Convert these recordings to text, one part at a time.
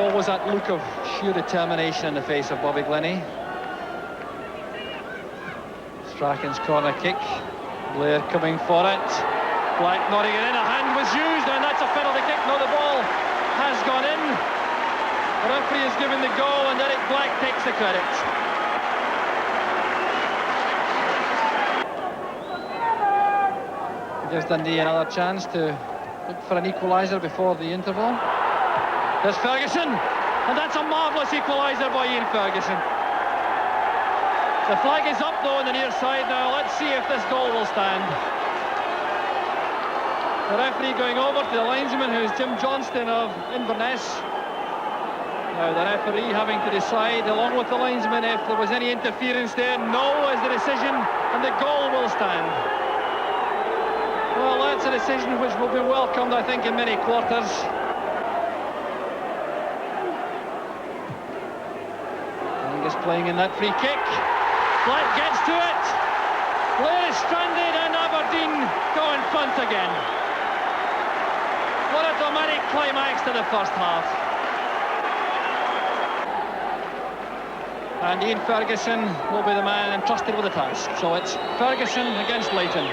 Always that look of sheer determination in the face of Bobby Glennie. Strachan's corner kick. Blair coming for it. Black nodding it in. A hand was used, and that's a penalty kick. No, the ball has gone in. The referee has given the goal, and Derek Black takes the credit. Gives Dundee another chance to look for an equaliser before the interval. There's Ferguson, and that's a marvellous equaliser by Ian Ferguson. The flag is up though on the near side now. Let's see if this goal will stand. The referee going over to the linesman, who's Jim Johnston of Inverness. Now the referee having to decide along with the linesman if there was any interference there. No is the decision, and the goal will stand. Well, that's a decision which will be welcomed, I think, in many quarters. Angus playing in that free kick. Black gets to it. Blair is stranded, and Aberdeen go in front again. What a dramatic climax to the first half. And Ian Ferguson will be the man entrusted with the task. So it's Ferguson against Leighton.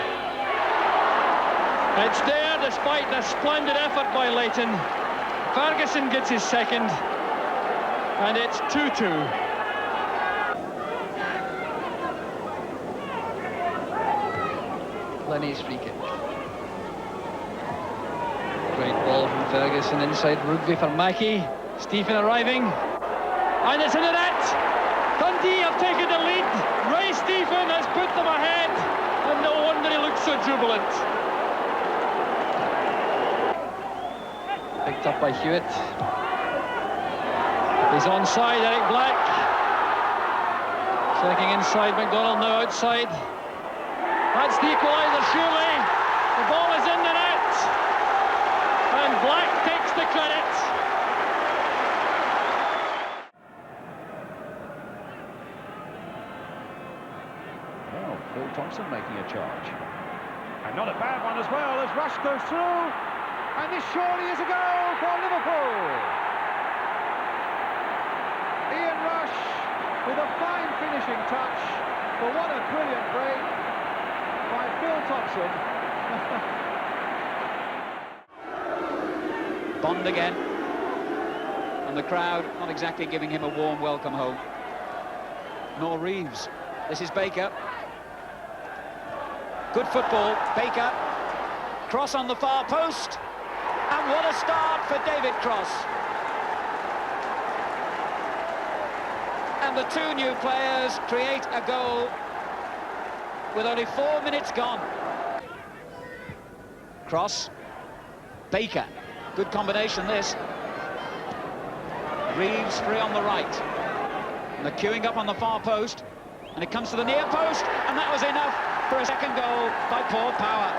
It's there despite the splendid effort by Leighton. Ferguson gets his second, and it's 2-2. Glennie's free kick. Great ball from Ferguson inside Rugby for Mackie. Stephen arriving, and it's in the net. Dundee have taken the lead. Ray Stephen has put them ahead, and no wonder he looks so jubilant. Picked up by Hewitt. He's onside, Eric Black. Checking inside, McDonald now outside. That's the equaliser, surely. The ball is in the net. And Black takes the credit. Well, Phil Thompson making a charge. And not a bad one as well as Rush goes through. And this surely is a goal for Liverpool. Ian Rush with a fine finishing touch. But what a brilliant break by Phil Thompson. Bond again. And the crowd not exactly giving him a warm welcome home. Nor Reeves. This is Baker. Good football, Baker. Cross on the far post. And what a start for David Cross. And the two new players create a goal with only 4 minutes gone. Cross. Baker. Good combination, this. Reeves free on the right. And they're queuing up on the far post. And it comes to the near post. And that was enough for a second goal by Paul Power.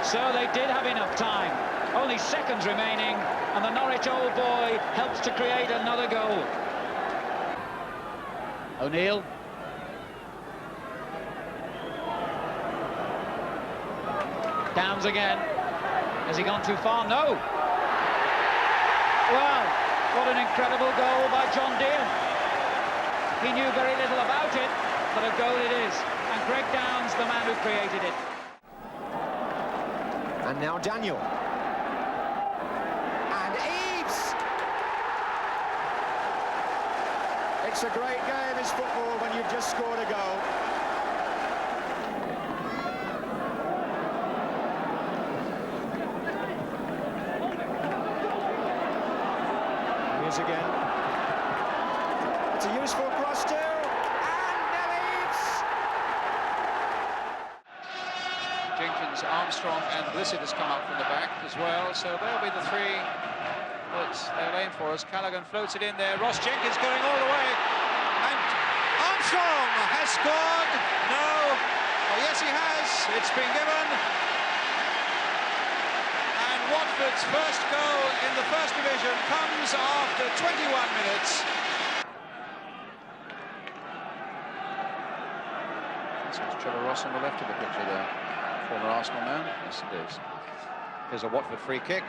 So they did have enough time. Only seconds remaining, and the Norwich old boy helps to create another goal. O'Neill. Downs again. Has he gone too far? No. Well, what an incredible goal by John Deere. He knew very little about it, but a goal it is. And Greg Downs, the man who created it. And now Daniel. It's a great game, it's football, when you've just scored a goal. Here's again. It's a useful cross too, and Neves! Jenkins, Armstrong and Blissett has come up from the back as well, so they'll be the three that they'll aim for us. Callaghan floats it in there. Ross Jenkins going all the way. And Armstrong has scored. No. Oh, yes, he has. It's been given. And Watford's first goal in the First Division comes after 21 minutes. This is Trevor Ross on the left of the picture there. Former Arsenal man. Yes, it is. Here's a Watford free kick.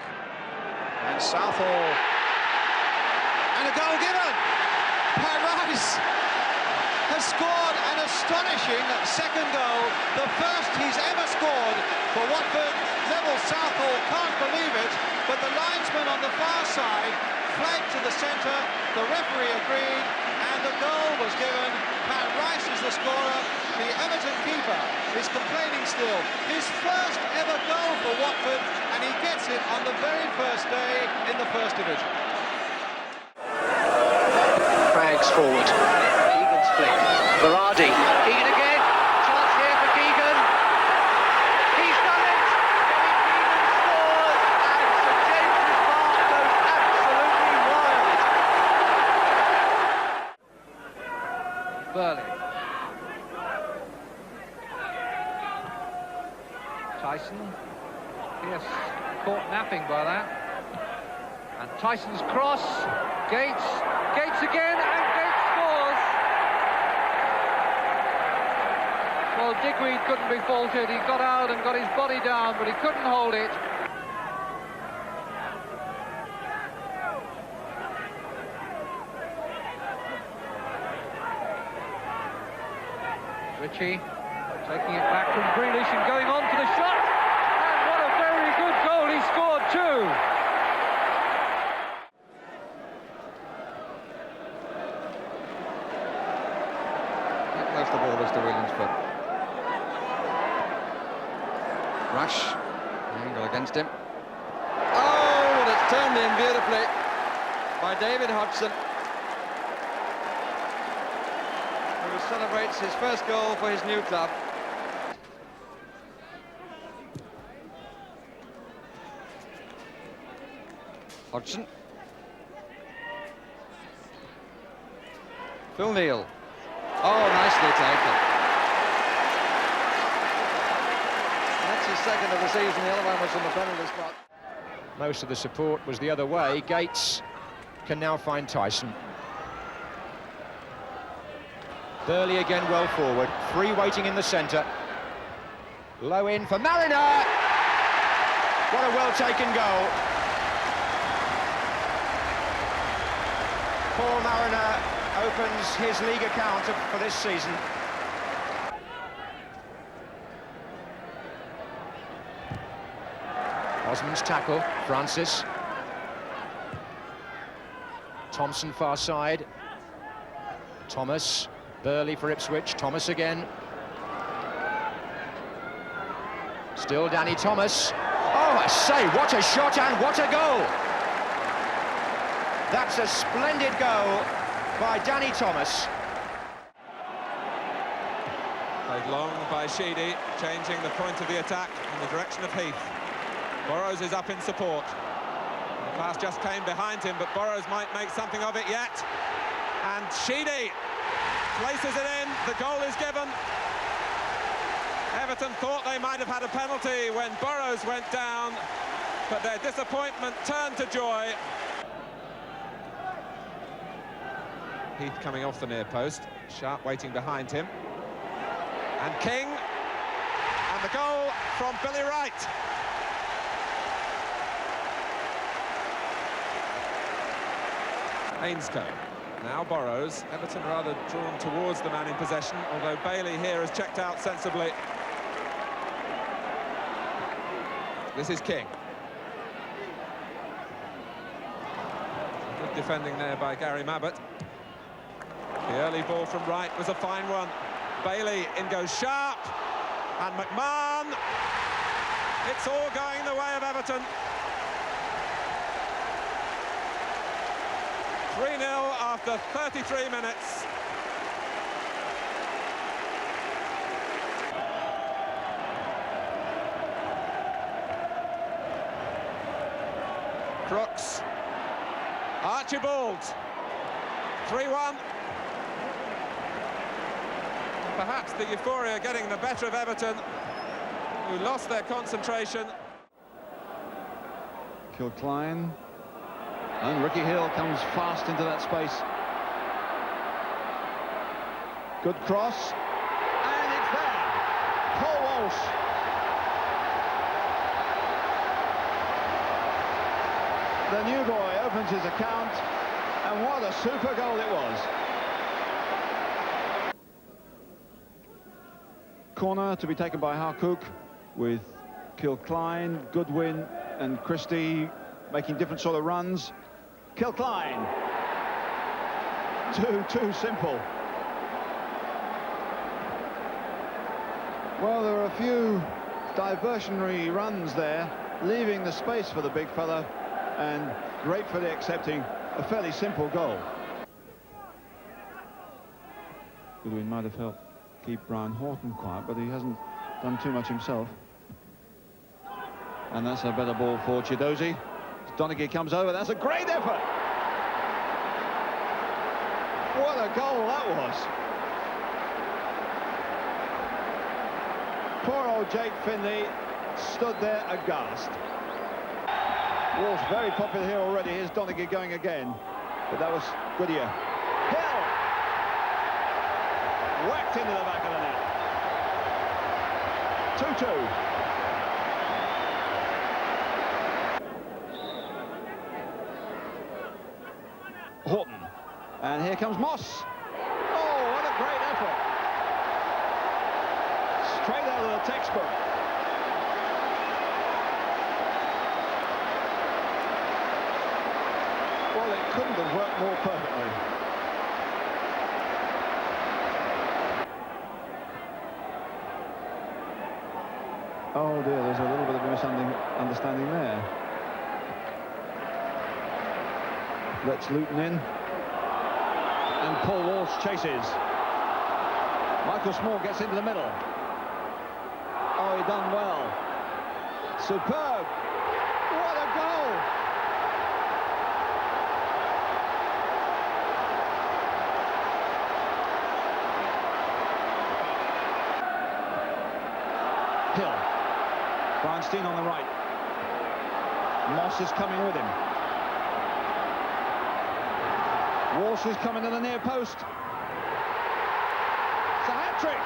And Southall And a goal given. Pat Rice has scored an astonishing second goal, the first he's ever scored for Watford. Neville Southall can't believe it, but the linesman on the far side flagged to the centre, the referee agreed, and the goal was given. Pat Rice is the scorer. The Everton keeper is complaining still. His first ever goal for Watford, and he gets it on the very first day in the First Division. Craggs forward. Keegan's flick. Berardi. Keegan again. Chance here for Keegan. He's done it. Gary Keegan scores. And St James's Park goes absolutely wild. Burley. Tyson. Yes, caught napping by that. And Tyson's cross. Gates. Gates again, and Gates scores. Well, Digweed couldn't be faulted. He got out and got his body down, but he couldn't hold it. Ritchie taking it back from Grealish and going on to the shot. And what a very good goal he scored too. Most of the ball was to Williams' foot. Rush, angle against him. Oh, that's turned in beautifully by David Hodgson, who celebrates his first goal for his new club. Hodgson. Phil Neal. Oh, nicely taken. That's his second of the season. The other one was from the penalty spot. Most of the support was the other way. Gates can now find Tyson. Burley again well forward. Free waiting in the centre. Low in for Mariner. What a well-taken goal. Paul Mariner opens his league account for this season. Osman's tackle, Francis. Thompson far side. Thomas, Burley for Ipswich, Thomas again. Still Danny Thomas. Oh, I say, what a shot and what a goal! That's a splendid goal by Danny Thomas. Played long by Sheedy, changing the point of the attack in the direction of Heath. Burrows is up in support. The pass just came behind him, but Burrows might make something of it yet. And Sheedy places it in, the goal is given. Everton thought they might have had a penalty when Burrows went down, but their disappointment turned to joy. Heath coming off the near post, Sharp waiting behind him. And King, and the goal from Billy Wright. Ainscough, now Burrows. Everton rather drawn towards the man in possession, although Bailey here has checked out sensibly. This is King. Good defending there by Gary Mabbutt. The early ball from Wright was a fine one. Bailey, in goes Sharp, and McMahon. It's all going the way of Everton. 3-0 after 33 minutes. Crooks. Archibald. 3-1. Perhaps the euphoria getting the better of Everton, who lost their concentration. Kilcline, and Ricky Hill comes fast into that space. Good cross, and it's there. Paul Walsh. The new boy opens his account And what a super goal it was. Corner to be taken by Harcook, with Kilcline, Goodwin and Christie making different sort of runs. Kilcline. Too simple. Well, there are a few diversionary runs there, leaving the space for the big fella, and gratefully accepting a fairly simple goal. Goodwin might have helped keep Brian Horton quiet, but he hasn't done too much himself. And that's a better ball for Chidozie. Donaghy comes over, that's a great effort! What a goal that was! Poor old Jake Finlay stood there aghast. Walsh very popular here already. Here's Donaghy going again, but that was Goodyear. Hill! Whacked into the back of the net. 2-2. Horton. And here comes Moss. Oh, what a great effort. Straight out of the textbook. Well, it couldn't have worked more perfectly. Oh dear, there's a little bit of a misunderstanding there. Lets Luton in. And Paul Walsh chases. Michael Small gets into the middle. Oh, he done well. Superb. What a goal. Hill. Bernstein on the right. Moss is coming with him. Walsh is coming to the near post. It's a hat-trick.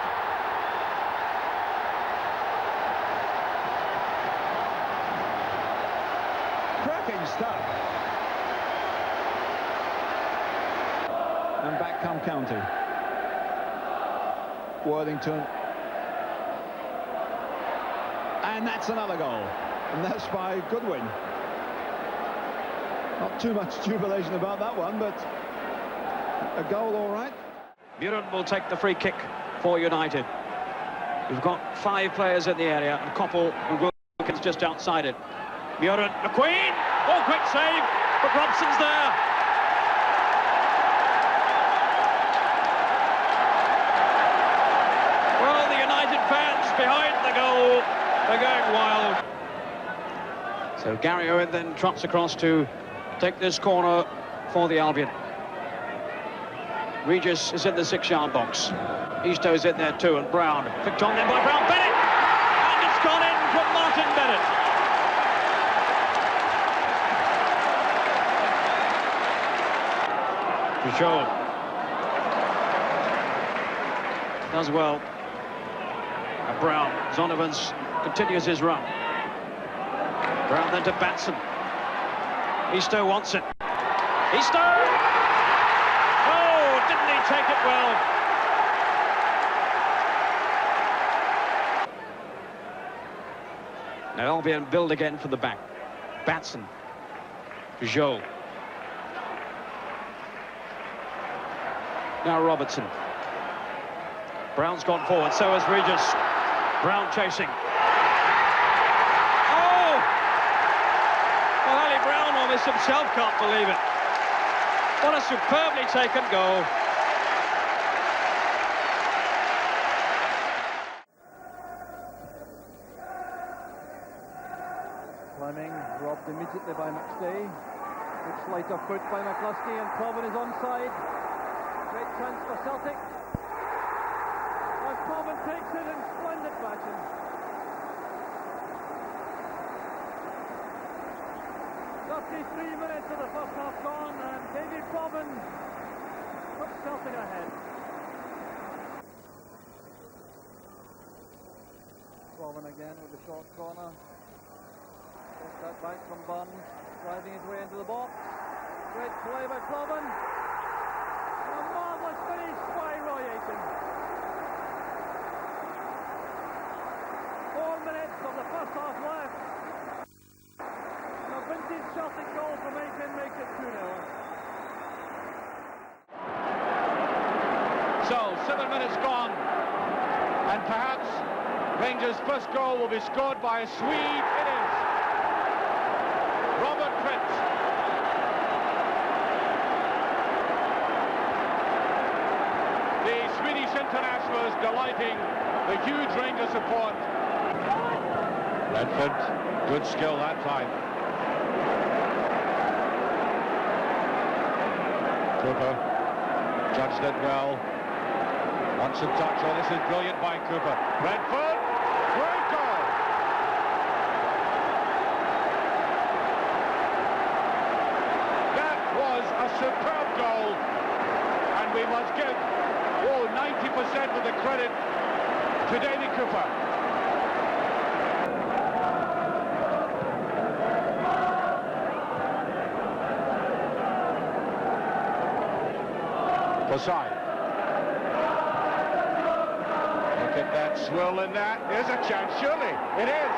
Cracking stuff. And back come County. Worthington. And that's another goal. And that's by Goodwin. Not too much jubilation about that one, but a goal all right. Muren will take the free kick for United. We've got 5 players in the area, and Koppel and Wilkins just outside it. Muren, McQueen! Oh, quick save, but Robson's there. Well, the United fans behind the goal, they're going wild. So Gary Owen then trots across to take this corner for the Albion. Regis is in the 6-yard box. Easto's in there too, and Brown. Picked on then by Brown. Bennett! And it's gone in from Martin Bennett. Peugeot does well. And Brown. Zondervan's continues his run. Brown then to Batson. Easto wants it. Easto! Didn't he take it well? Now Albion build again for the back. Batson. Peugeot. Now Robertson. Brown's gone forward, so has Regis. Brown chasing. Oh! Well, Ali Brown almost himself can't believe it. What a superbly taken goal. Fleming robbed immediately by McStay. Good sleight of foot by McCluskey, and Provan is onside. Great chance for Celtic. As Provan takes it in splendid fashion. Three minutes of the first half gone, and David Provan puts Celtic ahead. Provan again with the short corner. Gets that back from Burns, driving his way into the box. Great play by Cloven. And a marvellous finish by Roy Aitken. 4 minutes of the first half left. And a vintage Celtic goal from Aitken makes it 2-0. So, 7 minutes gone. And perhaps Rangers' first goal will be scored by a Swede. It is. Robert Prince. The Swedish international is delighting the huge Rangers support. Redford, good skill that time. Cooper judged it well. Wants a touch. Oh, this is brilliant by Cooper. Redford, great goal. That was a superb goal, and we must give 90% of the credit to Davy Cooper. Posai. Look at that swirl in that. There's a chance, surely. It is.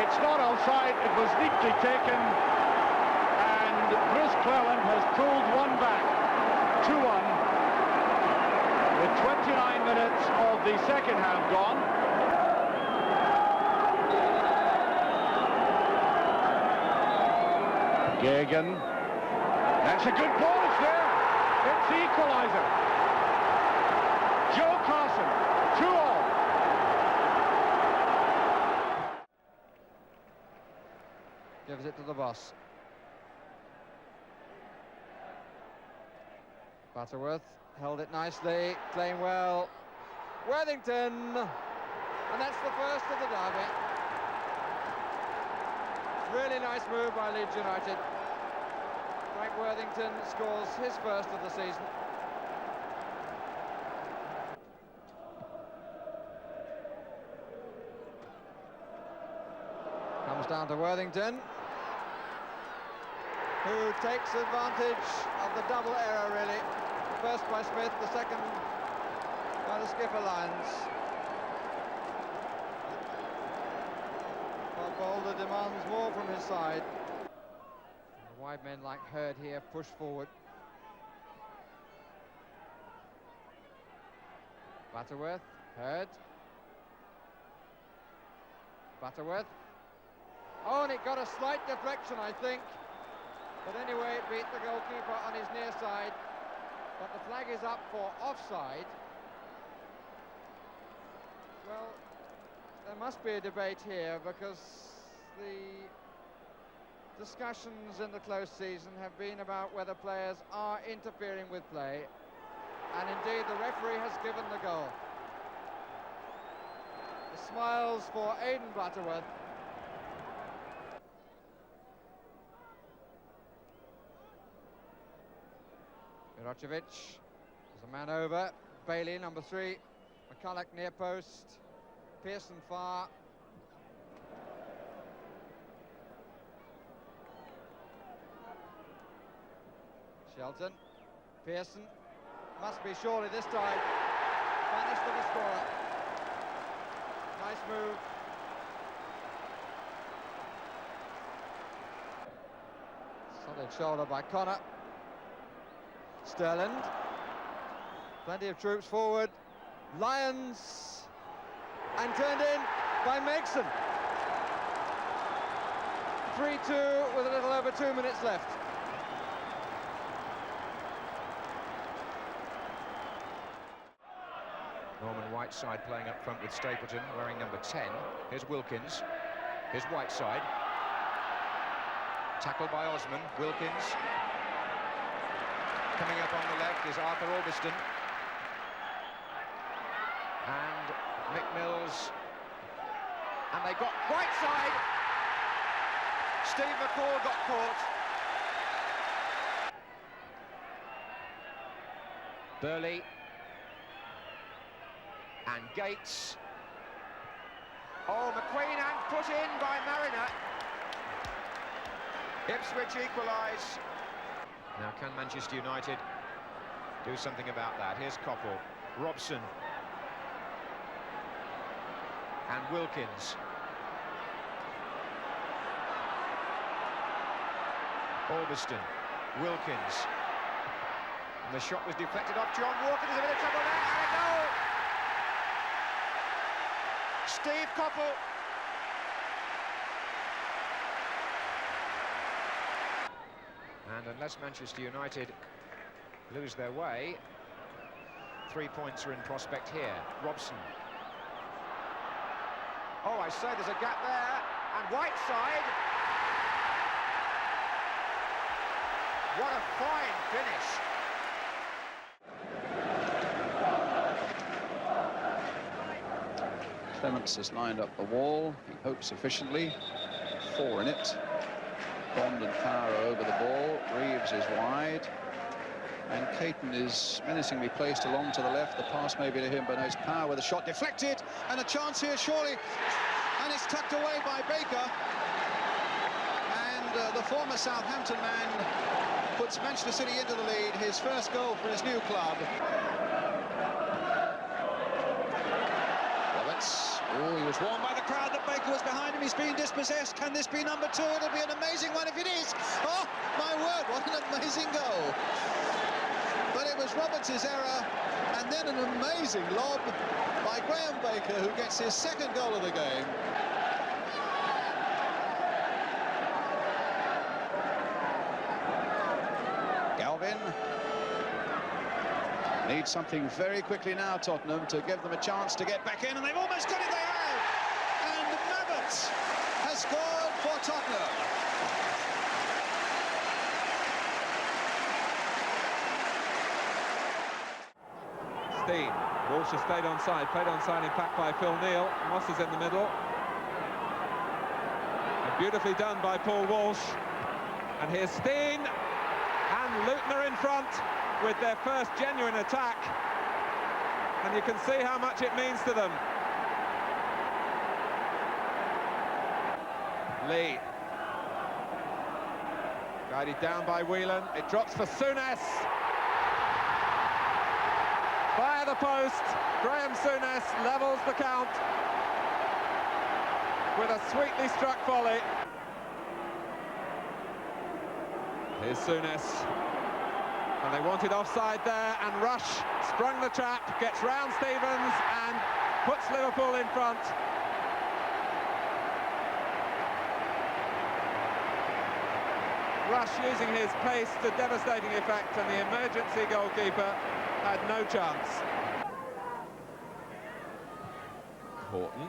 It's not offside. It was neatly taken. And Bruce Cleland has pulled one back. 2-1. With 29 minutes of the second half gone. Gagan. That's a good ball. It's there. It's the equaliser. Joe Carson, 2-all. Gives it to the boss. Butterworth held it nicely, playing well. Worthington, and that's the first of the derby. Really nice move by Leeds United. Frank Worthington scores his first of the season. Comes down to Worthington, who takes advantage of the double error, really. First by Smith, the second by the skipper Lyons. But Boulder demands more from his side. The wide men like Hurd here push forward. Butterworth, Hurd. Butterworth. Oh, and it got a slight deflection, I think. But anyway, it beat the goalkeeper on his near side. But the flag is up for offside. Well, there must be a debate here because the discussions in the close season have been about whether players are interfering with play. And indeed, the referee has given the goal. The smiles for Aidan Butterworth. Mirocevic, there's a man over. Bailey, number 3. McCulloch near post. Pearson far. Shelton. Pearson. Must be surely this time. Vanished to the scorer. Nice move. Solid shoulder by Connor. Sterland, plenty of troops forward. Lyons, and turned in by Megson. 3-2 with a little over 2 minutes left. Norman Whiteside playing up front with Stapleton, wearing number 10. Here's Wilkins. Here's Whiteside. Tackled by Osman. Wilkins. Coming up on the left is Arthur Orbiston. And Mick Mills. And they got Whiteside. Steve McCall got caught. Burley. And Gates. Oh, McQueen, and put in by Mariner. Ipswich equalise Now, can Manchester United do something about that? Here's Koppel, Robson, and Wilkins. Albiston, Wilkins. And the shot was deflected off John Walker. There's a bit of trouble there, and a goal! Steve Koppel. And unless Manchester United lose their way, 3 points are in prospect here. Robson. Oh, I say there's a gap there, and Whiteside. What a fine finish. Clements has lined up the wall. He hopes efficiently. 4 in it. Bond and Power over the ball. Reeves is wide. And Caton is menacingly placed along to the left. The pass may be to him, but no, it's Power with a shot deflected. And a chance here, surely. And it's tucked away by Baker. And the former Southampton man puts Manchester City into the lead. His first goal for his new club. Oh, he was warned by the crowd that Baker was behind him. He's being dispossessed. Can this be number 2? It'll be an amazing one if it is. Oh, my word, what an amazing goal. But it was Roberts' error, and then an amazing lob by Graham Baker, who gets his second goal of the game. Galvin. Need something very quickly now, Tottenham, to give them a chance to get back in, and they've almost got it, they have! And Mabbott has scored for Tottenham. Steen. Walsh has stayed onside, played onside in fact by Phil Neal. Moss is in the middle. And beautifully done by Paul Walsh. And here's Steen, and Luton are in front with their first genuine attack, and you can see how much it means to them. Lee, guided down by Whelan, it drops for Souness. Fire the post, Graham Souness levels the count with a sweetly struck volley. Here's Souness. And they wanted offside there, and Rush sprung the trap, gets round Stevens and puts Liverpool in front. Rush using his pace to devastating effect, and the emergency goalkeeper had no chance. Horton.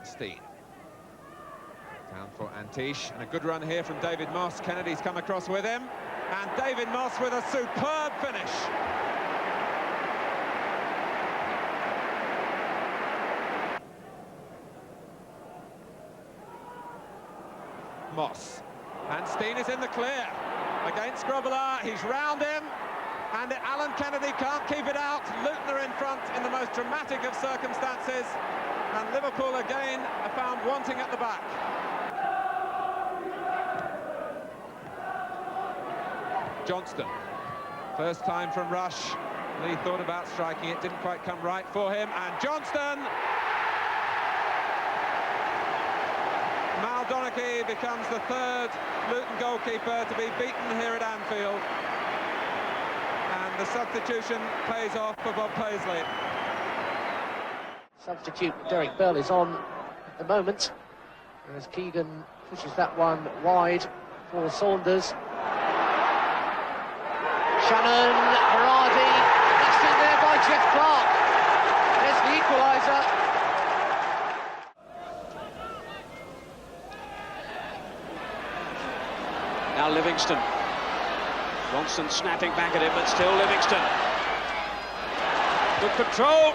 Steen. Down for Antiche, and a good run here from David Moss. Kennedy's come across with him, and David Moss with a superb finish. Moss, and Steen is in the clear against Grobbelaar. He's round him, and Alan Kennedy can't keep it out. Luton are in front in the most dramatic of circumstances, and Liverpool again are found wanting at the back. Johnston, first time from Rush. Lee thought about striking it, didn't quite come right for him, and Johnston! Mal Donachie becomes the third Luton goalkeeper to be beaten here at Anfield, and the substitution pays off for Bob Paisley. Substitute Derek Bell is on at the moment, as Keegan pushes that one wide for Saunders. Shannon, Haradi, that's in there by Jeff Clark. There's the equaliser. Now Livingston. Johnston snapping back at him, but still Livingston. Good control.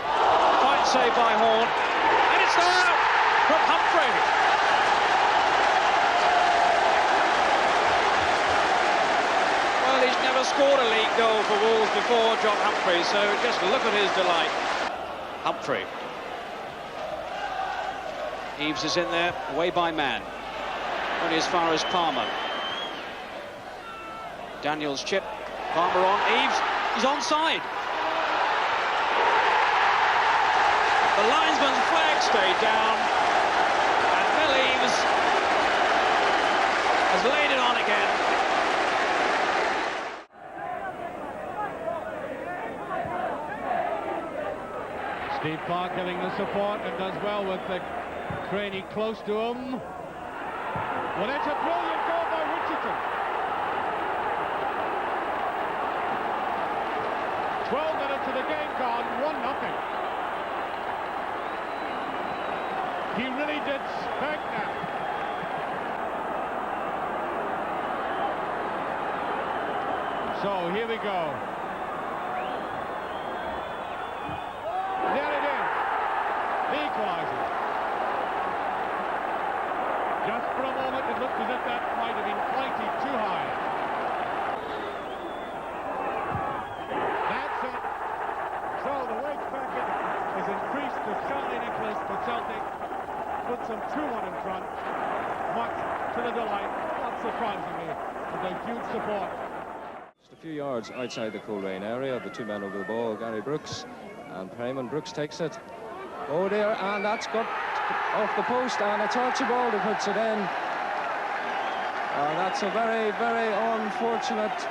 Fine save by Horn. And it's there from Humphrey. He's never scored a league goal for Wolves before, John Humphrey, so just look at his delight. Humphrey. Eaves is in there, away by man. Only as far as Palmer. Daniels chip, Palmer on, Eaves, he's onside. The linesman's flag stayed down, and Phil Eaves has laid it on again. Steve Clarke getting the support and does well with the Craney close to him. Well, it's a brilliant goal by Richardson. 12 minutes of the game gone, 1-0. He really did spank that. So here we go. There it is. The equalizer. Just for a moment it looked as if that might have been slightly too high. That's it. So the wage bracket is increased to Charlie Nicholas for Celtic. Puts them 2-1 in front. Much to the delight, not surprisingly, of the huge support. Just a few yards outside the Coleraine area, the two men over the ball, Gary Brooks and Perryman. Brooks takes it. Oh dear, and that's got off the post, and it's Archibald who puts it in. That's a very, very unfortunate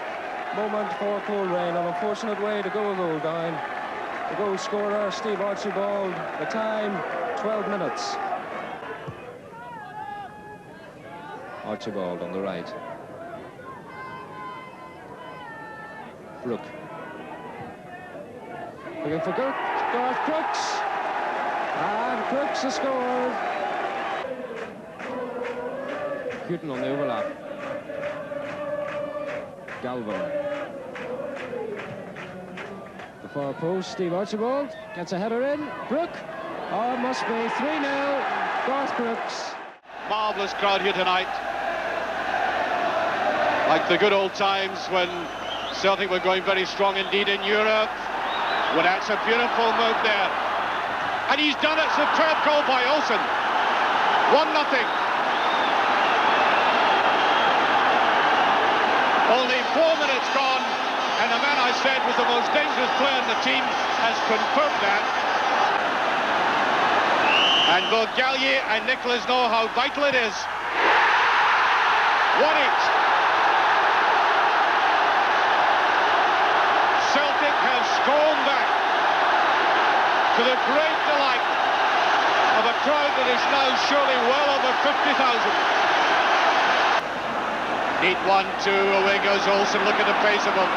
moment for Coleraine, an unfortunate way to go a goal down. The goal scorer, Steve Archibald, the time, 12 minutes. Archibald on the right. Brook. Looking for Garth Crooks. And Crooks has scored. Houghton on the overlap. Galvin. The far post, Steve Archibald gets a header in. Brook. Oh, it must be 3-0. Garth Crooks. Marvellous crowd here tonight. Like the good old times when Celtic were going very strong indeed in Europe. Well, that's a beautiful move there. And he's done it. Superb goal by Olsen. 1-0. Only 4 minutes gone, and the man I said was the most dangerous player in the team has confirmed that. And both Gallier and Nicholas know how vital it is. 1-8. Celtic have stormed back to the great delight of a crowd that is now surely well over 50,000. Neat 1-2, away goes Olsen, look at the pace of him,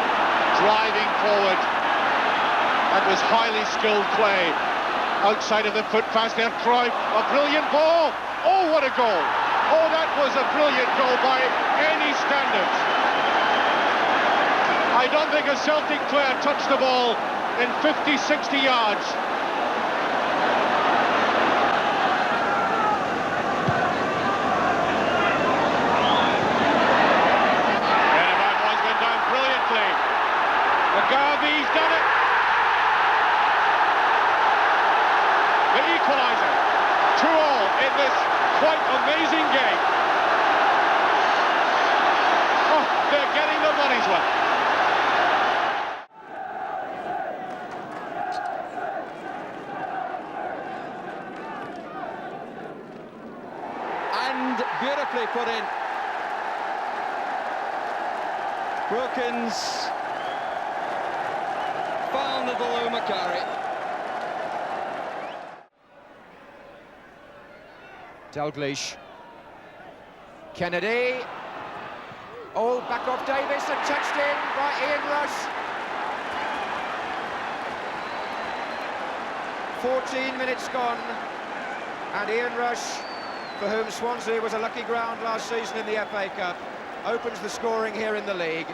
driving forward. That was highly skilled play. Outside of the foot pass there, Cruyff, a brilliant ball. Oh, what a goal. Oh, that was a brilliant goal by any standards. I don't think a Celtic player touched the ball in 50, 60 yards. Benavar's went down brilliantly. McGarvey's done it. The equaliser. 2-2 in this quite amazing game. Oh, they're getting the money's worth. Beautifully put in. Wilkins found the below Macari. Dalglish. Kennedy. Oh, back off Davis and touched in by Ian Rush. 14 minutes gone, and Ian Rush, for whom Swansea was a lucky ground last season in the FA Cup, opens the scoring here in the league.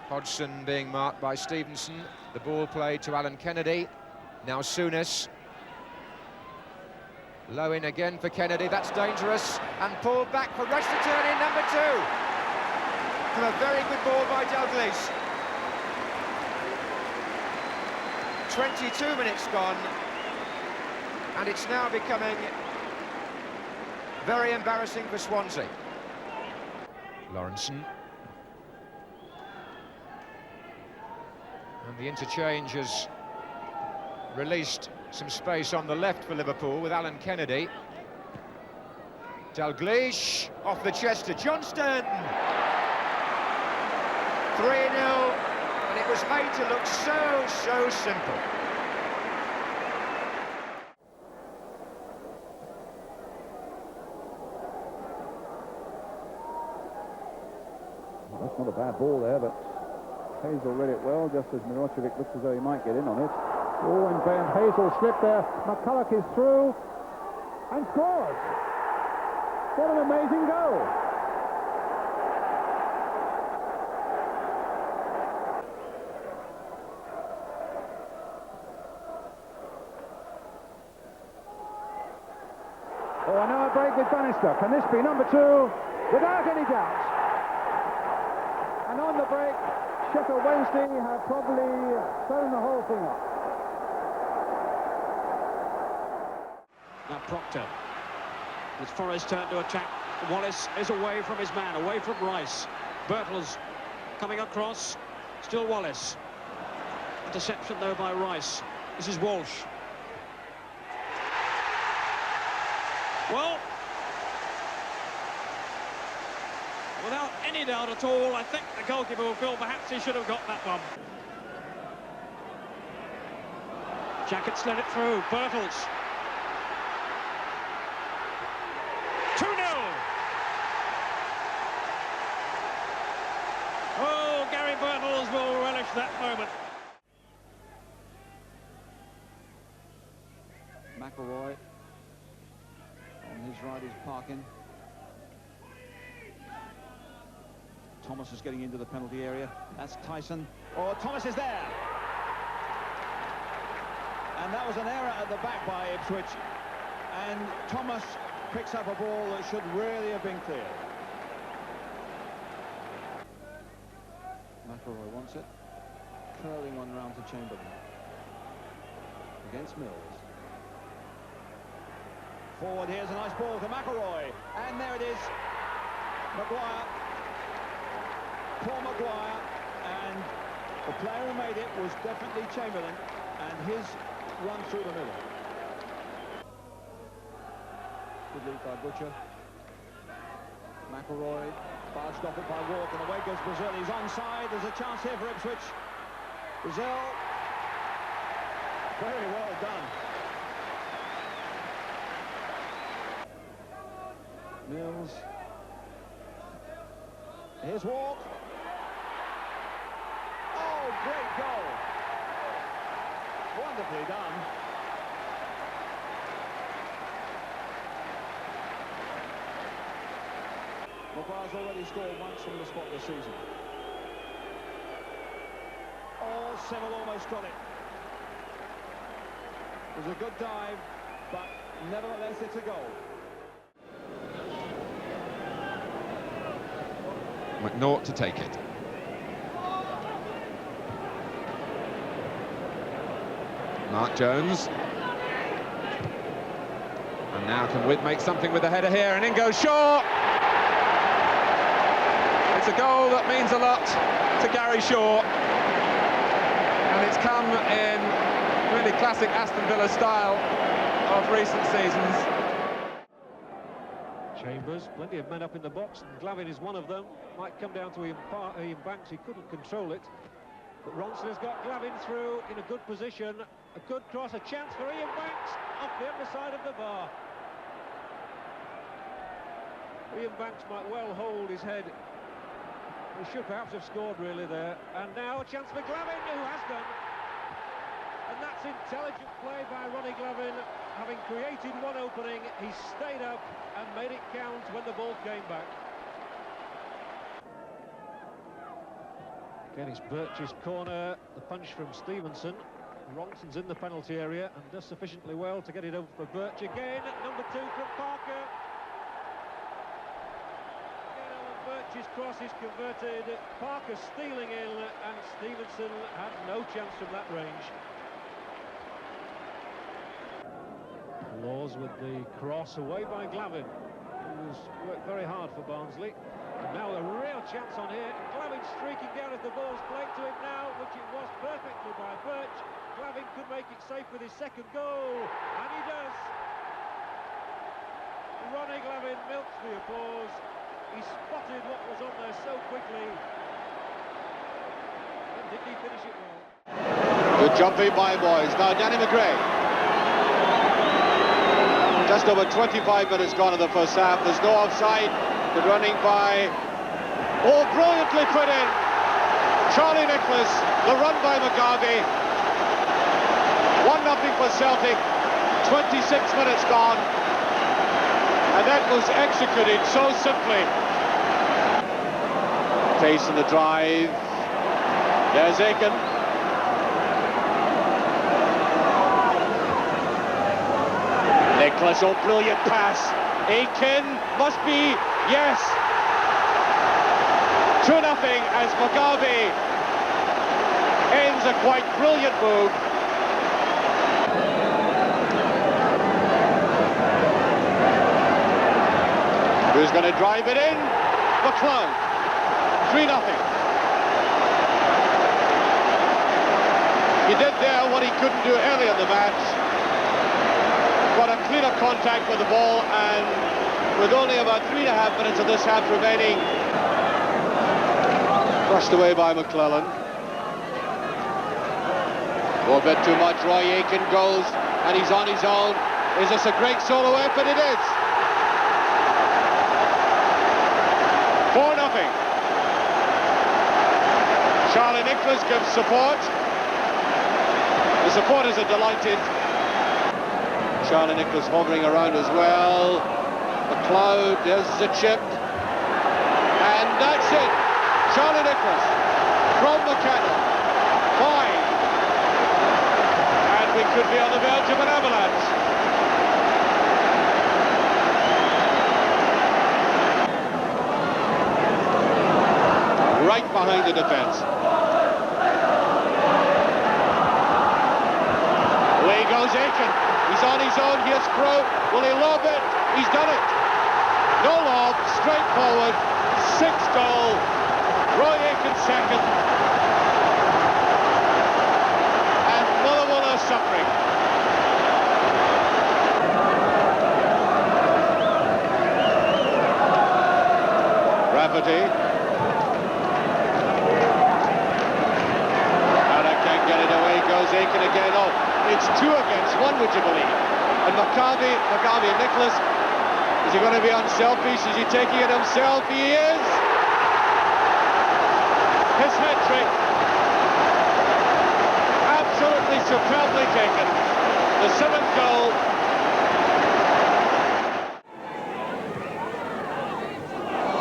Hodgson being marked by Stevenson. The ball played to Alan Kennedy. Now Souness. Low in again for Kennedy, that's dangerous. And pulled back for Rush to turn in, number 2. From a very good ball by Dalglish. 22 minutes gone. and it's now becoming very embarrassing for Swansea. Lawrenson. And the interchange has released some space on the left for Liverpool with Alan Kennedy. Dalglish off the chest to Johnston. 3-0, and it was made to look so simple. Well, that's not a bad ball there, but Hazel read it well, just as Mirosevic looks as though he might get in on it. Oh, and Ben Hazel slipped there. McCulloch is through and scores. What an amazing goal. Oh, and now a break with Bannister. Can this be number 2? Without any doubt. And on the break, Sheffield Wednesday have probably thrown the whole thing up. Now Proctor. It's Forrest turn to attack. Wallace is away from his man, away from Rice. Birtles coming across. Still Wallace. Interception though by Rice. This is Walsh. Well, without any doubt at all, I think the goalkeeper will feel perhaps he should have got that one. Jacket slid it through. Birtles. 2-0. Oh, Gary Birtles will relish that moment. McElroy on his right is Parkin. Thomas is getting into the penalty area. That's Tyson. Oh, Thomas is there. And that was an error at the back by Ipswich. And Thomas picks up a ball that should really have been cleared. McElroy wants it. Curling one round to Chamberlain. Against Mills. Forward, here's a nice ball to McElroy. And there it is. Maguire. Paul Maguire. And the player who made it was definitely Chamberlain. And his run through the middle. Good lead by Butcher. McElroy barged off it by Walk, and away goes Brazil. He's onside. There's a chance here for Ipswich. Brazil. Very well done. Mills. Here's Walk. Oh, great goal. Wonderfully done. Maguire's already scored once from the spot this season. Oh, Seville almost got it. It was a good dive, but nevertheless it's a goal. McNaught to take it. Mark Jones. And now can Witt make something with the header here, and in goes Shaw. It's a goal that means a lot to Gary Shaw. And it's come in really classic Aston Villa style of recent seasons. Chambers, plenty of men up in the box, and Glavin is one of them. Might come down to Ian Banks, he couldn't control it. But Ronson has got Glavin through in a good position. A good cross, a chance for Ian Banks off the underside of the bar. Ian Banks might well hold his head. He should perhaps have scored really there. And now a chance for Glavin, who has done. And that's intelligent play by Ronnie Glavin. Having created one opening, he stayed up and made it count when the ball came back. Again, it's Birch's corner, the punch from Stevenson. Ronson's in the penalty area and does sufficiently well to get it over for Birch again. Number 2 from Parker. Again, Alan Birch's cross is converted. Parker stealing in, and Stevenson had no chance from that range. Laws with the cross away by Glavin, who's worked very hard for Barnsley. And now a real chance on here. Glavin streaking down as the ball's played to him now, which it was perfectly by Birch. Glavin could make it safe with his second goal, and he does. Ronnie Glavin milks the applause. He spotted what was on there so quickly. And did he finish it well? Good jumping by boys. Now Danny McGray. Just over 25 minutes gone in the first half. There's no offside. Good running by... Oh, brilliantly put in. Charlie Nicholas. The run by McGarvey. 1-0 for Celtic. 26 minutes gone. And that was executed so simply. Pace in the drive. There's Aiken. Nicholas, oh, brilliant pass. Aiken must be, yes. 2-0 as McGarvey ends a quite brilliant move. Who's going to drive it in? McLeod. 3-0. He did there what he couldn't do earlier in the match. Got a cleaner contact with the ball, and with only about 3.5 minutes of this half remaining, brushed away by McClellan. Oh, a bit too much. Roy Aiken goes, and he's on his own. Is this a great solo effort? It is. 4-0. Charlie Nicholas gives support. The supporters are delighted. Charlie Nicholas hovering around as well. McLeod, there's the chip. And that's it. Charlie Nicholas from McCannell. 5. And we could be on the verge of an avalanche. Right behind the defence. Away goes Aiken. He's on his own. Here's Crowe. Will he lob it? He's done it. No lob. Straight forward. 6th goal. Roy Aiken second. And Motherwell are suffering. Rafferty. Aiken again. Oh, it's 2 against 1, would you believe? And McGarvey and Nicholas, is he going to be unselfish? Is he taking it himself? He is! His hat-trick. Absolutely superbly taken. The 7th goal.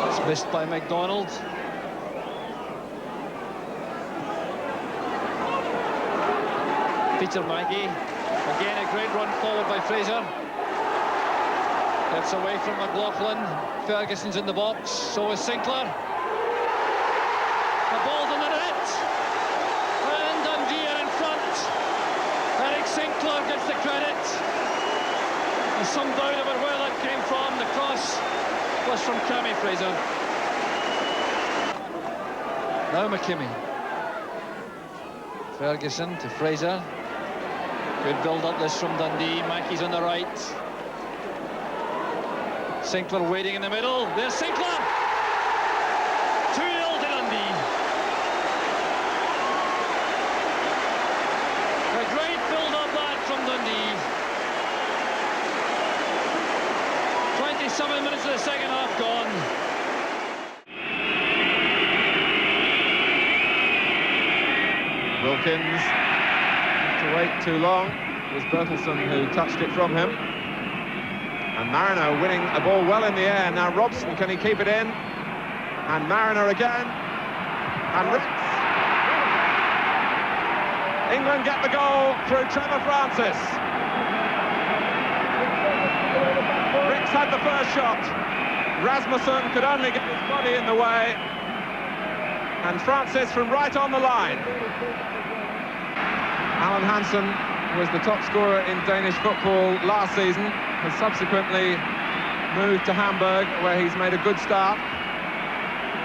It's missed by McDonald. Peter Maggie, again a great run forward by Fraser. Gets away from McLaughlin. Ferguson's in the box, so is Sinclair. The ball's in the net, and Dundee are in front. Eric Sinclair gets the credit. There's some doubt about where that came from. The cross was from Cammy Fraser. Now McKimmie. Ferguson to Fraser. Good build-up this from Dundee. Mackey's on the right. Sinclair waiting in the middle. There's Sinclair! 2-0 to Dundee. A great build-up that from Dundee. 27 minutes of the second half gone. Wilkins, to wait too long. It was Bertelson who touched it from him. And Mariner winning a ball well in the air. Now Robson, can he keep it in? And Mariner again. And Ricks. England get the goal through Trevor Francis. Ricks had the first shot. Rasmussen could only get his body in the way. And Francis from right on the line. Alan Hansen was the top scorer in Danish football last season, has subsequently moved to Hamburg, where he's made a good start.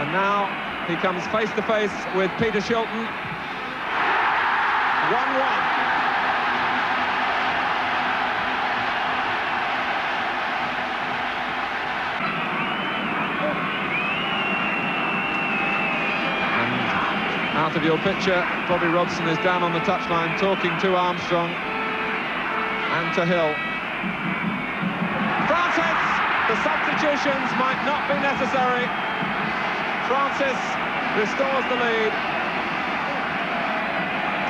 And now he comes face to face with Peter Shilton. 1-1. Out of your picture, Bobby Robson is down on the touchline talking to Armstrong and to Hill. Francis! The substitutions might not be necessary. Francis restores the lead.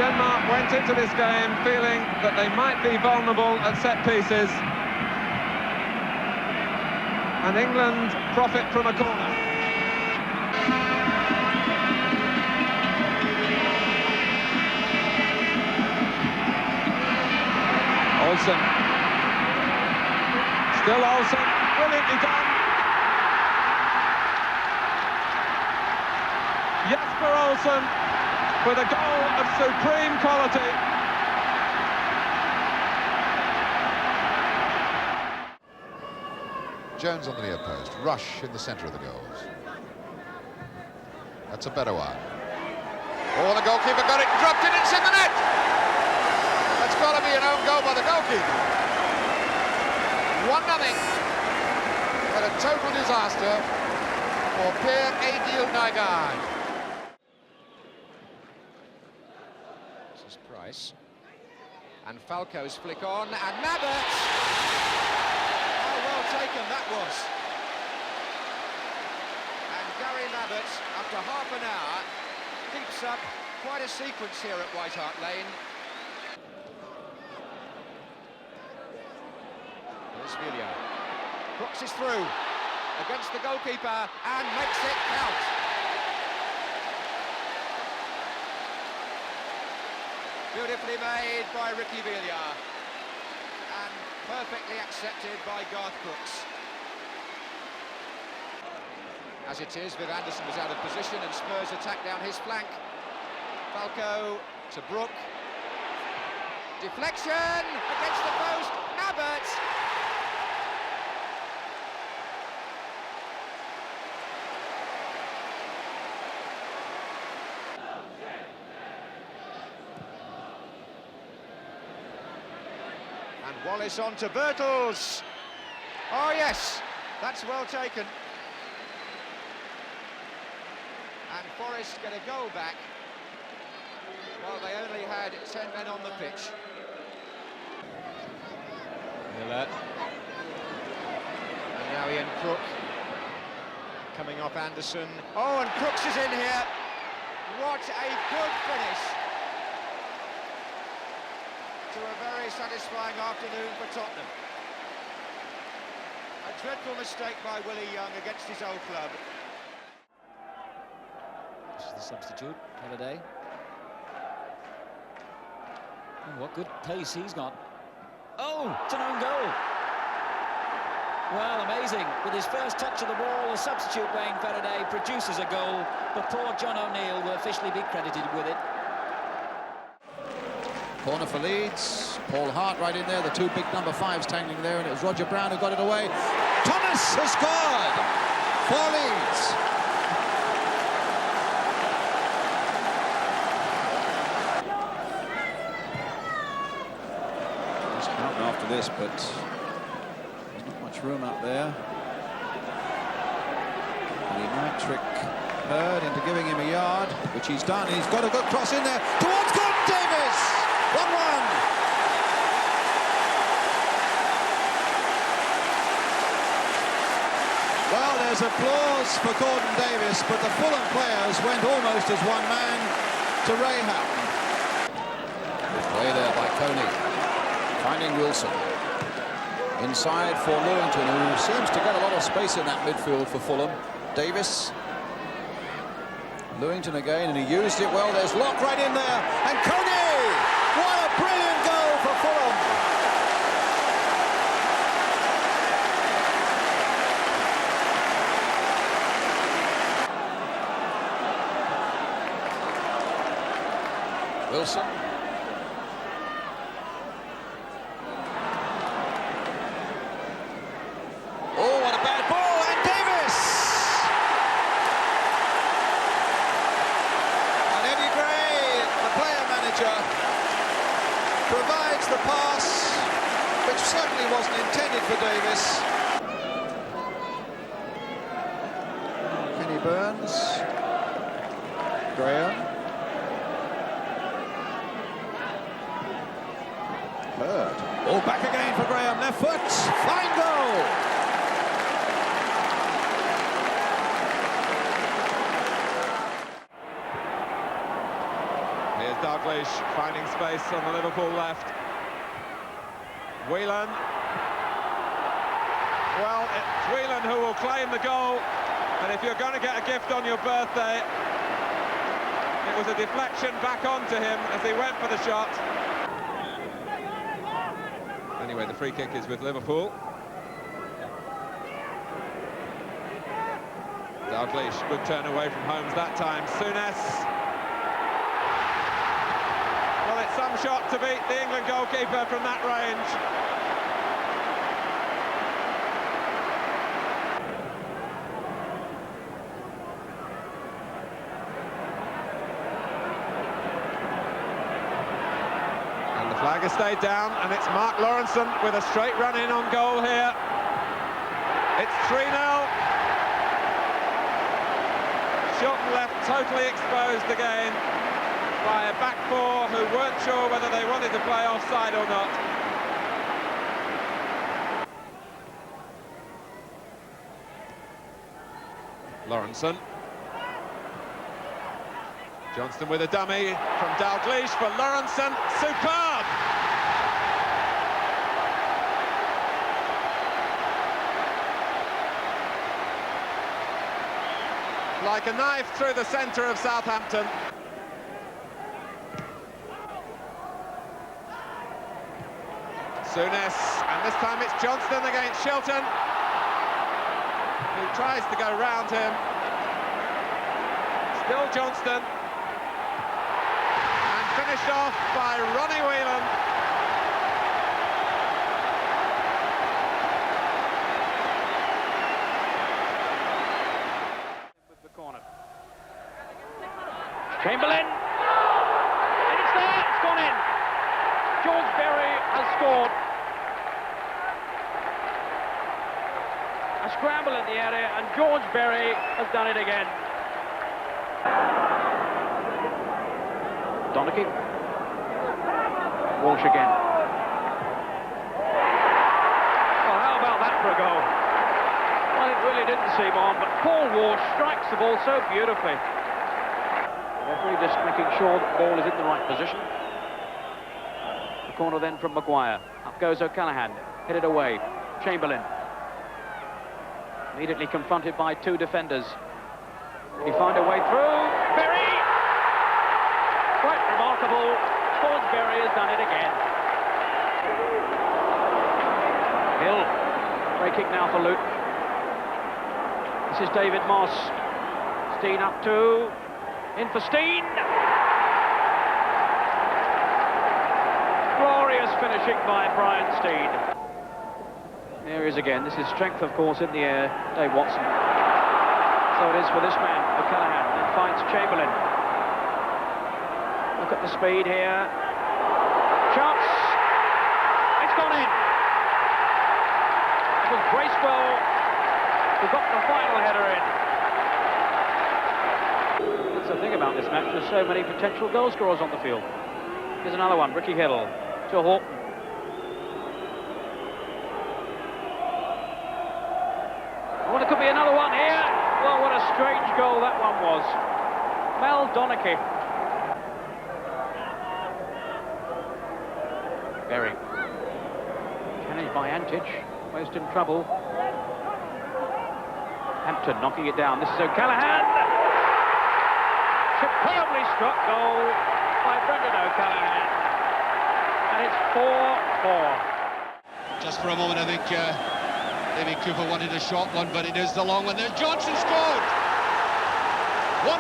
Denmark went into this game feeling that they might be vulnerable at set pieces. And England profit from a corner. Olsen. Still Olsen, brilliantly done. Jesper Olsen with a goal of supreme quality. Jones on the near post, Rush in the centre of the goals. That's a better one. Oh, the goalkeeper got it, dropped it, it's in the net! That's got to be an own goal by the goalkeeper. 1-0. But a total disaster for Per-Egil Nygaard. This is Price. And Falco's flick on, and Mabbutt! How well taken that was. And Gary Mabbutt, after half an hour, keeps up quite a sequence here at White Hart Lane. Here's Villiers. Crosses through against the goalkeeper and makes it count. Beautifully made by Ricky Villiers and perfectly accepted by Garth Crooks. As it is, Viv Anderson was out of position and Spurs attack down his flank. Falco to Brook. Deflection against the post. Mabbutt. And Wallace on to Birtles. Oh yes, that's well taken. And Forest get a goal back. Well, they only had 10 men on the pitch. Miller. And now Ian Crook. Coming off Anderson. Oh, and Crooks is in here. What a good finish. To a very satisfying afternoon for Tottenham. A dreadful mistake by Willie Young against his old club. This is the substitute, Halliday. Oh, what good pace he's got. Oh, it's an own goal. Well, amazing. With his first touch of the ball, the substitute Wayne Faraday produces a goal, but poor John O'Neill will officially be credited with it. Corner for Leeds. Paul Hart right in there. The two big number 5s tangling there, and it was Roger Brown who got it away. Thomas has scored for Leeds. He's out after this, but there's not much room out there. And he might trick Hurd into giving him a yard, which he's done. He's got a good cross in there towards Gordon Davis. 1-1. Well, there's applause for Gordon Davis, but the Fulham players went almost as one man to Ray Houghton. Play there by Coney, finding Wilson. Inside for Lewington, who seems to get a lot of space in that midfield for Fulham. Davis. Lewington again, and he used it well. There's Locke right in there, and Coney! What a brilliant goal for Fulham! Wilson. manager provides the pass, which certainly wasn't intended for Davis. Kenny Burns, Graham, Bird. All back again for Graham, left foot, fine goal! Here's Dalglish finding space on the Liverpool left. Whelan. Well, it's Whelan who will claim the goal. And if you're going to get a gift on your birthday, it was a deflection back onto him as he went for the shot. Anyway, the free kick is with Liverpool. Dalglish, good turn away from Holmes that time. Souness. Well, it's some shot to beat the England goalkeeper from that range. And the flag has stayed down, and it's Mark Lawrenson with a straight run in on goal here. It's 3-0. Shilton left totally exposed again by a back four who weren't sure whether they wanted to play offside or not. Lawrenson. Johnston with a dummy from Dalglish for Lawrenson. Superb! Like a knife through the centre of Southampton. Souness, and this time it's Johnston against Shilton, who tries to go round him. Still Johnston. And finished off by Ronnie Whelan. With the corner. Chamberlain. And it's there, it's gone in. George Berry has scored. A scramble in the area, and George Berry has done it again. Donachie. Walsh again. Well, how about that for a goal? Well, it really didn't seem on, but Paul Walsh strikes the ball so beautifully. The referee just making sure that the ball is in the right position. The corner then from Maguire. Up goes O'Callaghan. Hit it away. Chamberlain. Immediately confronted by two defenders. He find a way through. Berry! Quite remarkable. George Berry has done it again. Hill. Free kick now for Luton. This is David Moss. Steen up two. In for Steen. Glorious finishing by Brian Steen. There he is again. This is strength, of course, in the air. Dave Watson. So it is for this man, O'Callaghan, then finds Chamberlain. Look at the speed here. Chance. It's gone in. It was Bracewell who got the final header in. That's the thing about this match. There's so many potential goal scorers on the field. Here's another one. Ricky Hill to Horton. Well, it could be another one here. Well, what a strange goal that one was. Mel Donachie. Berry. Challenged by Antic. Most in trouble. Hampton knocking it down. This is O'Callaghan. Superbly struck goal by Brendan O'Callaghan. And it's 4-4. Just for a moment, I think David Cooper wanted a short one, but it is the long one. There's Johnson scored! 1-0.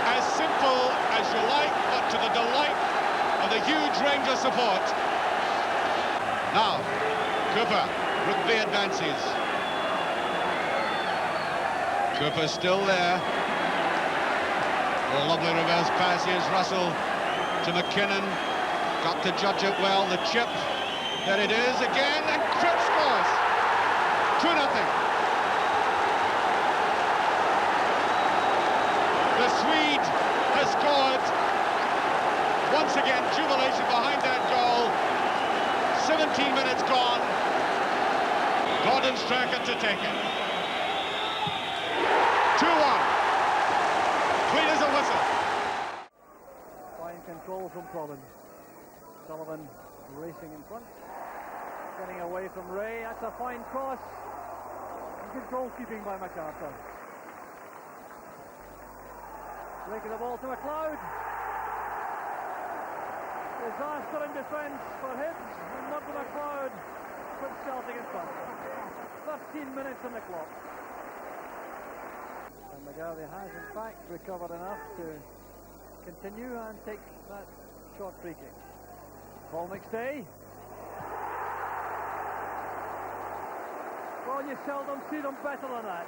As simple as you like, but to the delight of the huge Rangers support. Now, Cooper, Rugby advances. Cooper still there. Lovely reverse pass. Here's Russell to McKinnon. Got to judge it well. The chip. There it is again. And Cripps scores. 2-0. The Swede has scored. Once again, jubilation behind that goal. 17 minutes gone. Gordon Strachan to take it. 2-1. Clean as a whistle. Fine control from Corbin. Sullivan racing in front. Getting away from Ray. That's a fine cross. Good goalkeeping by MacArthur. Breaking the ball to McLeod. Disaster in defence for Hibs, and not for McLeod. Puts Celtic in front. 13 minutes on the clock. And McGarvey has in fact recovered enough to continue and take that short free kick. Paul McStay. Well, you seldom see them better than that.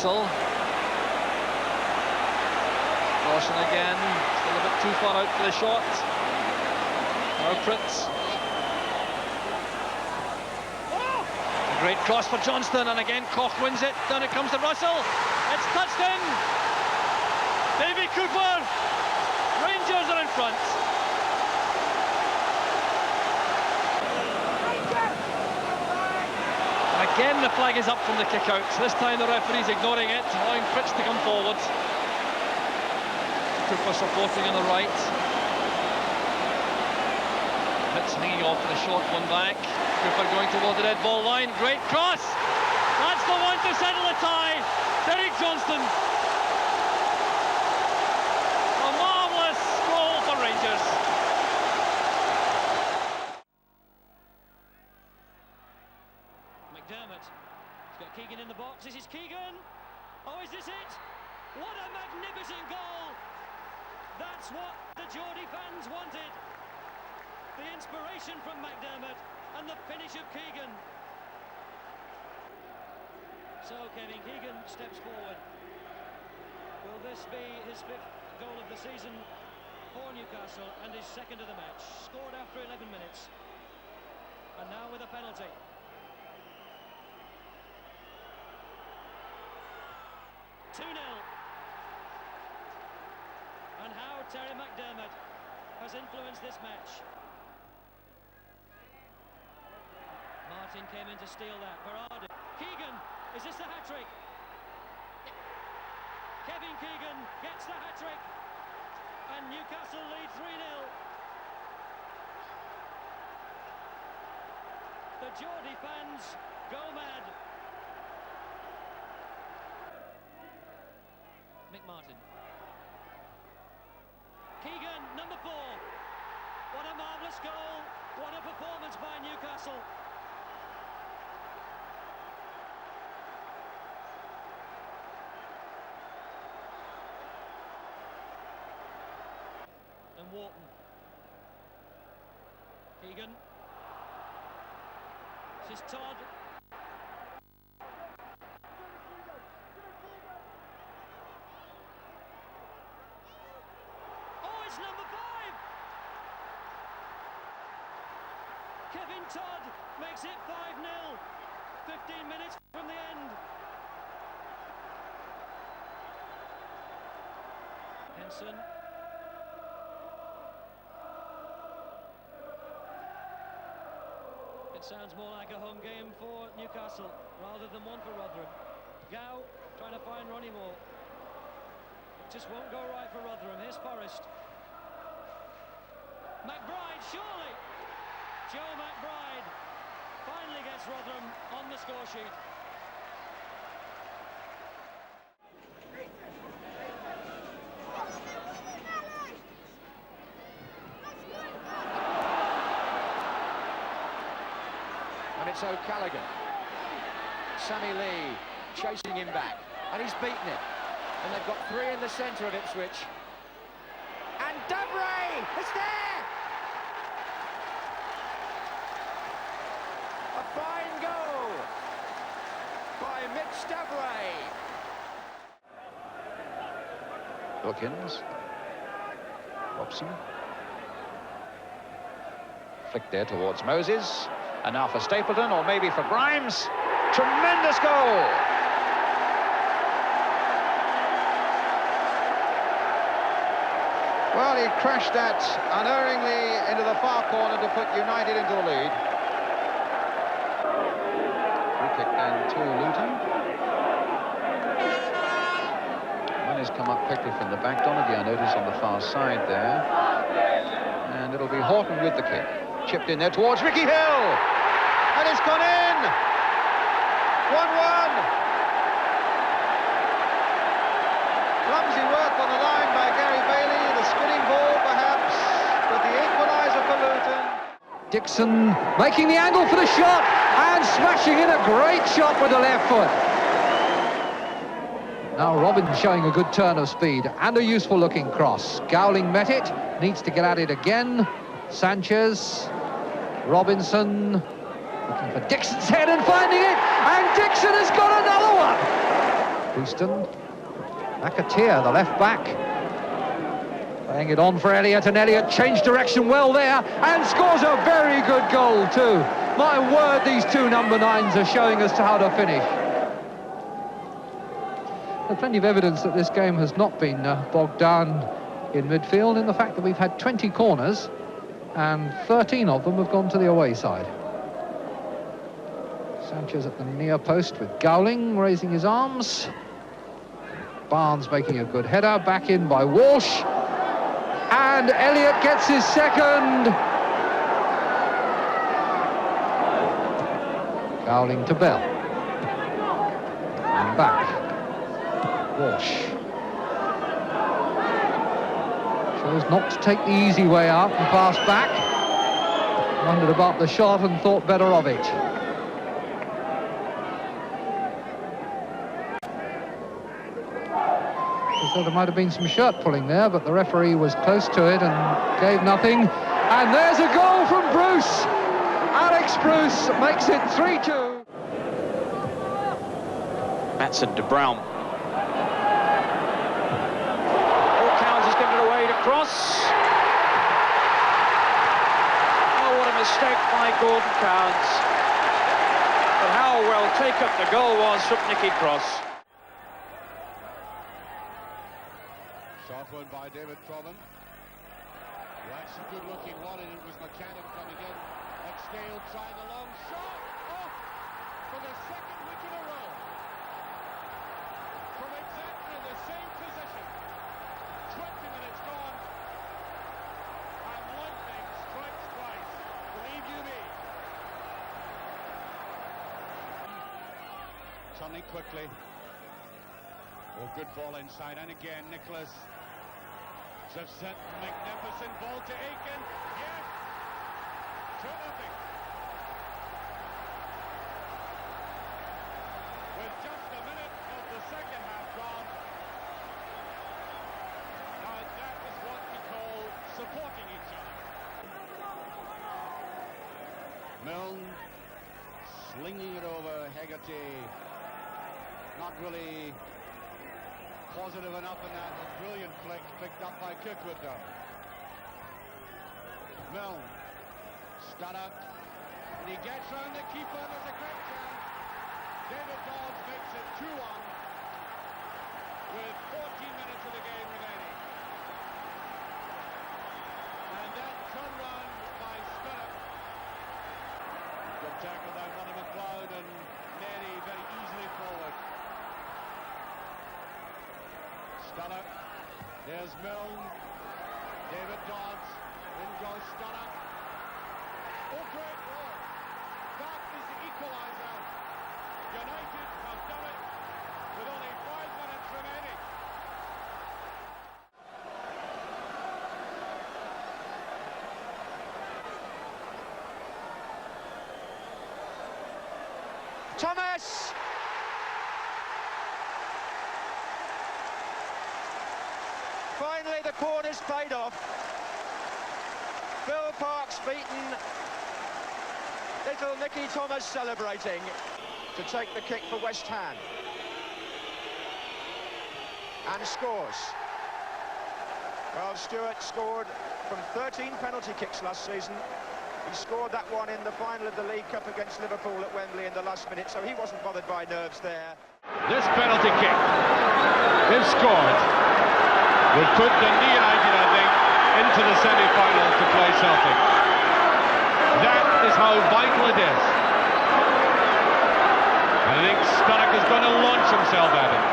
Russell. Dawson again, still a bit too far out for the shot. Now Pritz. A great cross for Johnston, and again Koch wins it. Down it comes to Russell. It's touched in. Davy Cooper. Rangers are in front. Again, the flag is up from the kick-out. This time the referee's ignoring it, allowing Pritz to come forward. Cooper supporting on the right. Pritz hanging off for the short one back. Cooper going towards the dead ball line. Great cross! That's the one to settle the tie. Derek Johnston. A marvellous goal for Rangers. McDermott. He's got Keegan in the box. This is Keegan. Oh, is this it? What a magnificent goal! That's what the Geordie fans wanted. The inspiration from McDermott and the finish of Keegan. So Kevin Keegan steps forward. Will this be his 5th goal of the season for Newcastle and his 2nd of the match? Scored after 11 minutes. And now with a penalty. And how Terry McDermott has influenced this match. Martin came in to steal that. Berardi. Keegan, is this the hat-trick? Kevin Keegan gets the hat-trick. And Newcastle lead 3-0. The Geordie fans go mad. Mick Martin. Keegan, number 4. What a a marvellous goal. What a performance by Newcastle. And Wharton. Keegan. This is Todd. Oh, it's number 5! Kevin Todd makes it 5-0. 15 minutes from the end. Henson. It sounds more like a home game for Newcastle rather than one for Rotherham. Gow trying to find Ronnie Moore. It just won't go right for Rotherham. Here's Forrest. McBride, surely! Joe McBride finally gets Rotherham on the score sheet. And it's O'Callaghan. Sammy Lee chasing him back, and he's beaten it. And they've got 3 in the centre of Ipswich. And Davray! It's there! A fine goal by Mitch Davray. Wilkins. Robson. Flick there towards Moses. And now for Stapleton, or maybe for Grimes. Tremendous goal! Well, he crashed that unerringly into the far corner to put United into the lead. Free kick then to Luton. One has come up quickly from the back. Donoghue, I notice, on the far side there. And it'll be Horton with the kick. Chipped in there towards Ricky Hill. And it's gone in! 1-1. Clumsy work on the line by Gary Bailey. The spinning ball, perhaps, but the equaliser for Luton. Dixon making the angle for the shot and smashing in a great shot with the left foot. Now Robin showing a good turn of speed and a useful looking cross. Gowling met it, needs to get at it again. Sanchez, Robinson, looking for Dixon's head and finding it, and Dixon has got another one! Houston, McAteer, the left back, laying it on for Elliott, and Elliott changed direction well there, and scores a very good goal too. My word, these 2 number 9s are showing us how to finish. There's plenty of evidence that this game has not been bogged down in midfield, in the fact that we've had 20 corners, and 13 of them have gone to the away side. Sanchez at the near post with Gowling raising his arms. Barnes making a good header, back in by Walsh. And Elliott gets his second. Gowling to Bell. And back. Walsh. Chose not to take the easy way out and pass back. Wondered about the shot and thought better of it. So there might have been some shirt pulling there, but the referee was close to it and gave nothing. And there's a goal from Bruce. Alex Bruce makes it 3-2. Matson to Brown. Cowans has given it away to Cross. Oh, what a mistake by Gordon Cowans. But how well taken the goal was from Nicky Cross. Shot one by David Provan. That's a good-looking one, and it was McCann coming in. Exdale trying a long shot. Oh, for the second week in a row. From exactly the same position. 20 minutes gone. And lightning strikes twice. Believe you me. Turning quickly. Oh, good ball inside, and again, Nicholas. Just sent magnificent ball to Aiken. Yes! Milne slinging it over. Hegarty not really positive enough in that. A brilliant flick picked up by Kirkwood though. Milne, Stoddart, and he gets round the keeper. There's a great chance. David Dodds makes it 2-1 with 14 minutes of the game remaining. And that turnaround by Stoddart. Good tackle by Ronnie McLeod and Neri very easily forward. Stoddart, there's Milne, David Dodds, in goes Stoddart. Oh, great ball. That is the equaliser. United have done it with only 5 minutes remaining. Thomas! Finally, the corner's paid off. Phil Parkes beaten. Little Nicky Thomas celebrating to take the kick for West Ham. And scores. Well, Stewart scored from 13 penalty kicks last season. He scored that one in the final of the League Cup against Liverpool at Wembley in the last minute, so he wasn't bothered by nerves there. This penalty kick, if scored, would put Dundee United, I think, into the semi-final to play Celtic. That is how vital it is. I think Stoddart is going to launch himself at it.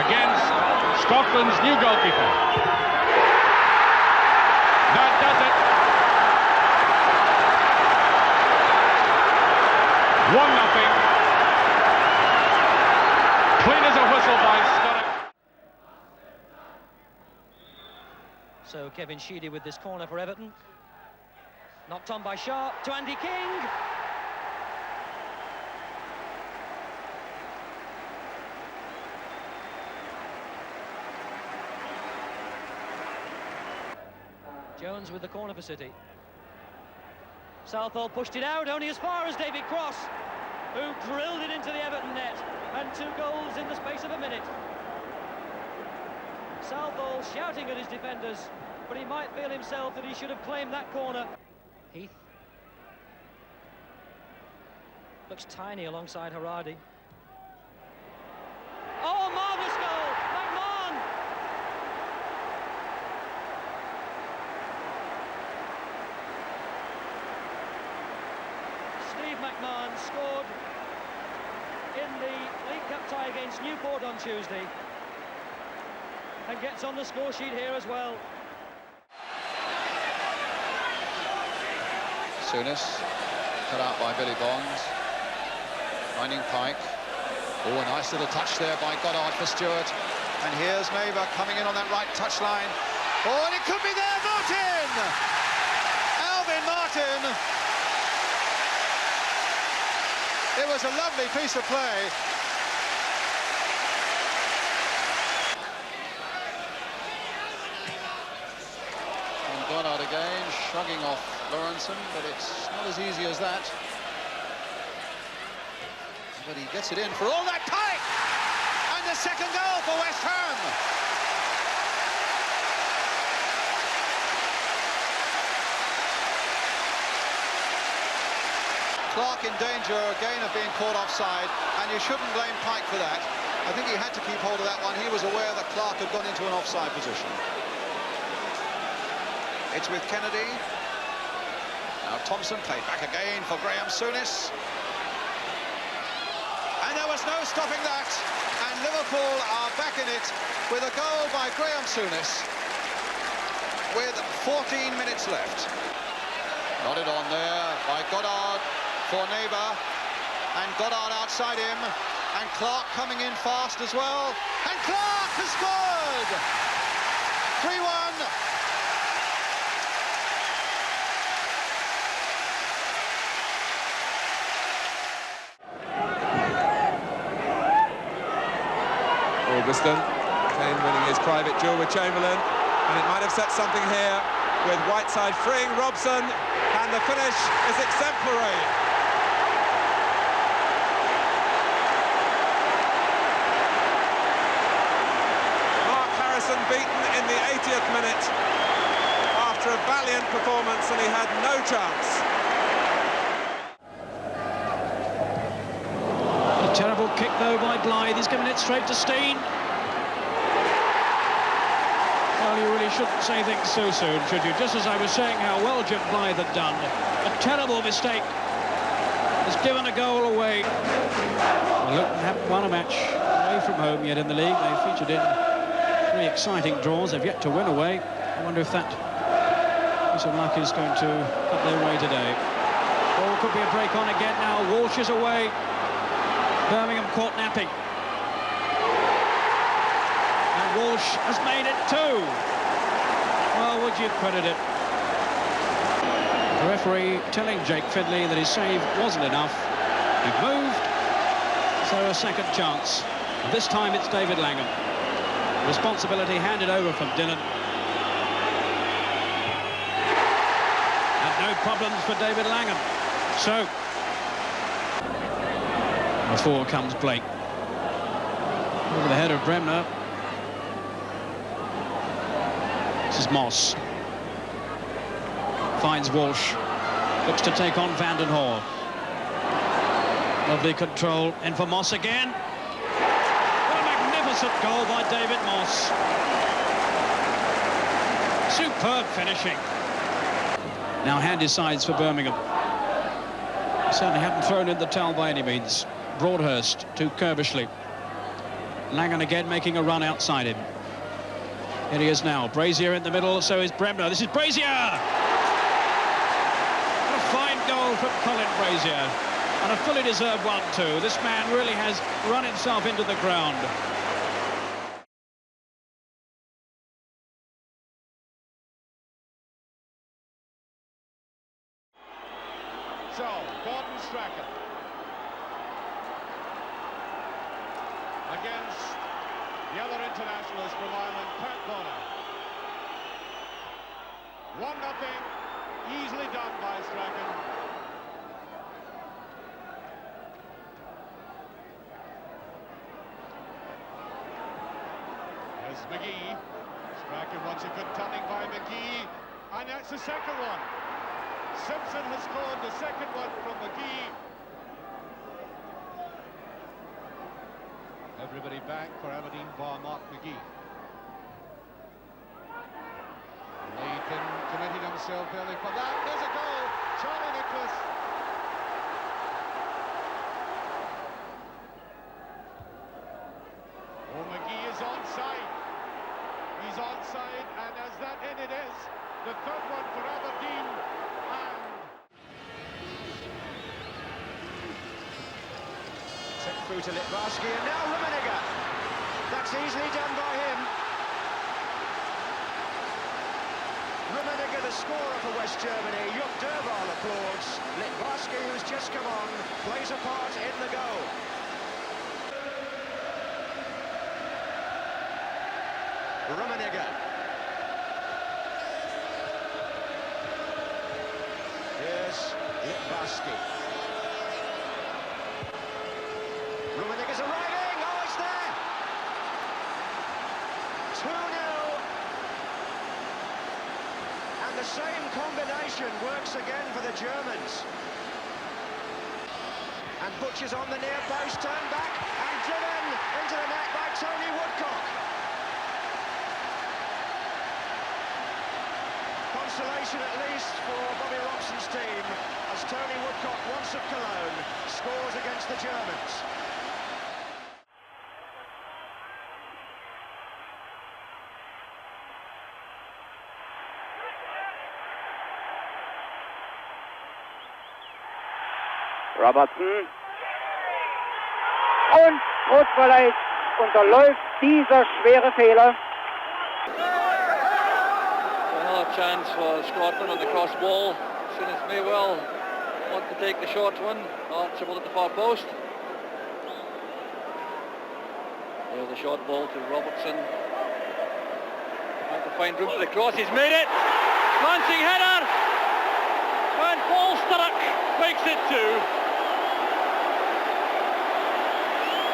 Against Scotland's new goalkeeper. That does it. 1-0. Clean as a whistle by Stoddart. So Kevin Sheedy with this corner for Everton. Knocked on by Sharp to Andy King. Jones with the corner for City. Southall pushed it out only as far as David Cross, who drilled it into the Everton net, and 2 goals in the space of a minute. Southall shouting at his defenders, but he might feel himself that he should have claimed that corner. Heath looks tiny alongside Haradi. Oh, marvellous goal! McMahon! Steve McMahon scored in the League Cup tie against Newport on Tuesday and gets on the score sheet here as well. Souness, cut out by Billy Bonds. Finding Pike. Oh, a nice little touch there by Goddard for Stewart. And here's Maver coming in on that right touchline. Oh, and it could be there, Martin! Alvin Martin! It was a lovely piece of play. And Goddard again, shrugging off Lawrenson, but it's not as easy as that. But he gets it in for all that Pike! And the second goal for West Ham! Clark in danger again of being caught offside, and you shouldn't blame Pike for that. I think he had to keep hold of that one. He was aware that Clark had gone into an offside position. It's with Kennedy. Now Thompson played back again for Graham Souness. And there was no stopping that. And Liverpool are back in it with a goal by Graham Souness with 14 minutes left. Nodded on there by Goddard for Neighbour. And Goddard outside him. And Clark coming in fast as well. And Clark has scored! 3-1. Augustin, Kane winning his private duel with Chamberlain, and it might have set something here with Whiteside freeing Robson, and the finish is exemplary. Mark Harrison beaten in the 80th minute after a valiant performance, and he had no chance. A terrible kick though by Blythe. He's given it straight to Steen. Well, you really shouldn't say things so soon, should you? Just as I was saying how well Jim Blythe had done. A terrible mistake. Has given a goal away. Well, Luton haven't won a match away from home yet in the league. They've featured in 3 exciting draws. They've yet to win away. I wonder if that piece of luck is going to cut their way today. Oh, could be a break on again now. Walsh is away. Birmingham caught napping. And Walsh has made it 2. Well, would you credit it? The referee telling Jake Findlay that his save wasn't enough. He moved, so a second chance. And this time it's David Langham. Responsibility handed over from Dillon. And no problems for David Langham. So, before comes Blake. Over the head of Bremner. This is Moss. Finds Walsh. Looks to take on Vanden Hore. Lovely control. In for Moss again. What a magnificent goal by David Moss. Superb finishing. Now handy sides for Birmingham. Certainly haven't thrown in the towel by any means. Broadhurst to Kerbishley. Langan again making a run outside him. Here he is now. Brazier in the middle, so is Bremner. This is Brazier! What a fine goal from Colin Brazier. And a fully deserved one too. This man really has run himself into the ground. So, Gordon Strachan against the other internationalist from Ireland, Pat Bonner. 1-0, easily done by Strachan. There's McGee. Strachan wants a good turning by McGee, and that's the second one. Simpson has scored the second one from McGee. Everybody back for Aberdeen bar Mark McGee. Lakin committing himself early for that. There's a goal. Charlie Nicholas. Oh, McGee is onside. He's onside, and as that in it is, the third one for Aberdeen. Sent through to Litbarski, and now Rummenigge. That's easily done by him. Rummenigge, the scorer for West Germany. Jupp Derval applauds. Litbarski, who's just come on, plays a part in the goal. Rummenigge. Here's Litbarski. Rummenigge's arriving! Oh, it's there! 2-0. And the same combination works again for the Germans. And Butcher's on the near post, turned back and driven into the net by Tony Woodcock. Consolation at least for Bobby Robson's team as Tony Woodcock, once of Cologne, scores against the Germans. Robertson. Und Fußballer unterläuft dieser schwere Fehler. Another chance for Scotland on the cross ball. Soon as Maywell want to take the short one. Archibald at the far post. There's the short ball to Robertson. Trying to find room for the cross. He's made it! Glancing header! Paul Sturrock makes it 2.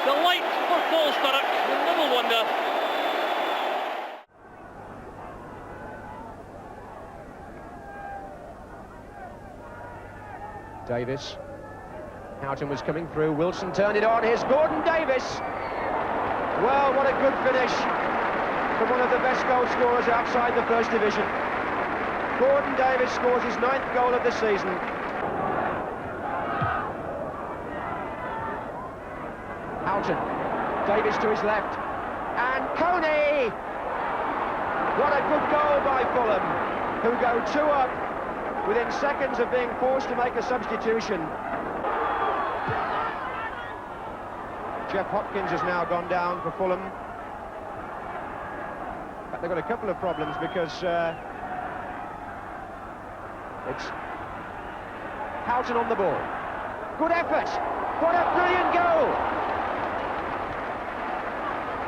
Delight for Paul Sturrock, and little wonder. Davis. Houghton was coming through. Wilson turned it on. Here's Gordon Davis. Well, what a good finish from one of the best goal scorers outside the First Division. Gordon Davis scores his 9th goal of the season. Houghton. Davis to his left. And Coney! What a good goal by Fulham, who go 2 up within seconds of being forced to make a substitution. Jeff Hopkins has now gone down for Fulham. But they've got a couple of problems because it's Houghton on the ball. Good effort! What a brilliant goal!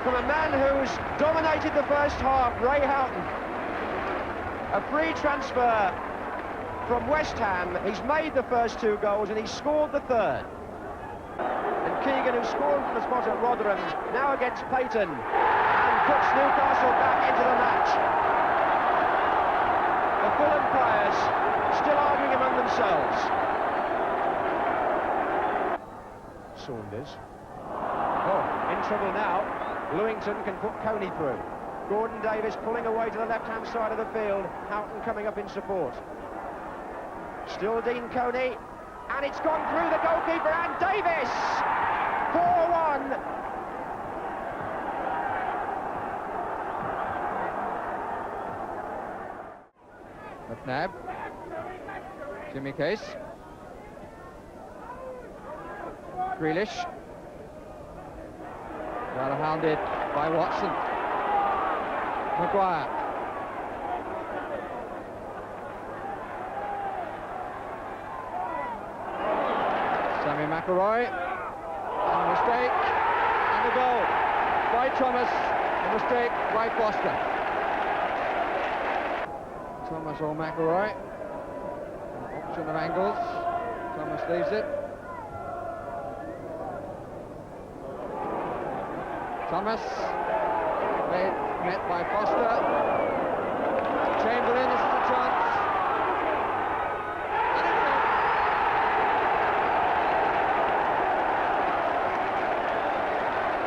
From a man who's dominated the first half, Ray Houghton. A free transfer from West Ham. He's made the first 2 goals and he's scored the 3rd. And Keegan, who scored from the spot at Rotherham, now against Payton and puts Newcastle back into the match. The Fulham players still arguing among themselves. Saunders. Oh, in trouble now. Lewington can put Coney through. Gordon Davis pulling away to the left-hand side of the field. Houghton coming up in support. Still Dean Coney, and it's gone through the goalkeeper, and Davis! 4-1. McNabb. Jimmy Case. Grealish. Well hounded by Watson. Maguire. Sammy McElroy. And a mistake. And a goal by Thomas. A mistake by Foster. Thomas or McElroy. An option of angles. Thomas leaves it. Thomas, met by Foster. Chamberlain, this is a chance.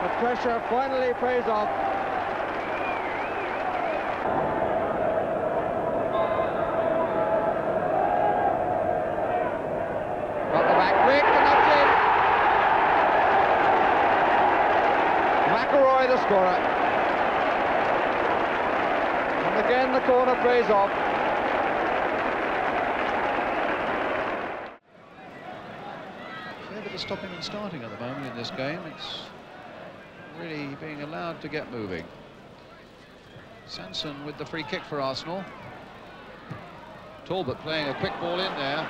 The pressure finally pays off. Got the back quick, and that's it. McElroy, the scorer. And again, the corner pays off. Fair bit of stopping and starting at the moment in this game. It's really being allowed to get moving. Sanson with the free kick for Arsenal. Talbot playing a quick ball in there.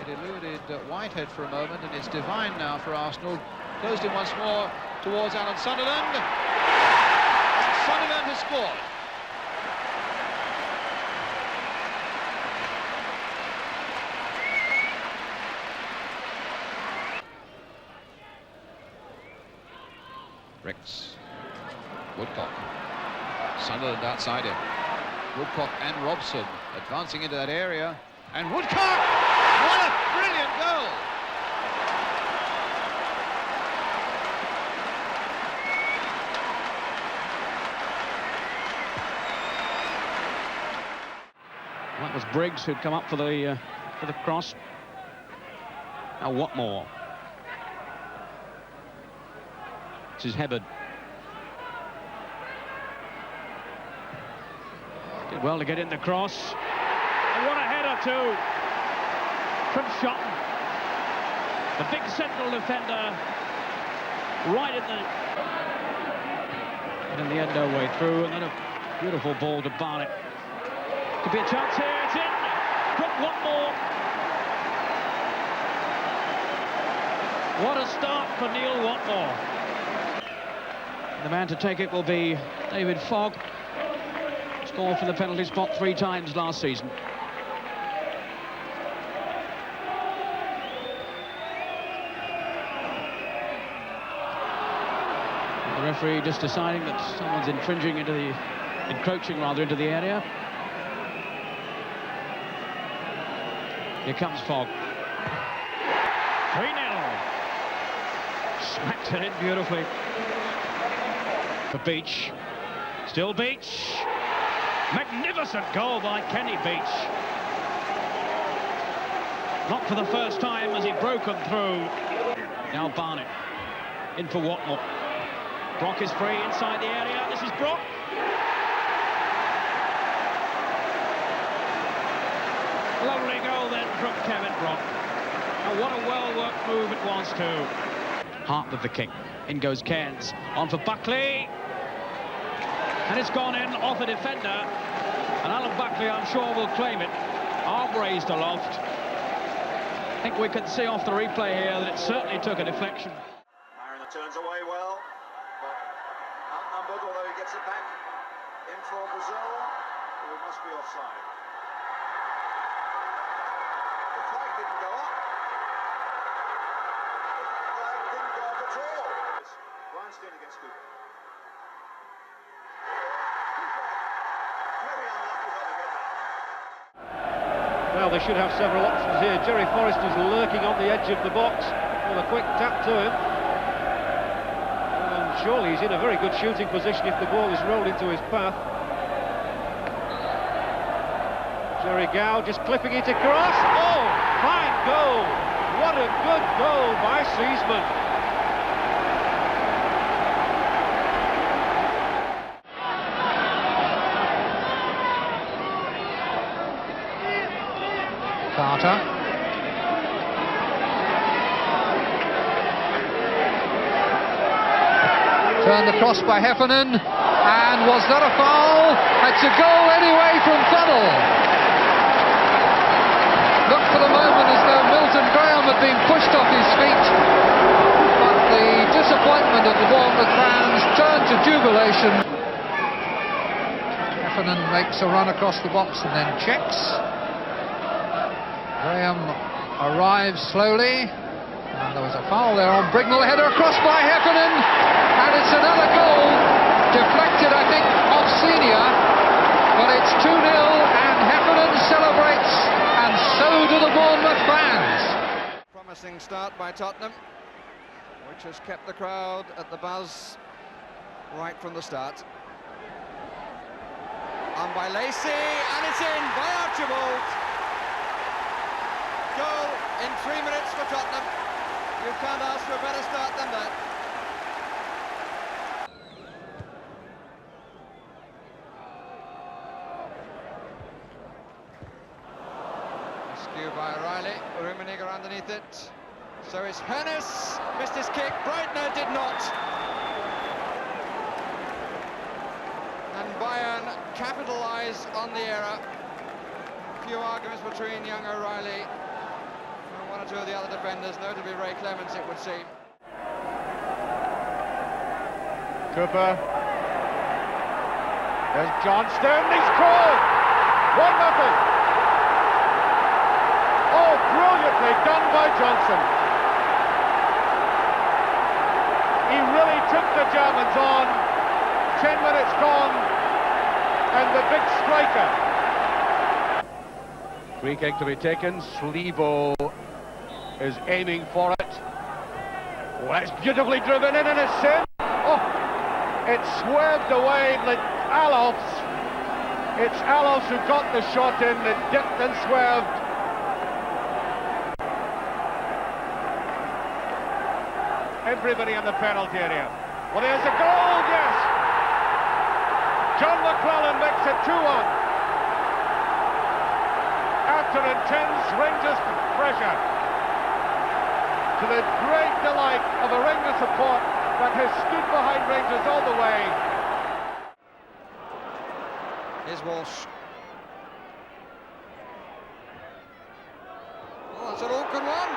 It eluded Whitehead for a moment, and it's Devine now for Arsenal. Closed in once more towards Alan Sunderland. Sunderland has scored. Ricks. Woodcock. Sunderland outside him. Woodcock and Robson advancing into that area. And Woodcock! What a brilliant goal! That was Briggs who'd come up for the cross. Now Watmore. This is Hibbard. Did well to get in the cross. And what a header too from Shotton. The big central defender right in the end no way through, and then a beautiful ball to Barnett. Could be a chance here, it's in from Watmore. What a start for Neil Watmore. The man to take it will be David Fogg. Scored from the penalty spot 3 times last season. referee just deciding that someone's encroaching into the area. Here comes Fogg. 3-0. Smacks it in beautifully. For Beach. Still Beach. Magnificent goal by Kenny Beach. Not for the first time has he broken through. Now Barnett. In for Watmore. Brock is free inside the area. This is Brock. Lovely goal then from Kevin Brock. And what a well-worked move it was too. Hart with the kick. In goes Cairns. On for Buckley. And it's gone in off a defender. And Alan Buckley, I'm sure, will claim it. Arm raised aloft. I think we can see off the replay here that it certainly took a deflection. Mariner turns away well, but outnumbered, although he gets it back in for Brazil. It must be offside. The flag didn't go up. The flag didn't go up at all. Weinstein against Cooper. Very unlucky not to get that. Well, they should have several options here. Jerry Forrester's lurking on the edge of the box with a quick tap to him. And surely he's in a very good shooting position if the ball is rolled into his path. Jerry Gow just clipping it across. Oh, fine goal. What a good goal by Seasman. Carter. Turned across by Heffernan, and was that a foul? It's a goal anyway from Funnell. Looked for the moment as though Milton Graham had been pushed off his feet, but the disappointment of the Bournemouth fans turned to jubilation. Heffernan makes a run across the box and then checks. Graham arrives slowly, and there was a foul there on Brignall. A header across by Heffernan, and it's another goal, deflected I think off Senior, but it's 2-0 and Heffernan celebrates, and so do the Bournemouth fans. Promising start by Tottenham, which has kept the crowd at the buzz right from the start. On by Lacey, and it's in by Archibald. Goal in 3 minutes for Tottenham. You can't ask for a better start than that. Rescue by Riley. Rummenigge underneath it. So is Hennis. Missed his kick. Breitner did not. And Bayern capitalise on the error. Few arguments between young O'Reilly. One or two of the other defenders, notably Ray Clements, it would seem. Cooper. There's Johnston, he's called! 1-0. Oh, brilliantly done by Johnson. He really took the Germans on. 10 minutes gone, and the big striker. Free kick to be taken. Sligo is aiming for it. Oh, it's beautifully driven in, and it's in. Oh, it swerved away. Alofs. It's Alofs who got the shot in. It dipped and swerved. Everybody in the penalty area. Well, there's a goal, yes. John McClellan makes it 2-1. After intense Rangers pressure, to the great delight of a Rangers support that has stood behind Rangers all the way. Here's Walsh. Oh, that's an awkward one.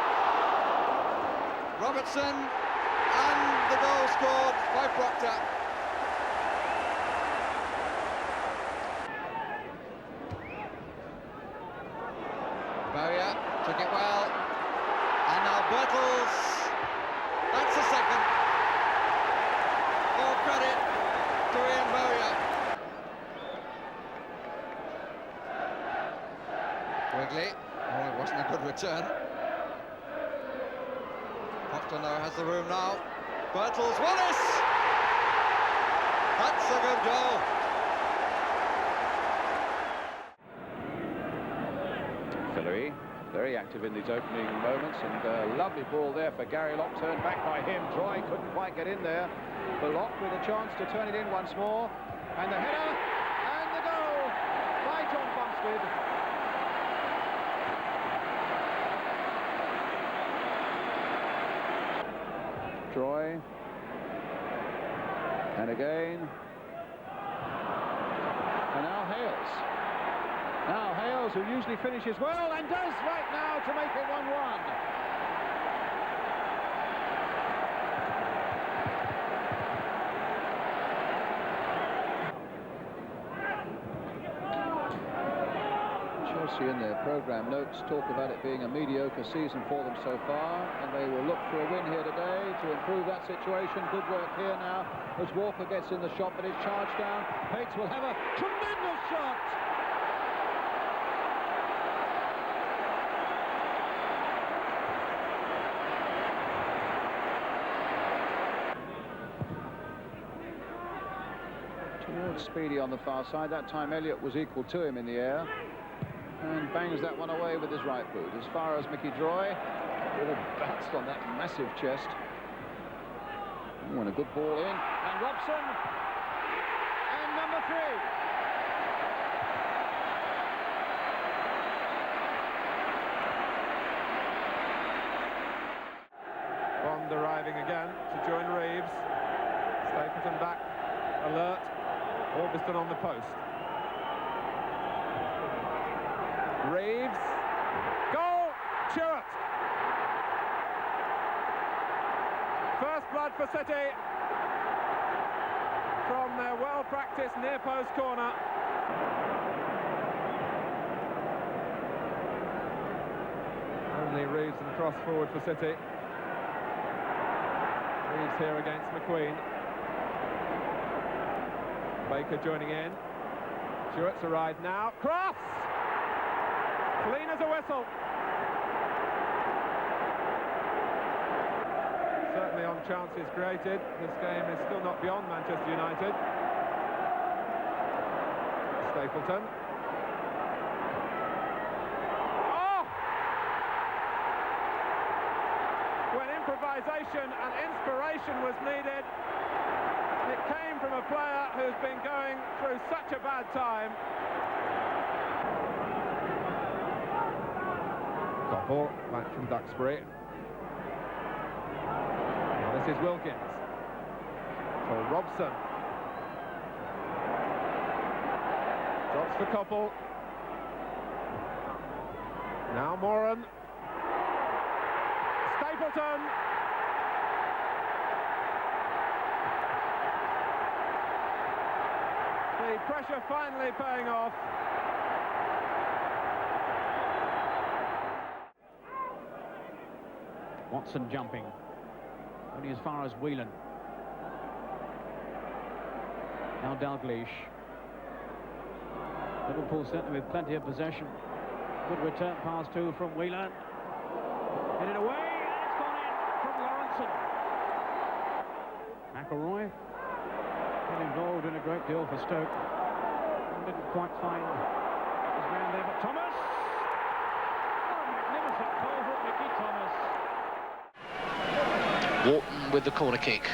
Robertson, and the goal scored by Proctor. Bowyer took it well. And now Bertels. That's the second. For Quigley. Oh, it wasn't a good return. Hopton now has the room now. Birtles, Wallace! That's a good goal. Hillary, very active in these opening moments, and a lovely ball there for Gary Lock, turned back by him. Troy couldn't quite get in there. But Lock with a chance to turn it in once more. And the header, and the goal by John Bumstead. Troy. And again. And now Hales. Now Hales, who usually finishes well, and does right now to make it 1-1. Chelsea in their programme notes talk about it being a mediocre season for them so far, and they will look for a win here today to improve that situation. Good work here now as Walker gets in the shot, but it's charged down. Pates will have a tremendous shot. Towards Speedy on the far side. That time Elliott was equal to him in the air and bangs that one away with his right boot. As far as Mickey Droy, all bounced on that massive chest. Oh, and a good ball in. And Robson. And number 3. Bond arriving again to join Reeves. Stapleton back, alert. Orbiston on the post. Reeves. Goal! Stewart! First blood for City from their well-practiced near-post corner. Only Reeves and cross forward for City. Reeves here against McQueen. Baker joining in. Stewart's a ride now. Cross! Clean as a whistle. Certainly on chances created. This game is still not beyond Manchester United. Stapleton. Oh! When improvisation and inspiration was needed, it came from a player who's been going through such a bad time. Koppel, back from Duxbury. Now this is Wilkins. For Robson. Drops for Koppel. Now Moran. Stapleton. The pressure finally paying off. Watson jumping. Only as far as Whelan. Now Dalglish. Liverpool certainly with plenty of possession. Good return pass too from Whelan. Headed away, and it's gone in from Lawrenson. McElroy got involved in a great deal for Stoke. Didn't quite find his man there, but Thomas. What a magnificent goal from Mickey Thomas. Wharton with the corner kick.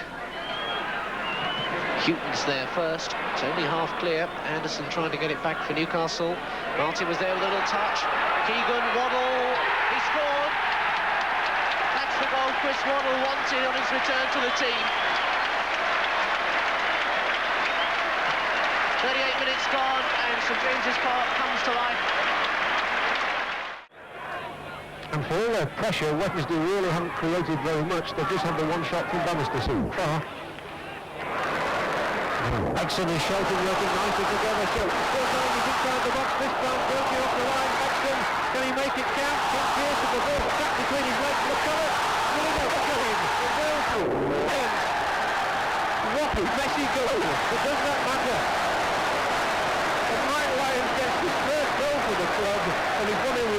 Houghton's there first. It's only half clear. Anderson trying to get it back for Newcastle. Martin was there with a little touch. Keegan, Waddle. He scored. That's the goal Chris Waddle wanted on his return to the team. 38 minutes gone and St James's Park comes to life. And for all their pressure, Wednesday really haven't created very much. They've just had the one shot from Bannister so far. Exon is shouting, working nicely together. So still going, he's inside the box. This time, working off the line. Exon, can he make it count? King Pearson, the ball stuck between his legs. Look at it. Will he go? Look at him. What a messy goal. But does that matter? And Mike Lyons gets his first goal for the club, and he's won it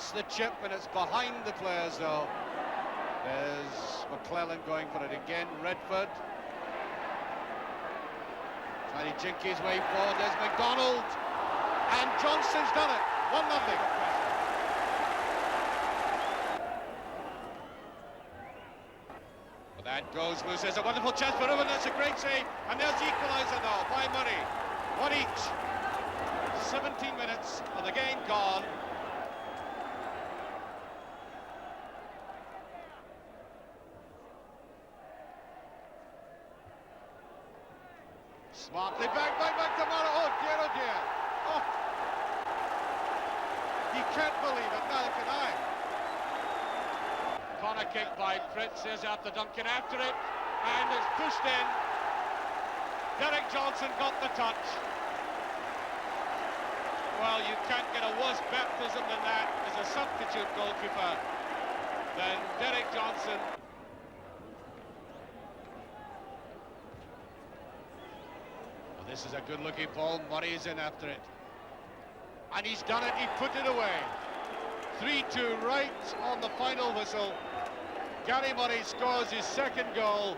gets the chip and it's behind the players though. There's McClellan going for it again, Redford. Trying to jink his way forward, there's McDonald. And Johnston's done it, 1-0. That goes loose. There's a wonderful chance for Ruben. That's a great save. And there's the equaliser now by Murray. One each. 17 minutes of the game gone. Smartly back to Murray. Oh dear, oh dear. Oh. You can't believe it, neither can I. Corner kick by Fritz is after Duncan after it, and it's pushed in. Derek Johnson got the touch. Well, you can't get a worse baptism than that as a substitute goalkeeper than Derek Johnson. Well, this is a good-looking ball. Murray is in after it. And he's done it, he put it away. 3-2 right on the final whistle. Gary Murray scores his second goal.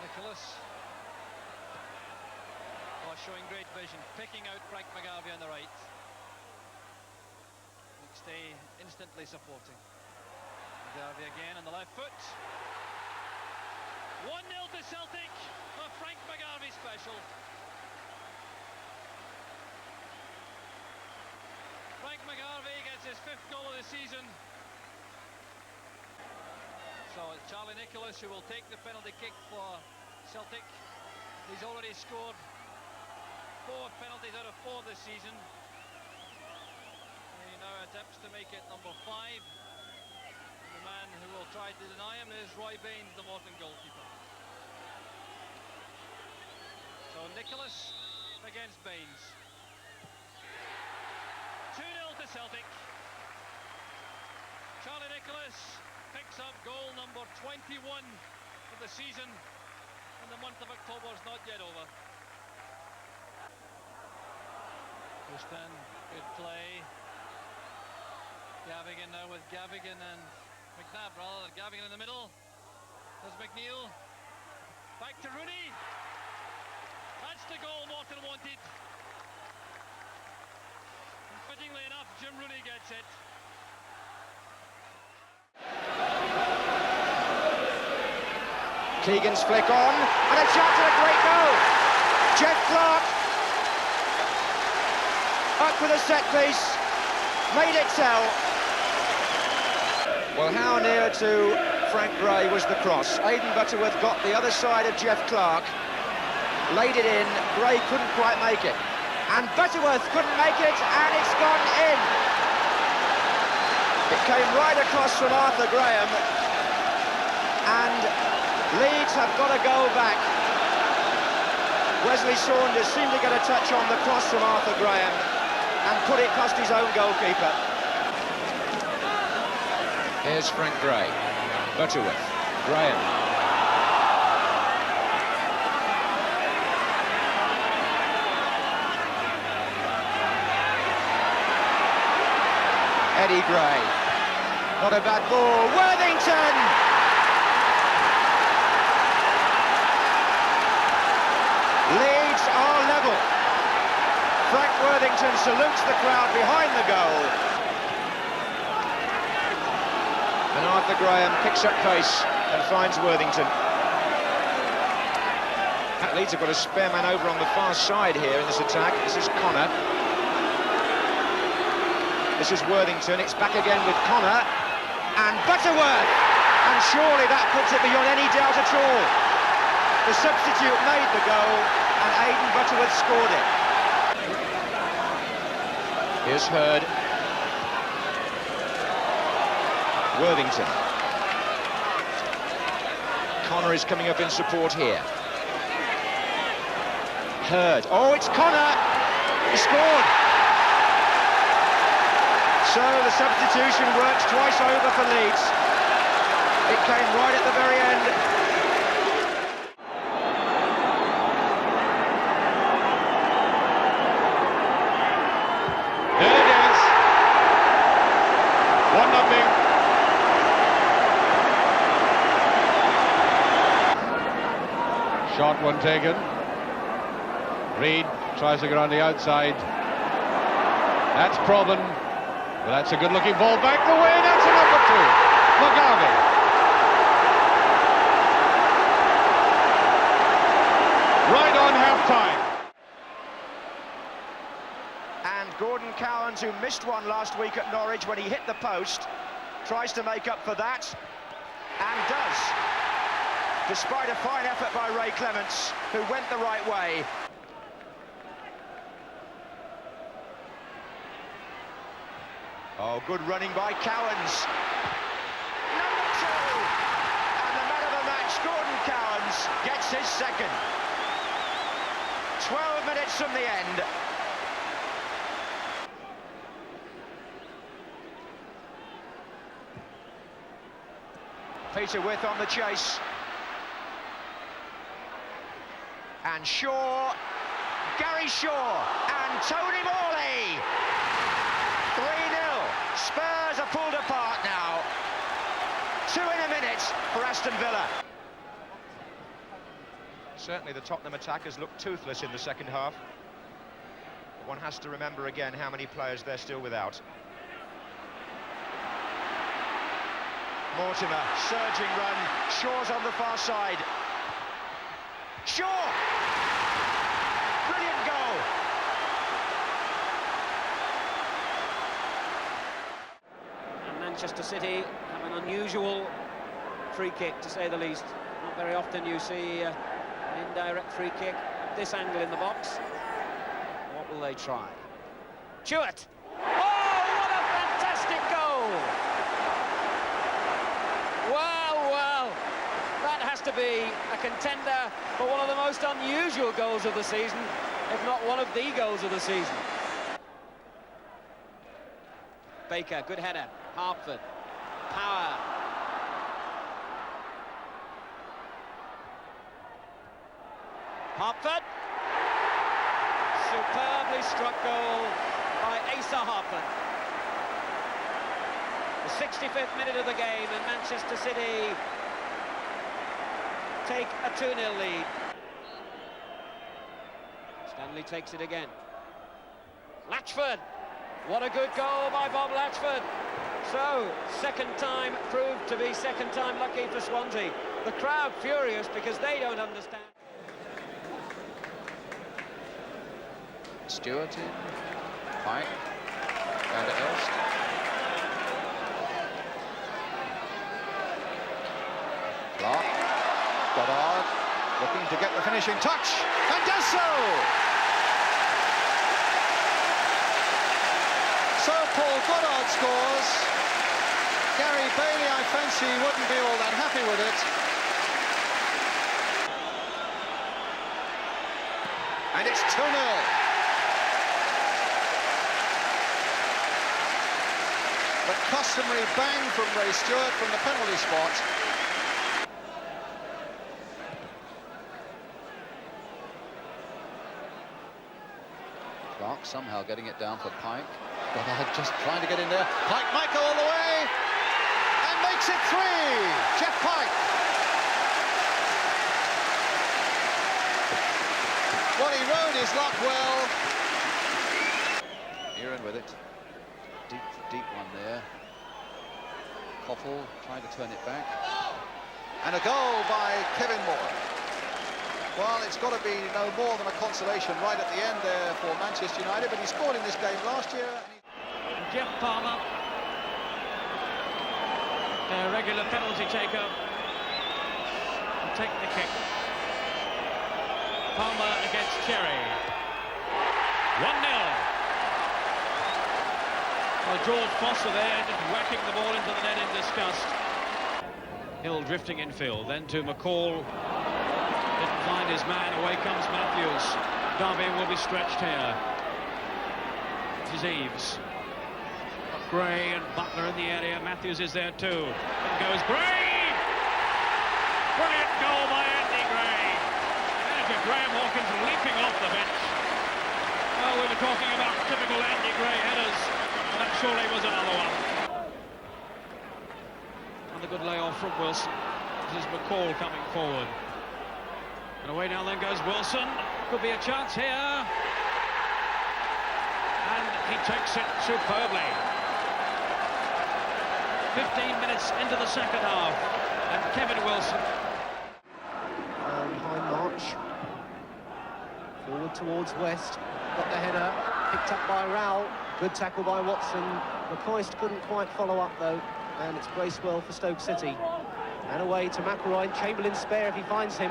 Nicholas. Oh, showing great vision, picking out Frank McGarvey on the right. McStay instantly supporting. McGarvey again on the left foot. 1-0 to Celtic. A Frank McGarvey special. Frank McGarvey gets his 5th goal of the season. So it's Charlie Nicholas who will take the penalty kick for Celtic. He's already scored 4 penalties out of 4 this season. He now attempts to make it number 5. The man who will try to deny him is Roy Baines, the Morton goalkeeper. So Nicholas against Baines. 2-0 to Celtic. Charlie Nicholas picks up goal number 21 of the season, and the month of October is not yet over. Houston, good play. Gavigan now with Gavigan and McNabb, rather than Gavigan in the middle. There's McNeil. Back to Rooney. That's the goal Morton wanted. And fittingly enough, Jim Rooney gets it. Keegan's flick on, and a shot at a great goal. Jeff Clark up with a set piece, made it tell. Well, how near to Frank Gray was the cross? Aidan Butterworth got the other side of Jeff Clark, laid it in. Gray couldn't quite make it, and Butterworth couldn't make it, and it's gone in. It came right across from Arthur Graham, and Leeds have got to go back. Wesley Saunders seemed to get a touch on the cross from Arthur Graham and put it past his own goalkeeper. Here's Frank Gray. Butterworth. Graham. Eddie Gray. Not a bad ball. Worthington! Leeds are level. Frank Worthington salutes the crowd behind the goal. And Arthur Graham picks up pace and finds Worthington. Leeds have got a spare man over on the far side here in this attack. This is Connor. This is Worthington. It's back again with Connor. And Butterworth! And surely that puts it beyond any doubt at all. The substitute made the goal, and Aidan Butterworth scored it. Here's Hurd. Worthington. Connor is coming up in support here. Hurd. Oh, it's Connor! He scored! So the substitution works twice over for Leeds. It came right at the very end. Short one taken. Reid tries to get on the outside. That's Probin. But that's a good-looking ball back the way. That's a number 2. McGarvey. Right on half-time. And Gordon Cowans, who missed one last week at Norwich when he hit the post, tries to make up for that, and does, despite a fine effort by Ray Clements, who went the right way. Oh, good running by Cowans. Number 2! And the man of the match, Gordon Cowans, gets his second. 12 minutes from the end. Peter With on the chase. And Shaw, Gary Shaw, and Tony Morley. 3-0. Spurs are pulled apart now. 2 in a minute for Aston Villa. Certainly the Tottenham attackers looked toothless in the second half. But one has to remember again how many players they're still without. Mortimer, surging run. Shaw's on the far side. Shaw! Brilliant goal! And Manchester City have an unusual free kick, to say the least. Not very often you see an indirect free kick at this angle in the box. What will they try? Chewett! Oh, what a fantastic goal! Well, that has to be a contender for one of the most unusual goals of the season, if not one of the goals of the season. Baker, good header. Hartford, Power. Hartford. Superbly struck goal by Asa Hartford. The 65th minute of the game, and Manchester City take a 2-0 lead. Stanley takes it again. Latchford, what a good goal by Bob Latchford. So, second time proved to be second time lucky for Swansea. The crowd furious because they don't understand. Stewart in, Pike, Van der Elst. Clark, Goddard, looking to get the finishing touch, and does so! So Paul Goddard scores. Gary Bailey, I fancy, wouldn't be all that happy with it. And it's 2-0. The customary bang from Ray Stewart from the penalty spot. Clark somehow getting it down for Pike. Goddard just trying to get in there. Pike might go all the way and makes it 3. Jeff Pike. Well, he rode his luck well. Aaron with it. Deep one there. Koppel trying to turn it back. And a goal by Kevin Moore. Well, it's got to be no more than a consolation right at the end there for Manchester United, but he scored in this game last year. And Jeff Palmer, their regular penalty taker, will take the kick. Palmer against Cherry. 1-0. Well, George Foster there, just whacking the ball into the net in disgust. Hill drifting infield, then to McCall. Didn't find his man, away comes Matthews. Derby will be stretched here. This is Eaves. Gray and Butler in the area, Matthews is there too. In goes Gray! Brilliant goal by Andy Gray. Manager Graham Hawkins leaping off the bench. Well, we were talking about typical Andy Gray headers. That surely was another one. And a good layoff from Wilson. This is McCall coming forward. And away now then goes Wilson. Could be a chance here. And he takes it superbly. 15 minutes into the second half. And Kevin Wilson. High march. Forward towards West. Got the header. Picked up by Rowell. Good tackle by Watson. McCoist couldn't quite follow up though. And it's Bracewell for Stoke City. And away to McElroy. Chamberlain spare if he finds him.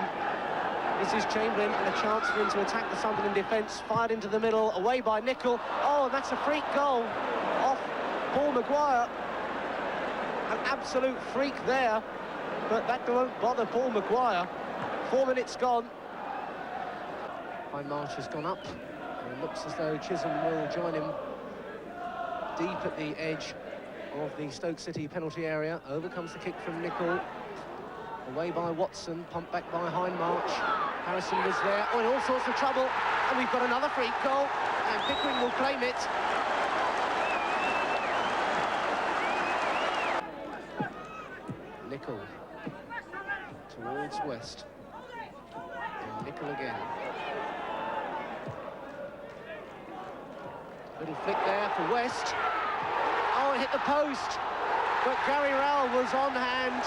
This is Chamberlain and a chance for him to attack the Sunderland defence. Fired into the middle, away by Nicol. Oh, that's a freak goal off Paul Maguire. An absolute freak there, but that won't bother Paul Maguire. 4 minutes gone. High March has gone up, and it looks as though Chisholm will join him deep at the edge of the Stoke City penalty area. Over comes the kick from Nicol. Away by Watson, pumped back by Hindmarch. Harrison was there, in all sorts of trouble, and we've got another free goal, and Pickering will claim it. Nicol towards West, and Nicol again. Little flick there for West. Oh, it hit the post, but Gary Rowell was on hand.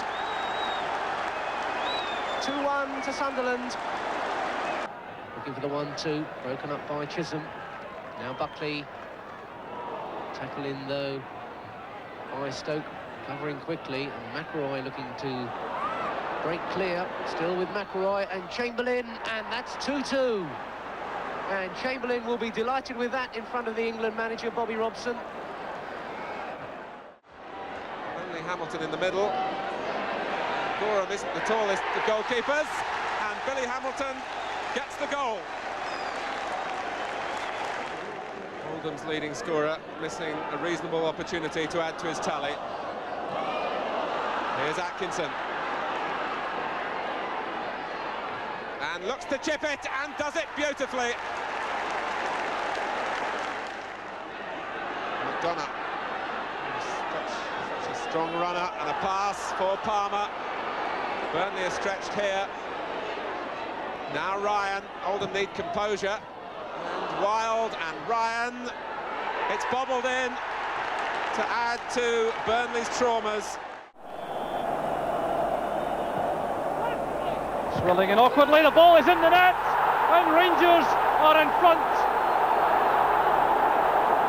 2-1 to Sunderland. Looking for the 1-2, broken up by Chisholm. Now Buckley. Tackle in though by Stoke, covering quickly, and McElroy looking to break clear. Still with McElroy and Chamberlain, and that's 2-2. And Chamberlain will be delighted with that in front of the England manager, Bobby Robson. Only Hamilton in the middle. Gorham isn't the tallest of goalkeepers, and Billy Hamilton gets the goal. Oldham's leading scorer missing a reasonable opportunity to add to his tally. Here's Atkinson. And looks to chip it, and does it beautifully. McDonough. Such a strong runner, and a pass for Palmer. Burnley is stretched here. Now Ryan. Oldham need composure. And Wild and Ryan. It's bobbled in to add to Burnley's traumas. Swirling in awkwardly, the ball is in the net, and Rangers are in front.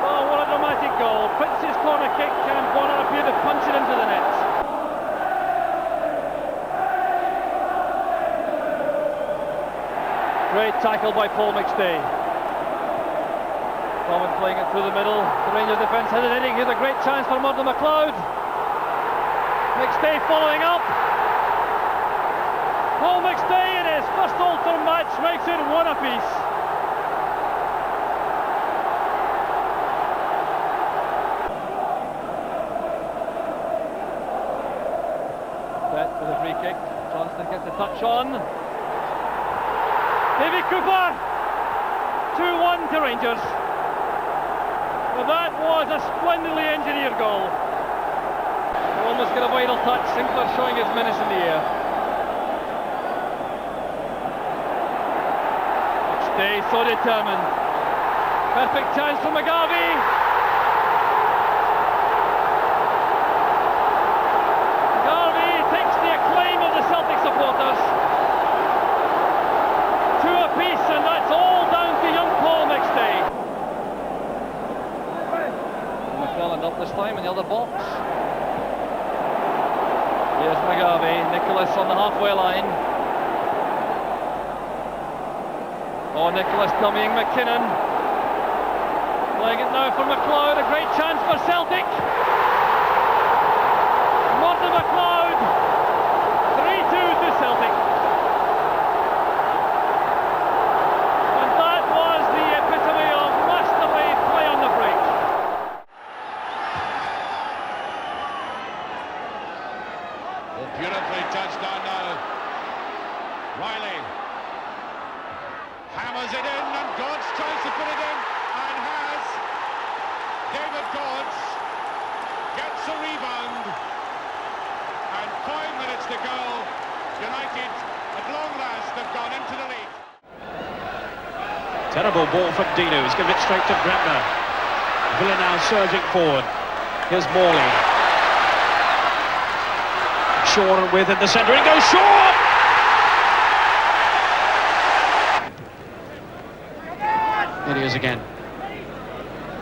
Oh, what a dramatic goal. Prince's corner kick, and Bonner appeared to punch it into the net. Great tackle by Paul McStay. Common playing it through the middle. The Rangers defence hesitating. Here's a great chance for Murdo McLeod. McStay following up. Paul McStay in his first Old Firm match makes it 1 apiece. Set for the free kick. Johnston gets a touch on. Davy Cooper, 2-1 to Rangers. Well, that was a splendidly engineered goal. They almost get a vital touch. Sinclair showing his menace in the air. McStay so determined. Perfect chance for McGarvey. McGarvey takes the acclaim of the Celtic supporters. 2 apiece, and that's all down to young Paul McStay. McClelland up this time in the other box. Here's McGarvey. Nicholas on the halfway line. Oh, Nicholas dummying McKinnon. Playing it now for McLeod. A great chance for Celtic. Murdo McLeod. 3-2 to Celtic. And that was the epitome of masterly play on the break. Oh, beautifully touched down now. Riley hammers it in, and God's tries to put it in, and has. David Godds gets a rebound, and 5 minutes to go. United, at long last, have gone into the lead. Terrible ball from Dino. He's given it straight to Bremner. Villa now surging forward. Here's Morley. Shaw and with in the centre. It goes Shaw! Here he is again.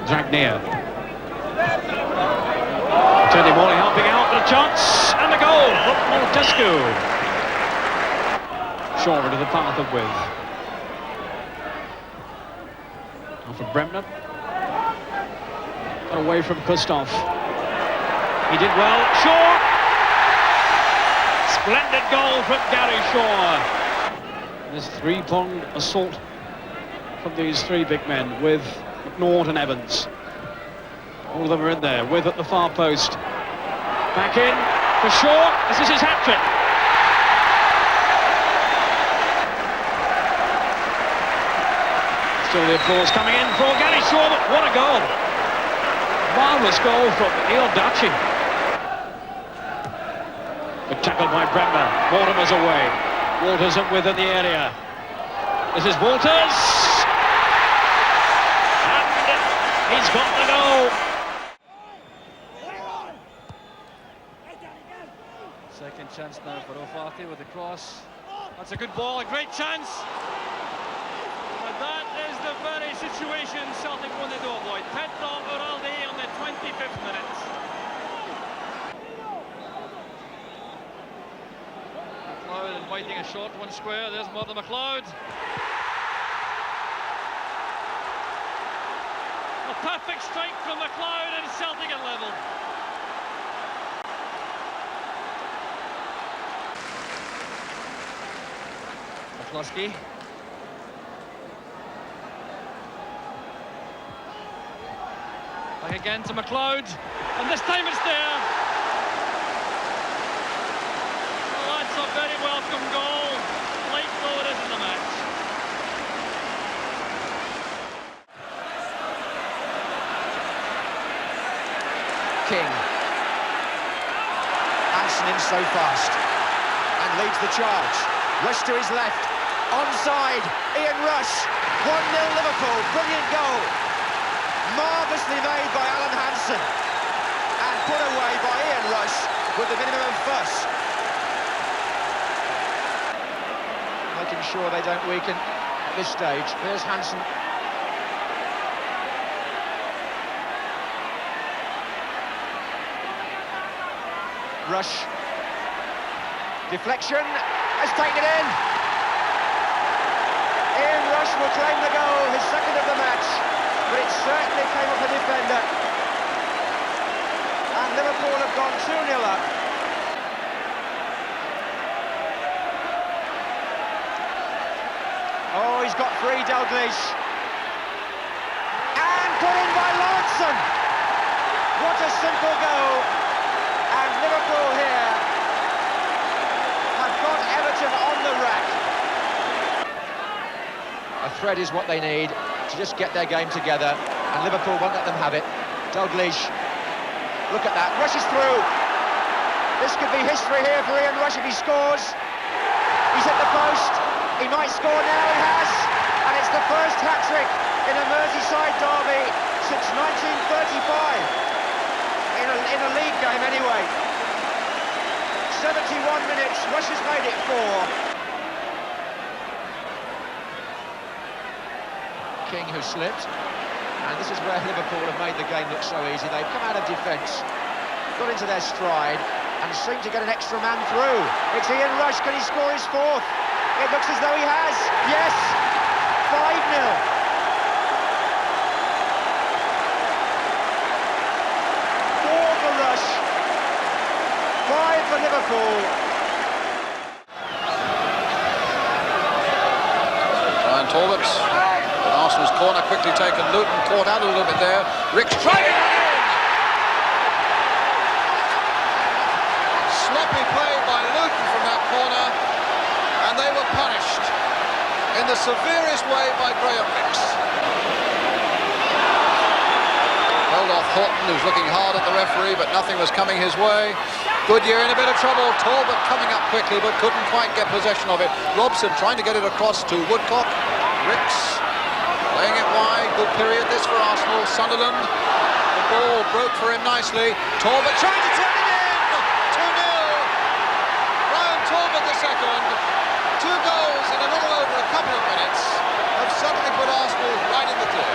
Dragneer. Tony Morley helping out, but a chance. And a goal from Montesquieu. Shaw into the path of width. Now for Bremner. Got away from Kustov. He did well. Shaw! Splendid goal from Gary Shaw. This three-pronged assault from these three big men with McNaught and Evans. All of them are in there. With at the far post. Back in for Shaw. This is his hat-trick. Still the applause coming in for Gary Shaw, but what a goal. Marvellous goal from Neil Daci. Good tackle by Bremner. Mortimer's away. Walters and with in the area. This is Walters. And he's got the goal. Second chance now for O'Flaherty with the cross. That's a good ball, a great chance. And that is the very situation Celtic wanted to avoid. Pedro Uralde on the 25th minute. McLeod inviting a short one square. There's Mother McLeod. A perfect strike from McLeod and Celtic at level. McCluskey. Back again to McLeod, and this time it's there. Well, that's a very welcome goal, late though it is in the match. King. Hansen in so fast and leads the charge. Rush to his left. Onside. Ian Rush. 1-0 Liverpool. Brilliant goal. Marvellously made by Alan Hansen. And put away by Ian Rush with the minimum of fuss. Making sure they don't weaken at this stage. There's Hansen. Rush. Deflection. Has taken it in. Ian Rush will claim the goal, his second of the match, but it certainly came off a defender. And Liverpool have gone 2-0 up. Oh, he's got free, Dalglish. And put in by Lawson. What a simple goal. And Liverpool here have got Everton on the rack. A thread is what they need to just get their game together, and Liverpool won't let them have it. Dalglish, look at that, rushes through. This could be history here for Ian Rush if he scores. He's at the post, he might score now, he has, and it's the first hat-trick in a Merseyside derby since 1935. In a league game anyway. 71 minutes, Rush has made it 4. King who slipped, and this is where Liverpool have made the game look so easy. They've come out of defence, got into their stride, and seemed to get an extra man through. It's Ian Rush, can he score his 4th? It looks as though he has, yes! 5-0. Rush, 5 for Liverpool. Ryan Talbot, Arsenal's corner quickly taken. Luton caught out a little bit there. Ricks trying it in. Sloppy play by Luton from that corner, and they were punished in the severest way by Graham Ricks. Held off Horton, who's looking hard at the referee, but nothing was coming his way. Goodyear in a bit of trouble. Talbot coming up quickly, but couldn't quite get possession of it. Robson trying to get it across to Woodcock. Ricks Playing it wide, good period this for Arsenal. Sunderland, the ball broke for him nicely. Talbot trying to turn it in! 2-0! Ryan Talbot the second. 2 goals in a little over a couple of minutes have suddenly put Arsenal right in the clear.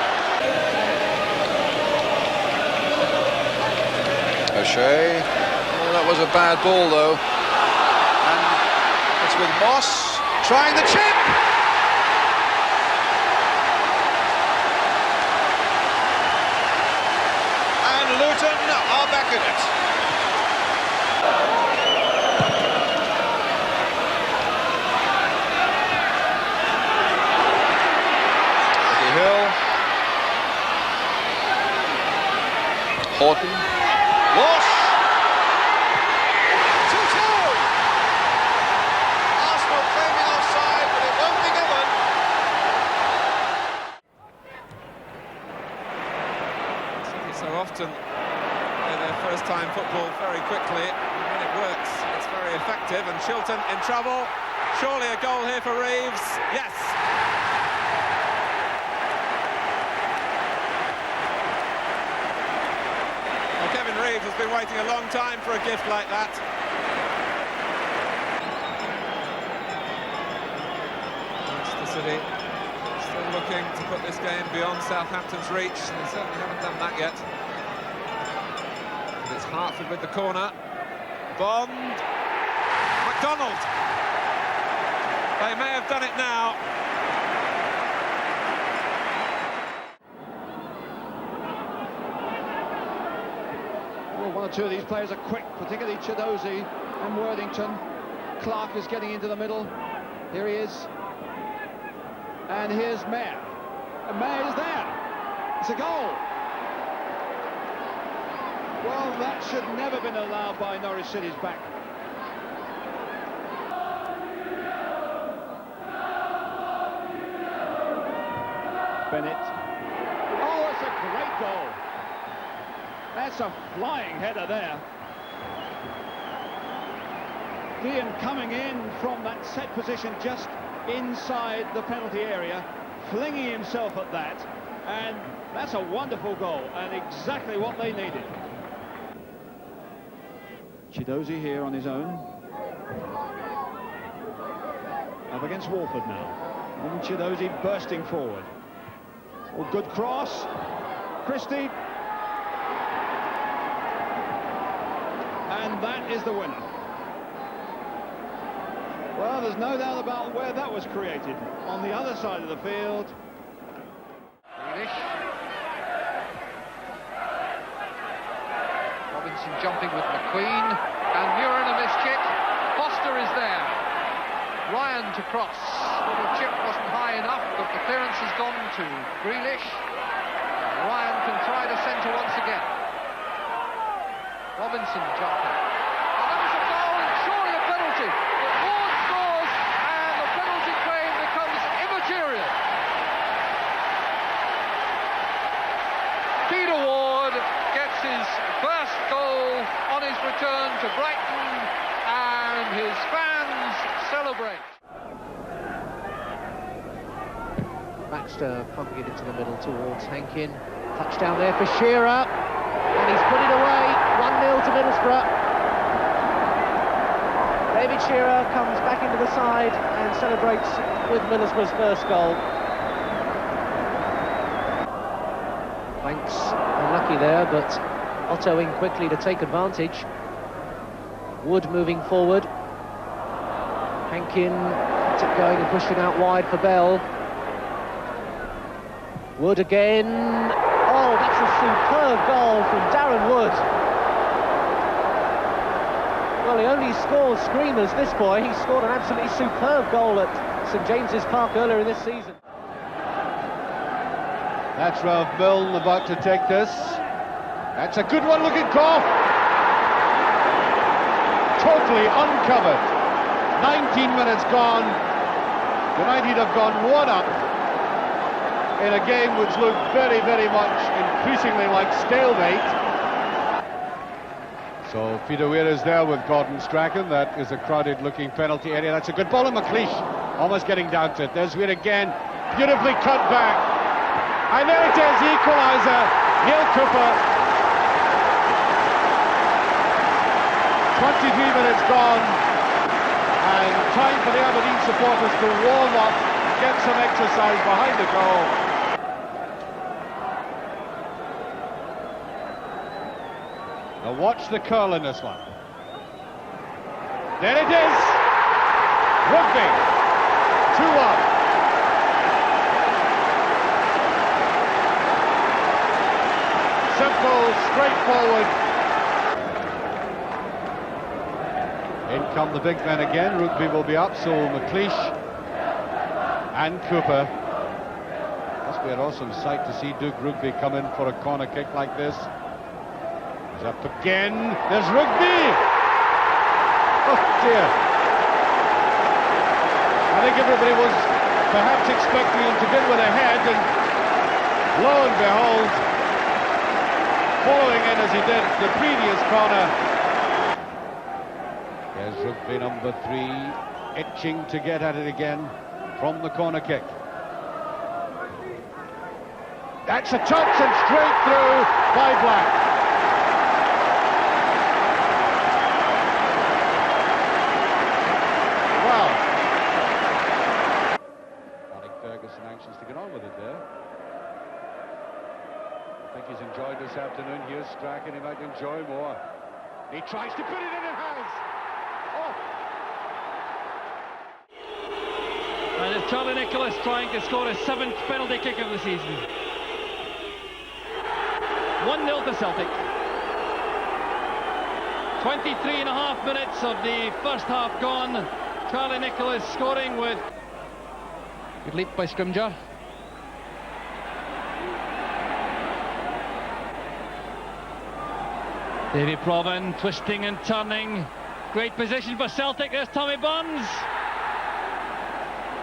O'Shea. Oh, that was a bad ball though. And it's with Moss trying the chip. And Luton are back in it. Ricky Hill. Horton. Walsh! 2-2! Arsenal claiming offside, but it won't be given. City so often play their first time football very quickly, and when it works, it's very effective. And Shilton in trouble. Surely a goal here for Reeves. Yes! Kevin Reeves has been waiting a long time for a gift like that. Manchester City still looking to put this game beyond Southampton's reach. They certainly haven't done that yet. But it's Hartford with the corner. Bond. McDonald. They may have done it now. Well, one or two of these players are quick, particularly Chidozie and Worthington. Clark is getting into the middle. Here he is. And here's Mayer. And Mayer is there. It's a goal. Well, that should never have been allowed by Norwich City's back. Bennett. Oh, it's a great goal. That's a flying header there. Dean coming in from that set position just inside the penalty area, flinging himself at that, and that's a wonderful goal and exactly what they needed. Chidozie here on his own. Up against Walford now. And Chidozie bursting forward. Oh, good cross. Christie. And that is the winner. Well, there's no doubt about where that was created. On the other side of the field. Robinson jumping with McQueen. And Muir in a missed kick. Foster is there. Ryan to cross. Little chip wasn't high enough, but the clearance has gone to Grealish. Ryan can try the centre once again. Robinson jumping. And that was a goal, surely a penalty. But Ward scores, and the penalty claim becomes immaterial. Peter Ward gets his first goal on his return to Brighton, and his fans celebrate. Baxter pumping it into the middle towards Hankin. Touchdown there for Shearer, and he's put it away. 1-0 to Middlesbrough. David Shearer comes back into the side and celebrates with Middlesbrough's first goal. Banks unlucky there, but Otto in quickly to take advantage. Wood moving forward. Hankin kept it going and pushed it out wide for Bell. Wood again. Oh, that's a superb goal from Darren Wood. Well, he only scores screamers, this boy. He scored an absolutely superb goal at St James's Park earlier in this season. That's Ralph Milne about to take this. That's a good one, looking Croft. Totally uncovered. 19 minutes gone. United have gone 1 up in a game which looked very, very much increasingly like stalemate. So Peter Weir is there with Gordon Strachan. That is a crowded looking penalty area. That's a good ball, and McLeish almost getting down to it. There's Weir again, beautifully cut back. And there it is, the equaliser. Neil Cooper. 23 minutes gone. And time for the Aberdeen supporters to warm up, get some exercise behind the goal. Now watch the curl in this one. There it is! Rugby! 2-1. Simple, straightforward. In come the big men again. Rugby will be up, so McLeish and Cooper. Must be an awesome sight to see Doug Rugby come in for a corner kick like this. He's up again. There's Rugby! Oh dear. I think everybody was perhaps expecting him to begin with a head, and lo and behold, following in as he did the previous corner. There's Rugby number 3, itching to get at it again from the corner kick. That's a touch and straight through by Black. Well, Alec Ferguson anxious to get on with it there. I think he's enjoyed this afternoon. Here's Strachan, he might enjoy more. He tries to put it in, it has! Oh! And it's Charlie Nicholas trying to score his 7th penalty kick of the season. 1-0 to Celtic. 23.5 minutes of the first half gone. Charlie Nicholas scoring with... Good leap by Scrimgeour. Davy Provan twisting and turning. Great position for Celtic. There's Tommy Burns.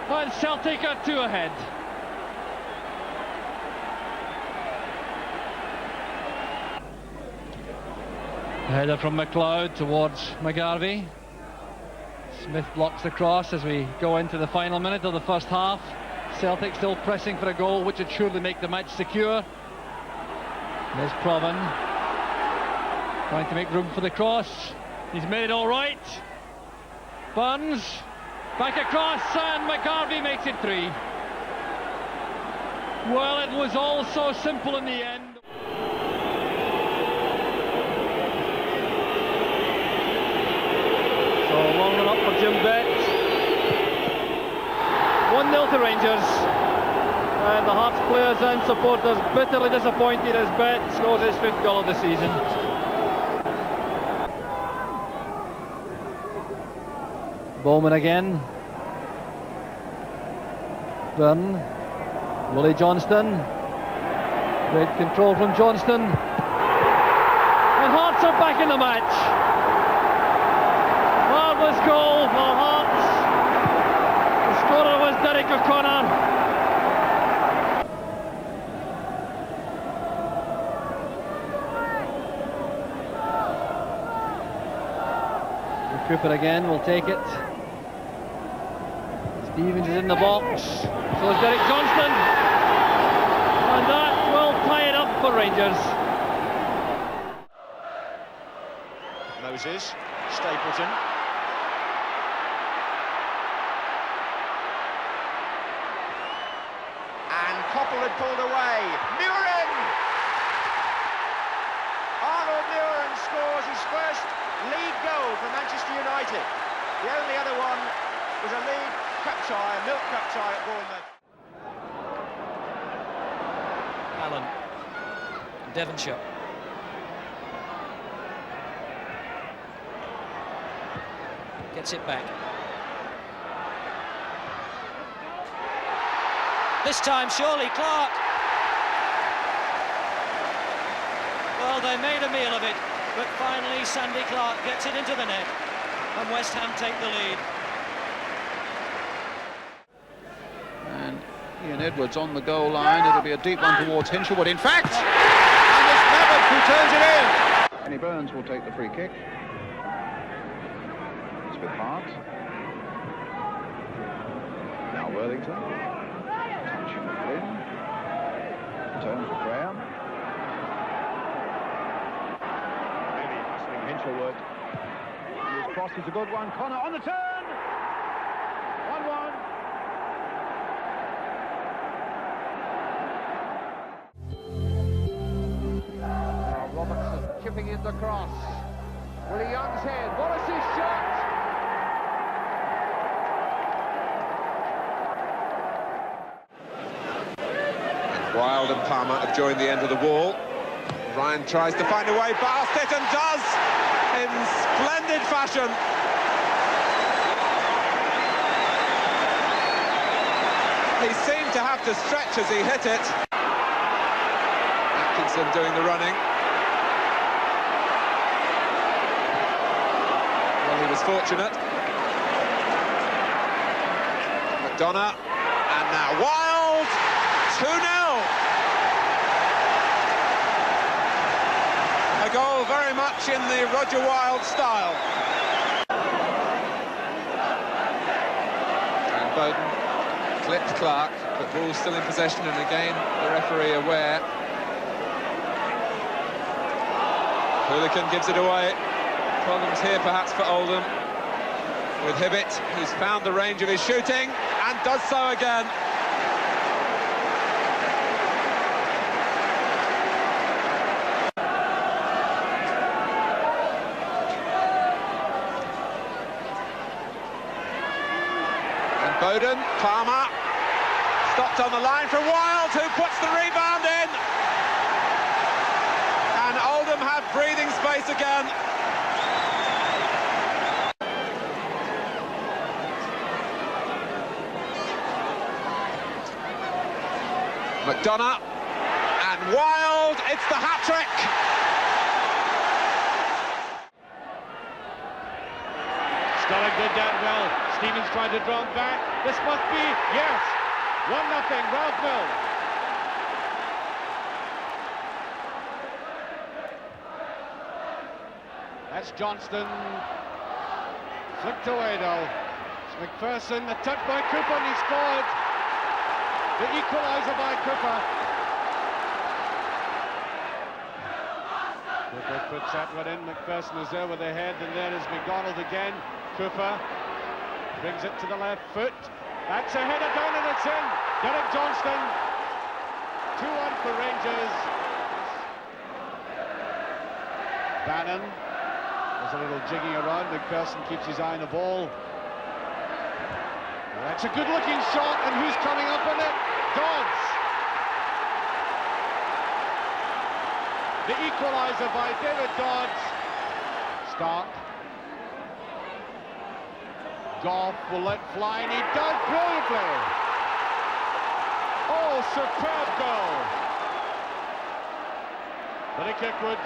And Celtic are 2 ahead. Header from McLeod towards McGarvey. Smith blocks the cross as we go into the final minute of the first half. Celtic still pressing for a goal, which would surely make the match secure. There's Provan trying to make room for the cross. He's made it all right. Burns back across, and McGarvey makes it 3. Well, it was all so simple in the end. So long run up for Jim Betts. 1-0 to Rangers. And the Hearts players and supporters bitterly disappointed as Betts scores his 5th goal of the season. Bowman again. Byrne. Willie Johnston. Great control from Johnston. And Hearts are back in the match. Marvellous goal for Hearts. The scorer was Derek O'Connor. Cooper again will take it. Stevens is in the box. So is Derek Johnston. And that will tie it up for Rangers. Moses, Stapleton. And Coppell had pulled away. Muirin! Arnold Muirin scores his first league goal for Manchester United. The only other one was a league cup tie, a milk cup tie at Bournemouth. Allen, Devonshire. Gets it back. This time, surely Clark. Well, they made a meal of it, but finally Sandy Clark gets it into the net, and West Ham take the lead. And Ian Edwards on the goal line. It'll be a deep one towards Hinshelwood, in fact. And it's Mabbutt who turns it in. Kenny Burns will take the free kick. It's with Hart. Now Worthington. Touching McLean. Turns to Graham. Really hustling Hinchelwood. His cross is a good one. Connor on the turn! 1-1. Robertson chipping in the cross. Willie Young's head. Morris's shot! Wild and Palmer have joined the end of the wall. Ryan tries to find a way past it and does in splendid fashion. He seemed to have to stretch as he hit it. Atkinson doing the running. Well, he was fortunate. McDonough, and now Wild, 2-0. A goal very much in the Roger Wild style. And Bowden clipped Clark, but ball's still in possession, and again the referee aware. Hooligan gives it away. Problems here perhaps for Oldham, with Hibbett, who's found the range of his shooting and does so again. Bowden, Palmer, stopped on the line from Wild, who puts the rebound in. And Oldham have breathing space again. McDonough, and Wild, it's the hat-trick. Scully did that well. Stevens tried to draw him back. This must be, yes, 1-0, Ralph Milne. That's Johnston. Flicked away though. It's McPherson, a touch by Cooper, and he scored. The equaliser by Cooper. Cooper puts that one in. McPherson is there with the head, and there is McDonald again. Cooper brings it to the left foot. That's a header down and it's in. Derek Johnston. 2-1 for Rangers. Bannon. There's a little jigging around. McPherson keeps his eye on the ball. That's a good-looking shot, and who's coming up on it? Dodds. The equaliser by David Dodds. Stark. Goff will let fly, and he does brilliantly. Oh, superb goal. Billy Kirkwood.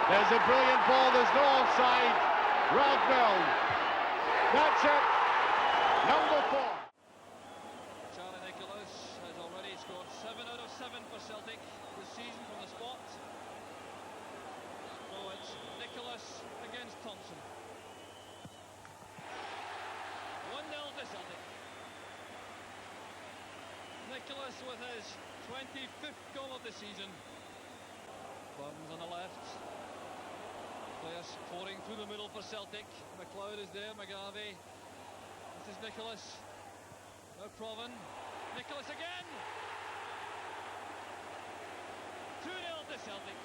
There's a brilliant ball, there's no offside. Ralph Milne. That's it. Number 4. Charlie Nicholas has already scored 7 out of 7 for Celtic this season from the spot. So it's Nicholas against Thompson. 1-0 to Celtic. Nicholas with his 25th goal of the season. Burns on the left. Players pouring through the middle for Celtic. McLeod is there, McGarvey. This is Nicholas. Now Provan. Nicholas again. 2-0 to Celtic.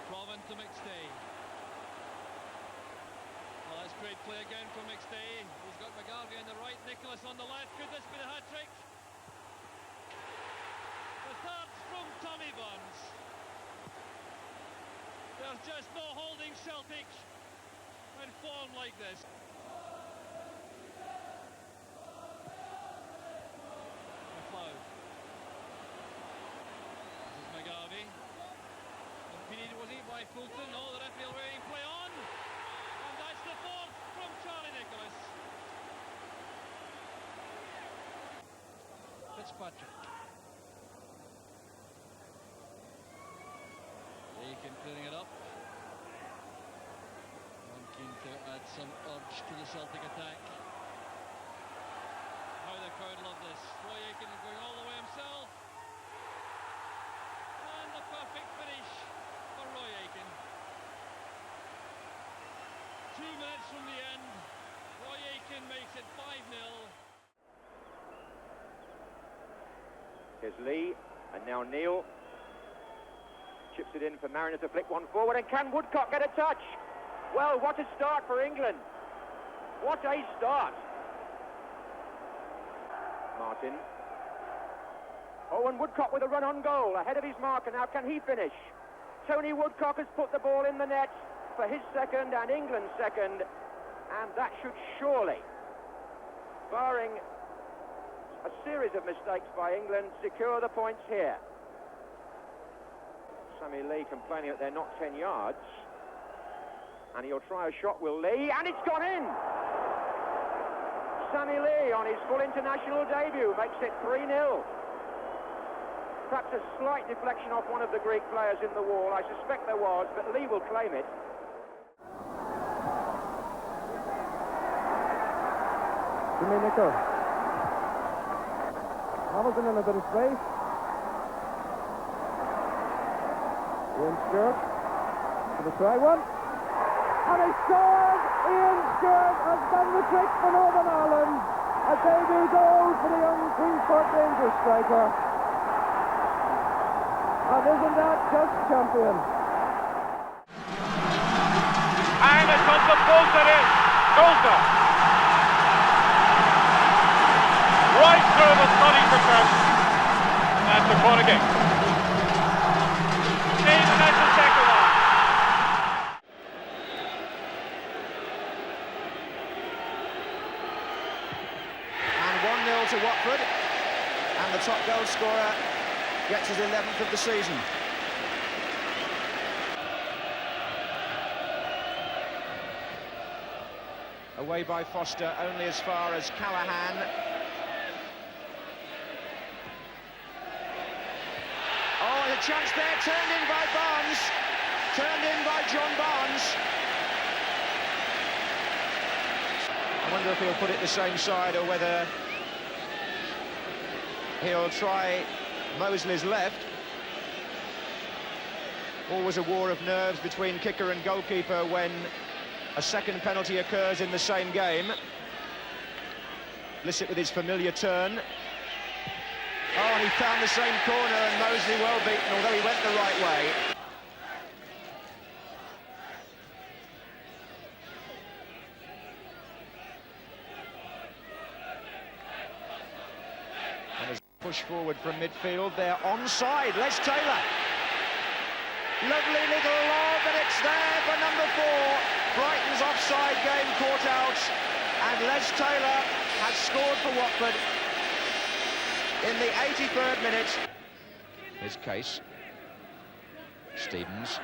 Provan to McStay. Well, that's great play again from McStay. He's got McGarvey on the right, Nicholas on the left. Could this be the hat-trick? The third from Tommy Burns. There's just no holding Celtic in form like this. McLeod. This is McGarvey. Impeded, was he, by Fulton? No, the referee already play on. And that's the fourth from Charlie Nicholas. Fitzpatrick. Aiken clearing it up. One keen to Add some urge to the Celtic attack. How the crowd love this. Roy Aitken going all the way himself. And the perfect finish for Roy Aitken. 2 minutes from the end, Roy Aitken makes it 5-0. Here's Lee, and now Neil. Chips it in for Mariner to flick one forward, and can Woodcock get a touch? Well, what a start for England. What a start. Martin. Owen Woodcock with a run on goal, ahead of his marker. Now can he finish? Tony Woodcock has put the ball in the net for his second and England's second, and that should surely, barring a series of mistakes by England, secure the points here. Sammy Lee complaining that they're not 10 yards. And he'll try a shot, will Lee, and it's gone in! Sammy Lee on his full international debut makes it 3-0. Perhaps a slight deflection off one of the Greek players in the wall. I suspect there was, but Lee will claim it. Domenico. Hamilton in a bit of space. Ian Stewart for the try one. And he scores! Ian Stewart has done the trick for Northern Ireland. A debut goal for the young Queen's Park Rangers striker. And isn't that just champion? And it comes to Bolton in. Bolton. Right through the Scottish defence. And the corner kick. And that's the second one. And 1-0 to Watford. And the top goal scorer gets his 11th of the season. Away by Foster, only as far as Callahan. Oh, and a chance there, turned in by Barnes. Turned in by John Barnes. I wonder if he'll put it the same side or whether he'll try Mosley's left. Always a war of nerves between kicker and goalkeeper when a second penalty occurs in the same game. Blissett with his familiar turn. Oh, and he found the same corner, and Mosley well beaten, although he went the right way. And as push forward from midfield, they're onside. Les Taylor. Lovely little lob, and it's there for number 4. Brighton's offside game caught out, and Les Taylor has scored for Watford in the 83rd minute. Here's Case. Stevens.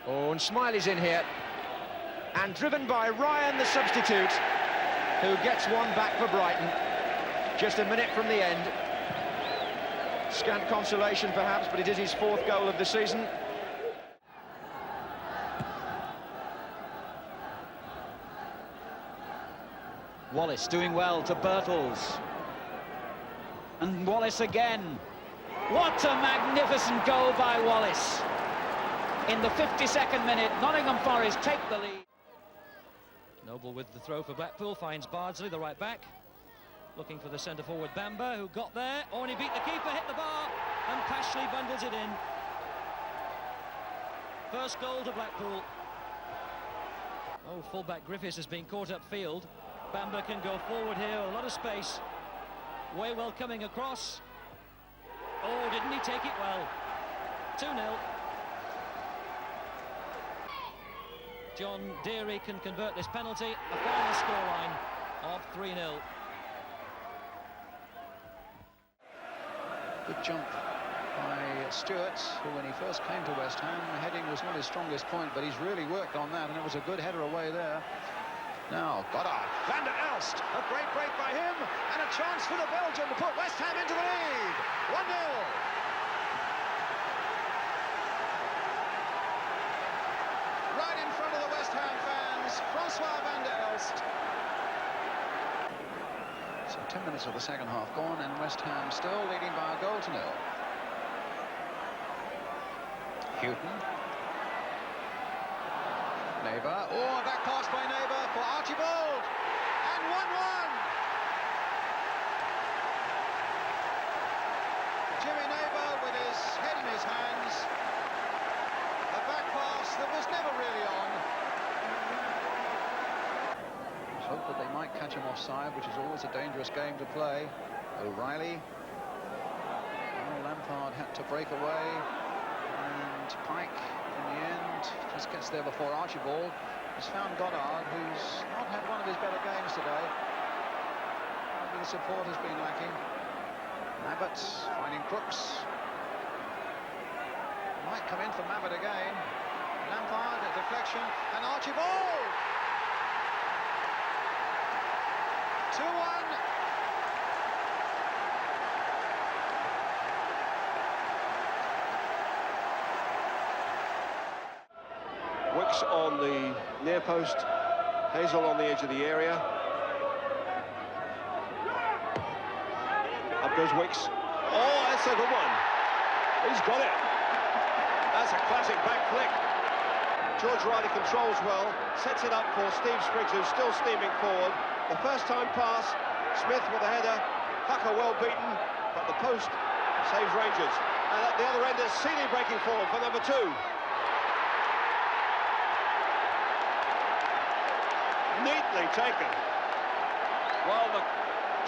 Oh, and Smiley's in here. And driven by Ryan, the substitute, who gets one back for Brighton. Just a minute from the end. Scant consolation, perhaps, but it is his 4th goal of the season. Wallace doing well to Birtles. And Wallace again. What a magnificent goal by Wallace. In the 52nd minute, Nottingham Forest take the lead. Noble with the throw for Blackpool, finds Bardsley, the right back. Looking for the centre-forward Bamba, who got there. Oh, and he beat the keeper, hit the bar, and Pashley bundles it in. First goal to Blackpool. Oh, fullback Griffiths has been caught upfield. Bamba can go forward here, a lot of space. Waywell coming across. Oh, didn't he take it well? 2-0. John Deary can convert this penalty. A final scoreline of 3-0. Good jump by Stewart, who when he first came to West Ham, heading was not his strongest point, but he's really worked on that, and it was a good header away there. Now, Goddard, Van der Elst, a great break by him, and a chance for the Belgian to put West Ham into the lead. 1-0. Right in Francois van der Elst. So 10 minutes of the second half gone, and West Ham still leading by a goal to nil. Houghton. Neighbour. Oh, a back pass by Neighbour for Archibald. And 1-1. Jimmy Neighbour with his head in his hands. A back pass that was never really on. Let's hope that they might catch him offside, which is always a dangerous game to play. O'Reilly. Oh, Lampard had to break away. And Pike, in the end, just gets there before Archibald. He's found Goddard, who's not had one of his better games today. Maybe the support has been lacking. Mabbutt finding Crooks. Might come in for Mabbutt again. Lampard, a deflection, and Archibald! 2-1. Wicks on the near post, Hazel on the edge of the area. Up goes Wicks. Oh, that's a good one. He's got it. That's a classic back flick. George Riley controls well, sets it up for Steve Spriggs, who's still steaming forward. The first time pass, Smith with a header, Hucker well beaten, but the post saves Rangers. And at the other end is Seeley breaking forward for number 2. Neatly taken. Well, the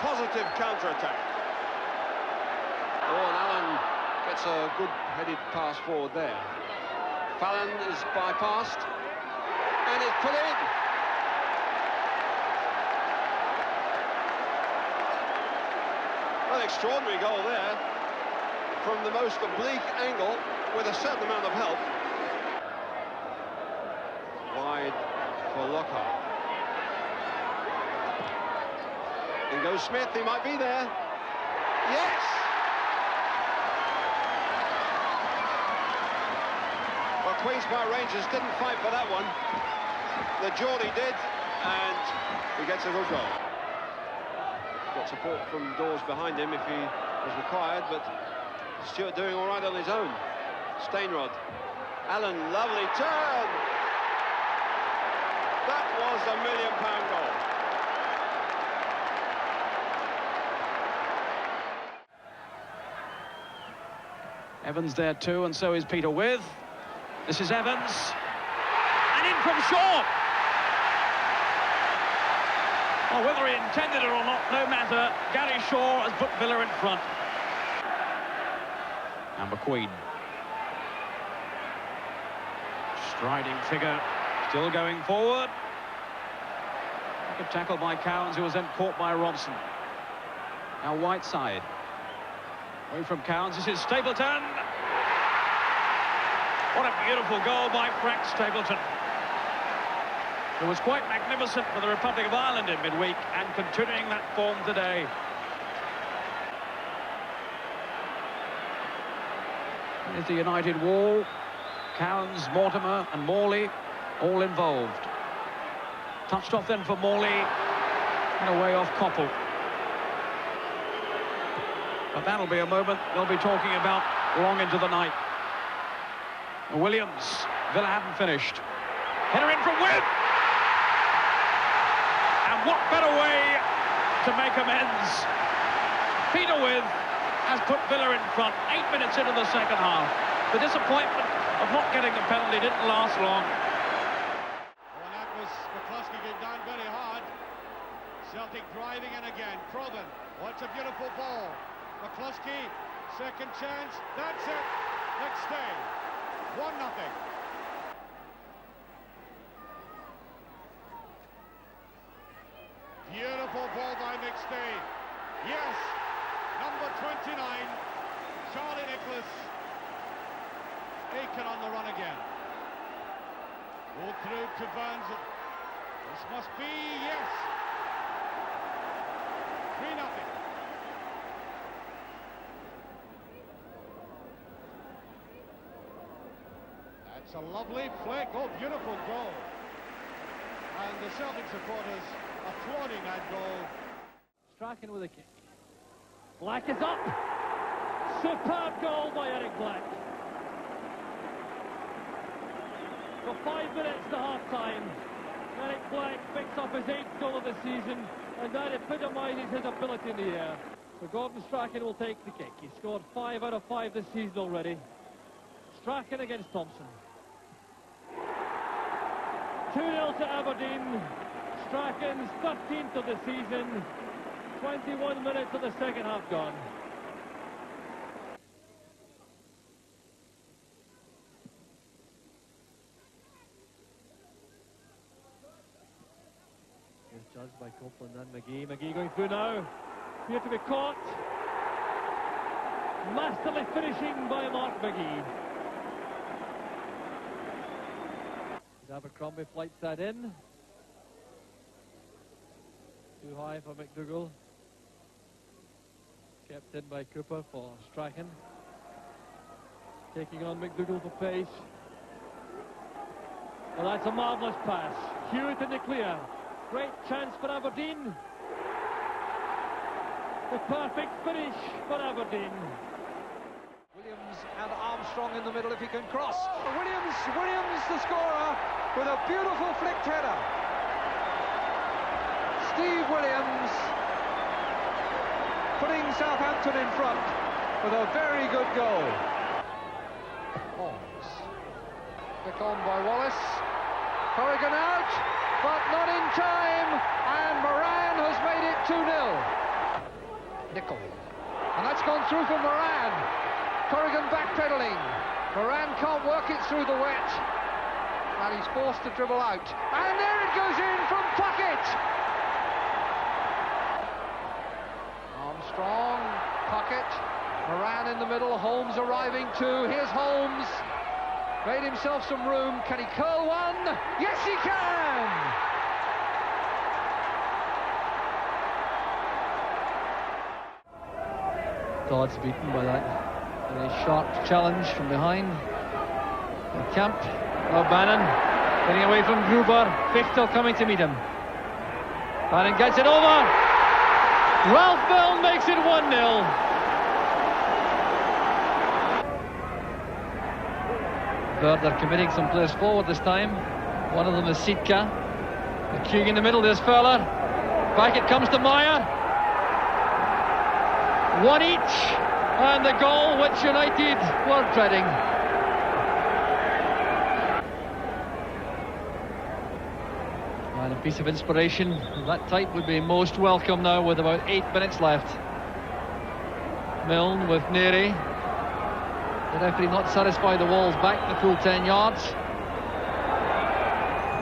positive counter-attack. Oh, and Allen gets a good headed pass forward there. Fallon is bypassed, and it's put in. An extraordinary goal there, from the most oblique angle, with a certain amount of help. Wide for Lockhart. In goes Smith, he might be there. Yes! Well, Queens Park Rangers didn't fight for that one. The Geordie did, and he gets a good goal. Got support from Dawes behind him if he was required, but Stewart doing all right on his own. Stainrod. Allen, lovely turn! That was a £1 million goal. Evans there too, and so is Peter Withe. This is Evans. And in from Shaw. Well, whether he intended it or not, no matter. Gary Shaw has put Villa in front. And McQueen. Striding figure, still going forward. Good tackle by Cowans, who was then caught by Robson. Now Whiteside. Away from Cowans, this is Stapleton. What a beautiful goal by Frank Stapleton. It was quite magnificent for the Republic of Ireland in midweek, and continuing that form today. Here's the United wall. Cowans, Mortimer and Morley all involved. Touched off then for Morley, and away off Koppel. But that'll be a moment they'll be talking about long into the night. Williams, Villa haven't finished. Header in from Withe! And what better way to make amends? Peter Withe has put Villa in front 8 minutes into the second half. The disappointment of not getting the penalty didn't last long. Well, that was McCluskey getting down very hard. Celtic driving in again. Croghan, what's a beautiful ball. McCluskey, second chance, that's it. Next day, 1-0. Beautiful ball by McStay. Yes, number 29, Charlie Nicholas. Aiken on the run again. Go through to Burns. This must be, yes. 3-0. That's a lovely flick. Oh, beautiful goal. And the Celtic supporters applauding that goal. Strachan with a kick. Black is up. Superb goal by Eric Black. For 5 minutes to half-time, Eric Black picks up his 8th goal of the season, and that epitomises his ability in the air. So Gordon Strachan will take the kick. He's scored 5 out of 5 this season already. Strachan against Thompson. 2-0 to Aberdeen. Strachan's 13th of the season. 21 minutes of the second half gone. Here's judged by Copeland and McGee. McGee going through now. Here to be caught. Masterly finishing by Mark McGee. Abercrombie flights that in. Too high for McDougall. Kept in by Cooper for Strachan. Taking on McDougall for pace. Well, that's a marvellous pass. Hewitt in the clear. Great chance for Aberdeen. The perfect finish for Aberdeen. Williams and Armstrong in the middle if he can cross. Williams the scorer with a beautiful flicked header. Steve Williams putting Southampton in front with a very good goal. Holmes. Pick on by Wallace. Corrigan out, but not in time, and Moran has made it 2-0. Nicol. And that's gone through for Moran. Corrigan backpedaling. Moran can't work it through the wet. And he's forced to dribble out. And there it goes in from Puckett. Armstrong, Puckett, Moran in the middle, Holmes arriving too. Here's Holmes. Made himself some room. Can he curl one? Yes, he can! Dodds beaten by that very sharp challenge from behind. And Kemp, Bannon getting away from Gruber. Fichtel coming to meet him. Bannon gets it over. Ralph Milne makes it 1-0. They're committing some players forward this time. One of them is Sitka. The queuing in the middle, there's Fowler. Back it comes to Meyer. One each, and the goal which United were dreading. And a piece of inspiration of that type would be most welcome now with about 8 minutes left. Milne with Neary. The referee not satisfied, the wall's back the full 10 yards.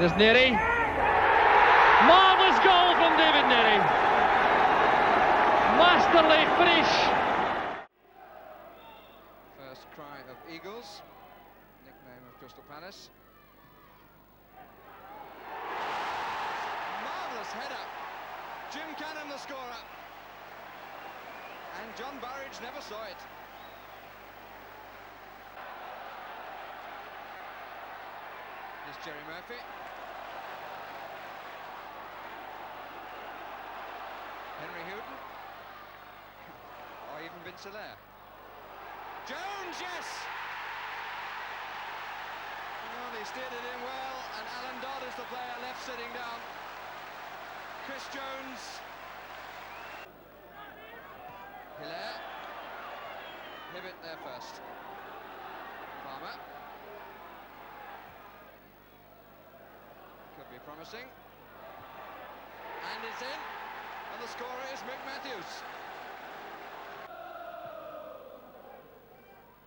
There's Neary. Marvellous goal from David Neary. Masterly finish. First cry of Eagles, nickname of Crystal Palace. Marvellous header. Jim Cannon the scorer. And John Burridge never saw it. Here's Jerry Murphy. Henry Houghton. Or even Vince Hilaire. Jones, yes! Well, he steered it in well, and Alan Dodd is the player left sitting down. Chris Jones. Hilaire. Hibbett there first. Palmer. Could be promising. And it's in. And the scorer is Mick Matthews.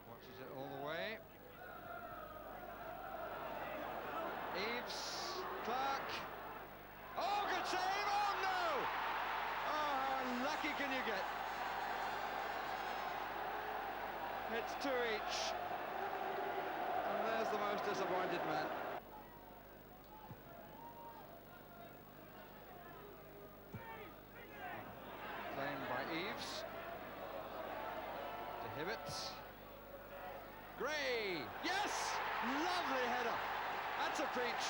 Watches it all the way. Eaves, Clark. Oh, good save! Oh, no! Oh, how lucky can you get? It's two each. And there's the most disappointed man. Claimed by Eaves. To Hibbett. Gray! Yes! Lovely header. That's a peach.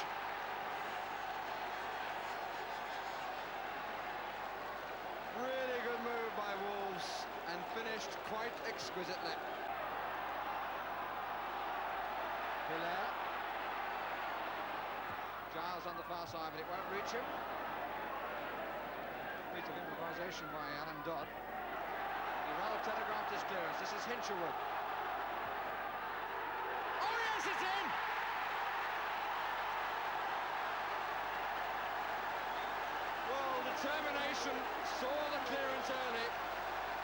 quite exquisitely. Hilaire. Giles on the far side, but it won't reach him. Bit of improvisation by Alan Dodd. He rather telegraphed his clearance. This is Hinshelwood. Oh yes, it's in! Well, determination saw the clearance early,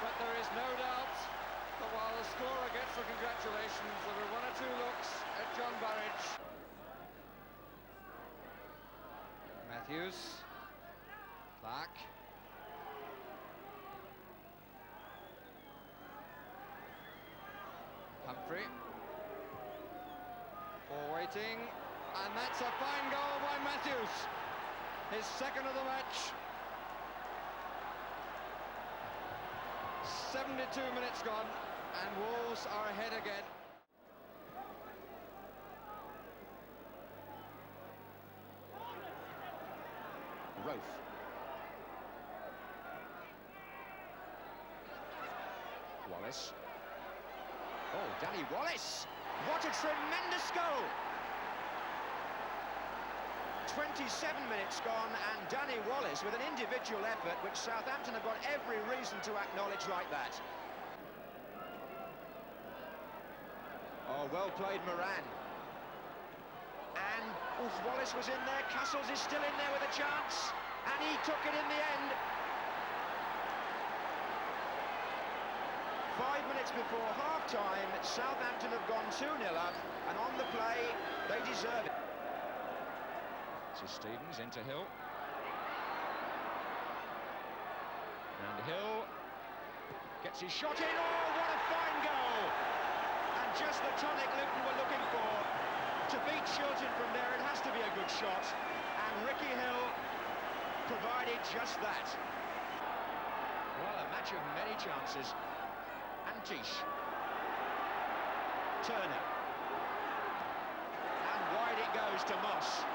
but there is no doubt that while the scorer gets the congratulations, there were one or two looks at John Burridge. Matthews. Clark. Humphrey. For waiting, and that's a fine goal by Matthews. His second of the match. 72 minutes gone, and Wolves are ahead again. Rofe. Wallace. Oh, Danny Wallace! What a tremendous goal! 27 minutes gone, and Danny Wallace with an individual effort which Southampton have got every reason to acknowledge like that. Oh, well played, Moran. And Wallace was in there, Castles is still in there with a chance, and he took it in the end. 5 minutes before half-time, Southampton have gone 2-0 up, and on the play, they deserve it. So Stevens into Hill. And Hill gets his shot in. Oh, what a fine goal! And just the tonic Luton were looking for. To beat Shilton from there, it has to be a good shot. And Ricky Hill provided just that. Well, a match of many chances. Antish. Turner. And wide it goes to Moss.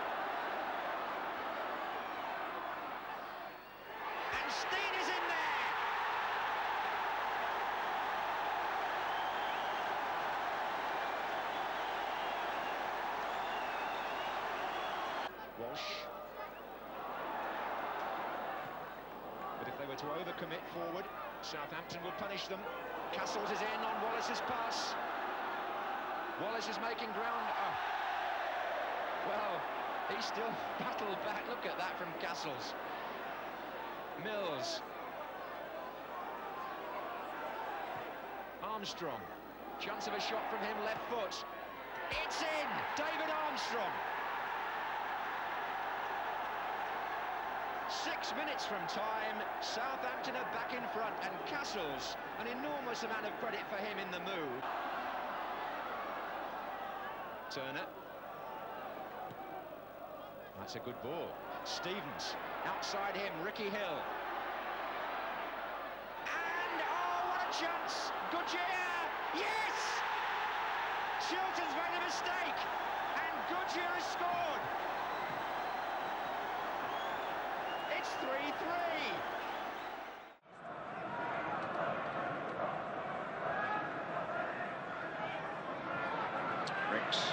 And Steen is in there! Walsh. But if they were to overcommit forward, Southampton will punish them. Castles is in on Wallace's pass. Wallace is making ground. Oh. Well, he still battled back. Look at that from Castles. Mills. Armstrong. Chance of a shot from him, left foot. It's in! David Armstrong. 6 minutes from time, Southampton are back in front, and Castles, an enormous amount of credit for him in the move. Turner. That's a good ball. Stevens, outside him, Ricky Hill. And, oh, what a chance! Goodyear! Yes! Shilton's made a mistake, and Goodyear has scored! It's 3-3. Ricks.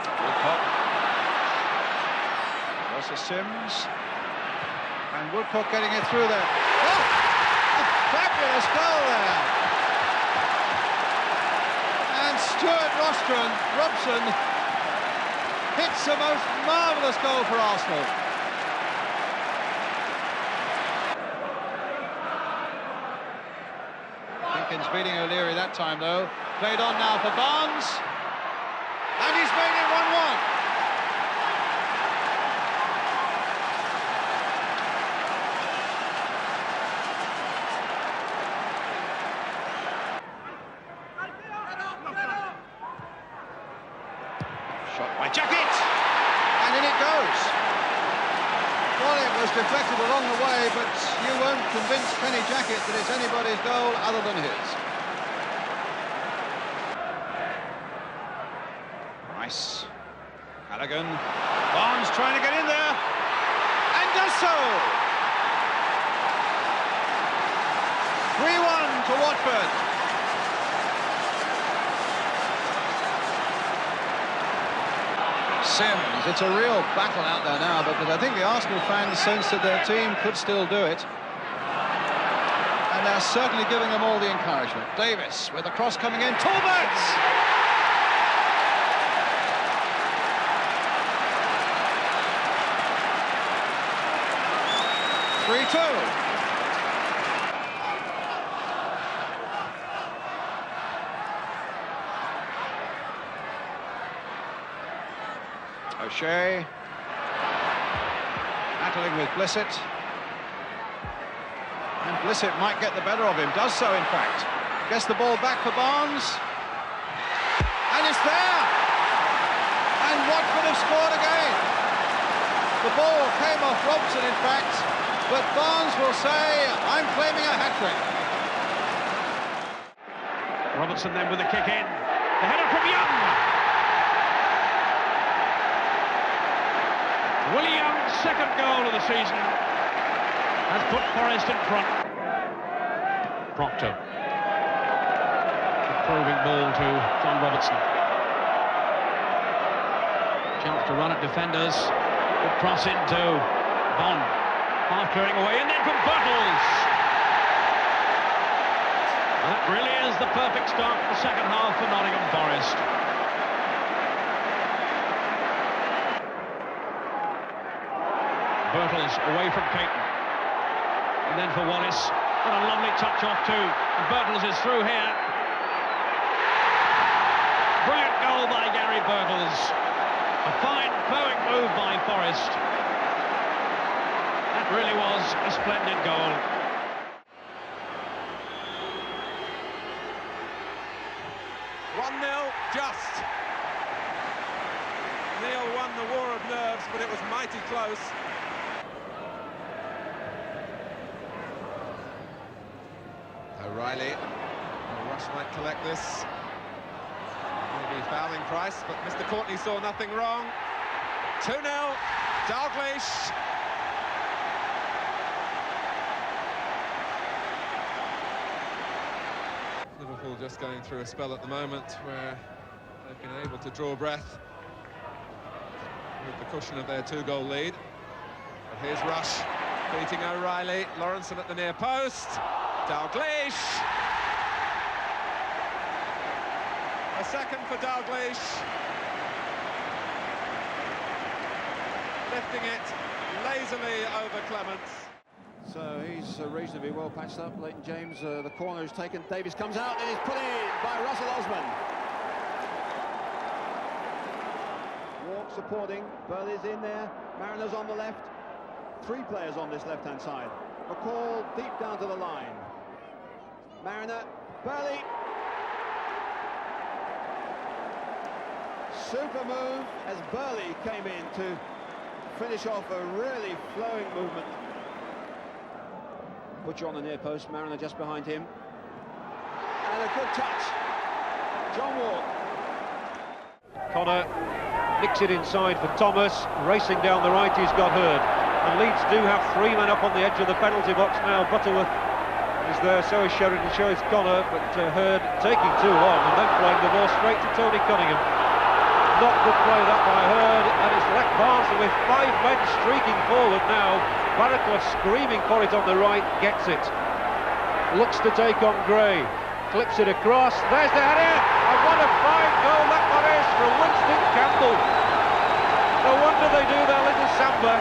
Woodcock. Versus Sims. And Woodcock getting it through there. Oh! A fabulous goal there. And Stuart Robson hits the most marvellous goal for Arsenal. Jenkins beating O'Leary that time, though. Played on now for Barnes. And he's made it 1-1. Shot by Jackett. And in it goes. Well, it was deflected along the way, but you won't convince Kenny Jackett that it's anybody's goal other than his. Rice. Callaghan. Barnes trying to get in there. And does so! 3-1 point for Watford. Sims, it's a real battle out there now, because I think the Arsenal fans sense that their team could still do it. And they're certainly giving them all the encouragement. Davis with a cross coming in. Talbot! 3-2. O'Shea battling with Blissett, and Blissett might get the better of him, does so in fact. Gets the ball back for Barnes, and it's there, and Watford have scored again. The ball came off Robson in fact, but Barnes will say, I'm claiming a hat-trick. Robertson then with the kick in, the header from Young. Willie Young's second goal of the season has put Forest in front. Proctor. Improving ball to John Robertson. Chance to run at defenders. Good cross into Bond. Half clearing away, and then from Birtles. That really is the perfect start to the second half for Nottingham Forest. Birtles away from Caton, and then for Wallace. What a lovely touch off too, and Birtles is through here. Brilliant goal by Gary Birtles. A fine flowing move by Forest. That really was a splendid goal. Just. Neil won the war of nerves, but it was mighty close. O'Reilly. Rush might collect this. Maybe fouling price, but Mr. Courtney saw nothing wrong. 2-0, Dalglish. Liverpool just going through a spell at the moment where they've been able to draw breath with the cushion of their 2-goal lead. But here's Rush beating O'Reilly. Lawrenson at the near post. Dalglish. A second for Dalglish. Lifting it lazily over Clements. So he's reasonably well patched up. Leighton James, the corner is taken. Davis comes out and is put in by Russell Osman. Walk supporting. Burley's in there. Mariners on the left. 3 players on this left-hand side. McCall deep down to the line. Mariner, Burley. Super move as Burley came in to finish off a really flowing movement. Butcher on the near post, Mariner just behind him. And a good touch. John Wall. Connor nicks it inside for Thomas. Racing down the right, he's got Hurd. And Leeds do have 3 men up on the edge of the penalty box now. Butterworth is there, so is Sheridan, so is Connor, but Hurd taking too long and then playing the ball straight to Tony Cunningham. Not good play that by Hurd, and it's left Barnsley with 5 men streaking forward now. Barraclough screaming for it on the right, gets it. Looks to take on Gray, clips it across, there's the header, and what a fine goal that one is from Winston Campbell. No wonder they do their little samba.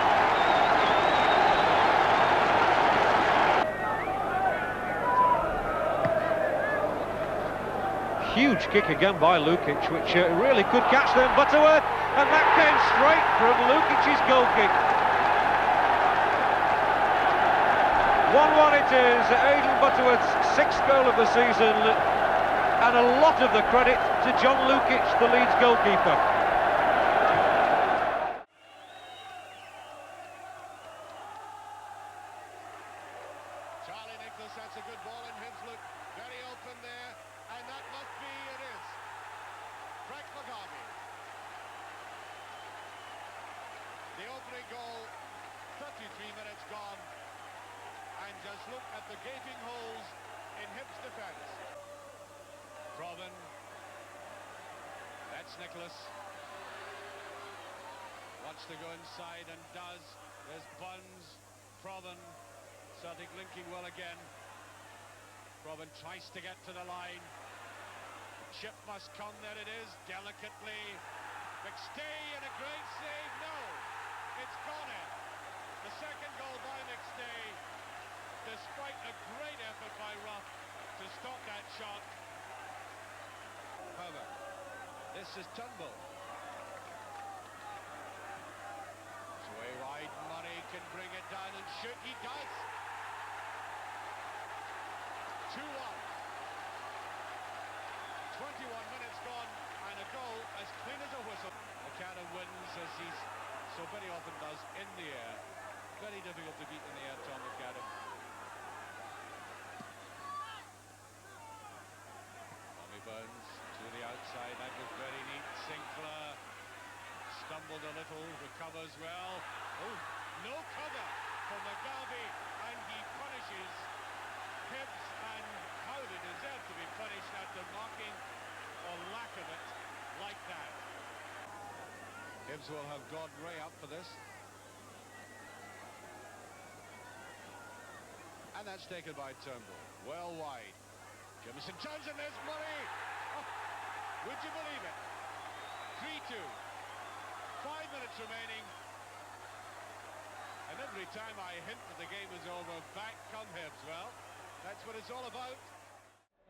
Huge kick again by Lukic, which really could catch them. Butterworth, and that came straight from Lukic's goal kick. 1-1 it is, Aidan Butterworth's 6th goal of the season, and a lot of the credit to John Lukic, the Leeds goalkeeper. Charlie Nicholas, that's a good ball in Hinslook, very open there, and that must be, it is, Frank McGarvey. The opening goal, 33 minutes gone, and just look at the gaping holes in Hibs defence. Provan. That's Nicholas. Wants to go inside and does. There's Buns. Provan. Celtic linking well again. Provan tries to get to the line. Chip must come, there it is, delicately. McStay and a great save, no, it's gone in. The second goal by McStay, despite a great effort by Ruff to stop that shot. However, this is Turnbull. Sway wide, Murray can bring it down and shoot, he does. 2-1. 21 minutes gone and a goal as clean as a whistle. McAdam wins as he so very often does in the air. Very difficult to beat in the air, Tom McAdam. Tommy Burns to the outside, that was very neat. Sinclair stumbled a little, recovers well. Oh, no cover for Mugabe and he punishes Hibs, and how they deserve to be punished after marking or lack of it like that. Hibs will have Gordon Ray up for this. And that's taken by Turnbull. Well wide. Jamison turns and there's Murray. Oh, would you believe it? 3-2. 5 minutes remaining. And every time I hint that the game is over, back come Hibs. Well, that's what it's all about.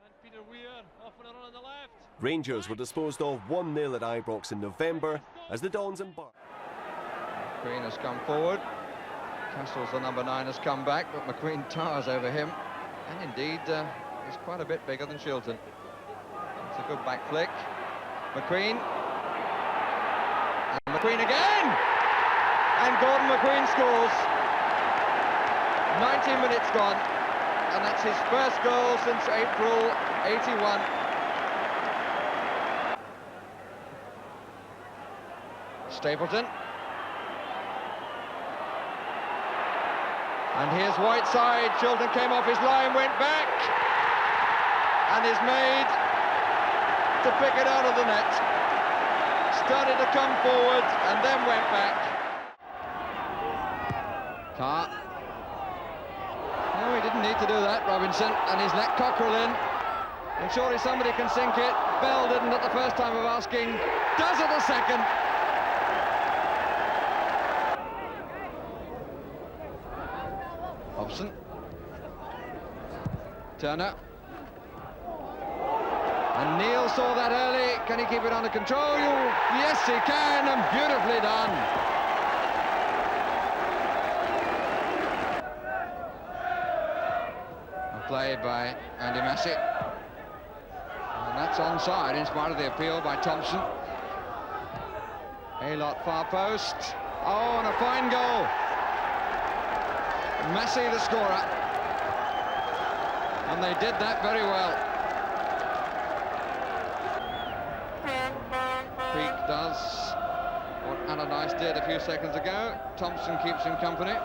And Peter Weir off on a run on the left. Rangers were disposed of 1-0 at Ibrox in November as the Dons embarked. McQueen has come forward. Castles, the number 9, has come back, but McQueen towers over him. And indeed, he's quite a bit bigger than Shilton. It's a good back flick. McQueen. And McQueen again! And Gordon McQueen scores. 90 minutes gone. And that's his first goal since April '81. Stapleton. And here's Whiteside. Chilton came off his line, went back, and is made to pick it out of the net. Started to come forward and then went back. Carr. No, he didn't need to do that, Robinson, and he's let Cockerell in. And surely somebody can sink it. Bell didn't at the first time of asking. Does at the second. Hobson. Turner. And Neil saw that early. Can he keep it under control? Yes, he can, and beautifully done. Played by Andy Massey. And that's onside in spite of the appeal by Thompson. Aylott far post. Oh, and a fine goal. Massey the scorer. And they did that very well. Peake does what Allardyce did a few seconds ago. Thompson keeps him company.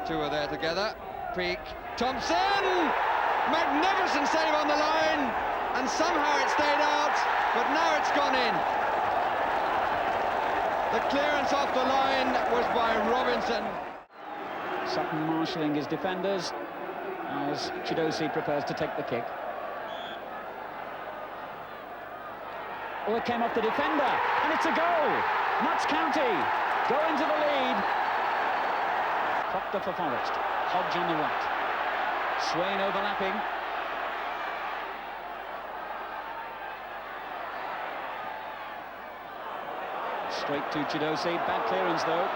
Two are there together. Peake, Thompson! Magnificent save on the line, and somehow it stayed out, but now it's gone in. The clearance off the line was by Robinson. Sutton marshalling his defenders as Chidosi prepares to take the kick. Oh, it came off the defender, and it's a goal. Notts County go into the lead. Proctor for Forest. Hodge on the right. Swain overlapping. Straight to Chidosi. Bad clearance though.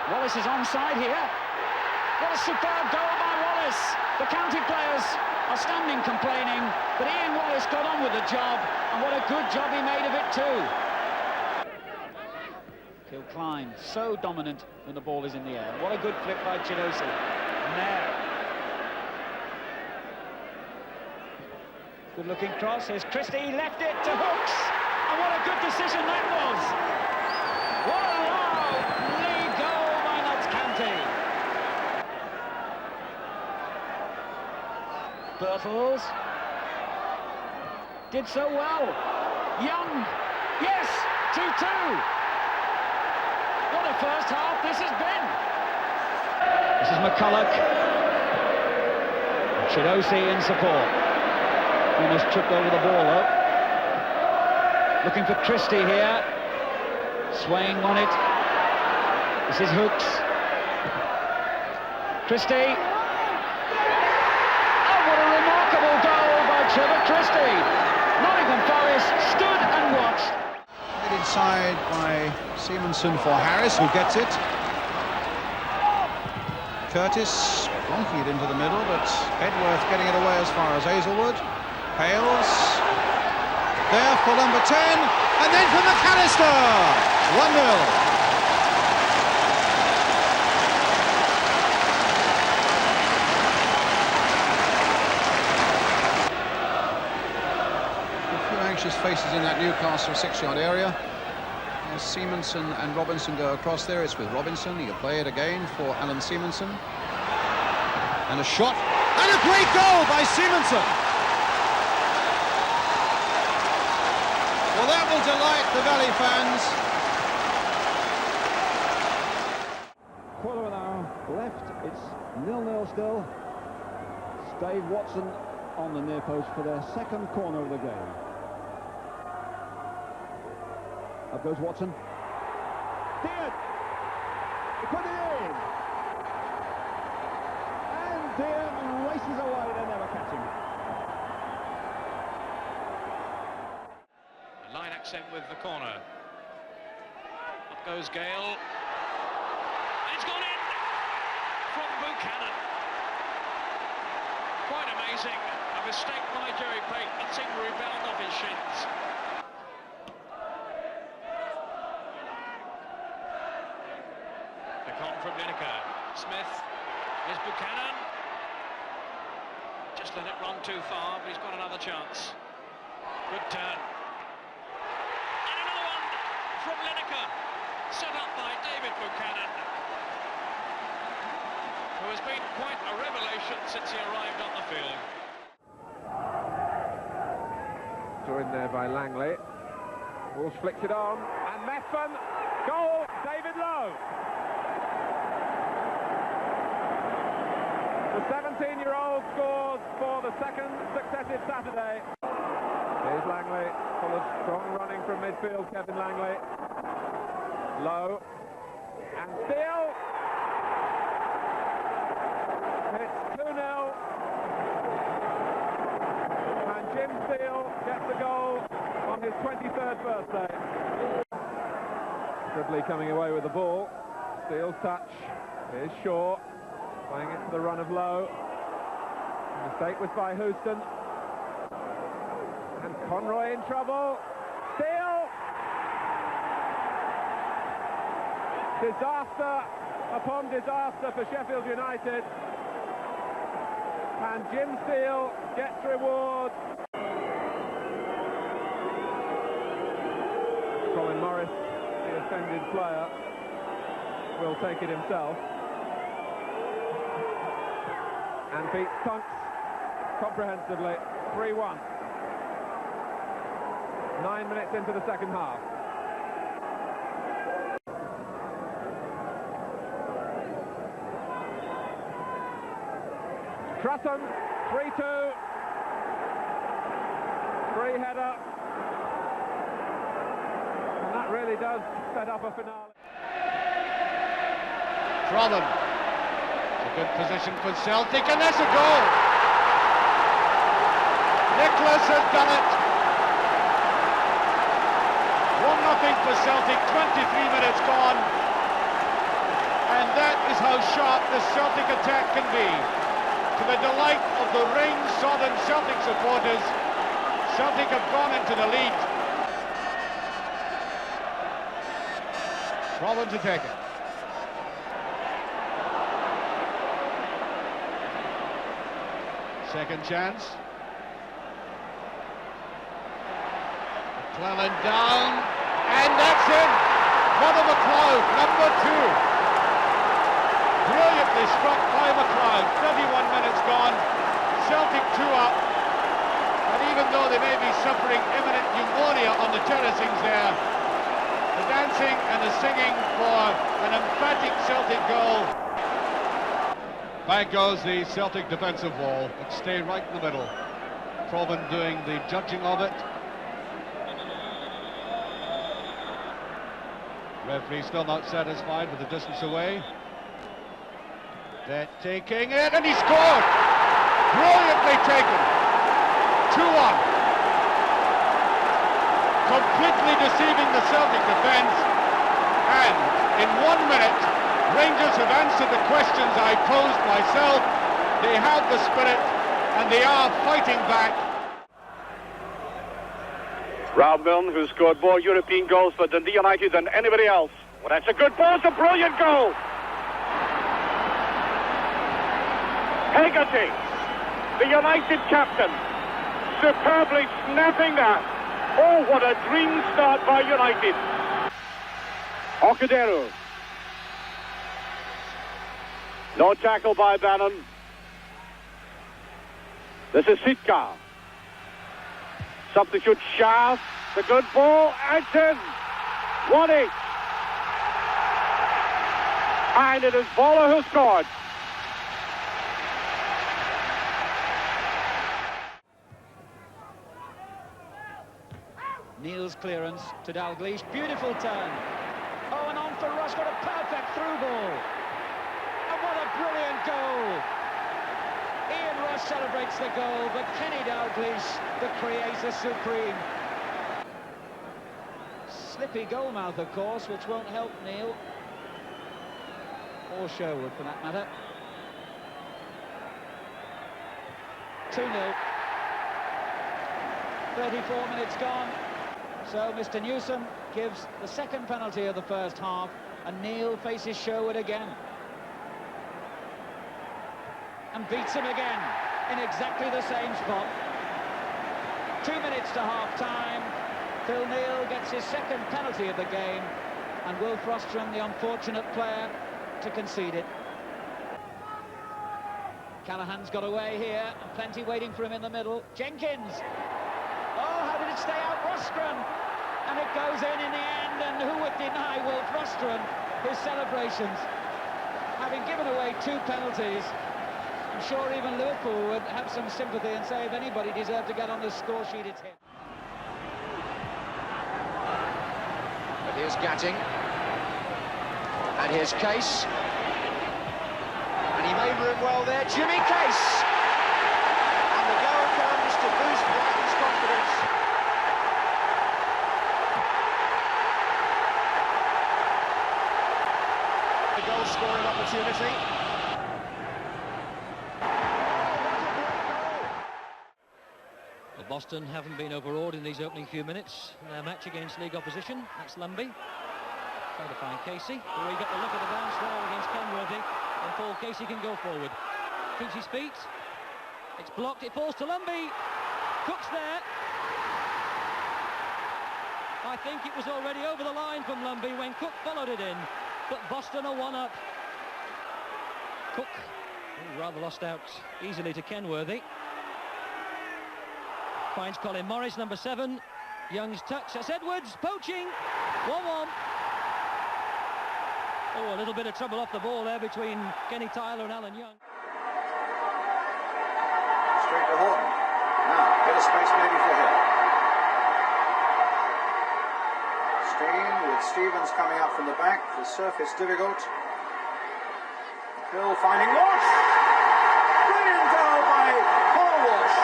Wallace is onside here. What a superb goal by Wallace. The county players are standing complaining, but Ian Wallace got on with the job, and what a good job he made of it too. Kilcline, so dominant when the ball is in the air. What a good flip by Chidosi. Nair. Good looking cross. Here's Christie, left it to Hooks. And what a good decision that was. What a lovely goal by Notts County. Raffles. Did so well. Young. Yes, 2-2. What a first half this has been. This is McCulloch. Chidosi in support. Almost tripped over the ball though. Looking for Christie here. Swaying on it. This is Hooks. Christie. Oh, what a remarkable goal by Trevor Christie. Nottingham Forest stood and watched. Played inside by Simonson for Harris, who gets it. Curtis blonking it into the middle, but Edworth getting it away as far as Hazelwood. Hales there for number 10, and then for McAllister. 1-0. Anxious faces in that Newcastle 6-yard area. As Simonson and Robinson go across there, it's with Robinson. He'll play it again for Alan Simonson. And a shot, and a great goal by Simonson. Well, that will delight the Valley fans. Quarter of an hour left. It's 0-0 still. It's Dave Watson on the near post for their second corner of the game. Up goes Watson. Dean! He put it in! And Dean races away, they never catch him. Line accent with the corner. Up goes Gale. And it's gone in from Buchanan. Quite amazing. A mistake by Jerry Pate. That's him rebound off his shins. From Lineker. Smith. Here's Buchanan. Just let it run too far, but he's got another chance. Good turn. And another one from Lineker. Set up by David Buchanan, who has been quite a revelation since he arrived on the field. Joined there by Langley. Wolves flicked it on, and Methven. Goal, David Lowe. The 17-year-old scores for the second successive Saturday. Here's Langley, full of strong running from midfield, Kevin Langley. Low, and Steele. It's 2-0. And Jim Steele gets the goal on his 23rd birthday. Ridley coming away with the ball. Steele's touch. Here's Shaw. Playing it to the run of Lowe. The mistake was by Houston. And Conroy in trouble. Steele! Disaster upon disaster for Sheffield United. And Jim Steele gets reward. Colin Morris, the offended player, will take it himself. And beats Tunks comprehensively, 3-1. 9 minutes into the second half. Trutton, 3-2. Free header. And that really does set up a finale. Trothan. Good position for Celtic, and there's a goal. Nicholas has done it. 1-0 for Celtic, 23 minutes gone. And that is how sharp the Celtic attack can be. To the delight of the rain-sodden Celtic supporters, Celtic have gone into the lead. Trothan to take it. Second chance. McClellan down, and that's in. Conor McLeod, number 2. Brilliantly struck by McLeod. 31 minutes gone. Celtic 2 up. And even though they may be suffering imminent pneumonia on the terracings there, the dancing and the singing for an emphatic Celtic goal. Back goes the Celtic defensive wall. It stay right in the middle. Provan doing the judging of it. Referee still not satisfied with the distance away. They're taking it, and he scored! Brilliantly taken. 2-1. Completely deceiving the Celtic defence. And in 1 minute, Rangers have answered the questions I posed myself. They have the spirit, and they are fighting back. Rob Milne, who scored more European goals for Dundee United than anybody else. Well, that's a good ball, it's a brilliant goal. Hegarty, the United captain, superbly snapping that. Oh, what a dream start by United. Okudero. No tackle by Bannon. This is Sitka. Substitute Shah. The good ball. And it's in. 1-8. And it is Voller who scored. Neil's clearance to Dalglish. Beautiful turn. Oh, and on for Rush. Got a perfect through ball. And what a brilliant goal. Ian Rush celebrates the goal, but Kenny Dalglish, the creator supreme. Slippy goalmouth, of course, which won't help Neil. Or Sherwood, for that matter. 2-0. 34 minutes gone. So Mr. Newsom gives the second penalty of the first half, and Neil faces Sherwood again. And beats him again in exactly the same spot. 2 minutes to half-time. Phil Neal gets his second penalty of the game, and Will Frostrom, the unfortunate player, to concede it. Callahan's got away here, and plenty waiting for him in the middle. Jenkins. Oh, how did it stay out? Rostrom. And it goes in the end, and who would deny Will Frostrom his celebrations? Having given away 2 penalties, I'm sure even Liverpool would have some sympathy and say if anybody deserved to get on the score sheet, it's him. But here's Gatting. And here's Case. And he made room well there. Jimmy Case! And the goal comes to boost Brighton's confidence. The goal scoring opportunity. Well, Boston haven't been overawed in these opening few minutes in their match against league opposition. That's Lumby. Trying to find Casey. Oh, he got the look at the bounce there against Kenworthy. And Paul Casey can go forward. Keeps his feet. It's blocked. It falls to Lumby. Cook's there. I think it was already over the line from Lumby when Cook followed it in. But Boston are one up. Cook rather lost out easily to Kenworthy. Finds Colin Morris, number 7. Young's touch. That's Edwards poaching. 1-1. Oh, a little bit of trouble off the ball there between Kenny Tyler and Alan Young. Straight to Horton. Now, bit of space maybe for Hill. Steen with Stevens coming up from the back. The surface difficult. Hill finding Walsh. Brilliant goal by Paul Walsh.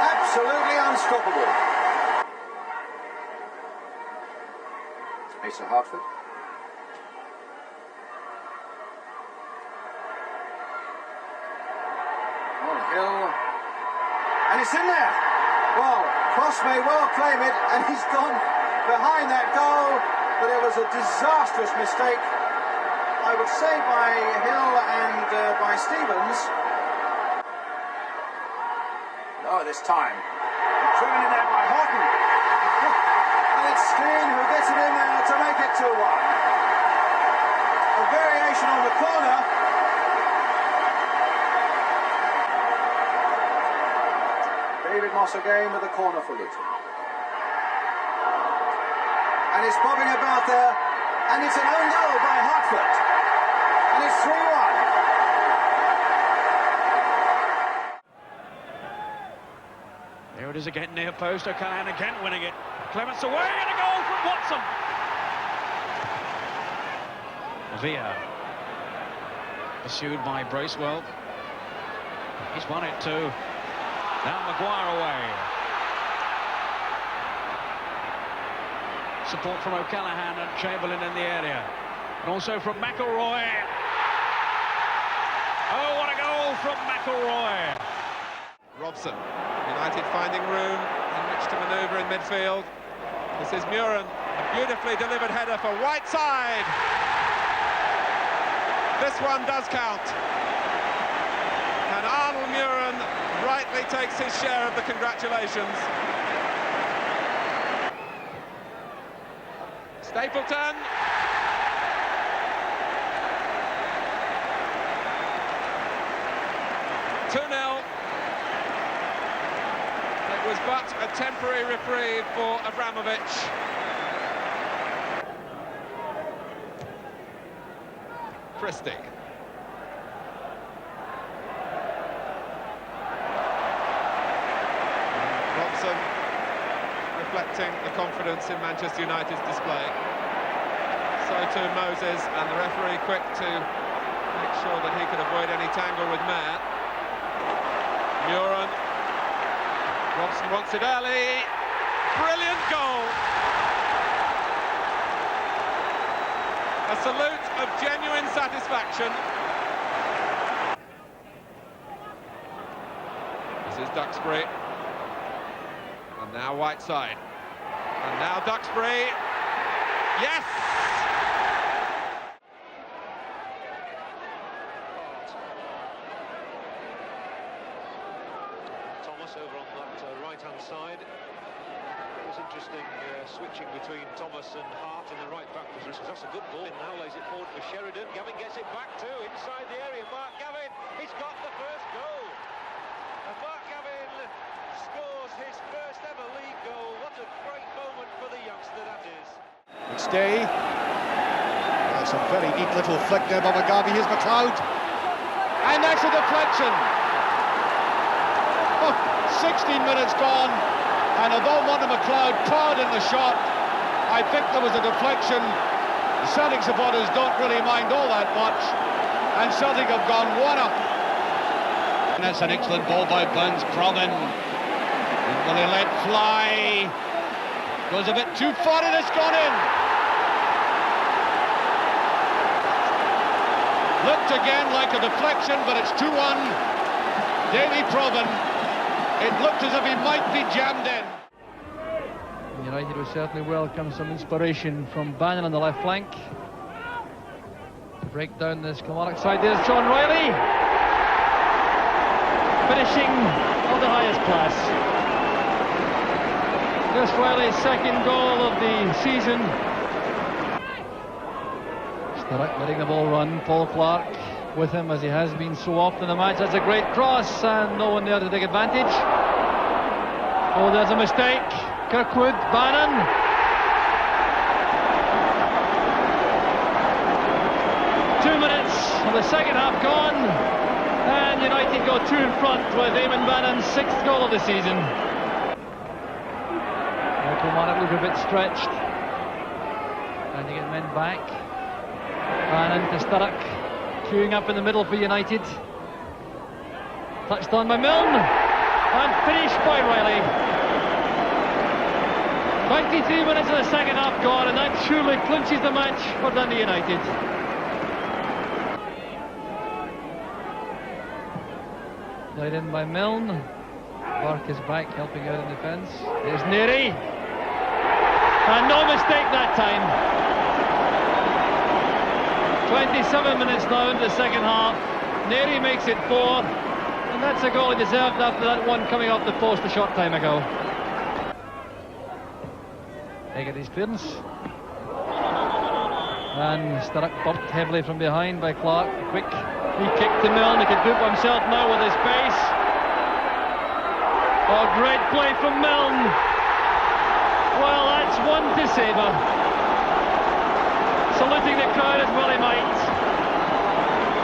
Absolutely unstoppable. Asa Hartford. On Hill. And it's in there. Well, Cross may well claim it, and he's gone behind that goal, but it was a disastrous mistake, I would say, by Hill and by Stevens. Oh, this time. Driven in there by Horton. And it's Steen who gets it in there to make it 2-1. A variation on the corner, David Moss again with the corner for Luton. And it's bobbing about there, and it's an own goal by Hartford. And it's 3-1. There it is again, near post. O'Callaghan again winning it. Clements away, and a goal from Watson. Villa, pursued by Bracewell. He's won it too. Now Maguire away. Support from O'Callaghan and Chamberlain in the area. And also from McElroy. Oh, what a goal from McElroy. Robson, United finding room in which to manoeuvre in midfield. This is Muren, a beautifully delivered header for Whiteside. This one does count. And Arnold Muren rightly takes his share of the congratulations. Stapleton. It was but a temporary reprieve for Abramovich. Christie. Robson reflecting the confidence in Manchester United's display. So too Moses, and the referee quick to make sure that he could avoid any tangle with Mayer. Muren. Robson wants it early. Brilliant goal. A salute of genuine satisfaction. This is Duxbury. And now Whiteside. And now Duxbury. Yes! Thomas over on that right-hand side. It was interesting switching between Thomas and Hart in the right back position. That's a good ball. Now lays it forward for Sheridan. Gavin gets it back too inside the area. Mark Gavin, he's got the first goal. And Mark Gavin scores his first ever league goal. What a great moment for the youngster that is. Stay. That's a very neat little flick there by McGarvey. Here's McLeod. And that's a deflection. Oh, 16 minutes gone. And although Monty McLeod powered in the shot, I think there was a deflection. The Celtic supporters don't really mind all that much. And Celtic have gone 1-up. And that's an excellent ball by Burns. Proven. Will he let fly? Goes a bit too far and it's gone in. Looked again like a deflection, but it's 2-1. Davy Proven. It looked as if he might be jammed in. United will certainly welcome some inspiration from Bannon on the left flank. To break down this Kilmarnock side, there's John Riley. Finishing of the highest class. There's Riley's second goal of the season. Sturrock letting the ball run. Paul Clark with him as he has been so often in the match. That's a great cross and no one there to take advantage. Oh, there's a mistake. Kirkwood, Bannon. Two minutes of the second half gone, and United go two in front with Eamon Bannon's sixth goal of the season. Kilmarnock look a bit stretched. Trying to get men back. Bannon to Sturrock. Queuing up in the middle for United. Touched on by Milne. And finished by Riley. 23 minutes of the second half gone, and that surely clinches the match for Dundee United. Played in by Milne. Burke is back helping out in defence. There's Neri. And no mistake that time. 27 minutes now into the second half. Neri makes it 4. And that's a goal he deserved after that one coming off the post a short time ago. Hegarty's clearance. And Sturrock bumped heavily from behind by Clark. A quick free kick to Milne. He could do it himself now with his pace. Oh, great play from Milne. Well, that's one to savour. Saluting the crowd as well he might.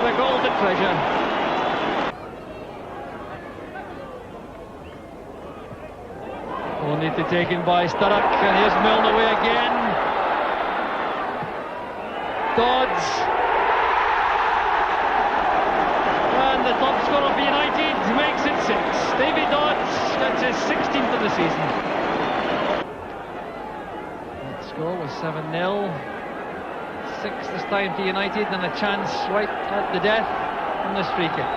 The golden treasure. Only to taken by Sturrock, and here's Milne away again. Dodds. And the top scorer for United makes it 6. Davy Dodds gets his 16th of the season. That score was 7-0. 6 this time to United, and a chance right at the death from this free kick.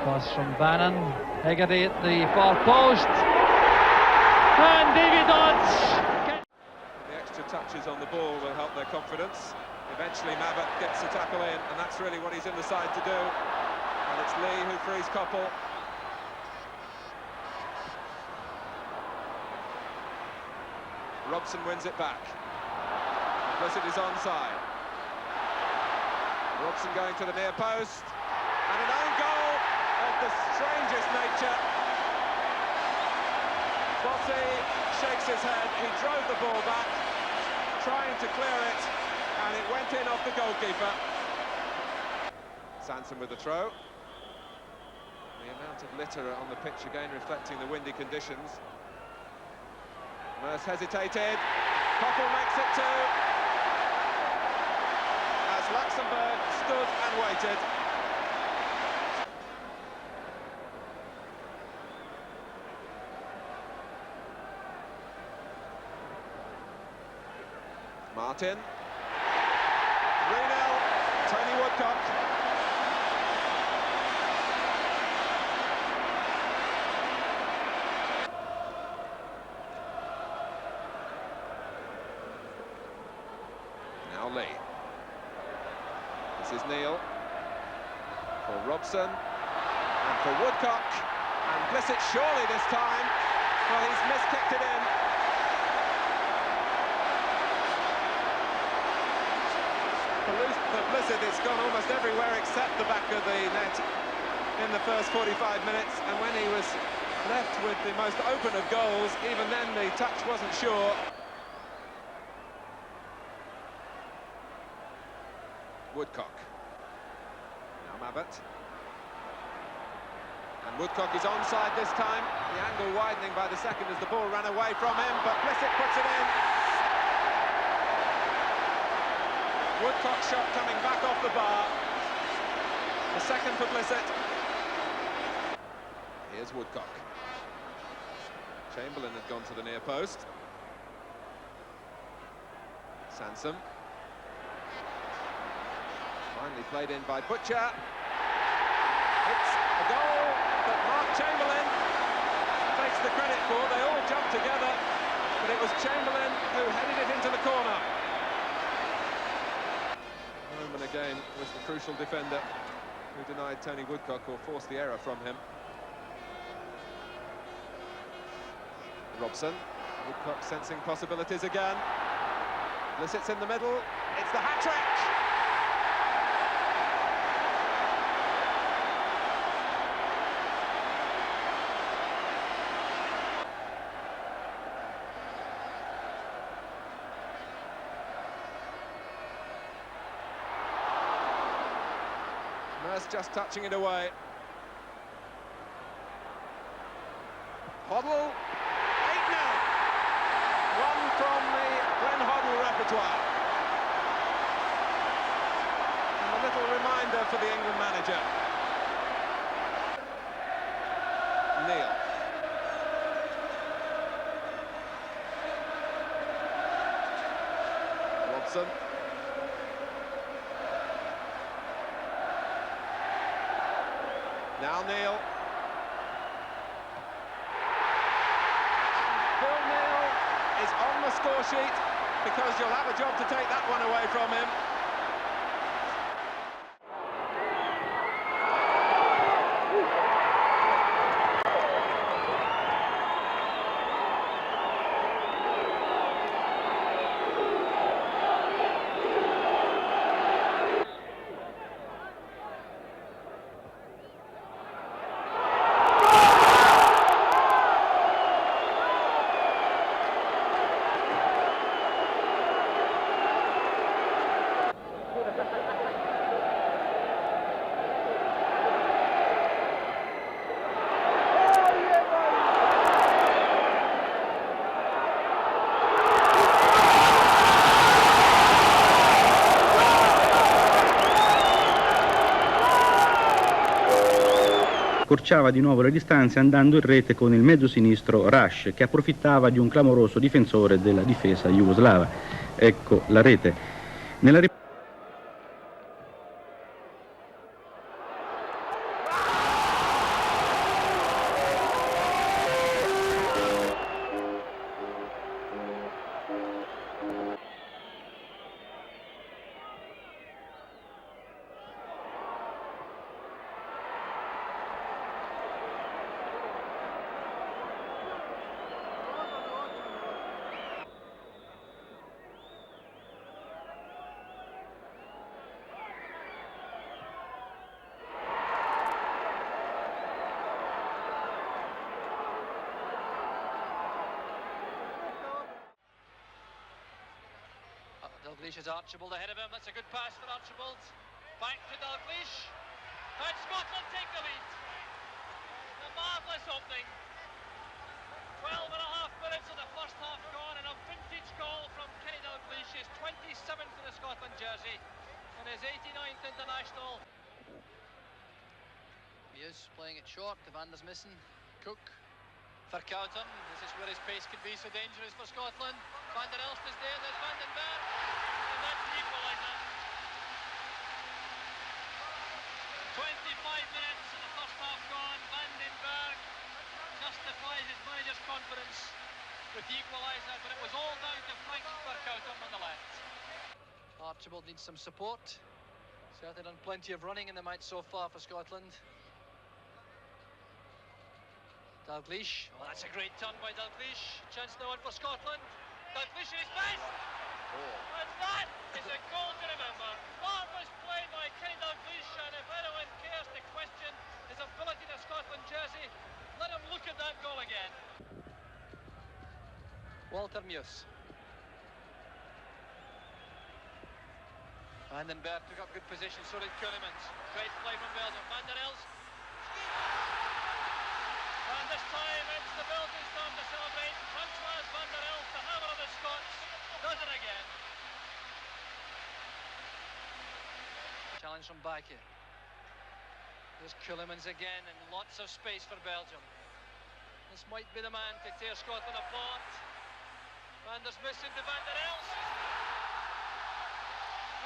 Cross from Bannon. Hegarty at the far post. And Davy Dodds. The extra touches on the ball will help their confidence. Eventually Mabbutt gets the tackle in, and that's really what he's in the side to do. And it's Lee who frees Coppell. Robson wins it back. Blissett is onside. Robson going to the near post. And an own goal of the strangest nature. Bossy shakes his head. He drove the ball back, trying to clear it, and it went in off the goalkeeper. Sansom with the throw. The amount of litter on the pitch again reflecting the windy conditions. Merce hesitated. Coppell makes it 2. As Luxembourg stood and waited. Martin. 3-0. Tony Woodcock. Now Lee. This is Neil. For Robson. And for Woodcock. And Blissett surely this time. Well, he's miskicked it in. For Blissett, it's gone almost everywhere except the back of the net in the first 45 minutes, and when he was left with the most open of goals, even then the touch wasn't sure. Woodcock. Now Mabbutt. And Woodcock is onside this time, the angle widening by the second as the ball ran away from him, but Blissett puts it in. Woodcock shot coming back off the bar. The second for Blissett. Here's Woodcock. Chamberlain had gone to the near post. Sansom. Finally played in by Butcher. It's a goal that Mark Chamberlain takes the credit for. They all jumped together, but it was Chamberlain who headed it into the corner. And again was the crucial defender who denied Tony Woodcock or forced the error from him. Robson. Woodcock sensing possibilities again. Blissett's in the middle. It's the hat-trick! Just touching it away. Hoddle, 8-0. One from the Glenn Hoddle repertoire. And a little reminder for the England manager. Neil. Robson. Now Neil. Phil Neal is on the score sheet because you'll have a job to take that one away from him. accorciava di nuovo le distanze andando in rete con il mezzo sinistro Rash, che approfittava di un clamoroso difensore della difesa jugoslava. Ecco la rete. Nella Dalglish is Archibald ahead of him. That's a good pass for Archibald. Back to Dalglish. And Scotland take the lead. A marvellous opening. 12 and a half minutes of the first half gone, and a vintage goal from Kenny Dalglish, his 27th in the Scotland jersey and his 89th international. He is playing it short. Evander's missing. Cook. Verkouten. This is where his pace could be so dangerous for Scotland. Van der Elst is there. There's Van den Berg. And that's the equaliser. 25 minutes of the first half gone. Van den Berg justifies his manager's confidence with the equaliser, but it was all down to Frank Verkouten on the left. Archibald needs some support. Certainly done plenty of running in the match so far for Scotland. Dalglish. Oh, that's a great turn by Dalglish. Chance now on for Scotland. Dalglish in his best. And that is a goal to remember. Marvellous play by Kenny Dalglish, and if anyone cares to question his ability in a Scotland jersey, let him look at that goal again. Walter Muse. Van den Berg took up good position, so did Keulemans. Great play from Belgium. Van der Elst. And this time it's the Belgians' time to celebrate. Francois Van der Elst, the hammer of the Scots, does it again. Challenge from Bakke. There's Keulemans again, and lots of space for Belgium. This might be the man to tear Scotland apart. Van der's missing to Van der Elst.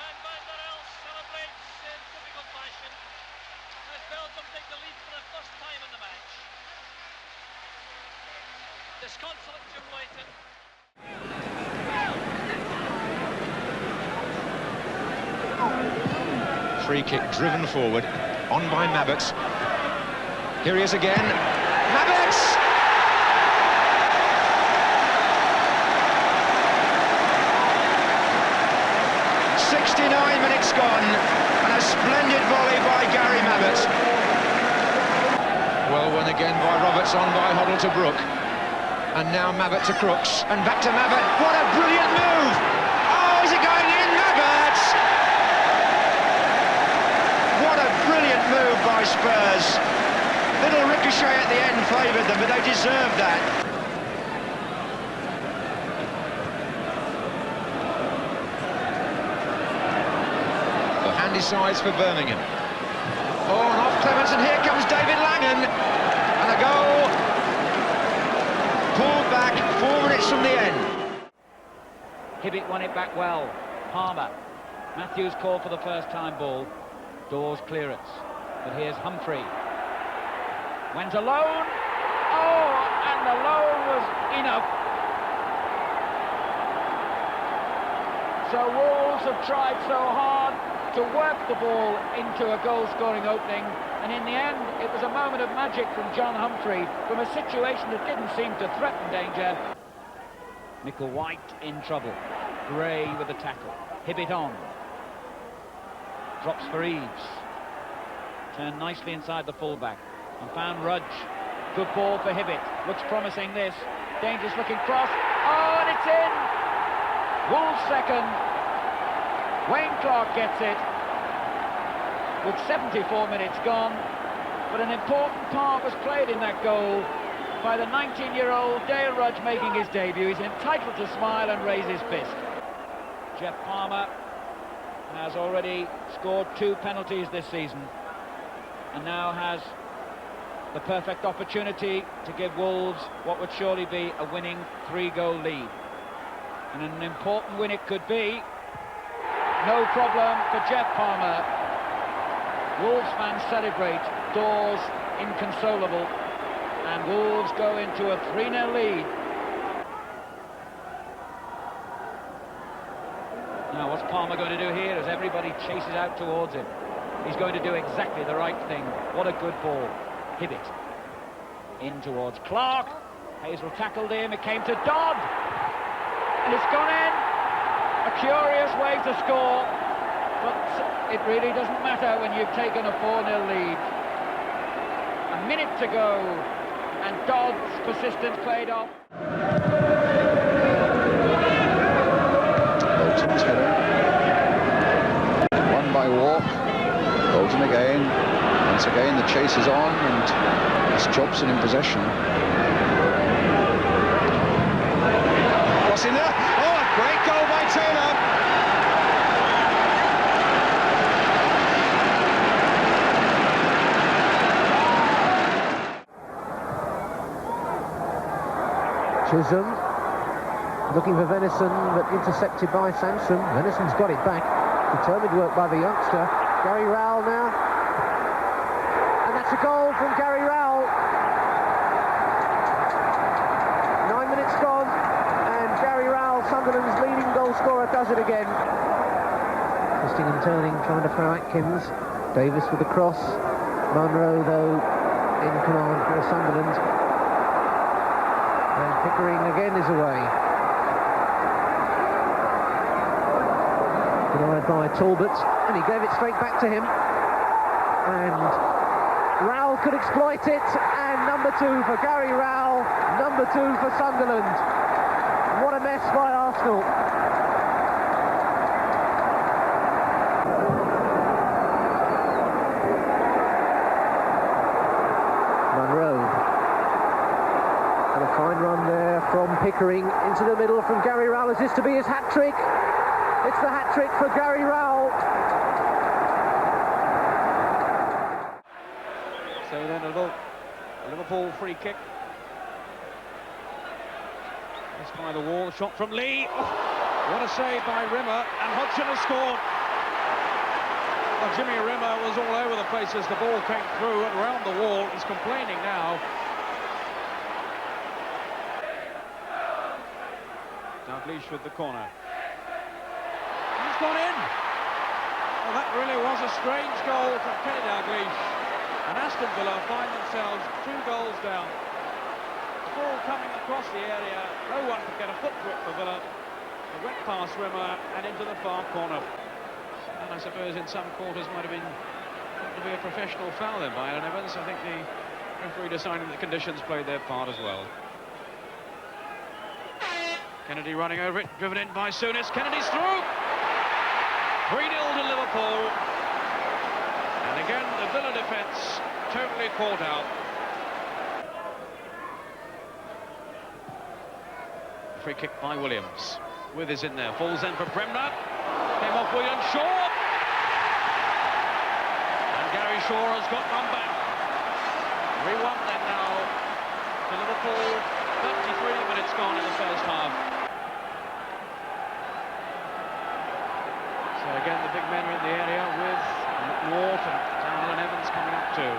And Van der Elst celebrates in typical fashion as Belgium take the lead for the first time in the match. Disconsolate Jim Leighton. Free kick driven forward, on by Mabbott. Here he is again. Mabbott! .69 minutes gone, and a splendid volley by Gary Mabbott. Well won again by Roberts, on by Hoddle to Brook. And now Mabbott to Crooks, and back to Mabbott. What a brilliant move! Oh, is it going in? Mabbott! What a brilliant move by Spurs. Little ricochet at the end favoured them, but they deserved that. The handy sides for Birmingham. Oh, and off Clements, and here comes David Langan. And a goal. Pulled back 4 minutes from the end. Hibbett won it back well. Palmer. Matthews called for the first-time ball. Dawes clearance. But here's Humphrey. Went alone. Oh, and the loan was enough. So Wolves have tried so hard to work the ball into a goal-scoring opening, and in the end it was a moment of magic from John Humphrey from a situation that didn't seem to threaten danger. Micklewhite in trouble. Gray with the tackle. Hibbett on. Drops for Eaves. Turned nicely inside the fullback and found Rudge. Good ball for Hibbett. Looks promising this. Dangerous looking cross. Oh, and it's in! Wolves second. Wayne Clark gets it with 74 minutes gone, but an important part was played in that goal by the 19-year-old Dale Rudge making his debut. He's entitled to smile and raise his fist. Jeff Palmer has already scored 2 penalties this season and now has the perfect opportunity to give Wolves what would surely be a winning 3-goal lead. And an important win it could be. No problem for Jeff Palmer. Wolves fans celebrate, Dawes inconsolable, and Wolves go into a 3-0 lead. Now what's Palmer going to do here as everybody chases out towards him? He's going to do exactly the right thing. What a good ball. Hibbett in towards Clark. Hazel tackled him, it came to Dodd, and it's gone in. A curious way to score, but it really doesn't matter when you've taken a 4-0 lead. A minute to go, and Dodd's persistence paid off. Bolton's header. Won by Walk. Bolton again. Once again the chase is on, and it's Jobson in possession. Crossing there. Oh, a great goal by Taylor. Chisholm looking for Venison, but intercepted by Sansom. Venison's got it back. Determined work by the youngster. Gary Rowell now. And that's a goal from Gary Rowell. 9 minutes gone, and Gary Rowell, Sunderland's leading goal scorer, does it again. Twisting and turning, trying to throw Atkins. Davis with the cross. Munro, though, in command for Sunderland. And Pickering again is away. Denied by Talbot, and he gave it straight back to him. And Rowell could exploit it, and number 2 for Gary Rowell, number 2 for Sunderland. What a mess by Arsenal. Munro. And a fine run there from Pickering into the middle from Gary Rowell. Is this to be his hat-trick? It's the hat-trick for Gary Rowell. So then a Liverpool free kick. Missed by the wall, shot from Lee. Oh, what a save by Rimmer, and Hodgson has scored. Well, Jimmy Rimmer was all over the place as the ball came through and round the wall. He's complaining now. Dalglish with the corner. He's gone in. Well, that really was a strange goal from Kenny Dalglish. And Aston Villa find themselves 2 goals down. The ball coming across the area. No one could get a foot through it for Villa. It went past Rimmer and into the far corner. And I suppose in some quarters might have been thought to be a professional foul then by Alan Evans. I think the referee deciding that the conditions played their part as well. Kennedy running over it, driven in by Souness. Kennedy's through. 3-0 to Liverpool. And again, the Villa defence totally caught out. Free kick by Williams. Withers in there, falls in for Bremner. Came off William Shaw. And Gary Shaw has got one back. 3-1 then now to Liverpool. 33 minutes gone in the first half. So again, the big men are in the area with Ward and Dowell and Evans coming up too.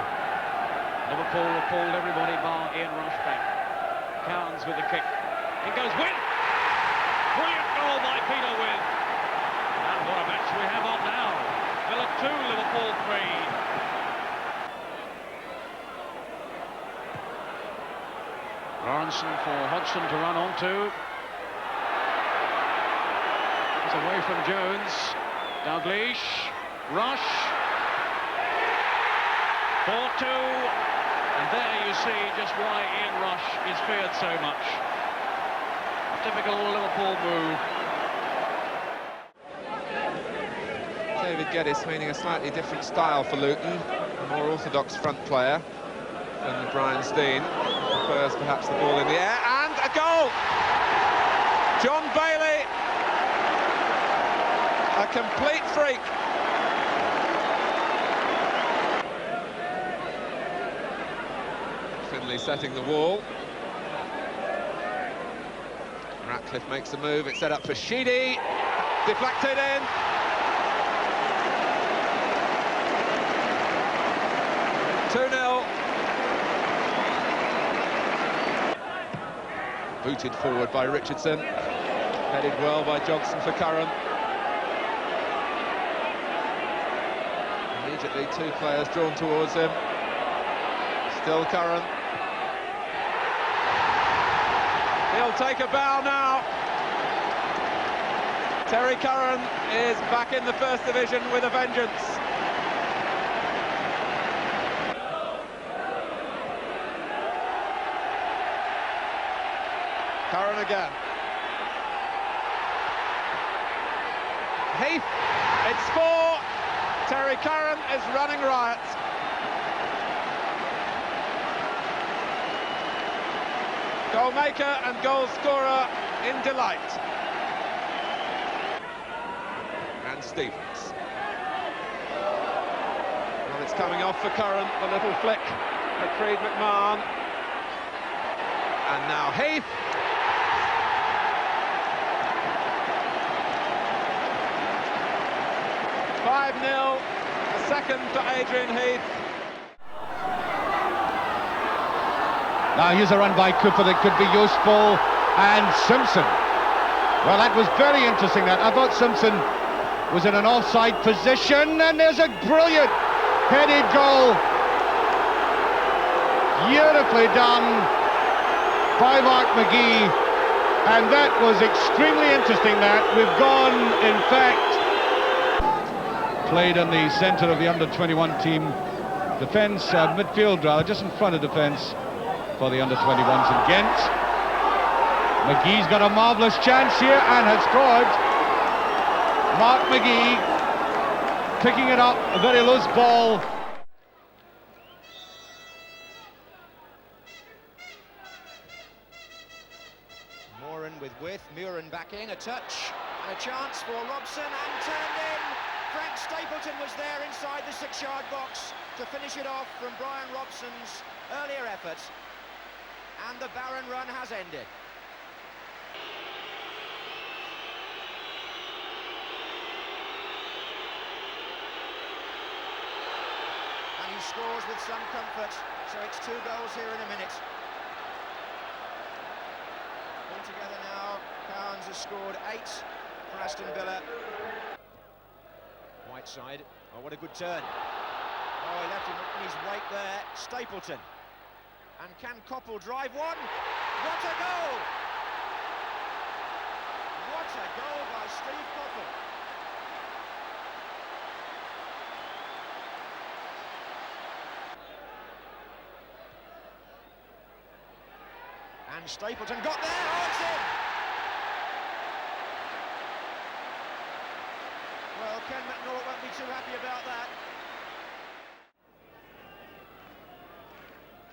Liverpool have pulled everybody bar Ian Rush back. Cowans with the kick. In goes Wynn. Brilliant goal by Peter Wynn. And what a match we have on now. Villa 2, Liverpool 3. Lawrenson for Hodgson to run onto. It's away from Jones. Dalglish. Rush. 4-2. And there you see just why Ian Rush is feared so much. A typical Liverpool move. David Geddes meaning a slightly different style for Luton. A more orthodox front player than Brian Stein. Prefers perhaps the ball in the air, and a goal! John Bailey, a complete freak. setting the wall. Ratcliffe makes the move, it's set up for Sheedy, deflected in. (2-0). Booted forward by Richardson, headed well by Johnson for Curran. Immediately 2 players drawn towards him. Still Curran. He'll take a bow now. Terry Curran is back in the First Division with a vengeance. Curran again. Heath, it's 4. Terry Curran is running riot. Goal maker and goal scorer in delight. And Stevens. Well, it's coming off for Curran, the little flick at Creed McMahon. And now Heath. (5-0), a second for Adrian Heath. Now here's a run by Cooper that could be useful, and Simpson. Well, that was very interesting. That I thought Simpson was in an offside position, and there's a brilliant headed goal. Beautifully done by Mark McGee, and that was extremely interesting. That we've gone, in fact, played in the centre of the under-21 team, defence, midfield rather, just in front of defence for the under-21s in Ghent. McGee's got a marvellous chance here and has scored. Mark McGee picking it up, a very loose ball. Moran with width, Muren back in, a touch and a chance for Robson, and turned in. Frank Stapleton was there inside the 6-yard box to finish it off from Brian Robson's earlier effort. And the barren run has ended. And he scores with some comfort, so it's 2 goals here in a minute. Altogether now, Cowans has scored 8 for Aston Villa. Whiteside, oh, what a good turn. Oh, he left him in his wake there, Stapleton. And can Coppell drive one? What a goal! What a goal by Steve Coppell. And Stapleton got there, oh, it's in! Well, Ken McNaught won't be too happy about that.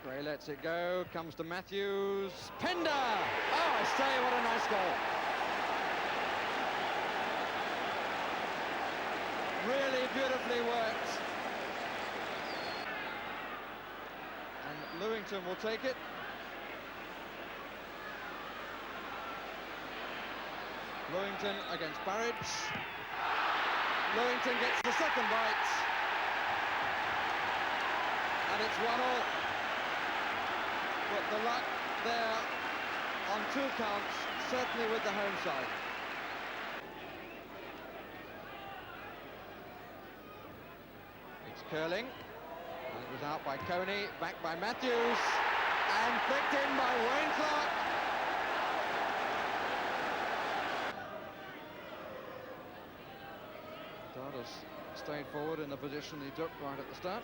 Gray lets it go, comes to Matthews. Pender! Oh, I say, what a nice goal. Really beautifully worked. And Lewington will take it. Lewington against Burridge. Lewington gets the second bite. And it's 1-1. But the luck there on 2 counts, certainly with the home side. It's Curling, and it was out by Coney, back by Matthews, and flicked in by Wayne Clark. Dardis stayed forward in the position he took right at the start.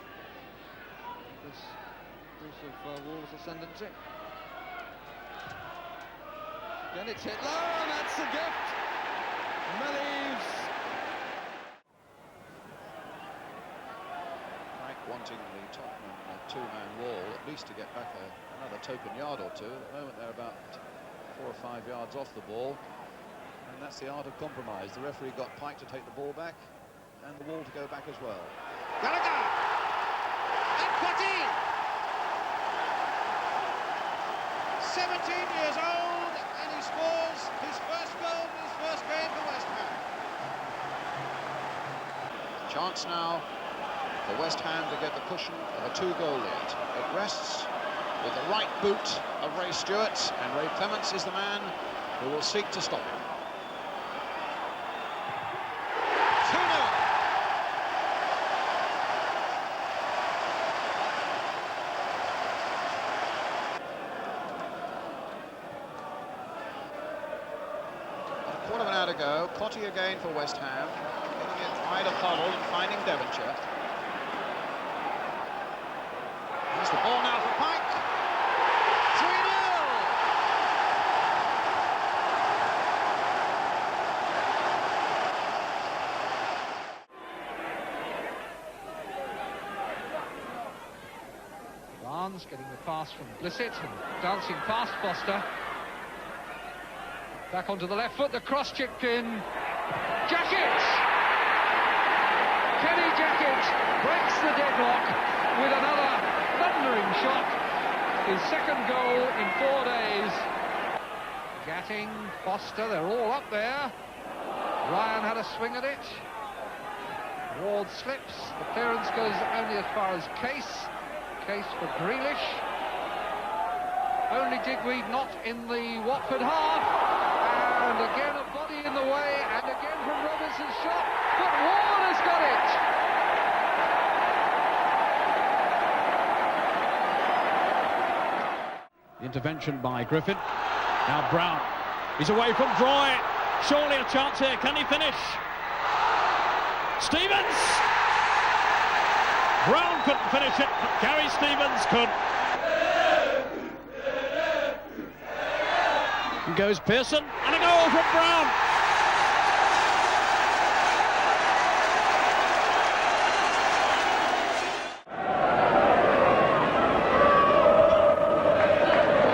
This piece of Wolves ascendancy. Then it's hit low, and that's the gift. Mellives. Frank wanting the Tottenham 2-man wall at least to get back another token yard or two. At the moment they're about 4 or 5 yards off the ball, and that's the art of compromise. The referee got Pike to take the ball back and the wall to go back as well. Gallagher! And Cottee! 17 years old, and he scores his first goal in his first game for West Ham. Chance now for West Ham to get the cushion of a 2-goal lead. It rests with the right boot of Ray Stewart, and Ray Clements is the man who will seek to stop him. 2-0. A quarter of an hour to go. Cotty again for West Ham. Getting it wide of Hoddle and finding Devonshire. Here's the ball now for Pike. 3-0. Barnes getting the pass from Blissett and dancing past Foster. Back onto the left foot, the cross chipped in. Jackett! Kenny Jackett breaks the deadlock with another thundering shot. His second goal in 4 days. Gatting, Foster, they're all up there. Ryan had a swing at it. Ward slips. The clearance goes only as far as Case. Case for Grealish. Only Digweed not in the Watford half. And again a body in the way, and again from Robinson's shot. But Ward has got it. The intervention by Griffin. Now Brown. He's away from Droy. Surely a chance here. Can he finish? Stevens! Brown couldn't finish it, but Gary Stevens could. And goes Pearson, and a goal from Brown.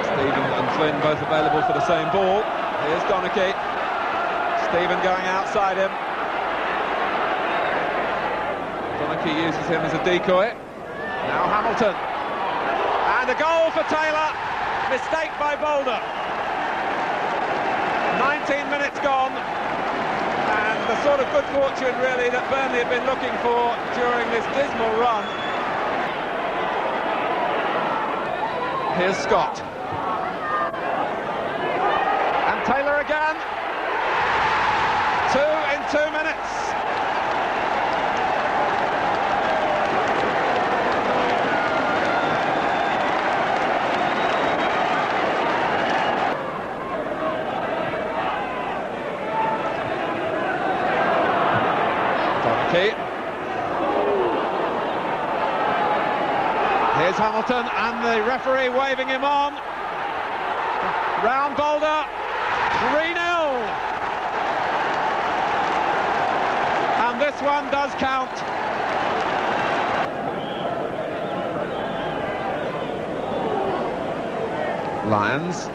Stephen and Flynn both available for the same ball. Here's Donachie. Stephen going outside him. Donachie uses him as a decoy. Now Hamilton. And a goal for Taylor. Mistake by Boulder. 19 minutes gone. And the sort of good fortune, really, that Burnley have been looking for during this dismal run. Here's Scott. And Taylor again. 2 in 2 minutes. Here's Hamilton, and the referee waving him on. Round Boulder, 3-0. And this one does count. Lions,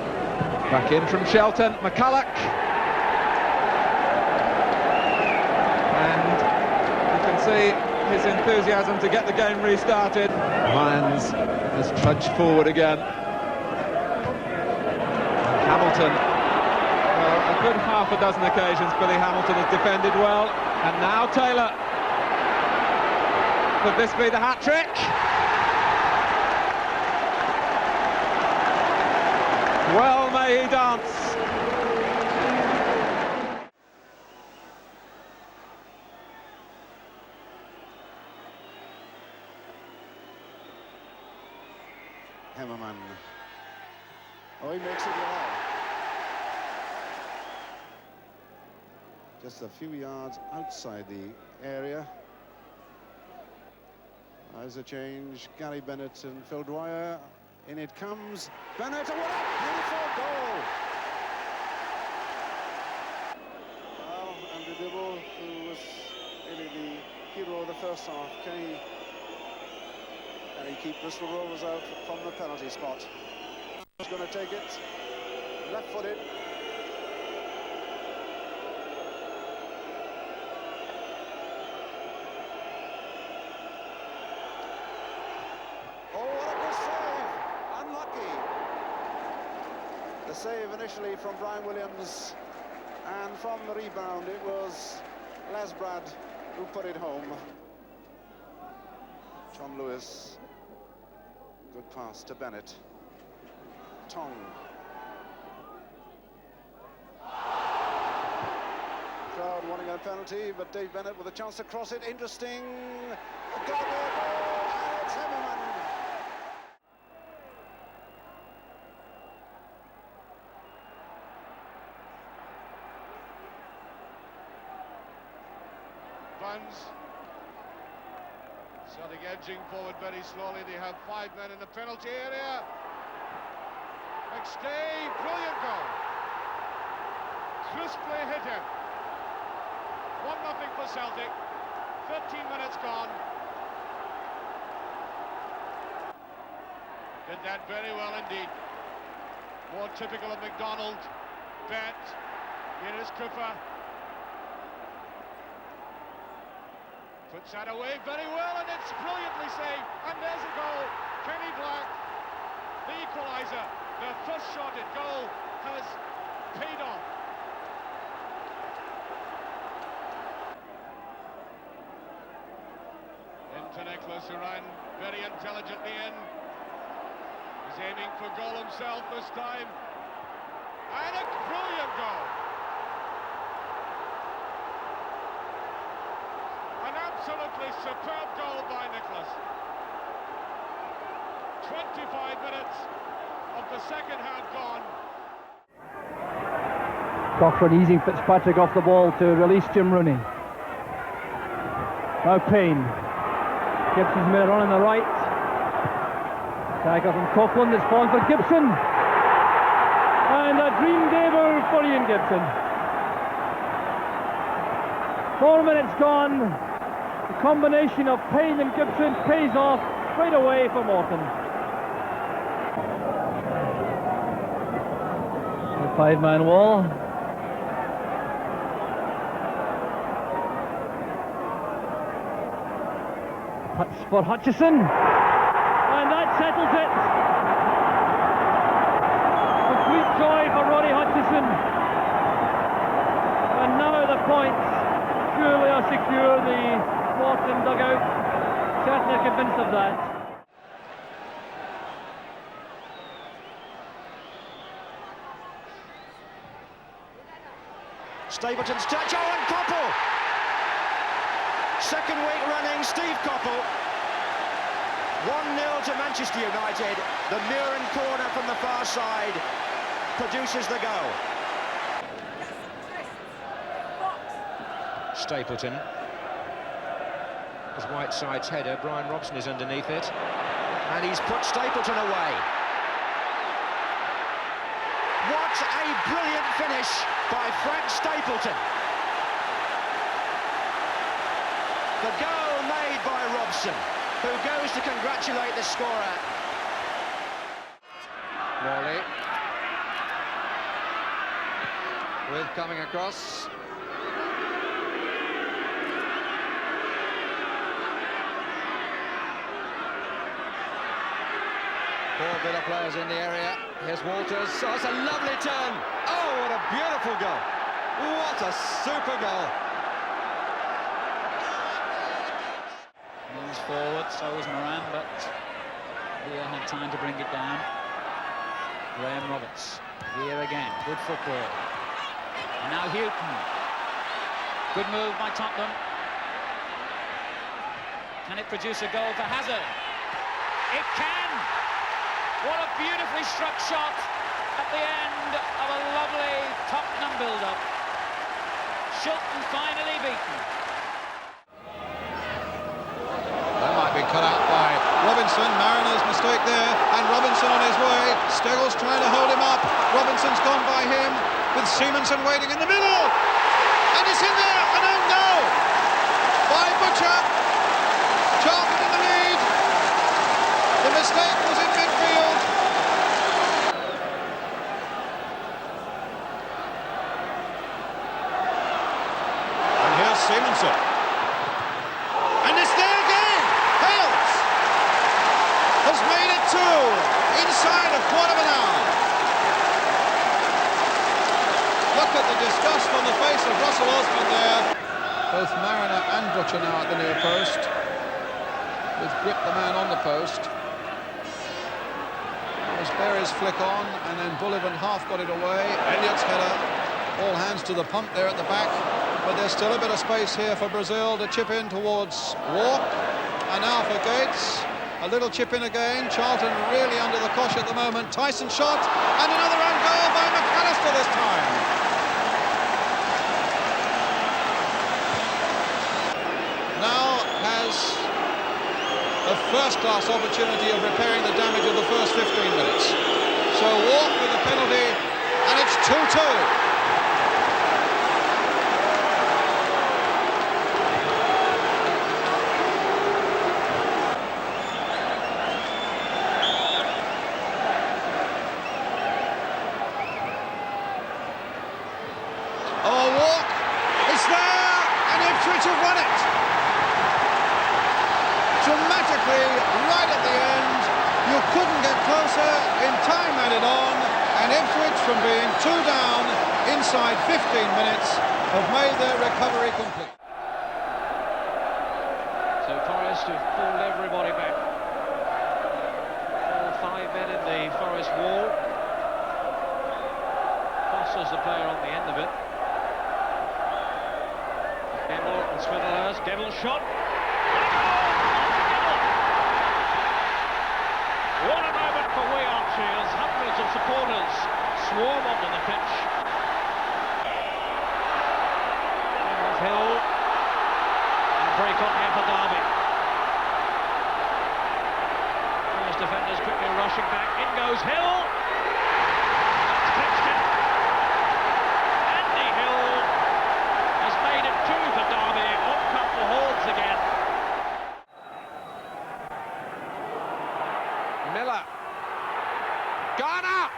back in from Shelton, McCulloch. And you can see his enthusiasm to get the game restarted. Lions has trudged forward again. Hamilton, well, a good half a dozen occasions Billy Hamilton has defended well. And now Taylor. Could this be the hat-trick? Well may he dance. Hemmerman. Oh, he makes it well. Just a few yards outside the area. There's a change. Gary Bennett and Phil Dwyer. In it comes. Bennett, what a beautiful goal! Well, Andrew Dibble, who was really the hero of the first half, can he keep Bristol Rovers out from the penalty spot? He's going to take it, left-footed. Oh, what a good save! Unlucky. save initially from Brian Williams, and from the rebound it was Lasbrad who put it home. John Lewis, good pass to Bennett. Tong. Crowd wanting a penalty, but Dave Bennett with a chance to cross it. Interesting. Got it, and it's Hemmerman. Buns. Celtic edging forward very slowly. They have 5 men in the penalty area. McStay, brilliant goal. Crisply hit him. 1-0 for Celtic. 13 minutes gone. Did that very well indeed. More typical of McDonald. Bet. Here is Cooper. Puts that away very well, and it's brilliantly saved. And there's a goal. Kenny Black, the equaliser. The first shot at goal has paid off. Into Nicholas, who ran very intelligently in. He's aiming for goal himself this time. And a brilliant goal. An absolutely superb goal by Nicholas. 25 minutes of the second half gone. Cochrane easing Fitzpatrick off the ball to release Jim Rooney. Now Payne. Gibson's made a run on the right. Tackle from Coughlin, it's fallen for Gibson. And a dream gamer for Ian Gibson. 4 minutes gone. The combination of Payne and Gibson pays off straight away for Morton. The 5-man wall. Cuts for Hutchison. And that settles it. Complete joy for Ronnie Hutchison. And now the points surely are secure. The Morton dugout certainly convinced of that. Stapleton's touch, and Coppell! Second week running, Steve Coppell. 1-0 to Manchester United. The Muren corner from the far side produces the goal. Stapleton. As Whiteside's header, Brian Robson is underneath it. And he's put Stapleton away. What a brilliant finish by Frank Stapleton. The goal made by Robson, who goes to congratulate the scorer. Wally. With coming across. Four Villa players in the area. Here's Walters. Oh, it's a lovely turn. Oh, what a beautiful goal. What a super goal. Moves forward, so was Moran, but Weir had time to bring it down. Graham Roberts. Weir again. Good football. And now Houghton. Good move by Tottenham. Can it produce a goal for Hazard? It can! What a beautifully struck shot at the end of a lovely Tottenham build-up. Shilton finally beaten. That might be cut out by Robinson. Mariner's mistake there, and Robinson on his way. Steggles trying to hold him up. Robinson's gone by him, with Simonson waiting in the middle. And it's in there, and a goal by Butcher. Charlton in the lead. The mistake was in midfield. And here's Simonson. And it's there again. Hales has made it two inside a quarter of an hour. at the disgust on the face of Russell Osman there. Both Mariner and Butcher now at the near post. With Grip, the man on the post. There's Berry's flick on, and then Bullivant half got it away. Elliott's header. All hands to the pump there at the back. But there's still a bit of space here for Brazil to chip in towards Walk. And now for Gates. A little chip in again. Charlton really under the cosh at the moment. Tyson shot, and another own goal by McAllister this time. Now has a first-class opportunity of repairing the damage of the first 15 minutes. So Walk with a penalty, and it's 2-2. Right at the end, you couldn't get closer, in time added on, and Ipswich, from being 2 down inside 15 minutes, have made their recovery complete. So Forest have pulled everybody back. All 5 men in the Forest wall. Foster's the player on the end of it. Devil and Smithers, Devil shot. What a moment for we Archers. Hundreds of supporters swarm onto the pitch. Off Hill. And break on here for Derby. First defenders quickly rushing back. In goes Hill. That's Clixton. Andy Hill has made it 2 for Derby. On cut for Hawes again. Miller. Garner!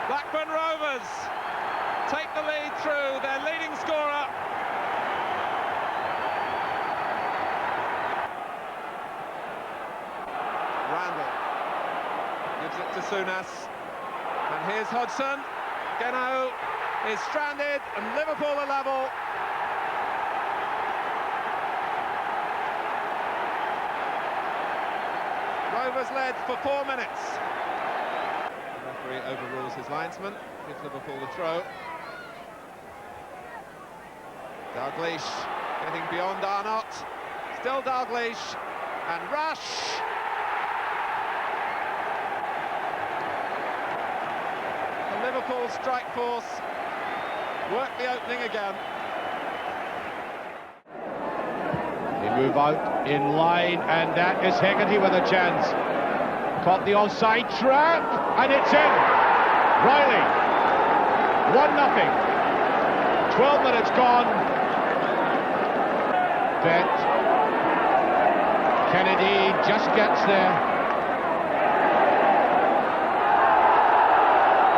Blackburn Rovers take the lead through, their leading scorer. Randall gives it to Souness. And here's Hodgson. Geno is stranded and Liverpool are level. Rovers led for 4 minutes. The referee overrules his linesman, gives Liverpool the throw. Dalglish getting beyond Arnott. Still Dalglish and Rush. The Liverpool strike force work the opening again. They move out in line, and that is Hegarty with a chance. Caught the offside trap, and it's in. Riley, 1-0. 12 minutes gone. Bent. Kennedy just gets there.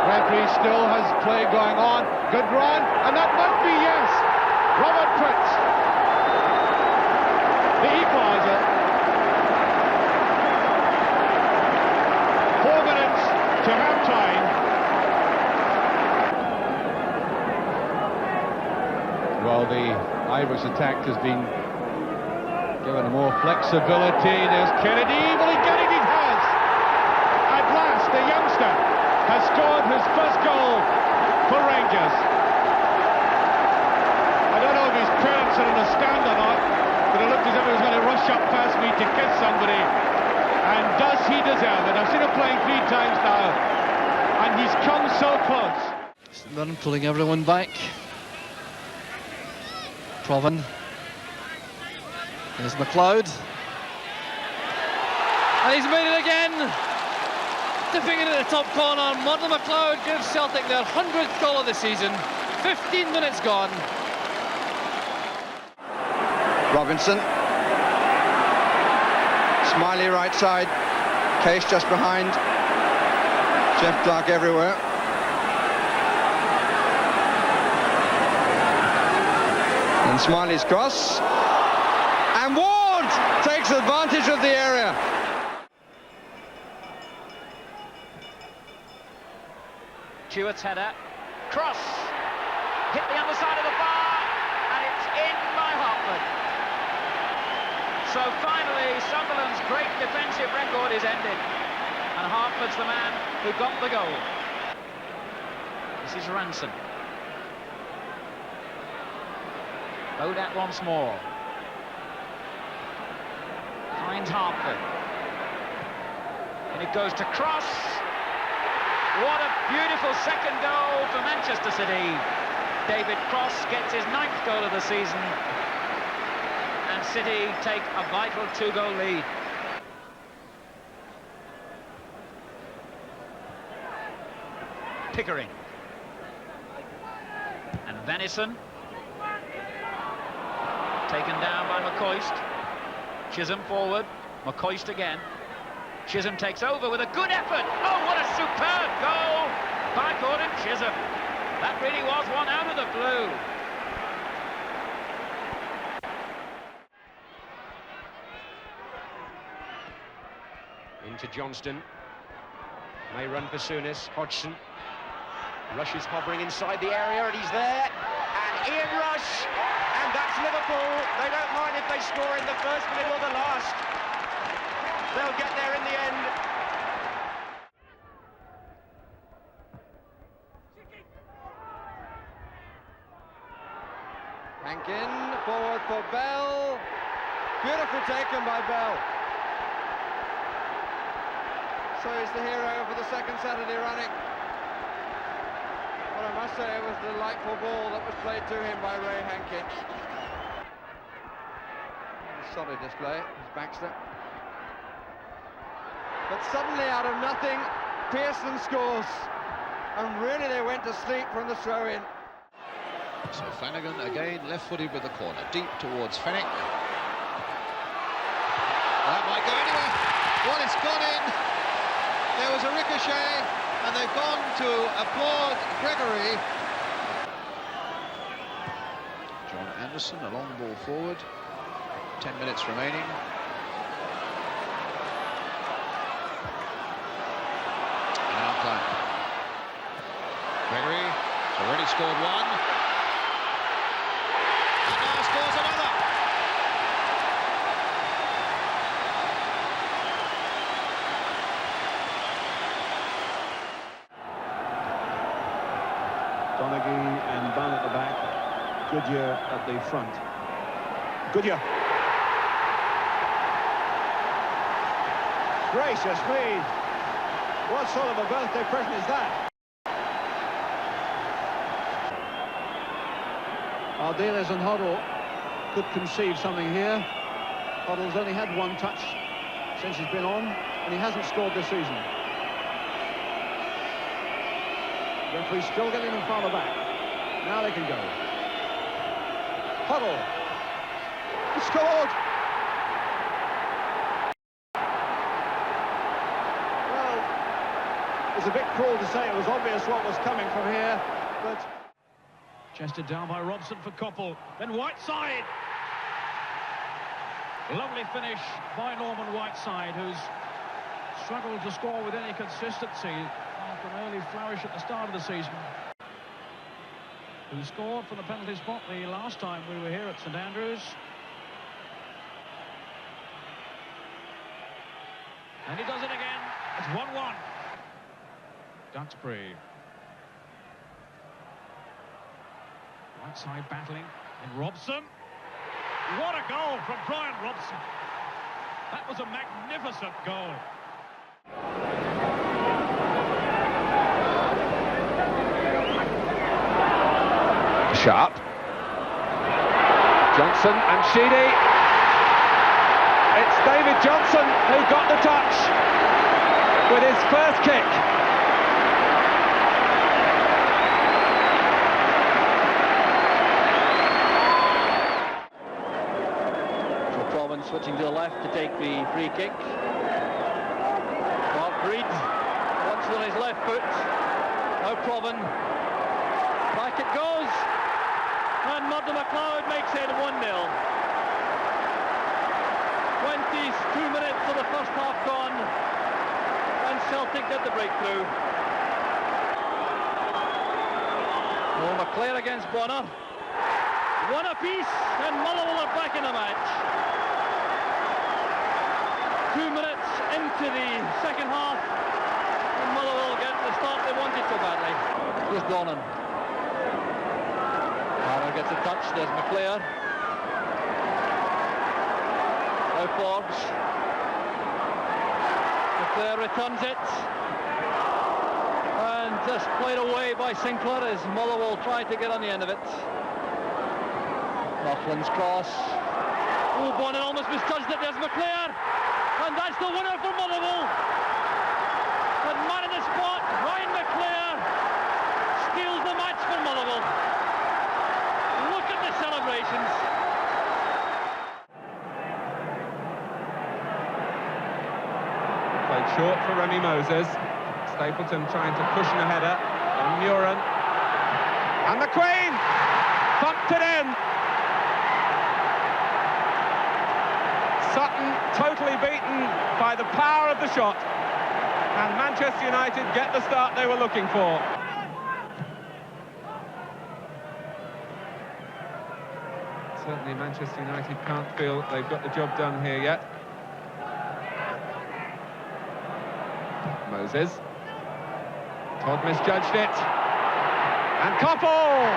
Referee still has play going on. Good run, and that might be yes. Robert Prince. The equaliser. 4 minutes to half-time. Well, the Irish attack has been given more flexibility. There's Kennedy. Will he get it? He has. At last, the youngster has scored his first goal for Rangers. I don't know if his parents are on the stand or not, but it looked as if he was going to rush up past me to kiss somebody. And does he deserve it? I've seen him playing 3 times now, and he's come so close. Run pulling everyone back. Provan. There's McLeod. And he's made it again. Dipping it at the top corner. Murdo McLeod gives Celtic their 100th goal of the season. 15 minutes gone. Robinson. Smiley right side. Case just behind. Jeff Clark everywhere. And Smiley's cross. And Ward takes advantage of the area. Stewart's header. Cross. Hit the underside of the bar. And it's in by Hartford. So finally, Sunderland's great defensive record is ended. And Hartford's the man who got the goal. This is Ranson. Bodat once more. Finds Hartford. And it goes to Cross. What a beautiful second goal for Manchester City. David Cross gets his 9th goal of the season. And City take a vital 2-goal lead. Pickering. And Venison. Taken down by McCoist. Chisholm forward. McCoist again. Chisholm takes over with a good effort. Oh, what a superb goal by Gordon Chisholm. That really was one out of the blue. Into Johnston. May run for Souness. Hodgson. Rush is hovering inside the area and he's there. And Ian Rush. And that's Liverpool. They don't mind if they score in the first minute or the last. They'll get there in the end. Hankin forward for Bell. Beautiful taken by Bell. So he's the hero for the second Saturday running. But I must say it was a delightful ball that was played to him by Ray Hankin. Solid display, it's Baxter. But suddenly out of nothing, Pearson scores. And really they went to sleep from the throw-in. So Flanagan again left-footed with the corner, deep towards Fenwick. That might go anywhere. Well, it's gone in. There was a ricochet, and they've gone to applaud Gregory. John Anderson, a long ball forward. 10 minutes remaining. And out time. Gregory has already scored one. And now scores another. Donaghy and Bunn at the back. Goodyear at the front. Goodyear. Gracious me! What sort of a birthday present is that? Ardiles and Hoddle could conceive something here. Hoddle's only had one touch since he's been on, and he hasn't scored this season. Referee's still getting them farther back. Now they can go. Hoddle. He scored! Well, it's a bit cruel to say it was obvious what was coming from here, but... Chested down by Robson for Koppel. Then Whiteside. Lovely finish by Norman Whiteside, who's struggled to score with any consistency after an early flourish at the start of the season. Who scored from the penalty spot the last time we were here at St Andrews. And he does it again. It's 1-1. Duxbury. Whiteside battling, and Robson. What a goal from Brian Robson. That was a magnificent goal. Sharp. Johnson and Sheedy. It's David Johnson who got the touch with his first kick. Switching to the left to take the free kick. Mark Reed wants it on his left foot. Now Provan. Back it goes. And Murdo McLeod makes it 1-0. 22 minutes of the first half gone. And Celtic did the breakthrough. Oh, McClair against Bonner. One apiece, and Motherwell are back in the match. 2 minutes into the second half, and Motherwell get the start they wanted so badly. Here's Donnan. Harrow gets a touch, there's McClair. Now Forbes. McClair returns it. And just played away by Sinclair as Motherwell tried to get on the end of it. Coughlin's cross. Oh, Bonner almost misjudged it. There's McClair. And that's the winner for Motherwell. And man in the spot, Ryan McClair steals the match for Motherwell. Look at the celebrations. Played short for Remy Moses. Stapleton trying to cushion a header. And Muren. And McQueen thumped it in. Sutton totally beaten by the power of the shot. And Manchester United get the start they were looking for. Certainly Manchester United can't feel they've got the job done here yet. Moses. Todd misjudged it. And Koppel!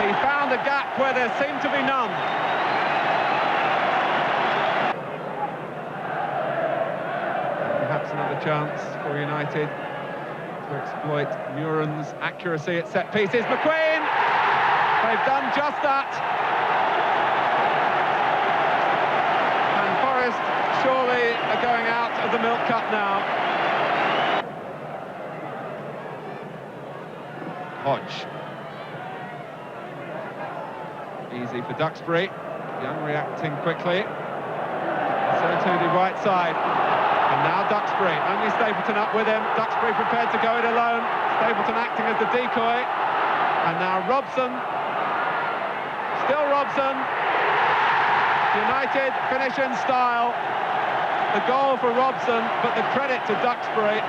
He found a gap where there seemed to be none. Perhaps another chance for United to exploit Muren's accuracy at set pieces. McQueen! They've done just that. And Forest surely are going out of the Milk Cup now. Hodge. Easy for Duxbury. Young reacting quickly. So too the right side. And now Duxbury. Only Stapleton up with him. Duxbury prepared to go it alone. Stapleton acting as the decoy. And now Robson. Still Robson. United finish in style. The goal for Robson, but the credit to Duxbury.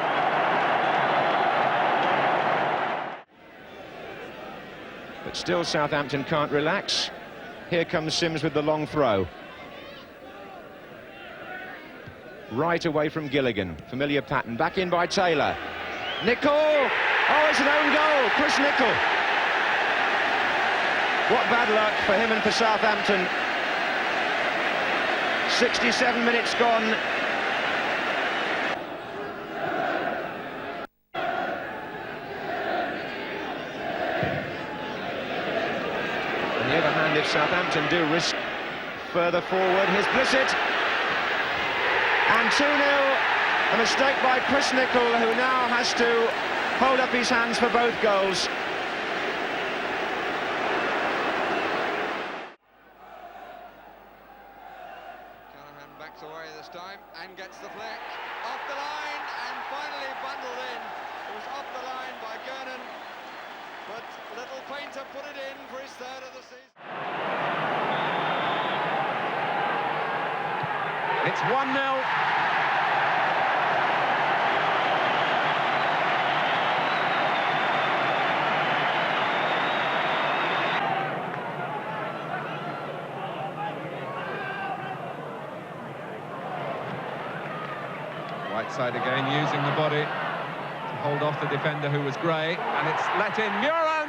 But still Southampton can't relax. Here comes Sims with the long throw. Right away from Gilligan. Familiar pattern. Back in by Taylor. Nicol! Oh, it's an own goal. Chris Nicol. What bad luck for him and for Southampton. 67 minutes gone. On the other hand, if Southampton do risk further forward, here's Blissett. And 2-0, a mistake by Chris Nicol, who now has to hold up his hands for both goals. Callaghan backs away this time and gets the flick off the line and finally bundled in. It was off the line by Gernon, but Little Painter put it in for his third of the season. It's 1-0. Right side again, using the body to hold off the defender who was Gray, and it's let in Muren!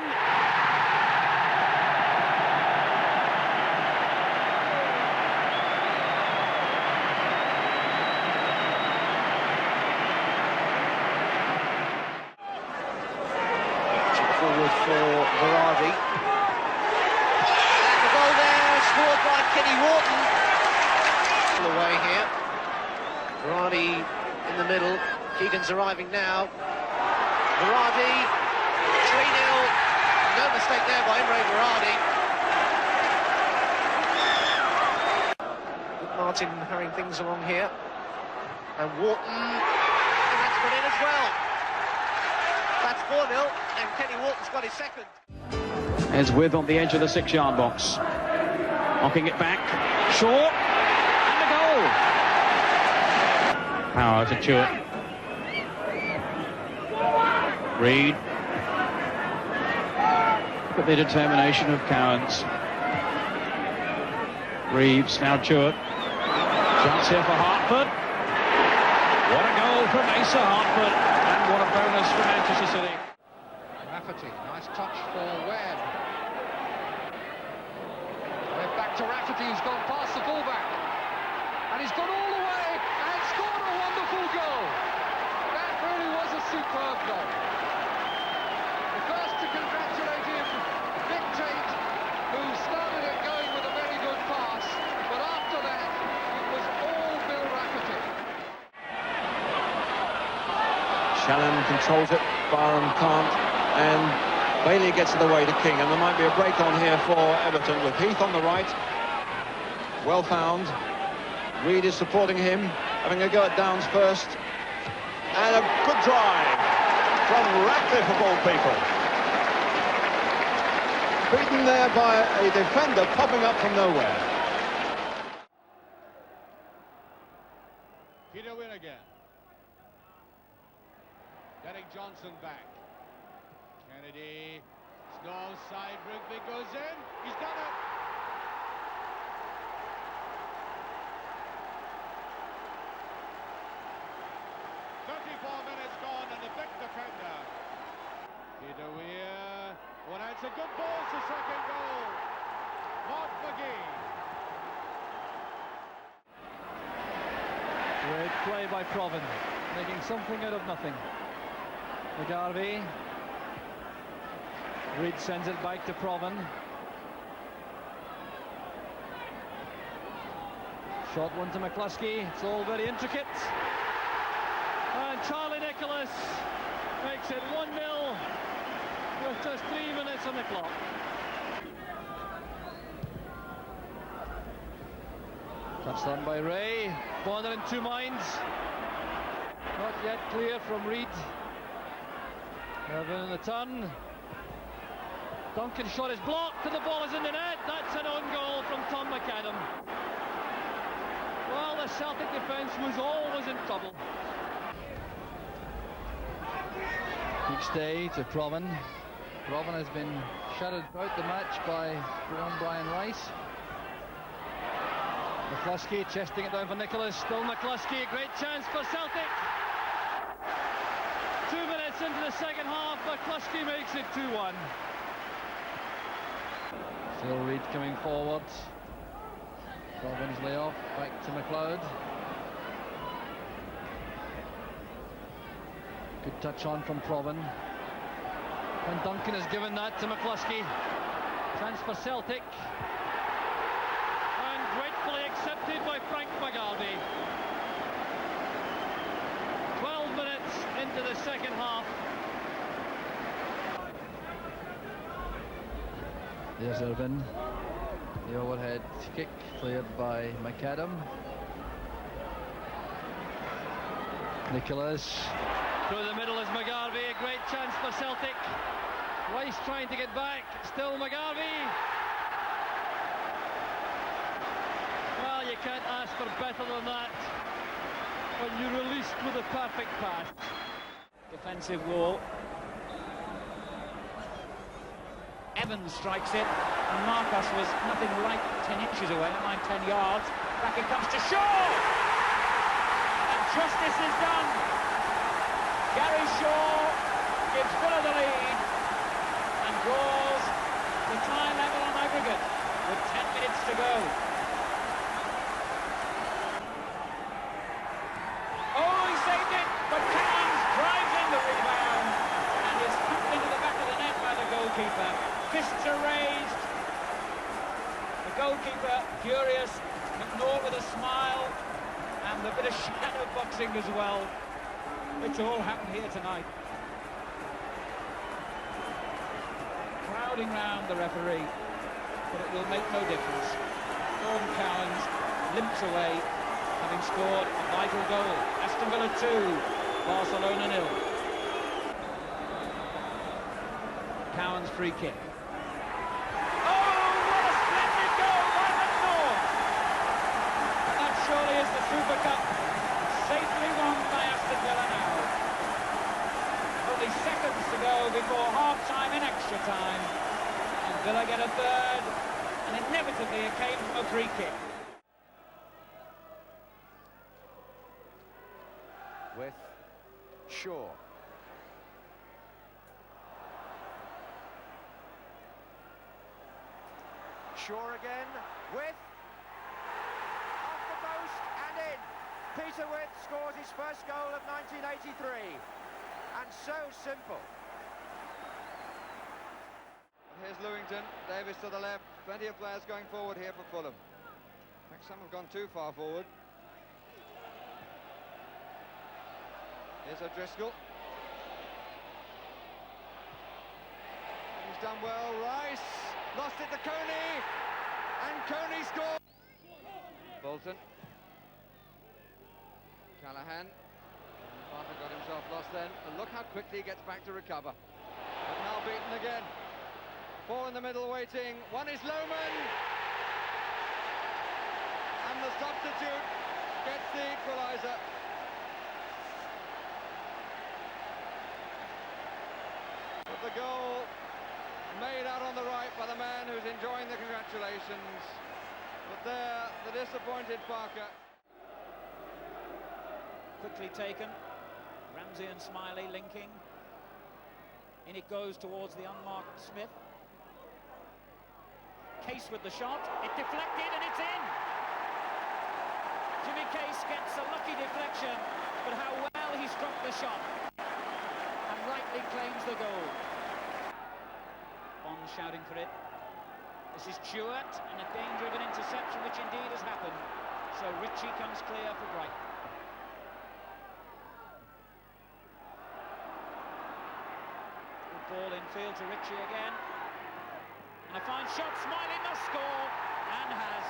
Forward for Varady. And the goal there, scored by Kenny Wharton. All the way here. Varady in the middle. Keegan's arriving now. Varady, 3-0. No mistake there by Imre Varady. Martin hurrying things along here. And Wharton, and that's gone in as well. That's 4-0, and Kenny Wharton's got his second. As with on the edge of the 6-yard box. Knocking it back. Short. And a goal. Power to Chewett. Reid. But the determination of Cowans. Reeves, now Chewett. Chance here for Hartford. What a goal from Asa Hartford, and what a bonus for Manchester City. Rafferty, nice touch for Webb. Webb back to Rafferty, who's gone past the fullback. And he's gone all the way and scored a wonderful goal. That really was a superb goal. The first to congratulate him, Nick Tate, who started it going with a very good pass, but after that, it was all Bill Rafferty. Shallam controls it, Barham can't, and Bailey gets it away to King, and there might be a break on here for Everton with Heath on the right. Well found. Reid is supporting him, having a go at Downs first, and a good drive from Ratcliffe of all people. Beaten there by a defender popping up from nowhere. Peter Winnigan. Getting Johnson back. Kennedy. Snow side, Rigby goes in. He's done it. Peter Weir. Well, that's a good ball to second goal. Mark McGee. Great play by Provan, making something out of nothing. McGarvey. Reid sends it back to Provan. Short one to McCluskey. It's all very intricate. And Charlie Nicholas makes it 1-0 with just 3 minutes on the clock. Touchdown by Ray. Bonner in two minds. Not yet clear from Reid. Irvin in the turn. Duncan's shot is blocked and the ball is in the net. That's an own goal from Tom McAdam. Well, the Celtic defence was always in trouble. Big stay to Provan. Provan has been shuttered throughout the match by Brian Rice. McCluskey chesting it down for Nicholas. Still McCluskey, a great chance for Celtic. 2 minutes into the second half, McCluskey makes it 2-1. Still Reid coming forward. Provan's layoff, back to McLeod. Good touch on from Provan. And Duncan has given that to McCluskey. Chance for Celtic. And gratefully accepted by Frank McGarvey. 12 minutes into the second half. There's Irvin. The overhead kick cleared by McAdam. Nicholas. Through the middle is McGarvey. A great chance for Celtic. Rice trying to get back. Still McGarvey. Well, you can't ask for better than that. When you're released with a perfect pass. Defensive wall. Evans strikes it, and Marcus was nothing like 10 inches away, not 10 yards. Back it comes to Shaw! And justice is done. Gary Shaw gives Villa the lead and draws the tie level on aggregate with 10 minutes to go. Oh, he saved it, but Cowans drives in the rebound and is pumped into the back of the net by the goalkeeper. Fists are raised. The goalkeeper furious. McNaught with a smile and a bit of shadow boxing as well. It's all happened here tonight. Crowding round the referee, but it will make no difference. Gordon Cowans limps away, having scored a vital goal. Aston Villa 2, Barcelona 0. Cowans free kick. Surely is the Super Cup safely won by Aston Villa now. Only seconds to time. And Villa get a third, and inevitably it came from a free kick. With Shaw. Shaw again, with off the post and in. Peter Witt scores his first goal of 1983, and so simple. Here's Lewington, Davis to the left, plenty of players going forward here for Fulham. In fact, some have gone too far forward. Here's O'Driscoll. He's done well, Rice, lost it to Coney, and Coney scored! Bolton. Callahan. Parker got himself lost then, and look how quickly he gets back to recover. But now beaten again. Four in the middle waiting, one is Lohman! And the substitute gets the equaliser. But the goal made out on the right by the man who's enjoying the congratulations. But there, the disappointed Parker. Quickly taken. Ramsey and Smiley linking. In it goes towards the unmarked Smith. Case with the shot. It deflected and it's in. Jimmy Case gets a lucky deflection, but how well he struck the shot. And rightly claims the goal. Bond shouting for it. This is Stewart, and a danger of an interception, which indeed has happened. So Ritchie comes clear for Brighton. Good ball in field to Ritchie again. And a fine shot, Smiley must score, and has.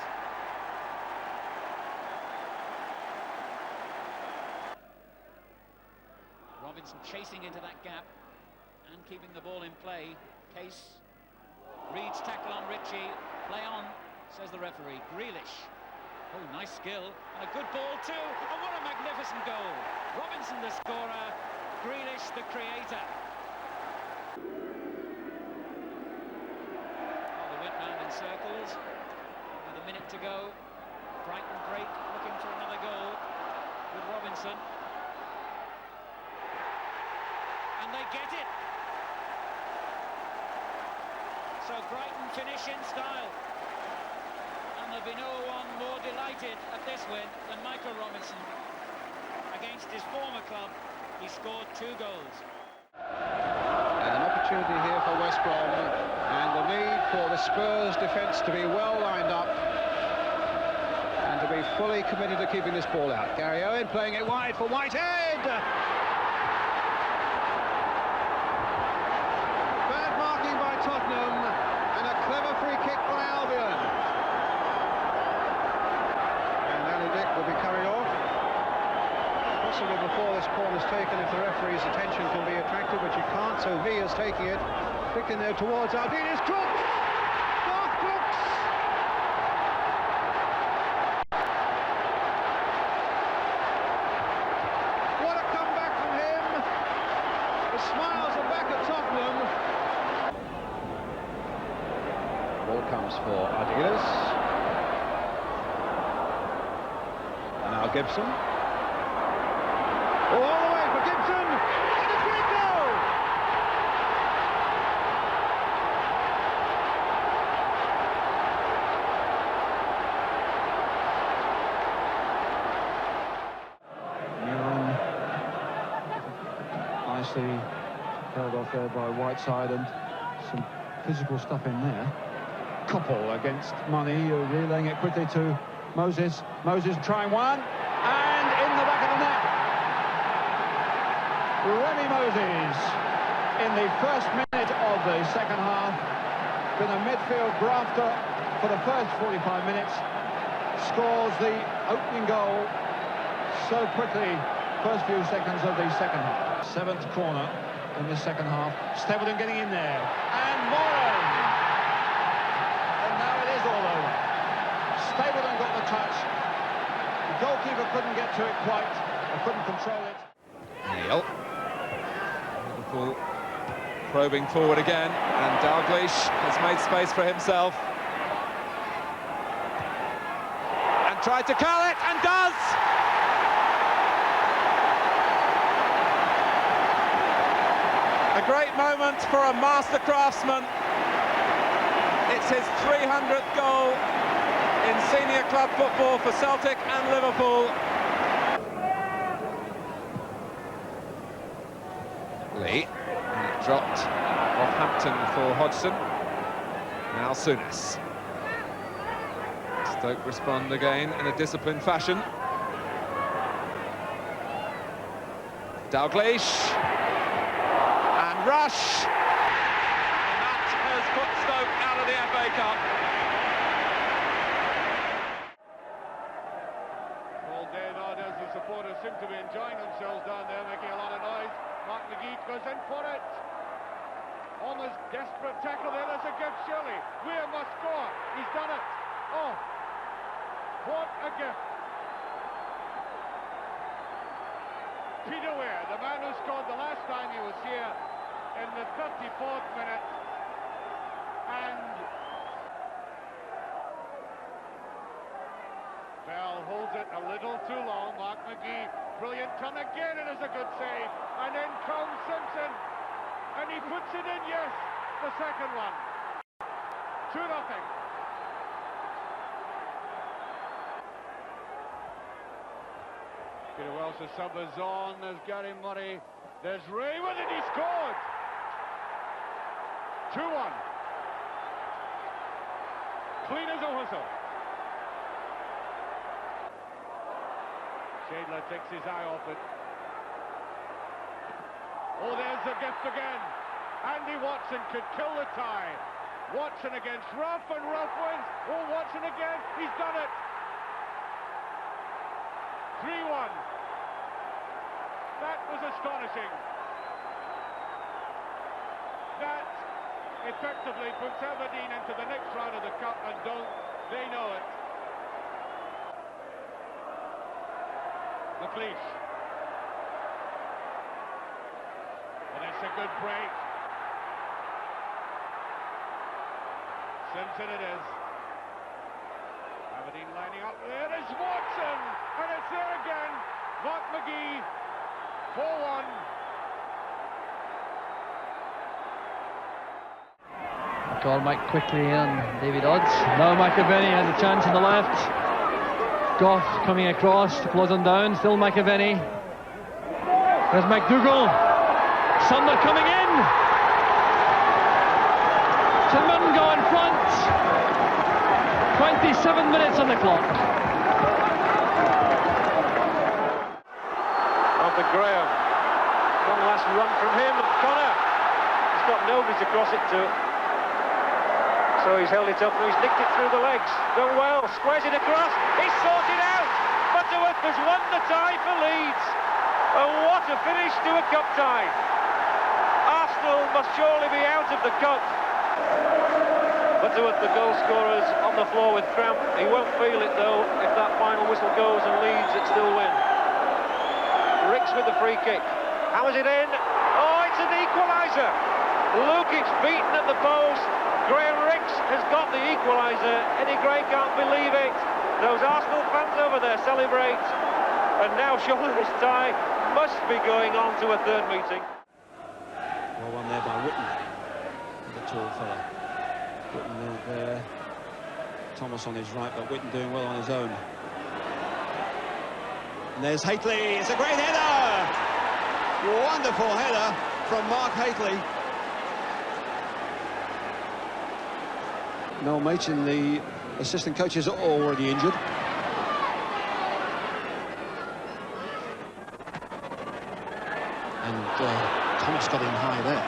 Robinson chasing into that gap and keeping the ball in play. Case reads tackle on Ritchie. Play on, says the referee. Grealish. Oh, nice skill. And a good ball too. And what a magnificent goal. Robinson the scorer, Grealish the creator. Oh, the Whitman in circles. With a minute to go. Brighton break, looking for another goal with Robinson. And they get it. So Brighton finish in style. And there'll be no one more delighted at this win than Michael Robinson. Against his former club, he scored 2 goals. And an opportunity here for West Brom, and the need for the Spurs defence to be well lined up and to be fully committed to keeping this ball out. Gary Owen playing it wide for Whitehead. Bad marking by Tottenham, and a clever free kick by Albion. And Ali Dick will be coming off. Possibly before this corner's taken, if the referee's attention can be attracted, but you can't, so Villa's taking it. Flicking there towards Aldini's Crooks! Mark Crooks! What a comeback from him! The smiles are back at Tottenham. Ball comes for Ardiles. And now Gibson. Oh, all the way for Gibson, and a great goal! Murin, nicely held off there by Whiteside, and some physical stuff in there. Koppel against Money, relaying it quickly to Moses. Moses trying one, and in the back of the net. Remy Moses, in the first minute of the second half, been a midfield grafter for the first 45 minutes, scores the opening goal so quickly, first few seconds of the second half. 7th corner in the second half. Stapleton getting in there, and Moran! And now it is all over. Stapleton got the touch. The goalkeeper couldn't get to it quite, or couldn't control it. Neil. Liverpool Probing forward again, and Dalglish has made space for himself. And tried to curl it, and does! A great moment for a master craftsman. It's his 300th goal in senior club football for Celtic and Liverpool. Lee, and it dropped off Hampton for Hodgson. Now Souness. Stoke respond again in a disciplined fashion. Dalglish. And Rush. And that has put Stoke out of the FA Cup. All day now, as the supporters seem to be enjoying themselves down there, making a lot of noise. Mark McGee goes in for it. Almost desperate tackle there. There's a gift, surely. Weir must score. He's done it. Oh, what a gift. Peter Weir, the man who scored the last time he was here in the 34th minute. And Bell holds it a little too long. Mark McGee, brilliant come again, it is a good save. And then comes Simpson, and he puts it in, yes, the second one. 2-0. Peter Welsh, the sub is on, there's Gary Murray, there's Ray with it, he scored! 2-1. Clean as a whistle. Shadler takes his eye off it. Oh, there's the gift again. Andy Watson could kill the tie. Watson against Ruff, and Ruff wins. Oh, Watson again, he's done it. 3-1. That was astonishing. That effectively puts Aberdeen into the next round of the Cup, and don't they know it. McLeish. And it's a good break. Simpson it is. Aberdeen lining up. There is Watson! And it's there again. Mark McGee. 4-1. Call Mike quickly on David Odds. Now McAvenny has a chance on the left. Goff coming across to close him down. Still McAvenny. There's McDougall. Sunder coming in. St Mirren in front. 27 minutes on the clock. Arthur Graham. One last run from him, and Connor. He's got nobody to cross it to. So he's held it up and he's nicked it through the legs. Done well, squares it across. He's sorted out. Butterworth has won the tie for Leeds. And what a finish to a cup tie. Arsenal must surely be out of the cup. Butterworth, the goal scorer, is on the floor with cramp. He won't feel it though if that final whistle goes and Leeds it still win. Ricks with the free kick. Hammers it in. Oh, it's an equaliser. Lukic beaten at the post. Graham Ricks has got the equaliser. Eddie Gray can't believe it. Those Arsenal fans over there celebrate. And now surely this tie must be going on to a third meeting. Well, one there by Whitten, the tall fella. Whitten there. Thomas on his right, but Whitten doing well on his own. And there's Haitley. It's a great header. Wonderful header from Mark Haitley. Noel Machin, the assistant coach, is already injured. And Thomas got in high there.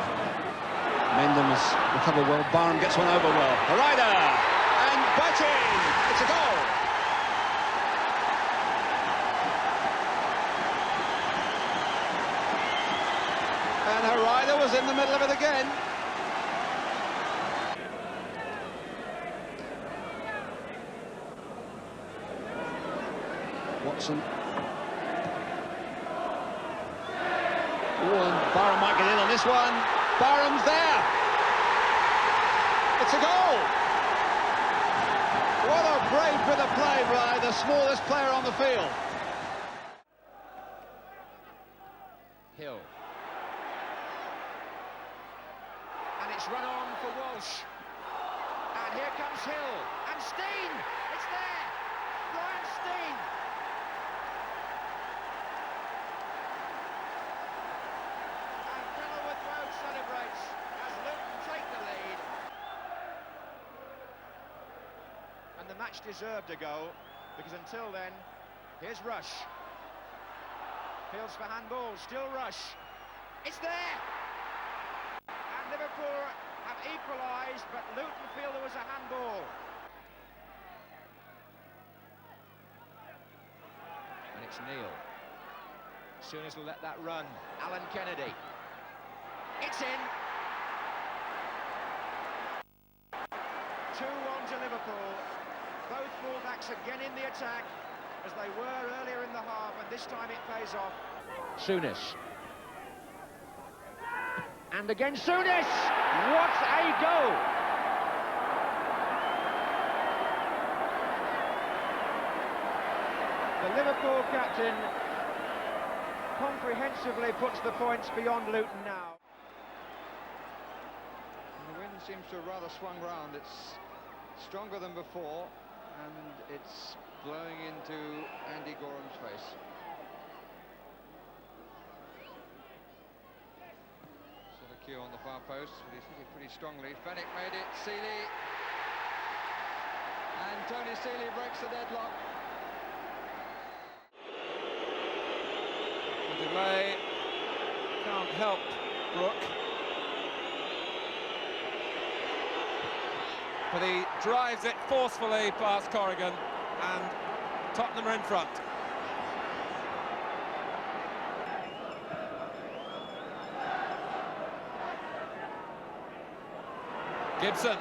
Mendham has recovered well. Barham gets one over well. Harida and Bertin. It's a goal. And Harida was in the middle of it again. Watson. Oh, and Barham might get in on this one. Barham's there. It's a goal. What a brave bit of play by the smallest player on the field. Hill. And it's run on for Walsh. And here comes Hill. And Steen! It's there! Brian Steen! And Kenilworth Road celebrates as Luton take the lead. And the match deserved a goal, because until then, here's Rush. Fields for handball, still Rush. It's there! And Liverpool have equalised, but Luton feel there was a handball. And it's Neil. Sooners will let that run. Alan Kennedy. It's in. 2-1 to Liverpool. Both fullbacks again in the attack, as they were earlier in the half, and this time it pays off. Souness. And again Souness! What a goal! The Liverpool captain comprehensively puts the points beyond Luton now. And the wind seems to have rather swung round. It's stronger than before, and it's blowing into Andy Goram's face. Cue on the far post, but he's hit it pretty strongly. Fenwick made it, Seeley. And Tony Seeley breaks the deadlock. The delay can't help Brook. But he drives it forcefully past Corrigan, and Tottenham are in front. Gibson,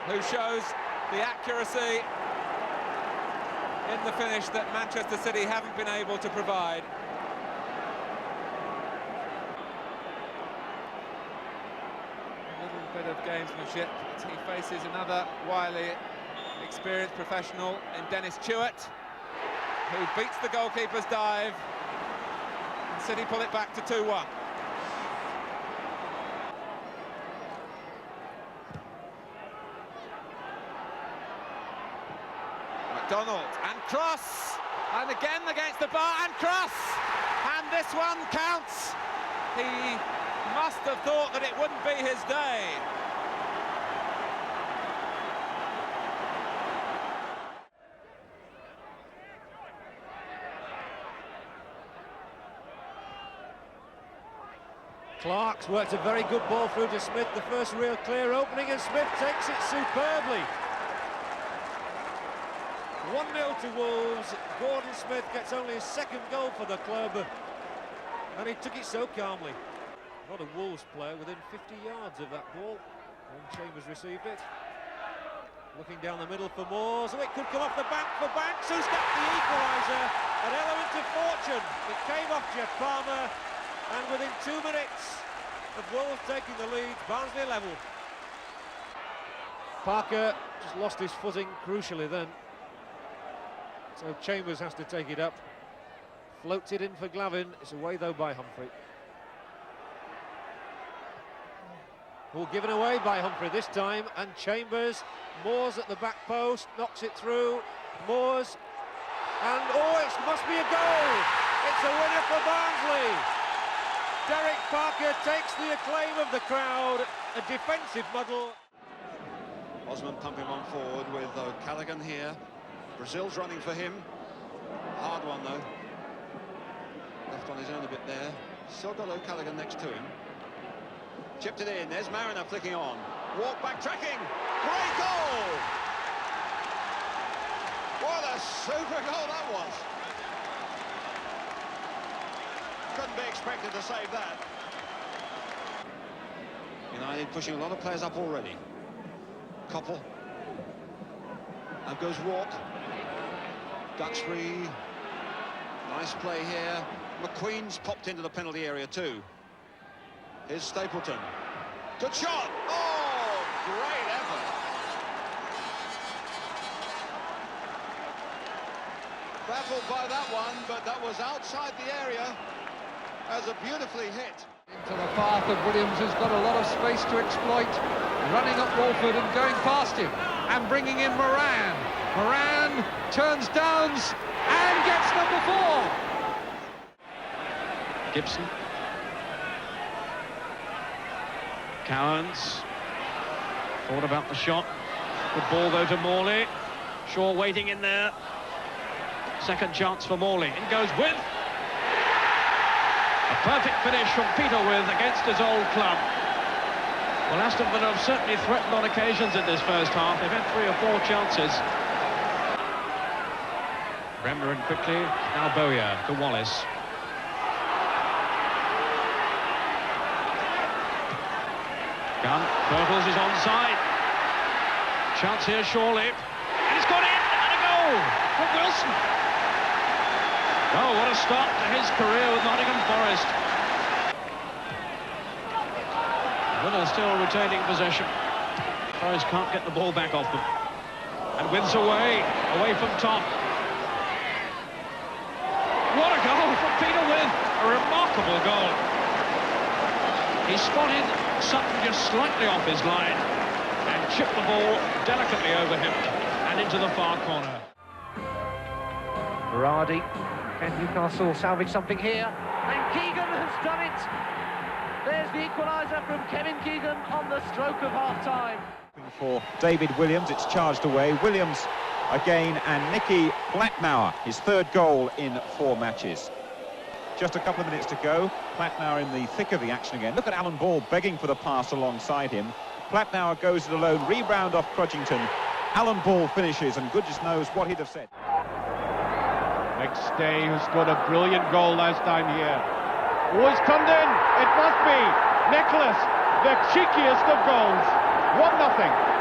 who shows the accuracy in the finish that Manchester City haven't been able to provide. A little bit of gamesmanship. He faces another wily, experienced professional in Dennis Chewett, who beats the goalkeeper's dive, and City pull it back to 2-1. McDonald and cross, and again against the bar and cross, and this one counts. He must have thought that it wouldn't be his day. Clark's worked a very good ball through to Smith, the first real clear opening, and Smith takes it superbly. 1-0 to Wolves. Gordon Smith gets only his second goal for the club, and he took it so calmly. Not a Wolves player within 50 yards of that ball. And Chambers received it. Looking down the middle for Moores. Oh, it could come off the bank for Banks, who's got the equaliser. An element of fortune. It came off Jeff Palmer, and within 2 minutes of Wolves taking the lead, Barnsley level. Parker just lost his footing crucially then. So Chambers has to take it up. Floats it in for Glavin. It's away though by Humphrey. All given away by Humphrey this time, and Chambers. Moores at the back post, knocks it through. Moores, and oh, it must be a goal! It's a winner for Barnsley. Derek Parker takes the acclaim of the crowd. A defensive muddle. Osman pumping on forward with O'Callaghan here. Brazil's running for him. Hard one though. Left on his own a bit there. Still got O'Callaghan next to him. Chipped it in. There's Mariner flicking on. Walk back tracking. Great goal! What a super goal that was. Couldn't be expected to save that. United pushing a lot of players up already. Koppel. Up goes Walk. Duxbury. Nice play here. McQueen's popped into the penalty area too. Here's Stapleton. Good shot! Oh, great effort! Baffled by that one, but that was outside the area as a beautifully hit. Into the path of Williams, who's got a lot of space to exploit, running up Walford and going past him, and bringing in Moran. Moran turns downs and gets number 4. Gibson. Cowans thought about the shot. Good ball though to Morley. Shaw waiting in there. Second chance for Morley. In goes With. A perfect finish from Peter With against his old club. Well, Aston Villa have certainly threatened on occasions in this first half. They've had 3 or 4 chances. Bremner in quickly. Now Bowyer to Wallace. Gunn, Birtles is onside. Chance here, surely. And he's got in, and a goal from Wilson. Oh, what a start to his career with Nottingham Forest. Villa still retaining possession. Forest can't get the ball back off them. And With's away from Tom. What a goal from Peter With. A remarkable goal. He spotted Sutton just slightly off his line and chipped the ball delicately over him and into the far corner. Berardi. Can Newcastle salvage something here? And Keegan has done it! There's the equaliser from Kevin Keegan on the stroke of half-time. For David Williams, it's charged away. Williams again, and Nicky Blackmauer, his 3rd goal in 4 matches. Just a couple of minutes to go. Blackmauer in the thick of the action again. Look at Alan Ball begging for the pass alongside him. Blackmauer goes it alone, rebound off Crudgington. Alan Ball finishes, and goodness knows what he'd have said. McStay, who scored a brilliant goal last time here. Oh, he's come in. It must be Nicholas, the cheekiest of goals. 1-0.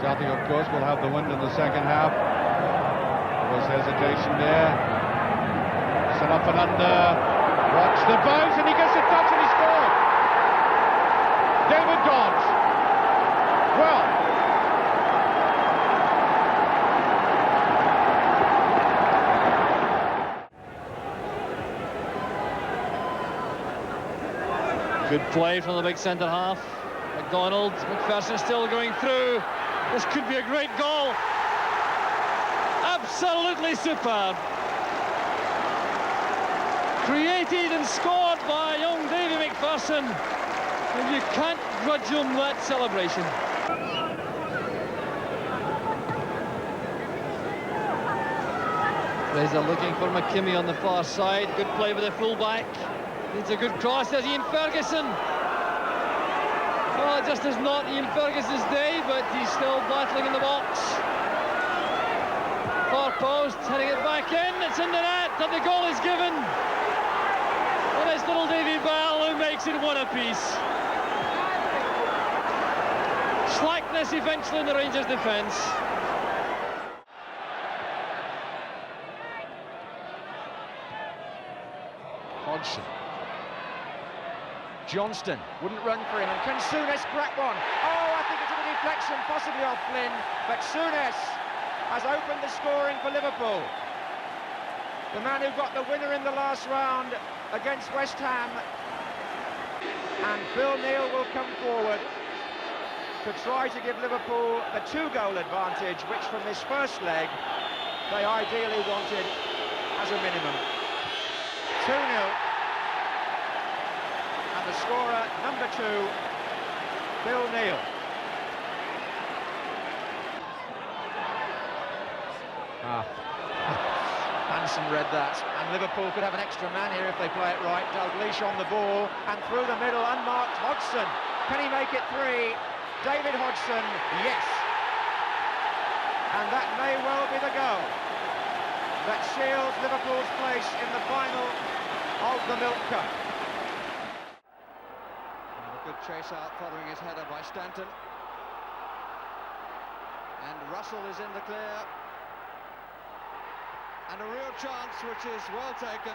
Celtic, of course, will have the wind in the second half. There was hesitation there. Set up and under. Watch the bounce, and he gets a touch, and he scored. David Dodds. Well. Good play from the big centre half. McDonald, McPherson still going through. This could be a great goal. Absolutely superb. Created and scored by young Davy McPherson. And you can't grudge him that celebration. Fraser looking for McKimmie on the far side. Good play with the fullback. Needs a good cross. There's Ian Ferguson. Well, it just is not Ian Ferguson's day, but he's still battling in the box. Far post, heading it back in. It's in the net, and the goal is given. And it's little Davy Bell who makes it 1 apiece. Slackness eventually in the Rangers' defence. Hodgson. Johnston wouldn't run for him, and can Souness crack one? Oh, I think it's a deflection, possibly off Flynn, but Souness has opened the scoring for Liverpool. The man who got the winner in the last round against West Ham. And Phil Neal will come forward to try to give Liverpool the 2-goal advantage, which from this first leg they ideally wanted as a minimum. 2-0. And the scorer, number 2, Phil Neal. Hansen read that, and Liverpool could have an extra man here if they play it right. Dalglish on the ball, and through the middle, unmarked Hodgson. Can he make it 3? David Hodgson, yes. And that may well be the goal that seals Liverpool's place in the final of the Milk Cup. And a good chase out following his header by Stanton. And Russell is in the clear. And a real chance, which is well taken.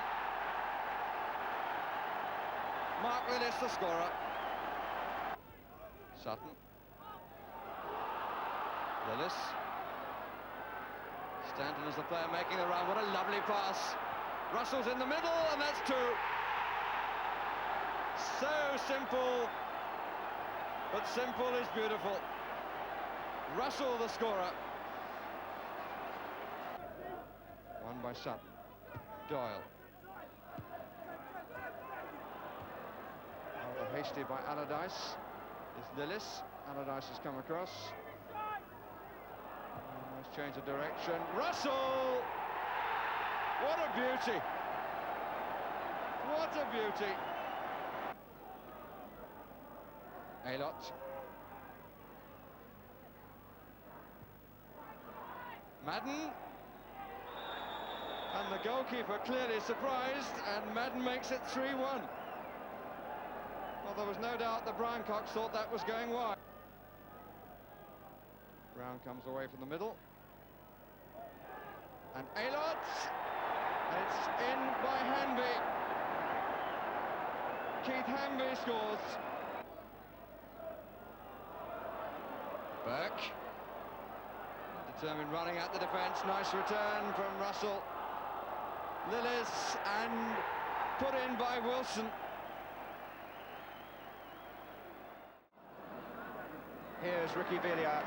Mark Willis, the scorer. Sutton. Lillis. Stanton is the player making the run. What a lovely pass. Russell's in the middle, and that's two. So simple, but simple is beautiful. Russell, the scorer. Won by Sutton. Doyle. Rather hasty by Allardyce. It's Lillis. Allardyce has come across. Nice change of direction. Russell! What a beauty! What a beauty! Aylott. Madden. And the goalkeeper clearly surprised, and Madden makes it 3-1. Well, there was no doubt that Brian Cox thought that was going wide. Brown comes away from the middle. And Aylott. And it's in by Hanby. Keith Hanby scores. Burke. Determined running at the defence. Nice return from Russell. Lillis, and put in by Wilson. Here's Ricky Villiers,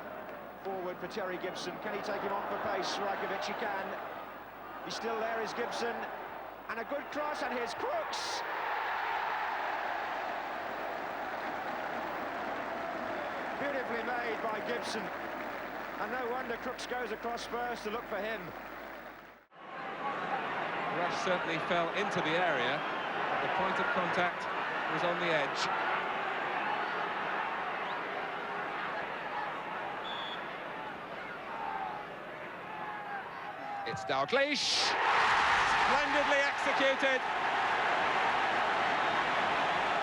forward for Terry Gibson. Can he take him on for pace? Rajkovic, he can. He's still there, is Gibson. And a good cross, and here's Crooks. Beautifully made by Gibson. And no wonder Crooks goes across first to look for him. Rush certainly fell into the area. The point of contact was on the edge. It's Dalglish. Splendidly executed.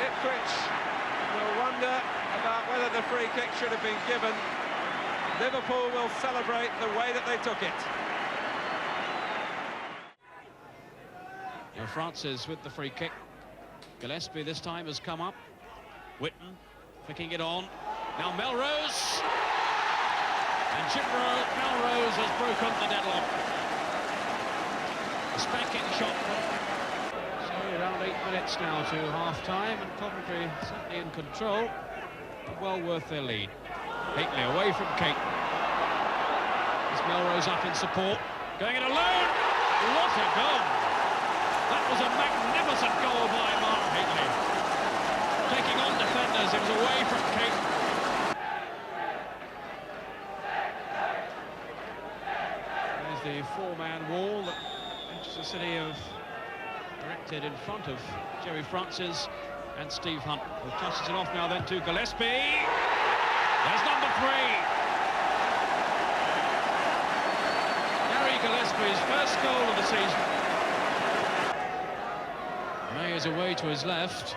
Ipswich will wonder about whether the free kick should have been given. Liverpool will celebrate the way that they took it. Now Francis with the free kick. Gillespie this time has come up. Whitten flicking it on. Now Melrose. And Jim Melrose has broken the deadlock. A spanking shot. So around 8 minutes now to half-time, and Coventry certainly in control. But well worth their lead. Haitley away from Kate. It's Melrose up in support. Going it alone. What a goal! That was a magnificent goal by Mark Haitley. Taking on defenders, it was away from Kate. There's the four-man wall that Manchester City have erected in front of Gerry Francis and Steve Hunt, who tosses it off now then to Gillespie. There's number 3. Gary Gillespie's first goal of the season. May is away to his left.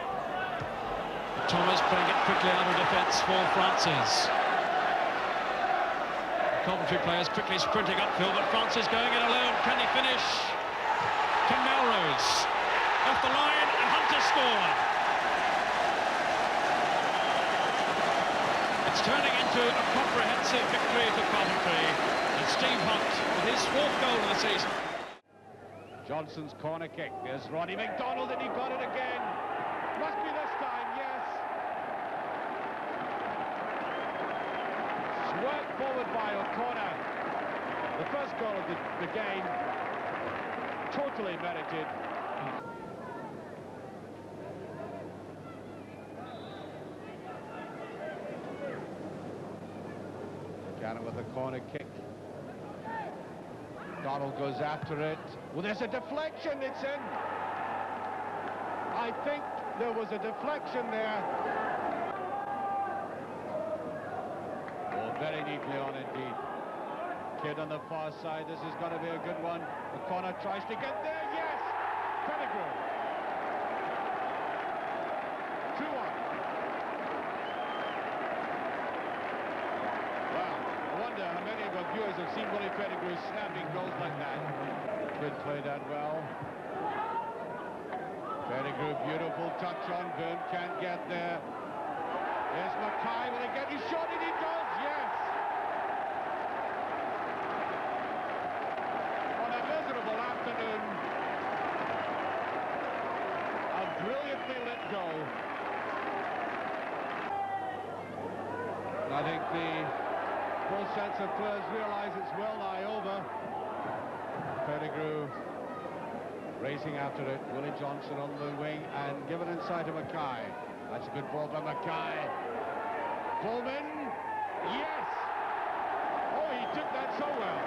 Thomas playing it quickly out of defence for Francis. Coventry players quickly sprinting upfield, but Francis going it alone. Can he finish? To Melrose. Off the line, and Hunter scored. It's turning into a comprehensive victory for Coventry. And Steve Hunt with his 4th goal of the season. Johnson's corner kick. There's Ronnie McDonald, and he got it again. Must be this time, yes. It's worked forward by O'Connor. The first goal of the game. Totally merited. Gannon with a corner kick. Donald goes after it. Well, there's a deflection, it's in. I think there was a deflection there. Oh, very neatly on indeed. Kid on the far side, this is going to be a good one. The corner tries to get there, yes! Pettigrew. 2-1. Well, I wonder how many of our viewers have seen Willie Pettigrew snapping goals like that. Good play that well. Pettigrew, beautiful touch on Byrne, can't get there. There's Mackay, will he get his shot? And he does, yes! On a miserable afternoon, a brilliantly lit goal. I think the full sense of players realise it's well nigh over. Pettigrew racing after it. Willie Johnson on the wing and given inside to Mackay. That's a good ball by Mackay. Pullman, yes! Oh, he took that so well.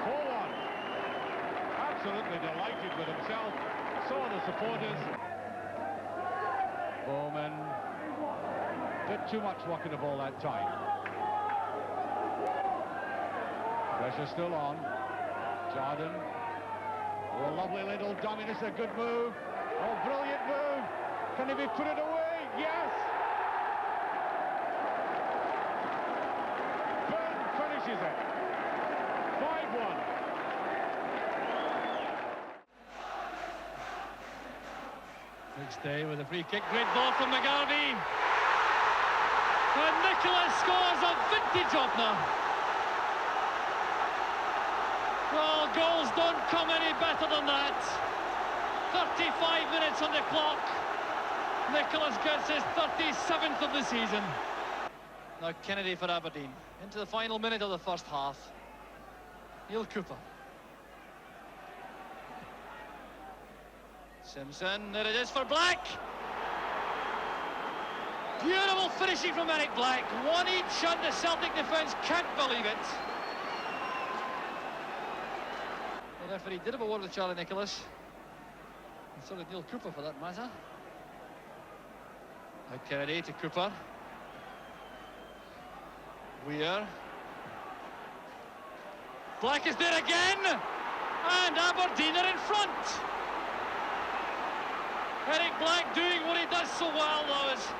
4-1. Absolutely delighted with himself. So are the supporters. Bowman. Did too much walking the ball that time. Pressure still on. Jordan. Oh, a lovely little dummy. This is a good move. Oh, brilliant move. Can he be put it away? Yes! Byrne finishes it. 5-1. Big stay with a free kick. Great ball from McGarvey. And Nicholas scores a vintage opener. Well, goals don't come any better than that. 35 minutes on the clock. Nicholas gets his 37th of the season. Now Kennedy for Aberdeen. Into the final minute of the first half. Neil Cooper. Simpson, there it is for Black. Beautiful finishing from Eric Black. One each, and the Celtic defence can't believe it. The referee did have a word with Charlie Nicholas. And so did Neil Cooper, for that matter. Now Kennedy to Cooper. Weir. Black is there again. And Aberdeen are in front. Eric Black doing what he does so well, though, is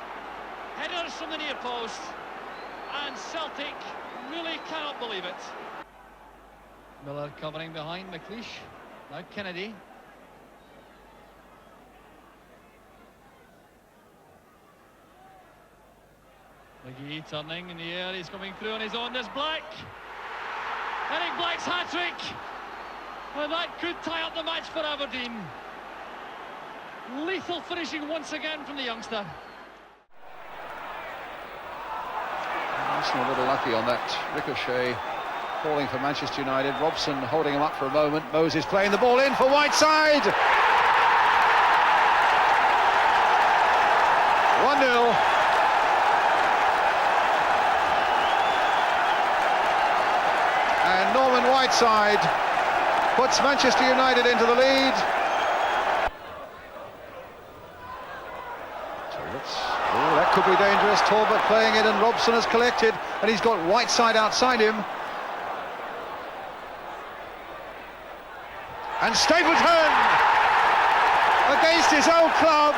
headers from the near post. And Celtic really cannot believe it. Miller covering behind McLeish. Now Kennedy. McGee turning in the air, he's coming through on his own. There's Black. Eric Black's hat-trick. Well, that could tie up the match for Aberdeen. Lethal finishing once again from the youngster. Arsenal a little lucky on that ricochet, falling for Manchester United. Robson holding him up for a moment. Moses playing the ball in for Whiteside. 1-0. And Norman Whiteside puts Manchester United into the lead. Oh, that could be dangerous. Talbot playing it, and Robson has collected, and he's got Whiteside outside him. And Stapleton against his old club,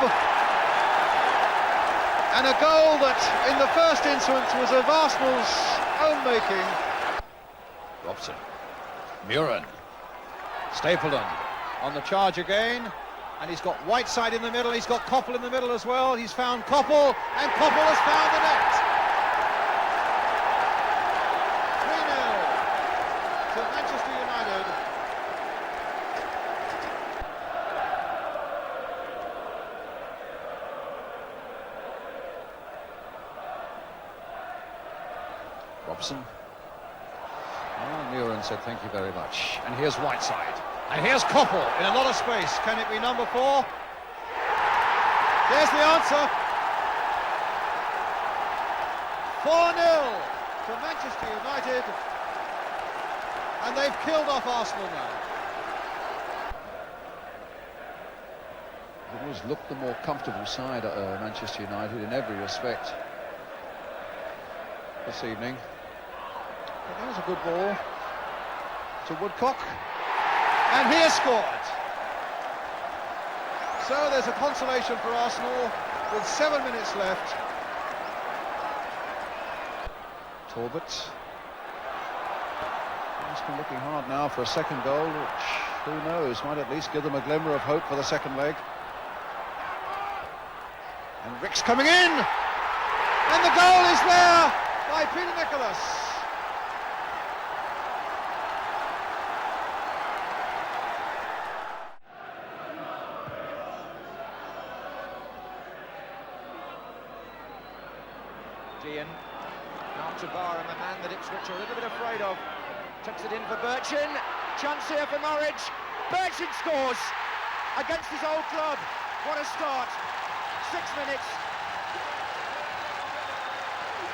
and a goal that in the first instance was of Arsenal's own making. Robson, Muren, Stapleton on the charge again. And he's got Whiteside in the middle, he's got Koppel in the middle as well. He's found Koppel, and Koppel has found the net. 3-0 to Manchester United. Robson. Oh, Muren said thank you very much. And here's Whiteside. And here's Koppel in a lot of space. Can it be number 4? There's the answer. 4-0 to Manchester United. And they've killed off Arsenal now. They've always looked the more comfortable side at Manchester United in every respect this evening. But that was a good ball to Woodcock. And he has scored. So there's a consolation for Arsenal with 7 minutes left. Talbot. He's been looking hard now for a second goal, which, who knows, might at least give them a glimmer of hope for the second leg. And Ricks coming in! And the goal is there by Peter Nicholas. Gian, now to Barham, a man that Ipswich are a little bit afraid of. Tucks it in for Birchin. Chance here for Norwich. Birchin scores against his old club. What a start. 6 minutes.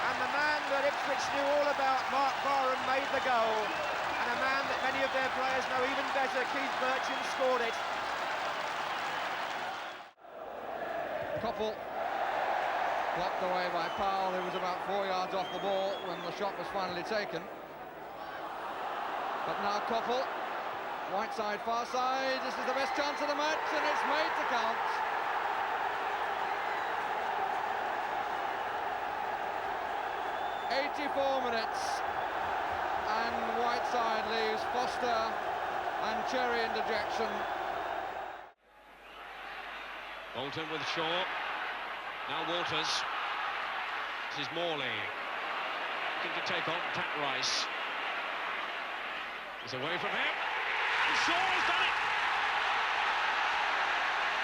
And the man that Ipswich knew all about, Mark Barham, made the goal. And a man that many of their players know even better, Keith Birchin, scored it. Koppel blocked away by Powell, who was about 4 yards off the ball when the shot was finally taken. But now Koppel, right side, far side, this is the best chance of the match, and it's made to count. "84 minutes, and Whiteside leaves Foster and Cherry in dejection." Bolton with Shaw. Now Walters. This is Morley. Looking to take on Pat Rice. He's away from him. And Shaw has done it.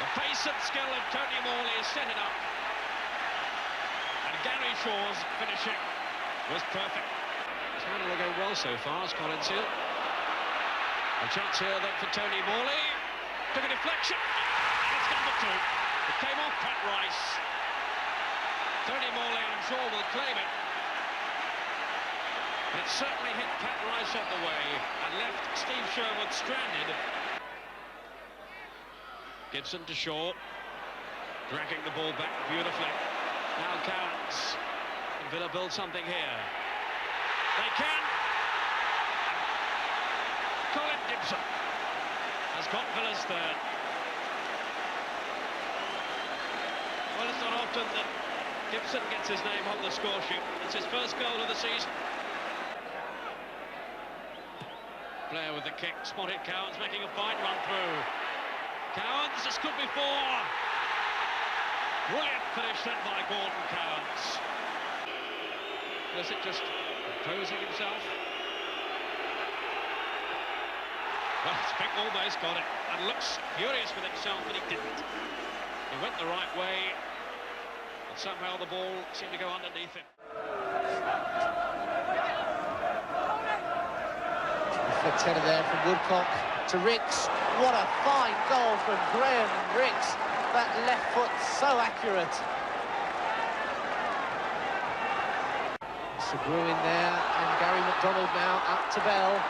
The pace and skill of Tony Morley has set it up. And Gary Shaw's finishing was perfect. It's handled going well so far as Collins Hill. A chance here then for Tony Morley. Took a deflection. And it's number 2. It came off Pat Rice. Tony Morley, I'm sure, will claim it. But it certainly hit Pat Rice up the way and left Steve Sherwood stranded. Gibson to Shaw. Dragging the ball back beautifully. Now Cowans. Can Villa build something here? They can. Colin Gibson has got Villa's third. Well, it's not often that Gibson gets his name on the score sheet. It's his first goal of the season. Blair with the kick, spotted Cowans making a fine run through. Cowans, this could be 4. Brilliant finish then by Gordon Cowans. Is it just imposing himself? Well, Spink almost got it and looks furious with himself, but he didn't. He went the right way, but somehow the ball seemed to go underneath him. Flicked header there from Woodcock to Ricks. What a fine goal from Graham Ricks. That left foot so accurate. Segru in there, and Gary McDonald now up to Bell.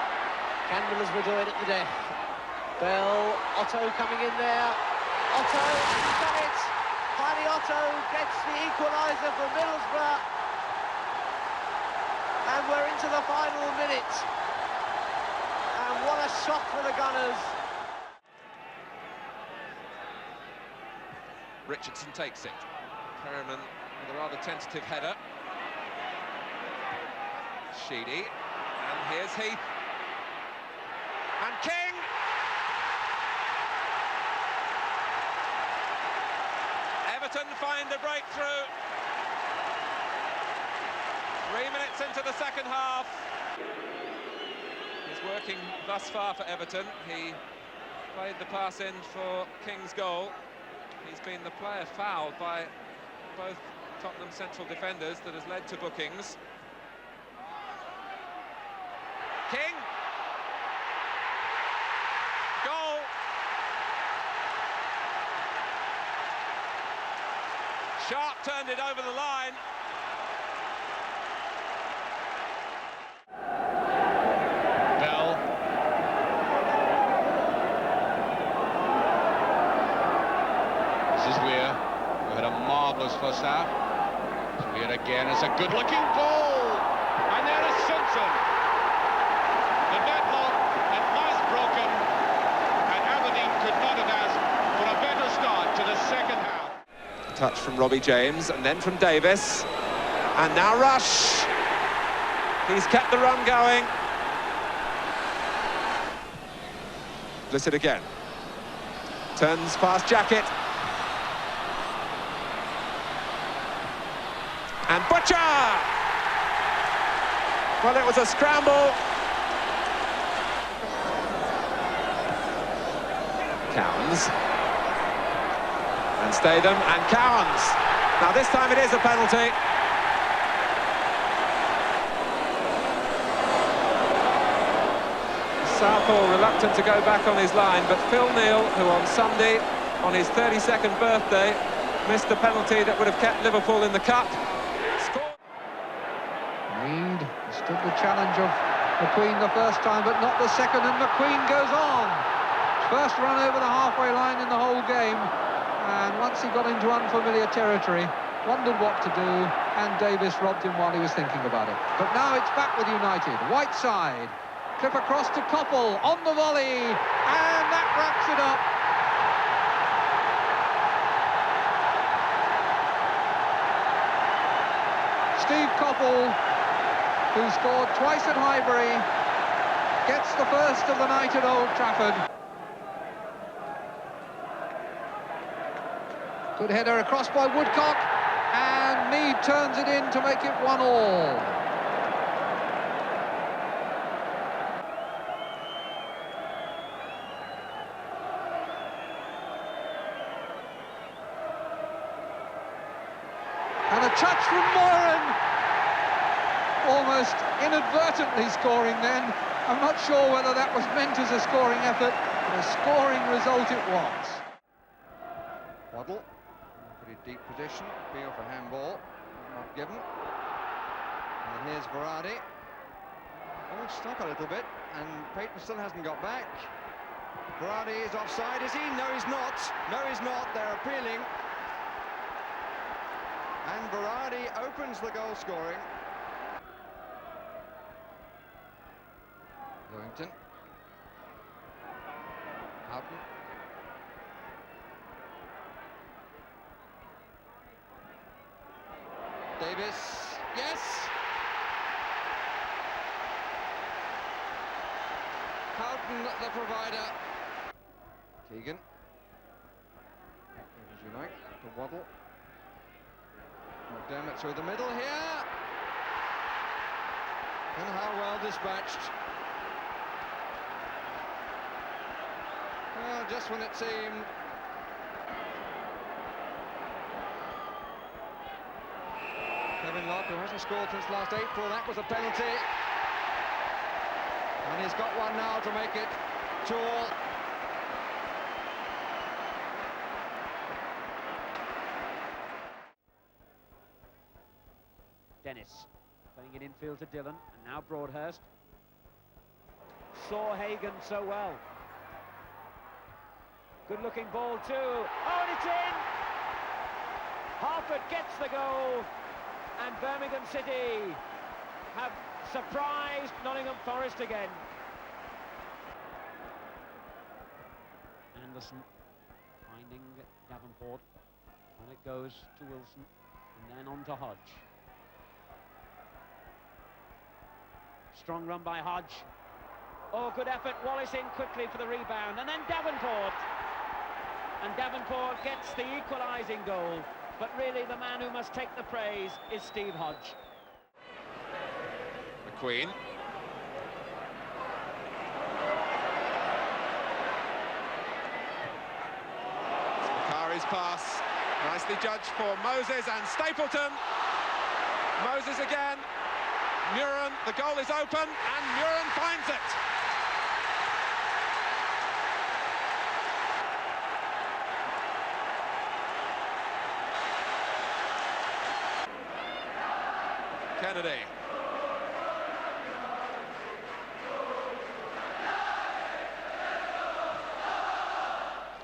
Can Middlesbrough it at the death? Bell, Otto coming in there. Otto, and he's done it! Finally Otto gets the equaliser for Middlesbrough. And we're into the final minute. And what a shot for the Gunners. Richardson takes it. Perryman with a rather tentative header. Sheedy, and here's Heath. And King! Everton find a breakthrough. 3 minutes into the second half. He's working thus far for Everton. He played the pass in for King's goal. He's been the player fouled by both Tottenham central defenders that has led to bookings. King. Goal. Sharp turned it over the line. Bell. This is Weir, who had a marvellous first half. Weir again, it's a good-looking goal! And there is Simpson. The deadlock at last broken, and Aberdeen could not have asked for a better start to the second half. Touch from Robbie James, and then from Davis. And now Rush. He's kept the run going. Blissett again. Turns past Jacket. And Butcher! Well, it was a scramble. Cowans. And Statham and Cowans. Now this time it is a penalty. Southall reluctant to go back on his line, but Phil Neal, who on Sunday, on his 32nd birthday, missed the penalty that would have kept Liverpool in the cup. Mead stood the challenge of McQueen the first time, but not the second, and McQueen goes on. First run over the halfway line in the whole game, and once he got into unfamiliar territory, wondered what to do, and Davis robbed him while he was thinking about it. But now it's back with United, Whiteside. Clip across to Koppel, on the volley, and that wraps it up. Steve Koppel, who scored twice at Highbury, gets the first of the night at Old Trafford. Good header across by Woodcock, and Mead turns it in to make it 1-1. And a touch from Moran, almost inadvertently scoring then. I'm not sure whether that was meant as a scoring effort, but a scoring result it was. Waddle, pretty deep position, appeal for handball, not given. And here's Varady. Oh, stuck a little bit, and Payton still hasn't got back. Varady is offside, is he? No, he's not. No, he's not. They're appealing. And Varady opens the goal scoring. Lewington. Houghton. Davis. Yes! Houghton, the provider. Keegan. As you like, to Waddle. McDermott through the middle here. And how well dispatched. Well, just when it seemed Kevin Locke, who hasn't scored since last April, that was a penalty. And he's got one now to make it 2-2. Dennis playing it infield to Dillon, and now Broadhurst. Saw Hagan so well. Good looking ball too. Oh, and it's in! Harford gets the goal, and Birmingham City have surprised Nottingham Forest again. Anderson finding Davenport, and it goes to Wilson, and then on to Hodge. Strong run by Hodge. Oh, good effort. Wallace in quickly for the rebound, and then Davenport. And Davenport gets the equalising goal. But really, the man who must take the praise is Steve Hodge. McQueen. Macari's pass. Nicely judged for Moses and Stapleton. Moses again. Muren, the goal is open, and Muren finds it. Kennedy.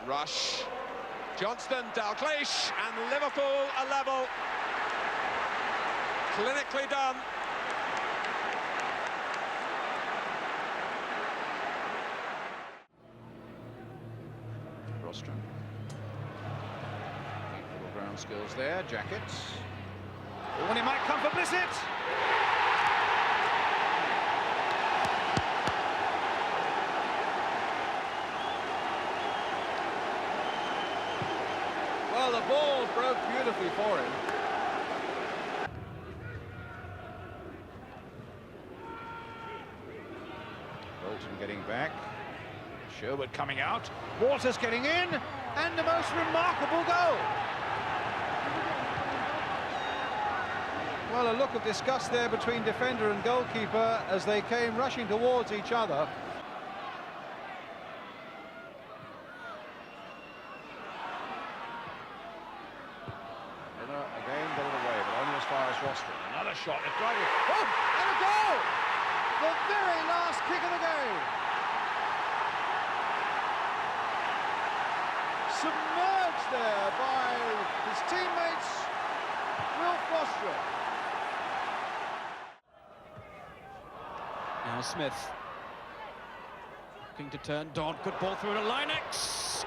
Rush. Johnston, Dalglish, and Liverpool a level. Clinically done. Rostrom. Little ground skills there, Jackets. Oh, and it might come for Blissett. beautifully for him. Bolton getting back. Sherwood coming out. Waters getting in. And the most remarkable goal. Well, a look of disgust there between defender and goalkeeper as they came rushing towards each other. Again, got it away, but only as far as Rostron. Another shot, they're driving. Oh, and a goal! The very last kick of the game. Submerged there by his teammates, Will Rostron. Now Smith. Looking to turn. Dodd, good ball through to Lynex.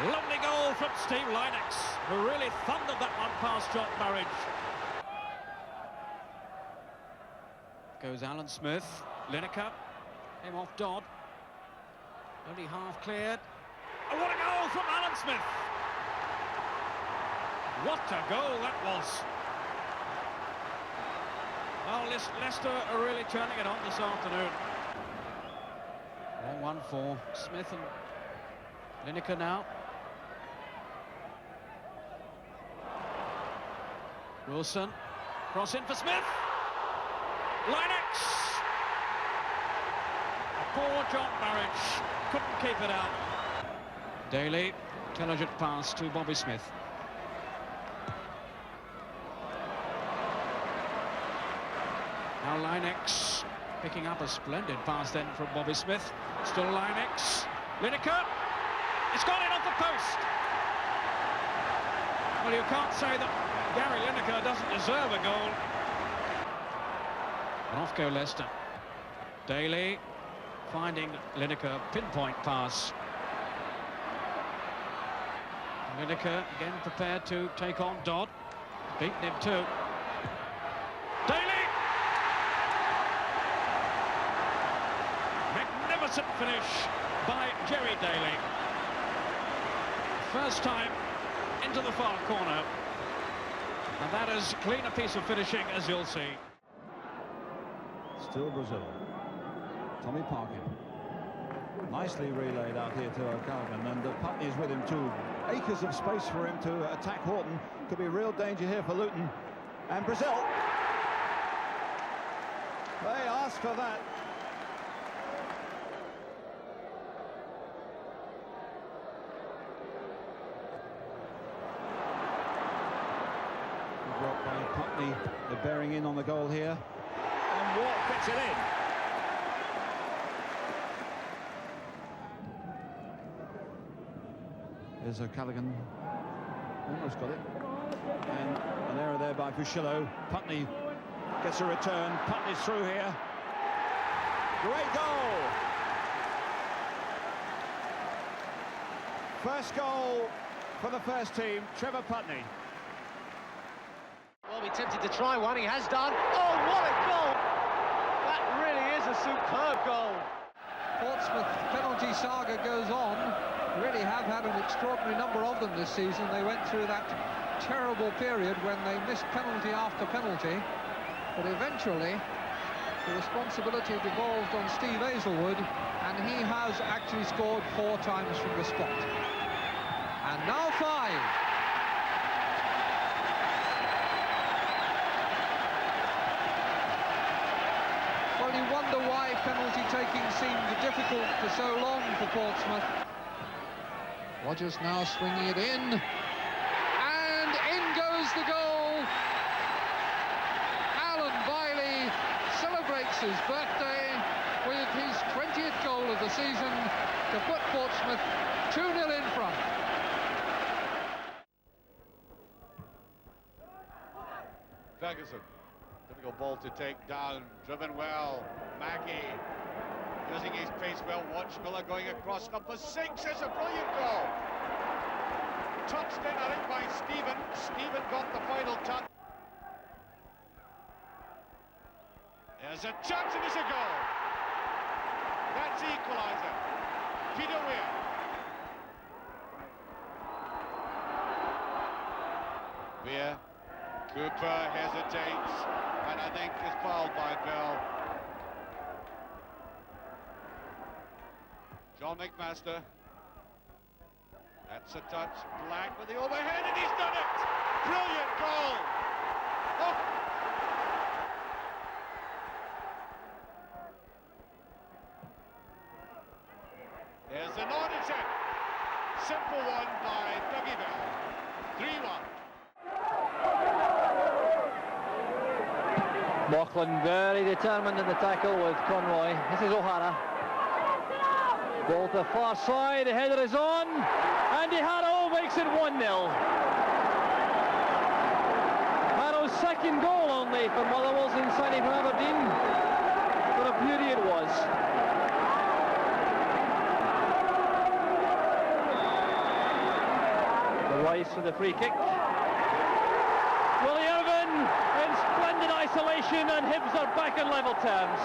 Lovely goal from Steve Lynex, who really thundered that one past John Burridge. Goes Alan Smith. Lineker. Him off Dodd. Only half cleared. Oh, what a goal from Alan Smith! What a goal that was! Well, Leicester are really turning it on this afternoon. Long one for Smith and Lineker now. Wilson, cross in for Smith. Lynex! Poor John Burridge, couldn't keep it out. Daly, intelligent pass to Bobby Smith. Now Lynex picking up a splendid pass then from Bobby Smith. Still Lynex. Lineker. It's gone in off the post. Well, you can't say that Gary Lineker doesn't deserve a goal. And off go Leicester. Daly finding Lineker, pinpoint pass. Lineker again prepared to take on Dodd. Beaten him too. Daly! Magnificent finish by Jerry Daly. First time into the far corner. And that is clean a piece of finishing, as you'll see. Still Brazil. Tommy Parkin. Nicely relayed out here to O'Callaghan, and Putney is with him too. Acres of space for him to attack Horton. Could be real danger here for Luton. And Brazil. They asked for that. Blocked by Putney. They're bearing in on the goal here. And Ward fits it in. There's O'Callaghan, almost got it, and an error there by Fushillo. Putney gets a return. Putney's through here. Great goal! First goal for the first team, Trevor Putney. Well, be tempted to try one, he has done. Oh, what a goal! That really is a superb goal. Portsmouth penalty saga goes on. Really have had an extraordinary number of them this season. They went through that terrible period when they missed penalty after penalty, but eventually the responsibility devolved on Steve Hazelwood, and he has actually scored 4 times from the spot. And now 5. Well, you wonder why penalty taking seemed difficult for so long for Portsmouth. Rodgers now swinging it in, and in goes the goal. Alan Bailey celebrates his birthday with his 20th goal of the season to put Portsmouth 2-0 in front. Ferguson, difficult ball to take down, driven well. Mackey using his pace well. Watch Miller going across. Number 6 is a brilliant goal. Touched in, I think, by Stephen. Stephen got the final touch. There's a chance and it's a goal. That's the equaliser. Peter Weir. Weir. Cooper hesitates, and I think is fouled by Bell. John McMaster. That's a touch. Black with the overhead, and he's done it! Brilliant goal! Oh. Here's an odd attempt. Simple one by Dougie Bell. 3-1. Mauchline very determined in the tackle with Conroy. This is O'Hara. Ball to the far side, the header is on. Andy Harrow makes it 1-0. Harrow's second goal only for Motherwell's in signing from Aberdeen. What a beauty it was. The Rice for the free kick. Willie Irvin in splendid isolation, and Hibs are back in level terms.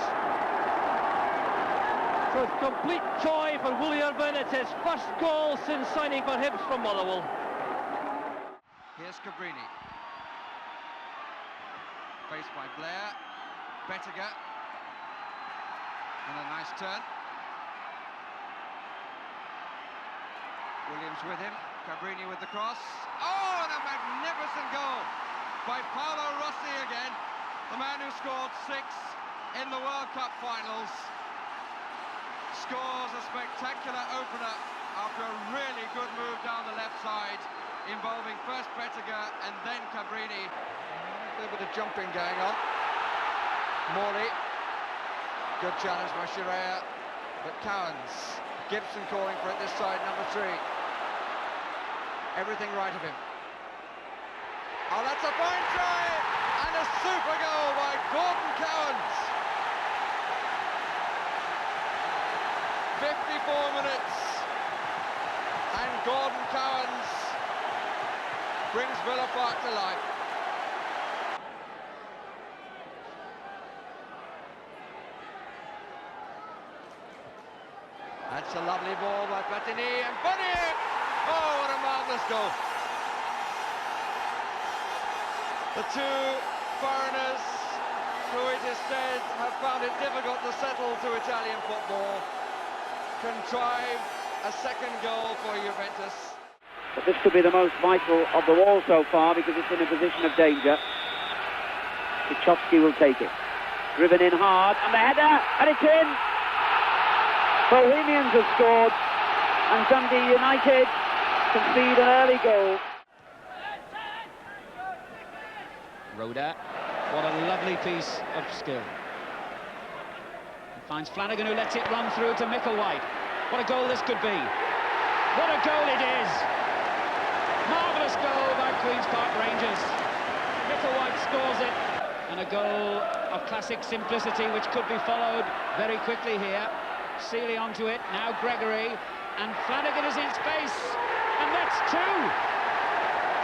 So it's complete joy for Willie Irvin. It's his first goal since signing for Hibs from Motherwell. Here's Cabrini. Faced by Blair. Bettiger. And a nice turn. Williams with him. Cabrini with the cross. Oh, and a magnificent goal by Paolo Rossi again. The man who scored 6 in the World Cup finals. Scores a spectacular opener after a really good move down the left side, involving first Bettiger and then Cabrini. A little bit of jumping going on. Morley. Good challenge by Shirea, but Cowans. Gibson calling for it this side, number 3. Everything right of him. Oh, that's a fine try! And a super goal by Gordon Cowans. 54 minutes. And Gordon Cowans brings Villa Park to life. That's a lovely ball by Platini, and Bunny! Oh, what a marvellous goal. The two foreigners, who it is said have found it difficult to settle to Italian football, contrive a second goal for Juventus. But this could be the most vital of the all so far, because it's in a position of danger. Kuchowski will take it. Driven in hard, and the header, and it's in! Bohemians have scored, and Dundee United concede an early goal. Roda, what a lovely piece of skill. He finds Flanagan, who lets it run through to Micklewhite. What a goal this could be. What a goal it is. Marvellous goal by Queen's Park Rangers. Micklewhite scores it. And a goal of classic simplicity, which could be followed very quickly here. Seeley onto it, now Gregory, and Flanagan is in space, and that's 2!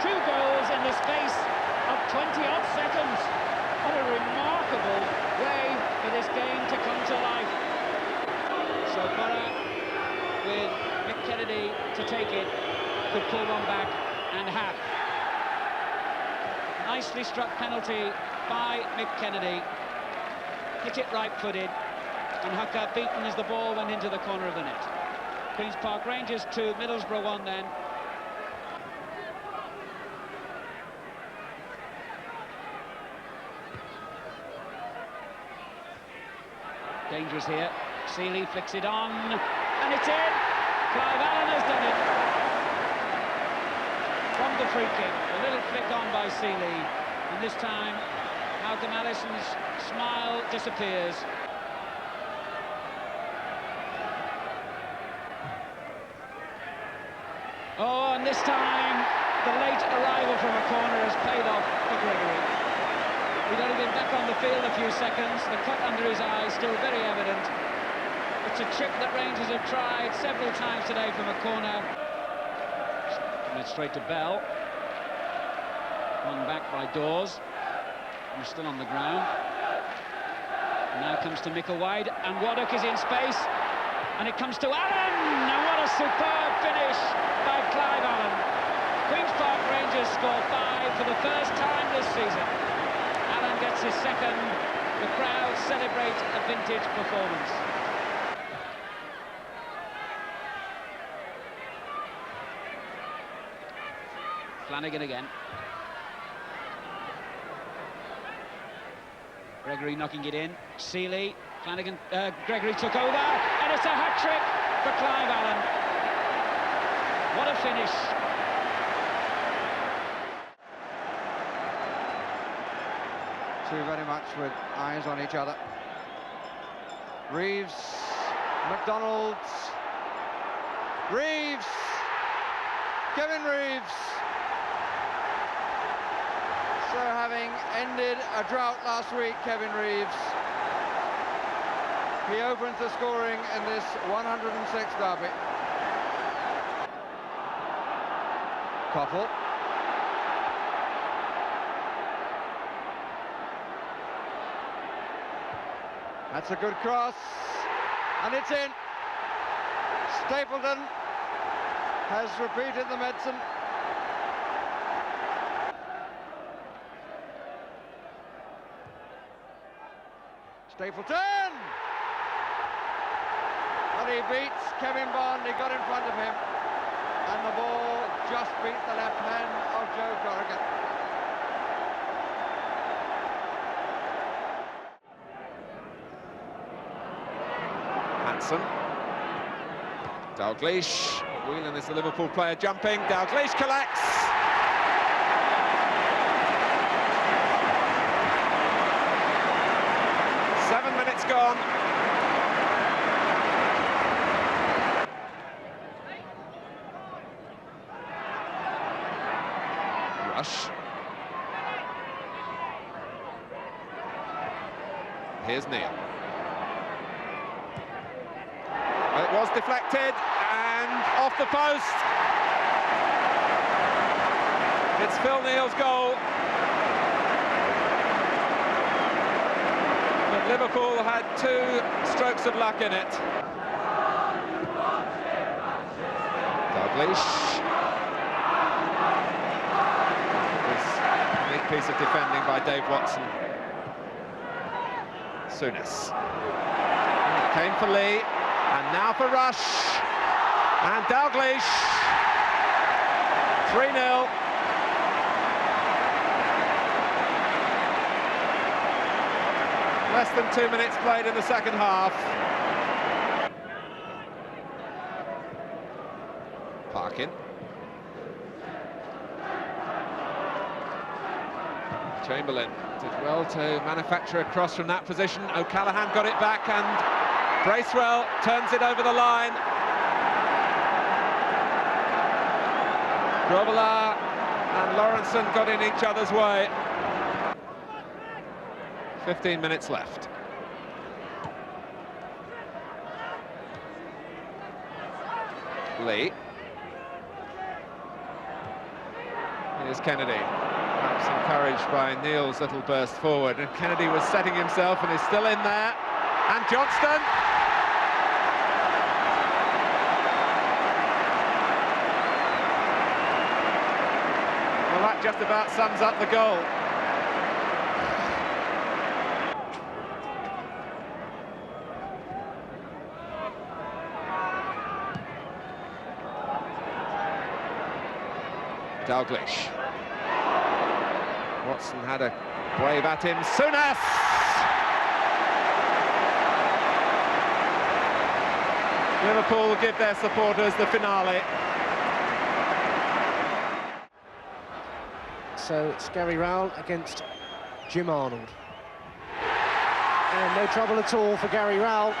2 goals in the space of 20-odd seconds. What a remarkable way for this game to come to life. So Borough, with Mick Kennedy to take it, could pull one back and have. Nicely struck penalty by Mick Kennedy. Hit it right-footed. And Haka beaten as the ball went into the corner of the net. Queen's Park Rangers 2, Middlesbrough 1 then. Dangerous here. Seeley flicks it on, and it's in! Clive Allen has done it. From the free kick, a little flick on by Seeley. And this time, Malcolm Allison's smile disappears. Oh, and this time, the late arrival from a corner has paid off for Gregory. He'd only been back on the field a few seconds, the cut under his eye still very evident. It's a trick that Rangers have tried several times today from a corner. And it's straight to Bell. One back by Dawes. He's still on the ground. And now comes to Micklewhite, and Waddock is in space. And it comes to Allen, and what a superb finish by Clive Allen. Queen's Park Rangers score 5 for the first time this season. Allen gets his second. The crowd celebrate a vintage performance. Flanagan again. Gregory knocking it in. Seeley, Flanagan, Gregory took over, and it's a hat-trick for Clive Allen. What a finish. Two very much with eyes on each other. Reeves, McDonald, Reeves, Kevin Reeves. So having ended a drought last week, Kevin Reeves, he opens the scoring in this 106 derby. Koppel. That's a good cross, and it's in. Stapleton has repeated the medicine. Stapleton! And he beats Kevin Bond, he got in front of him, and the ball just beat the left hand of Joe Corrigan. Hanson. Dalglish. Whelan is the Liverpool player jumping. Dalglish collects. Gone. Rush. Here's Neil. It was deflected and off the post. It's Phil Neal's goal. Liverpool had 2 strokes of luck in it. Dalglish. This neat piece of defending by Dave Watson. Souness. Came for Lee, and now for Rush. And Dalglish. 3-0. Less than 2 minutes played in the second half. Parkin. Chamberlain did well to manufacture a cross from that position. O'Callaghan got it back, and Bracewell turns it over the line. Grobbelaar and Lawrenson got in each other's way. 15 minutes left. Lee. Here's Kennedy. Perhaps encouraged by Neil's little burst forward. And Kennedy was setting himself and is still in there. And Johnston. Well, that just about sums up the goal. Dalglish. Watson had a wave at him. Souness! Liverpool will give their supporters the finale. So it's Gary Rowell against Jim Arnold. And no trouble at all for Gary Rowell.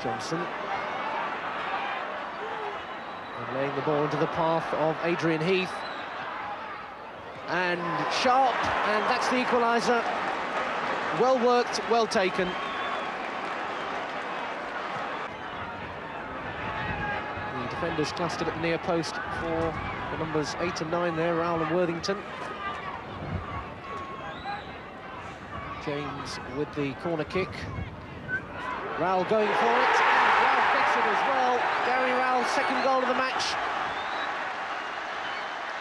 Johnson. And laying the ball into the path of Adrian Heath. And Sharp, and that's the equaliser. Well worked, well taken. The defenders clustered at the near post for the numbers 8 and 9 there, Rowell and Worthington. James with the corner kick. Rowell going for it, and Rowell gets it as well. Gary Rowell's second goal of the match.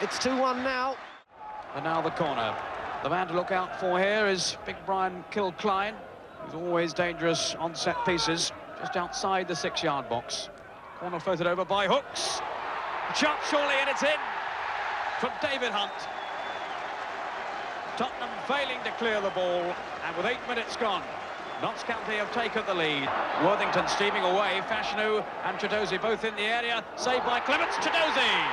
It's 2-1 now. And now the corner. The man to look out for here is big Brian Kilcline, who's always dangerous on set pieces, just outside the 6-yard box. Corner floated over by Hooks. Shot surely, and it's in from David Hunt. Tottenham failing to clear the ball, and with 8 minutes gone, Notts County have taken the lead. Worthington steaming away, Fashanu and Chiedozie both in the area, saved by Clements. Chiedozie!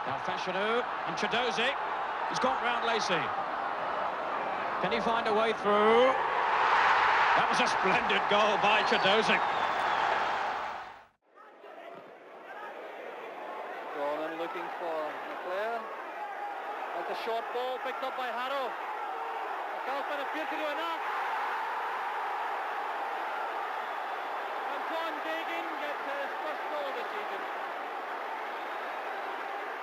Now Fashanu and Chiedozie. He's got round Lacey. Can he find a way through? That was a splendid goal by Chiedozie. Gorman looking for McClair. That's a short ball picked up by Harrow. Calvin appeared to do enough. And John Deegan gets his first goal of the season.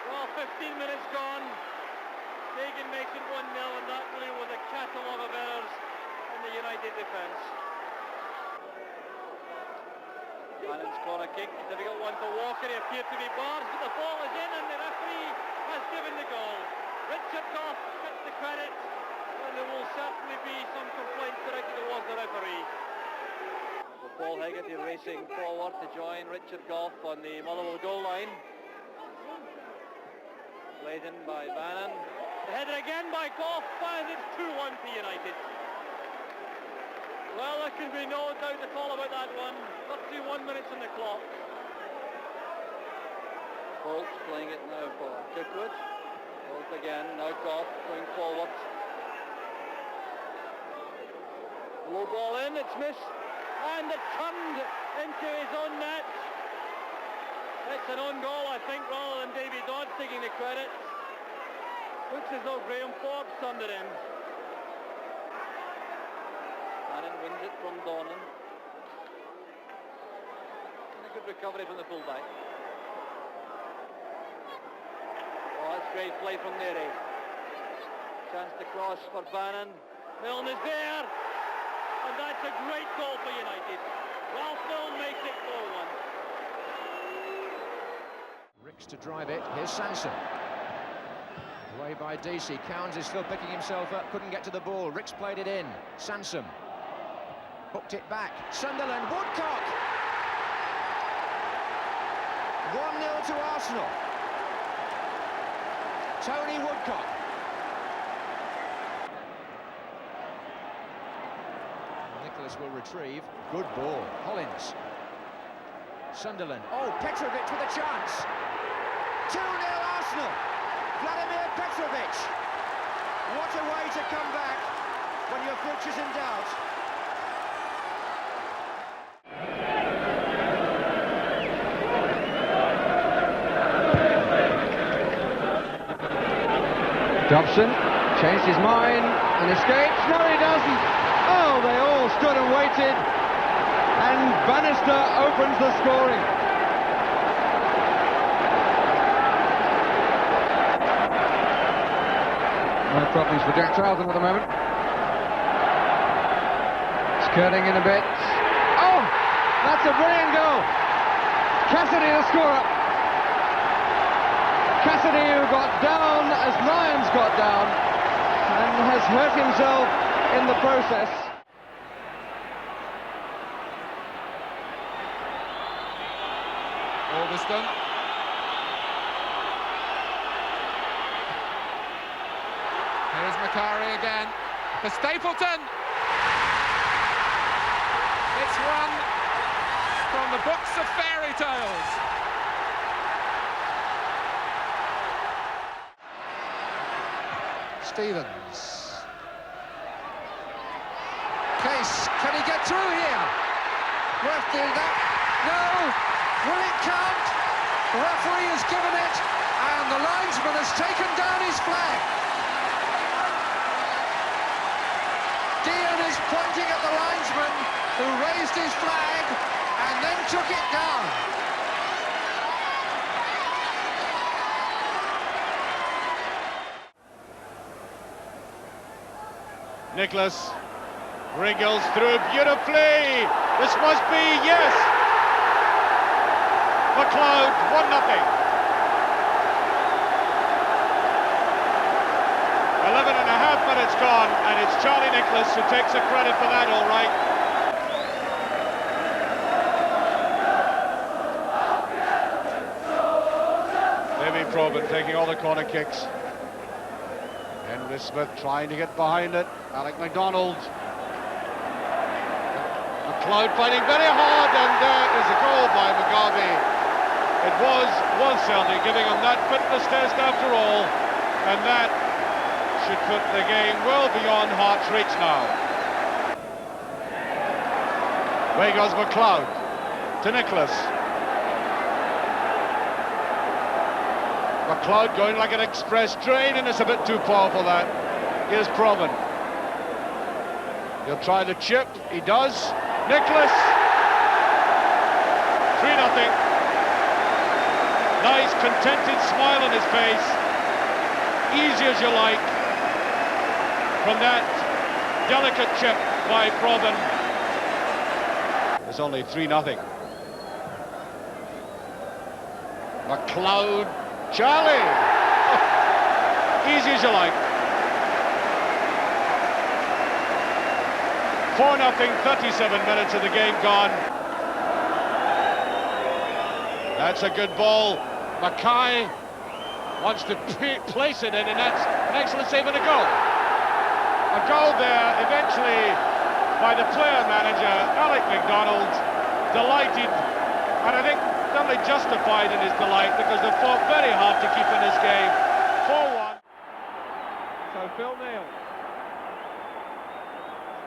Well, 15 minutes gone. Deegan makes it 1-0, and that really was a catalogue of errors in the United defence. Bannon's corner kick, a difficult one for Walker. He appeared to be barred, but the ball is in, and the referee has given the goal. Richard Gough gets the credit, and there will certainly be some complaints directed towards the referee. So Paul Hegarty racing forward to join Richard Gough on the Motherwell goal line. Played in by Bannon. The header again by Gough, and it's 2-1 to United. Well, there can be no doubt at all about that one. 31 minutes on the clock. Holt playing it now for Kirkwood. Holt again, now Gough going forward. Low ball in, it's missed, and it turned into his own net. It's an own goal, I think, rather than Davy Dodd taking the credit. Looks as though Graham Forbes turned it in. Bannon wins it from Dornan. And a good recovery from the fullback. Oh, that's great play from Neary. Chance to cross for Bannon. Milne is there. And that's a great goal for United. Ralph Milne makes it 4-1. Ricks to drive it. Here's Sansom. Away by DC. Cowans is still picking himself up. Couldn't get to the ball. Ricks played it in. Sansom. Hooked it back. Sunderland. Woodcock! 1-0 to Arsenal. Tony Woodcock. Nicholas will retrieve. Good ball. Hollins. Sunderland. Oh, Petrovic with a chance. 2-0 Arsenal. Vladimir Petrovic. What a way to come back when your future's in doubt. Dobson changed his mind and escapes. No, he doesn't. Oh, they all stood and waited. And Bannister opens the scoring. No problems for Jack Charlton at the moment. Skirting in a bit. Oh, that's a brilliant goal. Cassidy the scorer. Cassidy, who got down as Lyons got down and has hurt himself in the process. Alveston. Here's Macari again for Stapleton. It's one from the books of fairy tales. Stevens. Case, can he get through here? Worth doing that? No! Will it count? The referee has given it, and the linesman has taken down his flag. Dean is pointing at the linesman, who raised his flag and then took it down. Nicholas Wriggles through beautifully. This must be, yes. McLeod, 1-0. 11 and a half minutes gone, and it's Charlie Nicholas who takes the credit for that, all right. David Probyn taking all the corner kicks. Henry Smith trying to get behind it. Alec MacDonald. McLeod fighting very hard, and there is a goal by Mugabe. It was Celtic giving him that fitness test after all, and that should put the game well beyond Hart's reach now. Away goes McLeod to Nicholas. McLeod going like an express train, and it's a bit too powerful that. Here's Probyn. He'll try the chip, he does. Nicholas! 3-0. Nice contented smile on his face. Easy as you like. From that delicate chip by Probyn. It's only 3-0. McLeod, Charlie! Oh, easy as you like. 4-0, 37 minutes of the game gone. That's a good ball. Mackay wants to place it in, and that's an excellent save and a goal. A goal there, eventually, by the player-manager, Alec MacDonald, delighted, and I think doubly justified in his delight, because they fought very hard to keep in this game. 4-1. So Phil Neal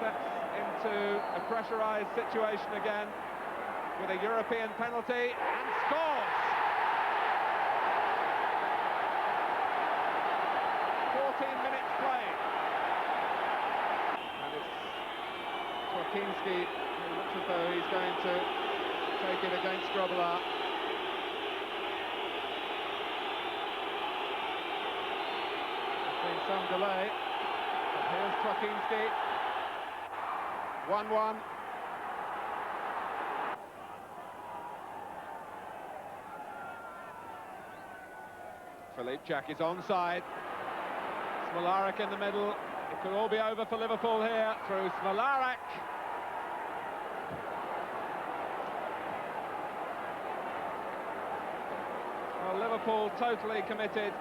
steps into a pressurised situation again with a European penalty and scores. 14 minutes played. And it's Swakinski who looks as though he's going to take it against Grobbelaar. There's been some delay. But here's Swakinski. 1-1. Philippe Jack is onside. Smolarek in the middle. It could all be over for Liverpool here through Smolarek. Well, Liverpool totally committed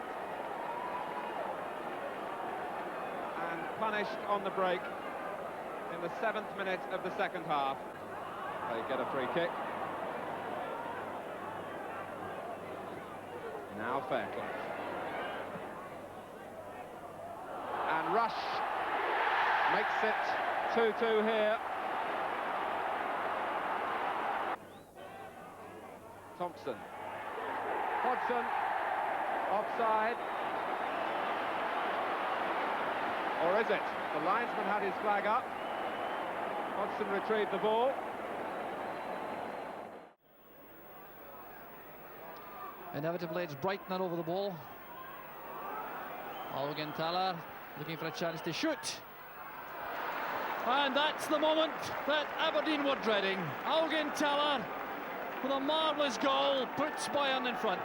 and punished on the break in the 7th minute of the second half. They get a free kick. Now Fairclough. And Rush makes it 2-2 here. Thompson. Hodgson. Offside. Or is it? The linesman had his flag up. Hodgson retrieved the ball. Inevitably, it's Brighton over the ball. Augenthaler looking for a chance to shoot. And that's the moment that Aberdeen were dreading. Augenthaler with a marvellous goal puts Bayern in front.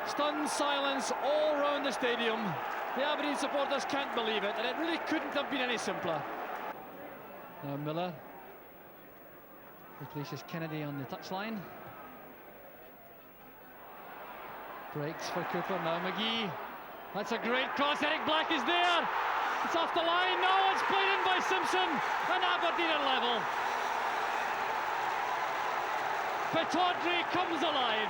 Stunned silence all round the stadium. The Aberdeen supporters can't believe it, and it really couldn't have been any simpler. Now Miller replaces Kennedy on the touchline. Breaks for Cooper, now McGee. That's a great cross, Eric Black is there. It's off the line, now it's played in by Simpson, and Aberdeen are level. Pataudry comes alive.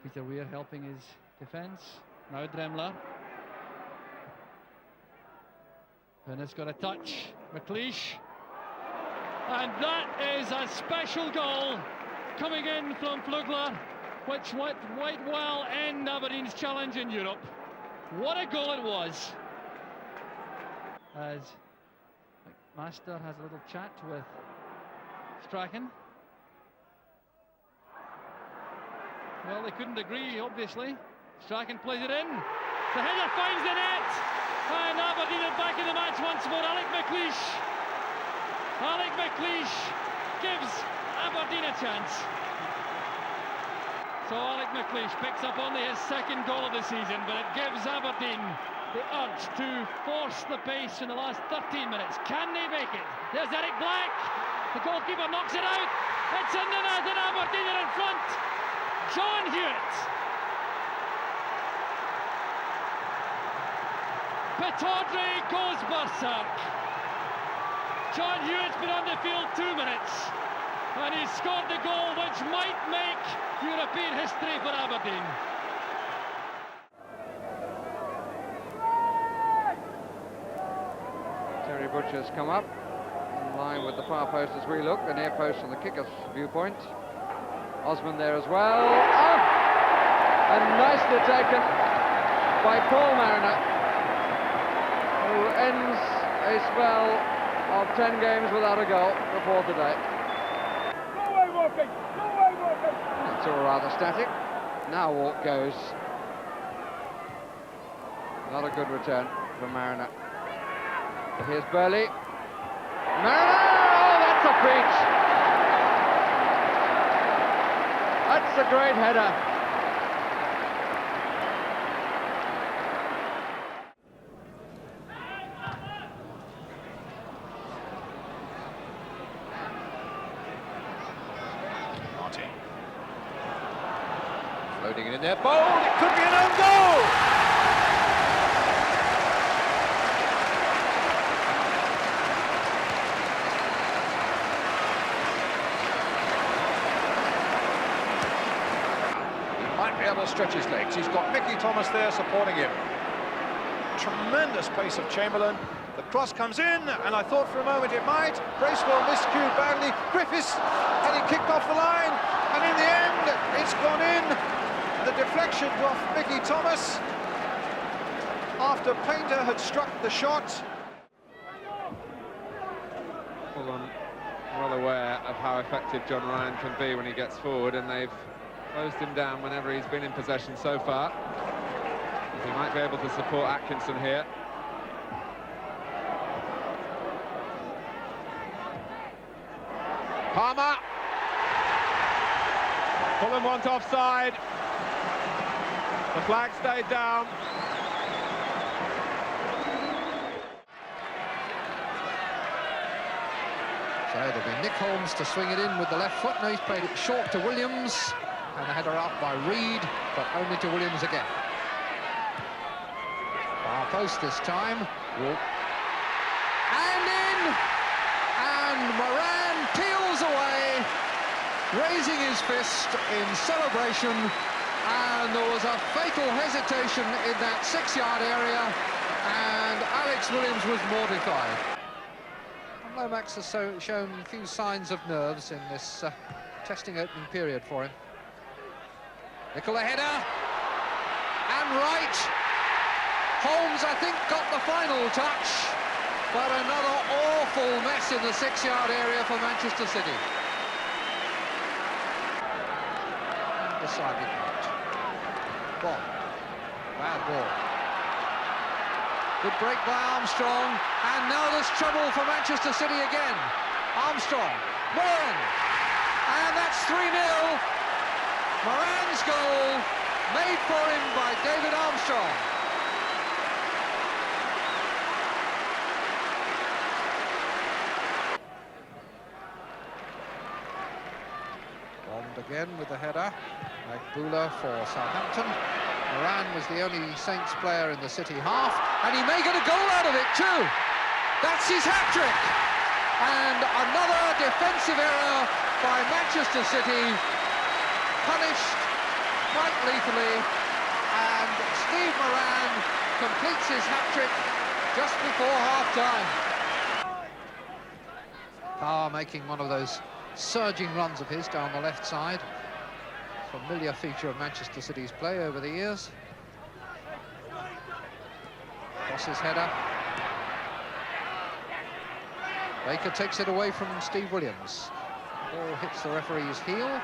Peter Weir helping his defence. Now Dremler. Venice got a touch. McLeish. And that is a special goal coming in from Flugler, which might well end Aberdeen's challenge in Europe. What a goal it was. As McMaster has a little chat with Strachan. Well, they couldn't agree, obviously. Strachan plays it in. The header finds the net. And Aberdeen are back in the match once more. Alec McLeish gives Aberdeen a chance. So Alec McLeish picks up only his second goal of the season, but it gives Aberdeen the urge to force the pace in the last 13 minutes. Can they make it? There's Eric Black. The goalkeeper knocks it out. It's in the net and Aberdeen are in front. John Hewitt. Pittodrie goes berserk. John Hewitt's been on the field 2 minutes and he's scored the goal which might make European history for Aberdeen. Terry Butcher's come up in line with the far post as we look, the near post from the kicker's viewpoint. Osman there as well. Oh! And nicely taken by Paul Mariner, who ends a spell of 10 games without a goal before today. It's all rather static. Now walk goes. Not a good return for Mariner. Here's Burley. Mariner! Oh, that's a peach! That's a great header. Martin. Floating it in there. Bold! It could be an own goal! Able to stretch his legs. He's got Mickey Thomas there supporting him. Tremendous pace of Chamberlain. The cross comes in, and I thought for a moment it might. Bracewell miscued badly. Griffiths had it kicked off the line, and in the end, it's gone in. The deflection off Mickey Thomas after Painter had struck the shot. Well, I'm well aware of how effective John Ryan can be when he gets forward, and they've closed him down whenever he's been in possession so far. He might be able to support Atkinson here. Palmer. Fulham want offside. The flag stayed down. So there'll be Nick Holmes to swing it in with the left foot. Now he's played it short to Williams. And the header out by Reed, but only to Williams again. Far post this time. And in! And Moran peels away, raising his fist in celebration. And there was a fatal hesitation in that 6-yard area, and Alex Williams was mortified. And Lomax has shown a few signs of nerves in this testing opening period for him. Nicola header, and right. Holmes, I think, got the final touch, but another awful mess in the 6-yard area for Manchester City. Decided not. Ball. Bad ball. Good break by Armstrong, and now there's trouble for Manchester City again. Armstrong, Moran, and that's 3-0. Moran's goal, made for him by David Armstrong. Bombed again with the header. Magbula for Southampton. Moran was the only Saints player in the City half, and he may get a goal out of it too. That's his hat-trick. And another defensive error by Manchester City, punished quite lethally, and Steve Moran completes his hat-trick just before half-time. Power making one of those surging runs of his down the left side. Familiar feature of Manchester City's play over the years. Cross's header. Baker takes it away from Steve Williams. Ball hits the referee's heel.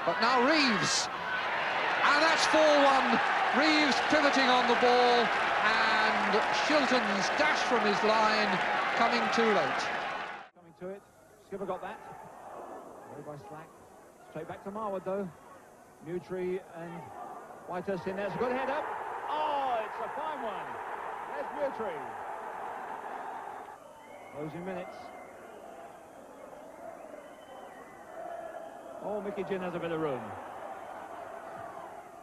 But now Reeves, And that's 4-1. Reeves pivoting on the ball, and Shilton's dash from his line coming too late. Coming to it. Skipper got that. Away by Slack. Straight back to Marwood, though. Mutri and Whitehurst in there. It's a good header. Oh, it's a fine one. There's Mutri. Closing minutes. Oh, Mickey Ginn has a bit of room.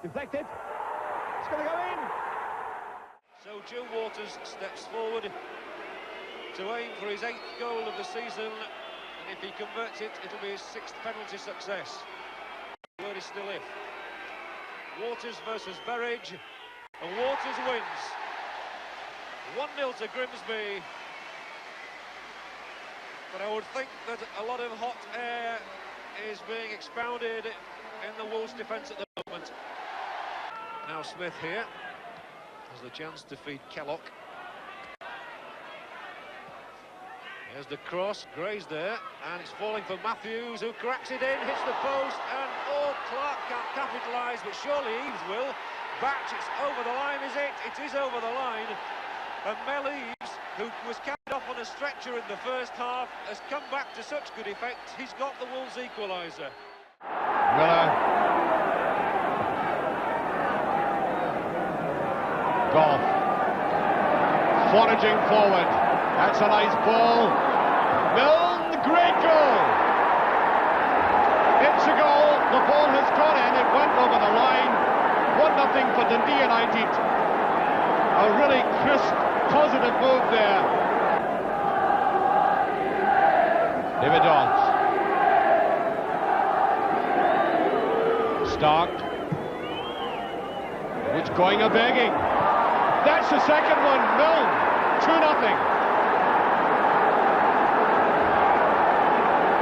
Deflected. It's going to go in. So Joe Waters steps forward to aim for his 8th goal of the season, and if he converts it, it'll be his 6th penalty success. The word is still if. Waters versus Berridge, and Waters wins. 1-0 to Grimsby. But I would think that a lot of hot air is being expounded in the Wolves' defence at the moment. Now Smith here has the chance to feed Kellock. Here's the cross, Gray's there, and it's falling for Matthews, who cracks it in, hits the post, and oh, Clark can't capitalise, but surely Eaves will. Batch, it's over the line, is it? It is over the line, and Mel Eaves, who was carried off on a stretcher in the first half, has come back to such good effect. He's got the Wolves equaliser. Miller. Goff. Foraging forward. That's a nice ball. Milne, great goal. It's a goal. The ball has gone in. It went over the line. 1-0 for Dundee United. A really crisp, positive move there. David Dodds. Stark. Woods going a-begging. That's the second one. Milne. 2-0.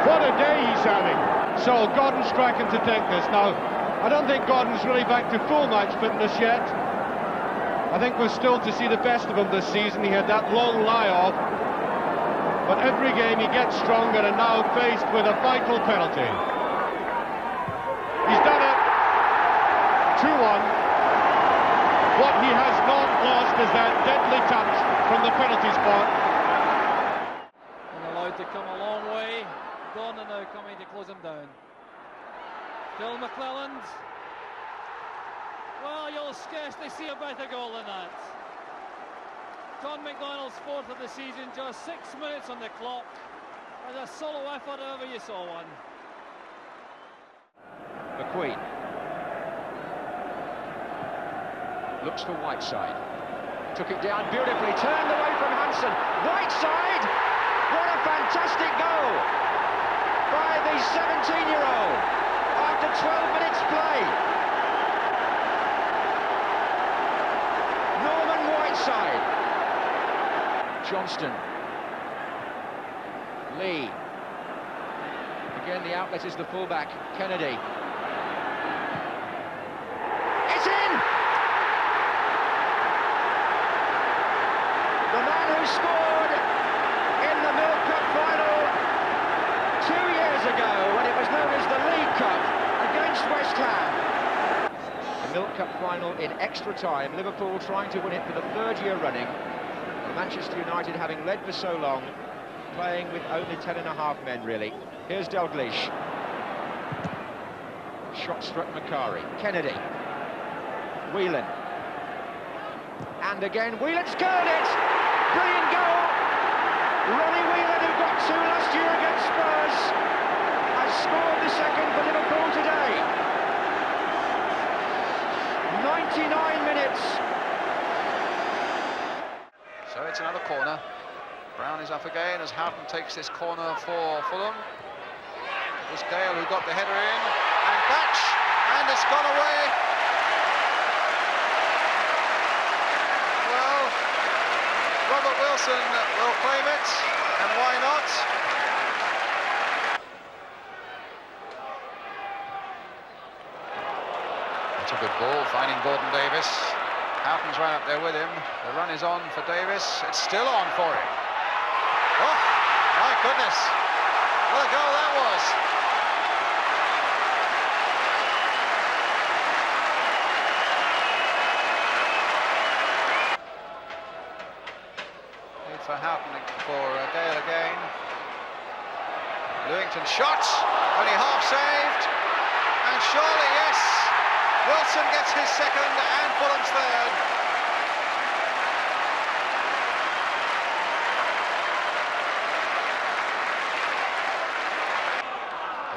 What a day he's having. So Gordon Strachan to take this. Now, I don't think Gordon's really back to full match fitness yet. I think we're still to see the best of him this season. He had that long lie-off. But every game he gets stronger, and now faced with a vital penalty. He's done it. 2-1. What he has not lost is that deadly touch from the penalty spot. And allowed to come a long way. Gordon now coming to close him down. Still McClelland. Well, you'll scarcely see a better goal than that. John McDonald's 4th of the season, just 6 minutes on the clock. As a solo effort, ever you saw one. McQueen looks for Whiteside. Took it down beautifully, turned away from Hansen. Whiteside! What a fantastic goal by the 17-year-old after 12 minutes play. Norman Whiteside. Johnston. Lee. Again, the outlet is the fullback, Kennedy. It's in! The man who scored in the Milk Cup final 2 years ago when it was known as the League Cup against West Ham. The Milk Cup final in extra time, Liverpool trying to win it for the 3rd year running. Manchester United having led for so long, playing with only 10.5 men really. Here's Dalglish. Shot struck Macari. Kennedy. Whelan. And again, Whelan's got it! Brilliant goal! Ronnie Whelan, who got 2 last year against Spurs, has scored the 2nd for Liverpool today. 99 minutes. So it's another corner. Brown is up again as Houghton takes this corner for Fulham. It was Gale who got the header in, and Batch, and it's gone away. Well, Robert Wilson will claim it, and why not? That's a good ball, finding Gordon Davis. Houghton's right up there with him. The run is on for Davis. It's still on for him. Oh, my goodness. What a goal that was. for Houghton for Gale again. Lewington shot, only half saved, and surely, yes, Wilson gets his second and Fulham's third.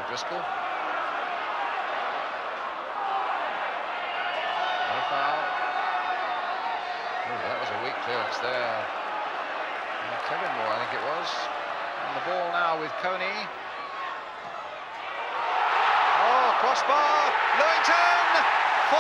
O'Driscoll. No foul. Oh, that was a weak clearance there. Kevin Moore, I think it was. And the ball now with Coney. Oh, crossbar, Lewington, 4-0.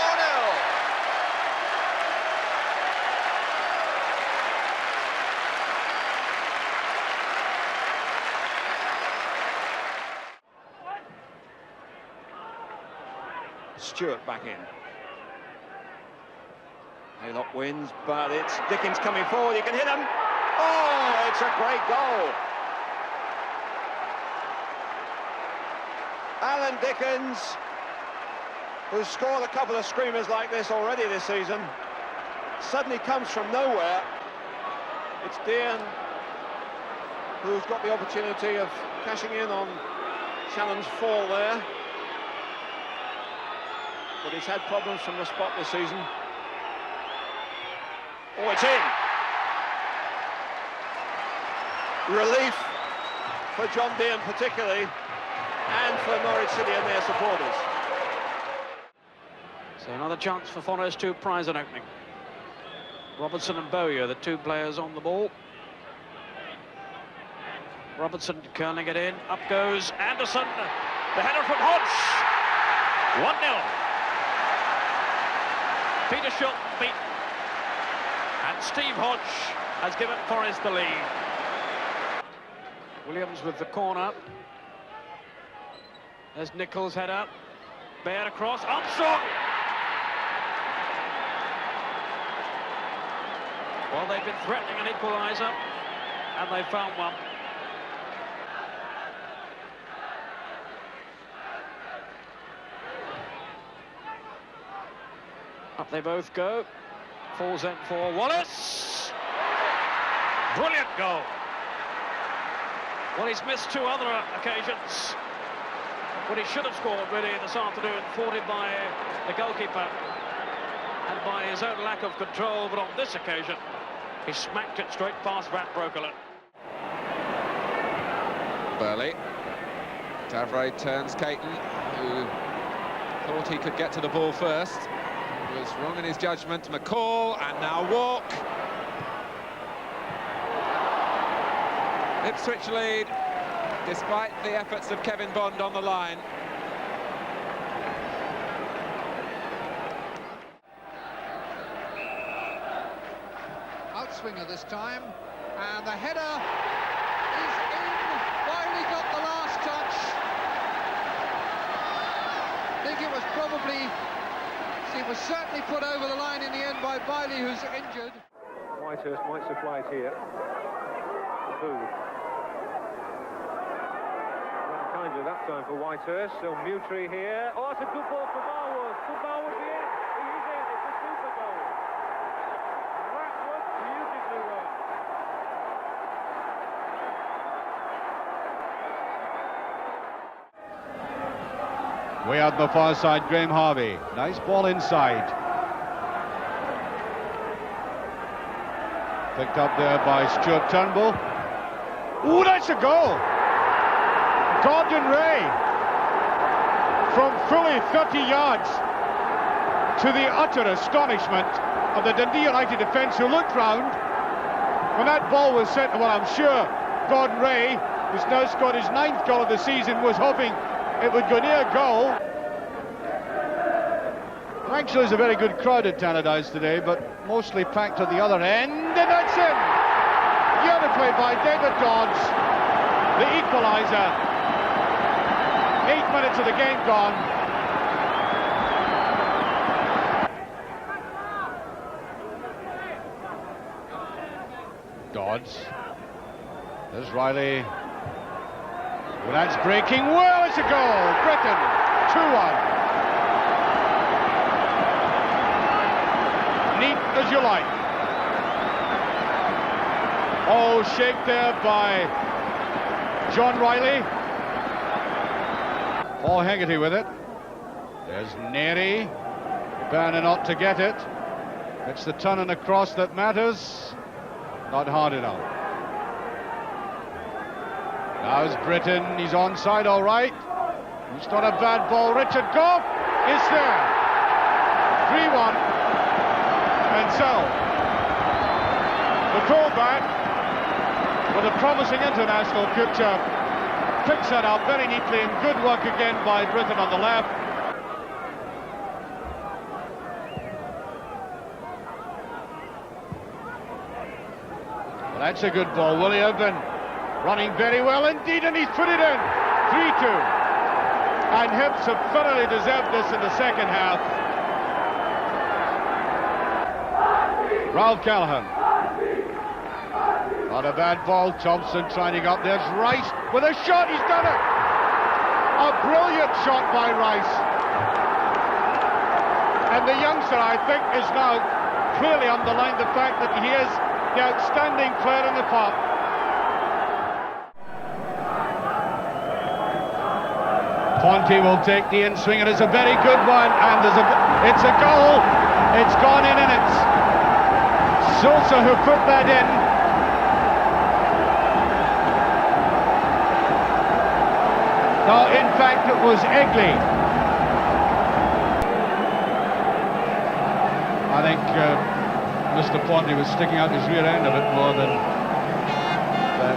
Stewart back in. Haylock wins, but it's Dickens coming forward. You can hit him. Oh, it's a great goal. Alan Dickens, who's scored a couple of screamers like this already this season, suddenly comes from nowhere. It's Dean who's got the opportunity of cashing in on Shannon's fall there. But he's had problems from the spot this season. Oh, it's in. Relief for John Dean particularly, and for Norwich City and their supporters. So another chance for Forest to prize an opening. Robertson and Bowyer, the two players on the ball. Robertson curling it in, up goes Anderson, the header from Hodge. 1-0. Peter Shilton beaten, and Steve Hodge has given Forest the lead. Williams with the corner. There's Nichols' head up. Baird across. Armstrong! Well, they've been threatening an equaliser, and they found one. Up they both go. Falls in for Wallace. Brilliant goal. Well, he's missed two other occasions. But he should have scored really this afternoon, thwarted by the goalkeeper and by his own lack of control. But on this occasion, he smacked it straight past Van Breukelen. Burley. Davray turns Caton, who thought he could get to the ball first. He was wrong in his judgment. McCall, and now Walk. Ipswich lead, despite the efforts of Kevin Bond on the line. Outswinger this time, and the header is in. Wiley got the last touch. I think it was probably, it was certainly put over the line in the end by Wiley, who's injured. Whitehurst might supply it here. Booth. Kindly that time for Whitehurst. So Mutri here. Oh, it's a good ball for Marwood. Could Marwood be in? He is in. It's a super goal. That was beautifully run. Way out the far side, Graham Harvey. Nice ball inside. Picked up there by Stuart Turnbull. Ooh, that's a goal! Gordon Ray, from fully 30 yards, to the utter astonishment of the Dundee United defence, who looked round when that ball was sent. Well, I'm sure Gordon Ray, who's now scored his 9th goal of the season, was hoping it would go near goal. Actually, there's a very good crowd at Tannadice today, but mostly packed at the other end, and that's in! Beautifully by David Dodds, the equaliser. 8 minutes of the game gone. Dodds. There's Riley. Well, that's breaking. Well, it's a goal. Britain, 2-1. Neat as you like. Oh, shake there by John Riley. Paul Hegarty with it. There's Neri. Bannon ought to get it. It's the turn and across that matters. Not hard enough. Now's Britton. He's onside, all right. It's not a bad ball. Richard Gough is there. 3-1. And so, the fullback, with a promising international future, picks that up very neatly, and good work again by Britton on the left. Well, that's a good ball. Willie Irvin running very well indeed, and he's put it in. 3-2. And Hibs have thoroughly deserved this in the second half. Ralph Callaghan. Not a bad ball. Thompson trying to get up. There's Rice with a shot. He's done it. A brilliant shot by Rice. And the youngster, I think, is now clearly underlined the fact that he is the outstanding player in the park. Ponte will take the in swing, and it's a very good one, and it's a goal. It's gone in, and it's Sulzer who put that in. No, in fact, it was Egley. I think Mr. Ponte was sticking out his rear end a bit more than that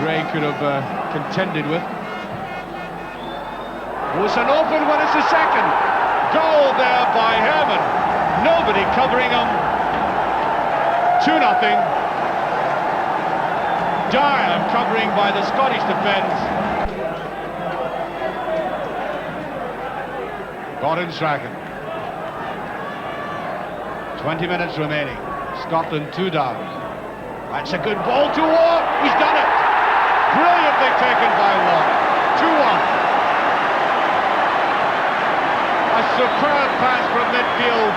Gray could have contended with. Oh, it's an open one, it's the second. Goal there by Herman. Nobody covering him. 2-0. Dyer covering by the Scottish defence. Gordon Strachan. 20 minutes remaining. Scotland 2 down. That's a good ball to Ward. He's done it. Brilliantly taken by Ward. 2-1. A superb pass from midfield.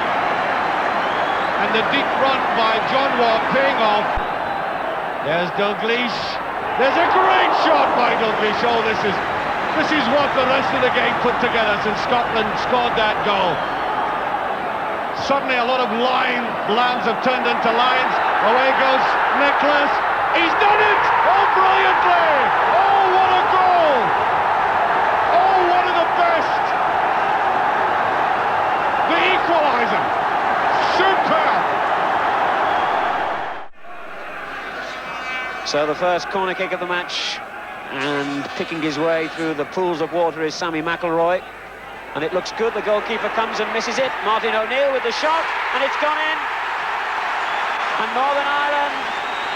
And the deep run by John Ward paying off. There's Dalglish. There's a great shot by Dalglish. Oh, this is what the rest of the game put together since Scotland scored that goal. Suddenly a lot of lambs have turned into lions. Away goes Nicholas. He's done it! Oh, brilliantly! Oh, what a goal! Oh, one of the best! The equaliser. Superb! So the first corner kick of the match, and picking his way through the pools of water is Sammy McElroy. And it looks good. The goalkeeper comes and misses it. Martin O'Neill with the shot, and it's gone in. And Northern Ireland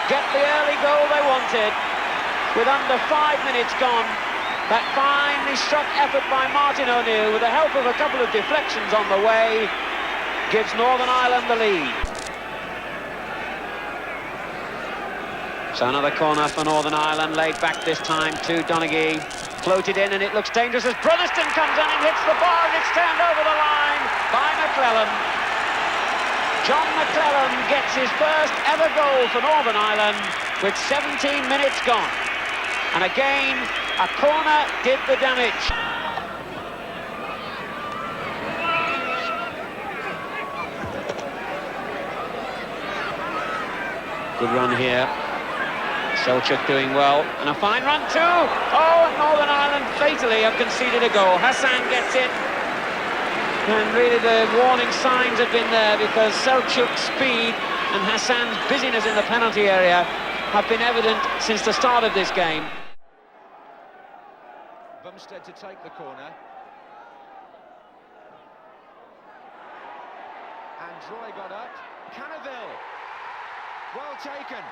get the early goal they wanted with under 5 minutes gone. That finely struck effort by Martin O'Neill, with the help of a couple of deflections on the way, gives Northern Ireland the lead. So another corner for Northern Ireland, laid back this time to Donaghy. Floated in, and it looks dangerous as Brotherston comes in and hits the bar, and it's turned over the line by McClellan. John McClellan gets his first ever goal for Northern Ireland with 17 minutes gone. And again, a corner did the damage. Good run here. Selchuk doing well, and a fine run too. Oh, and Northern Ireland fatally have conceded a goal. Hassan gets it, and really the warning signs have been there, because Selchuk's speed and Hassan's busyness in the penalty area have been evident since the start of this game. Bumstead to take the corner. And Troy got up. Cannaville. Well taken.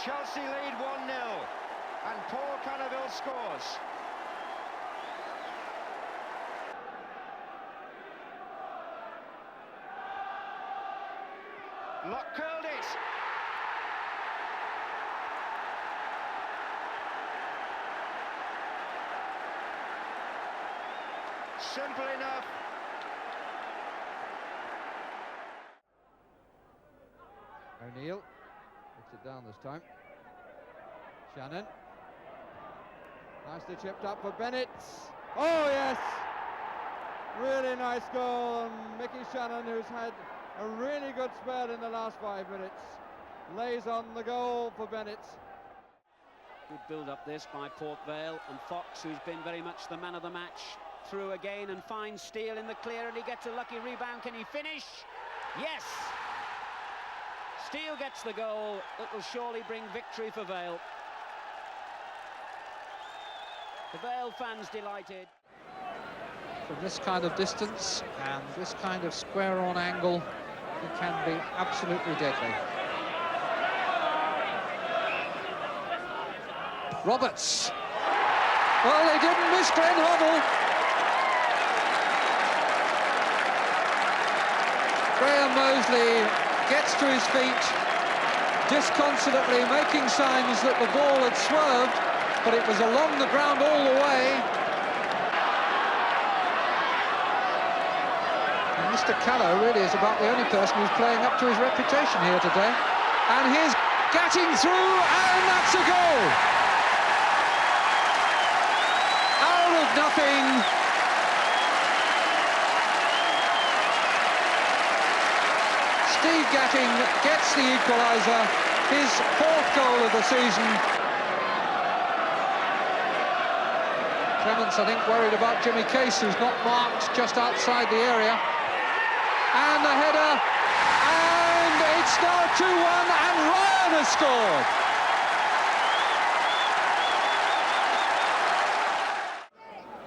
Chelsea lead 1-0, and Paul Cannaville scores. Lock curled it. Simple enough. O'Neill puts it down this time. Shannon. Nicely chipped up for Bennett. Oh yes! Really nice goal. Mickey Shannon, who's had a really good spell in the last 5 minutes, lays on the goal for Bennett. Good build-up this by Port Vale, and Fox, who's been very much the man of the match, through again and finds Steele in the clear, and he gets a lucky rebound. Can he finish? Yes! Steele gets the goal that will surely bring victory for Vale. The Vale fans delighted. From this kind of distance and this kind of square-on angle, he can be absolutely deadly. Roberts. Well, they didn't miss Glenn Hoddle. Graham Mosley gets to his feet, disconsolately making signs that the ball had swerved, but it was along the ground all the way. And Mr. Callow really is about the only person who's playing up to his reputation here today. And here's getting through, and that's a goal! Out of nothing. Steve Gatting gets the equaliser, his 4th goal of the season. Clements, I think, worried about Jimmy Case, who's not marked just outside the area. And the header, and it's now 2-1, and Ryan has scored.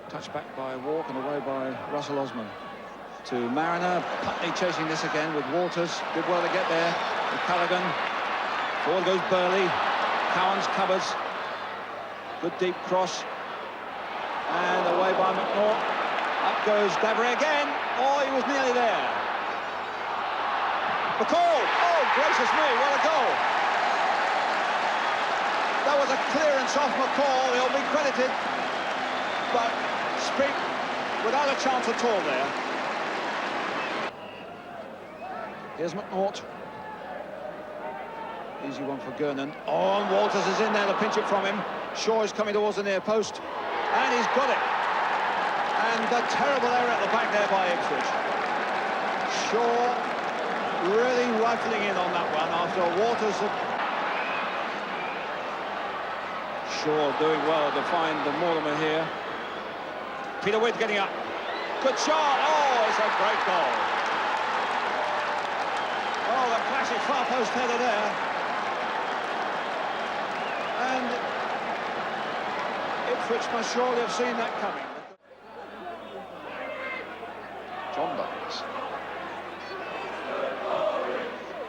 Touched back by Walk and away by Russell Osman. To Mariner, Putney chasing this again with Walters. Did well to get there with Callaghan. Forward goes Burley. Cowans covers. Good deep cross. And away by McNaught. Up goes Davray again. Oh, he was nearly there. McCall! Oh, gracious me, what a goal! That was a clearance off McCall. He'll be credited. But Spink without a chance at all there. Here's McNaught. Easy one for Gernon. Oh, and Walters is in there to pinch it from him. Shaw is coming towards the near post. And he's got it. And a terrible error at the back there by Ipswich. Shaw really rifling in on that one after Walters had... Shaw doing well to find the Mortimer here. Peter Witt getting up. Good shot. Oh, it's a great goal. Oh, the classic far post header there. And Ipswich must surely have seen that coming. John Barnes.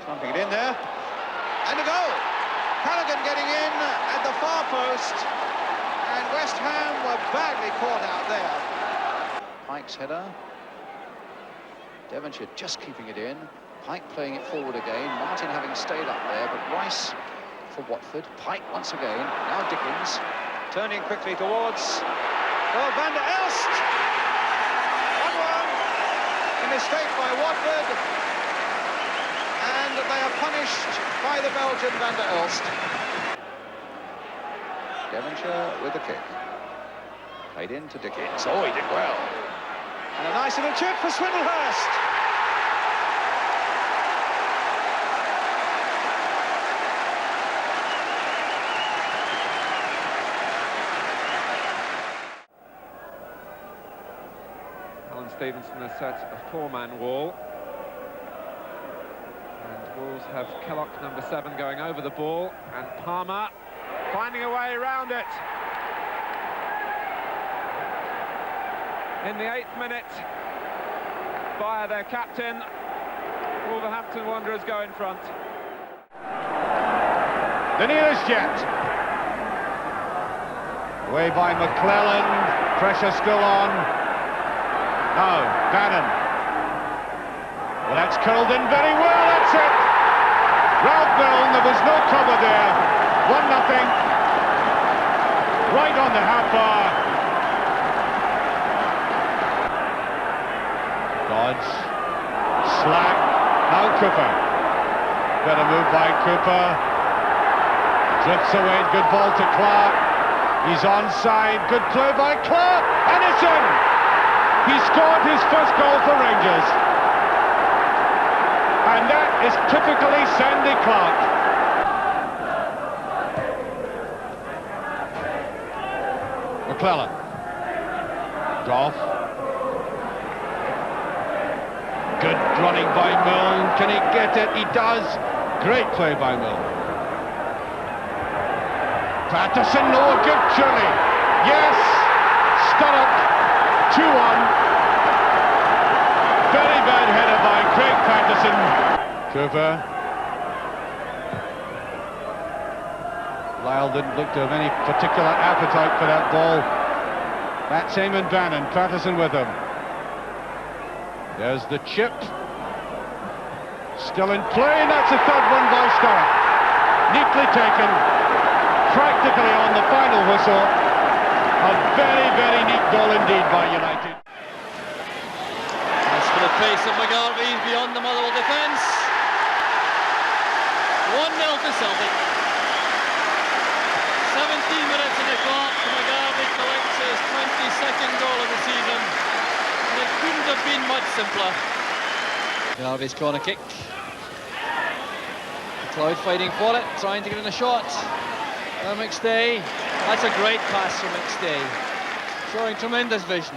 Slumping it in there. And a goal. Callaghan getting in at the far post. And West Ham were badly caught out there. Pike's header. Devonshire just keeping it in. Pike playing it forward again. Martin having stayed up there, but Rice for Watford. Pike once again. Now Dickens turning quickly towards Van der Elst. 1-1. A mistake by Watford. And they are punished by the Belgian Van der Elst. Devonshire with the kick. Played in to Dickens. Oh, he did well. And a nice little chip for Swindlehurst. Alan Stevenson has set a four-man wall. And Wolves have Kellogg, number 7, going over the ball. And Palmer finding a way around it. In the 8th minute, via their captain, Wolverhampton Wanderers go in front. The nearest jet. Away by McClellan. Pressure still on. No, Bannon. Well, that's curled in very well, that's it. Ralph Milne, there was no cover there. 1-0. Right on the half bar. Dodge. Slack. Now Cooper. Better move by Cooper. Drifts away, good ball to Clark. He's onside, good play by Clark, and it's in! He scored his first goal for Rangers. And that is typically Sandy Clark. McClellan. Goff. Good running by Milne. Can he get it? He does. Great play by Milne. Patterson, no good, surely. Yes. Sturrock. 2-1. Very bad header by Craig Patterson. Cooper. Lyle didn't look to have any particular appetite for that ball. That's Eamon Bannon. Patterson with him. There's the chip. Still in play, and that's a third one by Sturrock. Neatly taken. Practically on the final whistle. A very, very neat goal indeed by United. As for the pace of McGarvey beyond the Motherwell defence. 1-0 to Celtic. 17 minutes in the clock. McGarvey collects his 22nd goal of the season. And it couldn't have been much simpler. McGarvey's corner kick. McLeod fighting for it, trying to get in a shot. McStay. That's a great pass from McStay. Showing tremendous vision.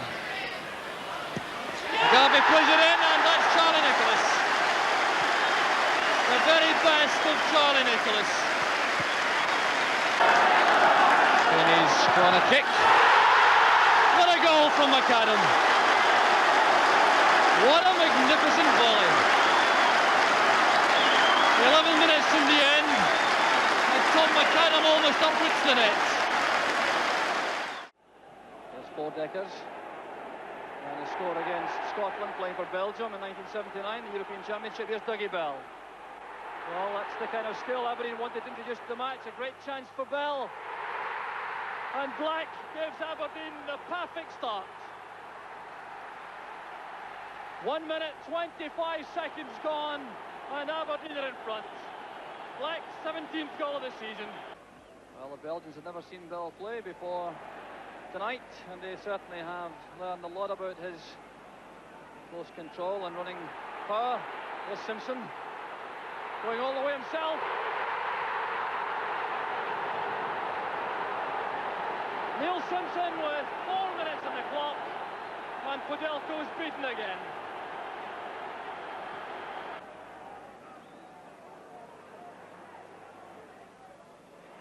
McGarvey plays it in, and that's Charlie Nicholas. The very best of Charlie Nicholas. Kenny's corner kick. What a goal from McAdam. What a magnificent volley. 11 minutes in the end, and Tom McAdam almost upwards the net. There's four Deckers. And he scored against Scotland, playing for Belgium in 1979, the European Championship. Here's Dougie Bell. Well, that's the kind of skill Aberdeen wanted to introduce to the match. A great chance for Bell. And Black gives Aberdeen the perfect start. 1 minute, 25 seconds gone, and Aberdeen are in front. Black's 17th goal of the season. Well, the Belgians had never seen Bell play before tonight, and they certainly have learned a lot about his close control and running power. There's Simpson, going all the way himself. Neil Simpson with 4 minutes on the clock, and Podelco's beaten again.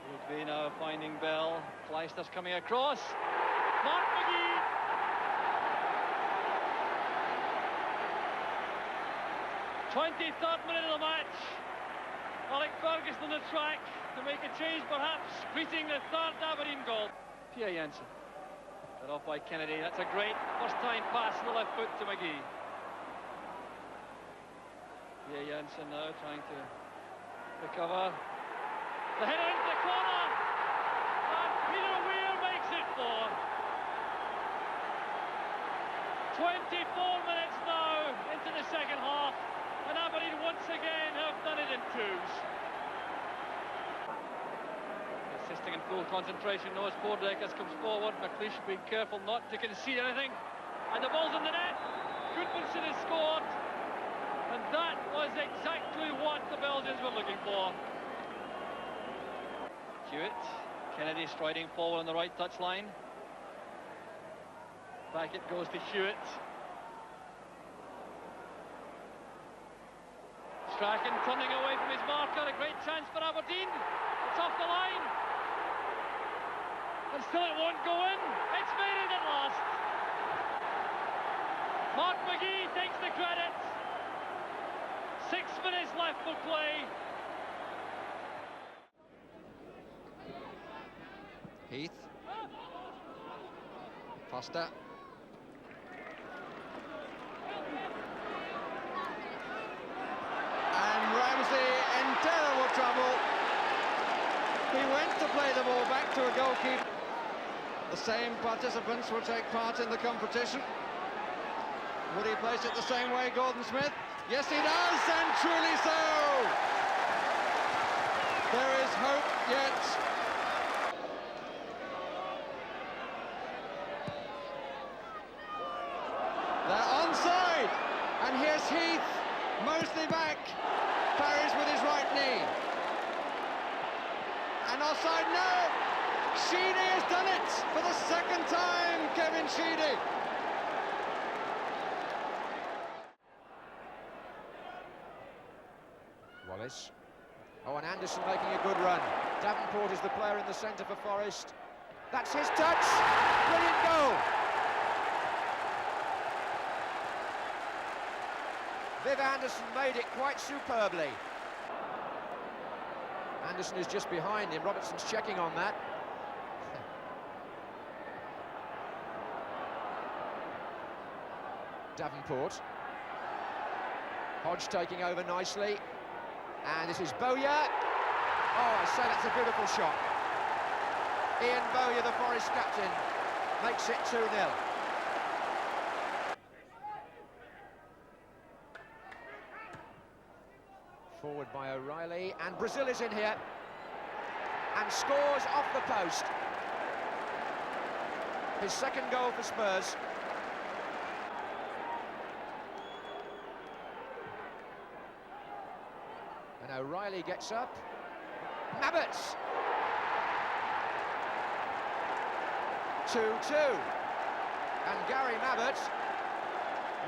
Woodby now finding Bell. Clijsters coming across. Mark McGee. '23rd minute of the match. Alec Ferguson on the track to make a change, perhaps greeting the third Aberdeen goal. Pia Jensen. Cut off by Kennedy. That's a great first-time pass on the left foot to McGee. Pia Jensen now trying to recover. The header into the corner, and Peter Weir makes it 4. 24 minutes now into the second half, and Aberdeen once again have done it in twos. Assisting in full concentration, Noah Spoordeckers comes forward. McLeish being careful not to concede anything, and the ball's in the net. Goodmanson has scored, and that was exactly what the Belgians were looking for. Hewitt, Kennedy striding forward on the right touchline. Back it goes to Hewitt. Strachan turning away from his marker, a great chance for Aberdeen. It's off the line. And still it won't go in. It's made it at last. Mark McGee takes the credit. 6 minutes left for play. Heath. Foster. And Ramsey in terrible trouble. He went to play the ball back to a goalkeeper. The same participants will take part in the competition. Would he place it the same way, Gordon Smith? Yes, he does, and truly so! yet. They're onside, and here's Heath, Mosley back, parries with his right knee. And offside, no! Sheedy has done it for the second time, Kevin Sheedy. Wallace. Oh, and Anderson making a good run. Davenport is the player in the centre for Forest. That's his touch. Brilliant goal. Viv Anderson made it quite superbly. Anderson is just behind him. Robertson's checking on that. Davenport. Hodge taking over nicely. And this is Bowyer. Oh, I say that's a beautiful shot. Ian Bowyer, the Forest captain, makes it 2-0. Forward by O'Reilly, and Brazil is in here and scores off the post. His second goal for Spurs. And O'Reilly gets up. Mabbott! 2-2. And Gary Mabbott,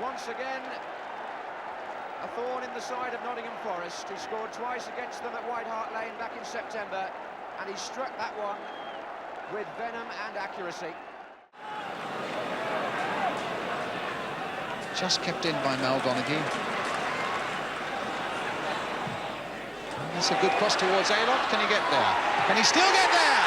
once again, a thorn in the side of Nottingham Forest. He scored twice against them at White Hart Lane back in September, and he struck that one with venom and accuracy. Just kept in by Mal Donaghy. That's a good cross towards Aylott. Can he get there? Can he still get there?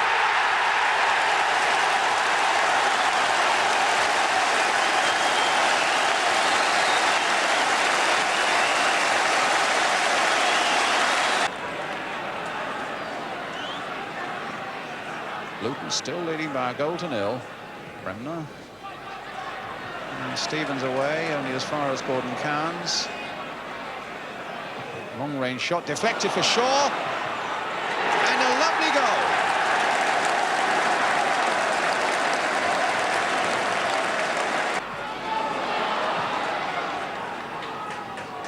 Luton still leading by a goal to nil. Bremner. And Stevens away, only as far as Gordon Cairns. Long-range shot, deflected for Shaw. And a lovely goal.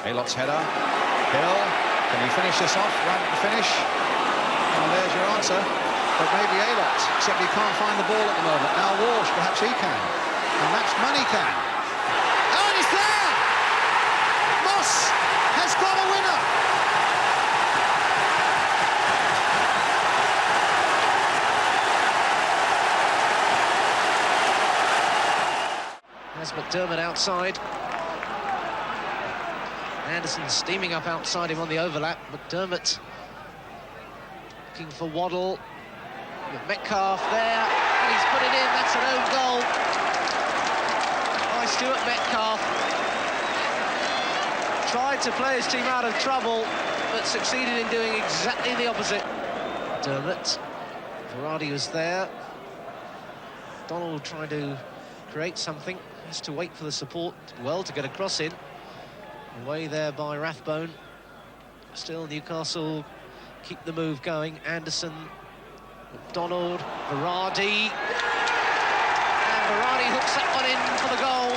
Aylott's header. Hill. Can he finish this off right at the finish? Well, there's your answer. But maybe Aylott, except he can't find the ball at the moment. Now Walsh, perhaps he can. And Max Money can. Oh, and it's there! Moss has got a winner! There's McDermott outside. Anderson steaming up outside him on the overlap. McDermott looking for Waddle. With Metcalf there, and he's put it in. That's an own goal by Stuart Metcalf. Tried to play his team out of trouble, but succeeded in doing exactly the opposite. Dermott, Varady was there. Donald trying to create something. Has to wait for the support well to get a cross in. Away there by Rathbone. Still Newcastle keep the move going. Anderson, McDonald, Varady. And Varady hooks that one in for the goal.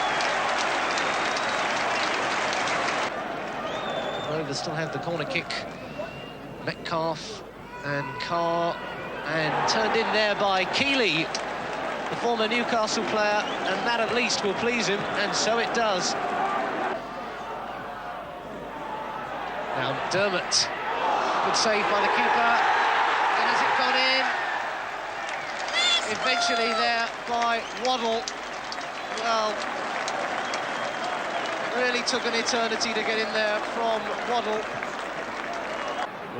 Rovers still have the corner kick. Metcalf and Carr, and turned in there by Keeley, the former Newcastle player, and that at least will please him, and so it does. Now Dermott, good save by the keeper, and has it gone in? Eventually there by Waddle. Well, really took an eternity to get in there from Waddle.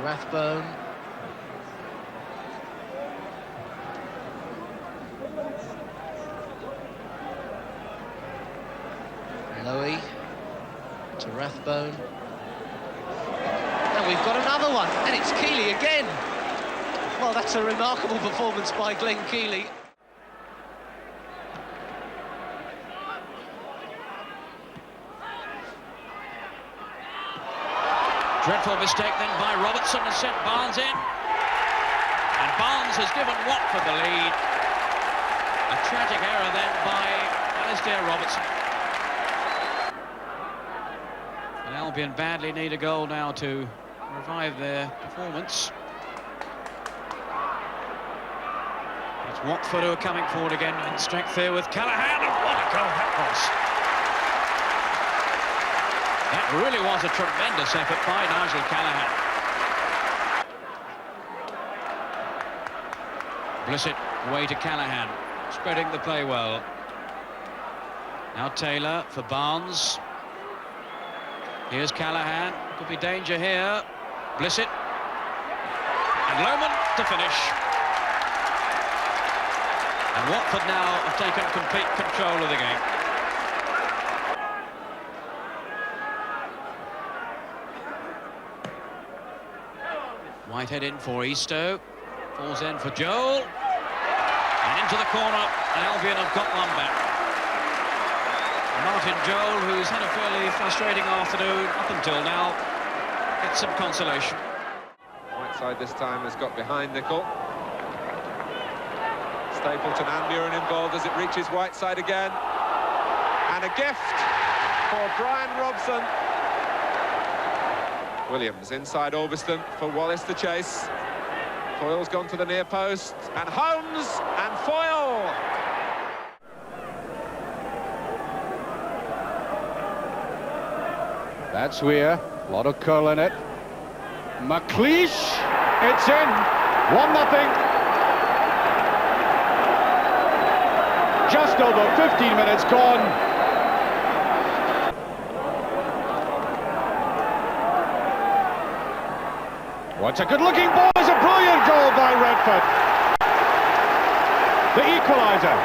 Rathbone. Lowy to Rathbone. And we've got another one, and it's Keeley again. Well, that's a remarkable performance by Glenn Keeley. Dreadful mistake then by Robertson, has sent Barnes in. Barnes has given Watford the lead. A tragic error then by Alistair Robertson. And Albion badly need a goal now to revive their performance. It's Watford who are coming forward again in strength here with Callaghan. And what a goal that was! That really was a tremendous effort by Nigel Callaghan. Blissett away to Callaghan, spreading the play well. Now Taylor for Barnes. Here's Callaghan, could be danger here. Blissett. And Lohmann to finish. And Watford now have taken complete control of the game. Whitehead in for Eastoe. Falls in for Joel. And into the corner, and Albion have got one back. Martin Joel, who's had a fairly frustrating afternoon up until now, gets some consolation. Whiteside this time has got behind Nicol. Stapleton and Murin involved as it reaches Whiteside again. And a gift for Brian Robson. Williams inside Orbiston for Wallace to chase. Foyle's gone to the near post, and Holmes and Foyle. That's Weir, a lot of curl in it. McLeish, it's in, 1-0. Just over 15 minutes gone. What's a good-looking ball? It's a brilliant goal by Redford. The equaliser.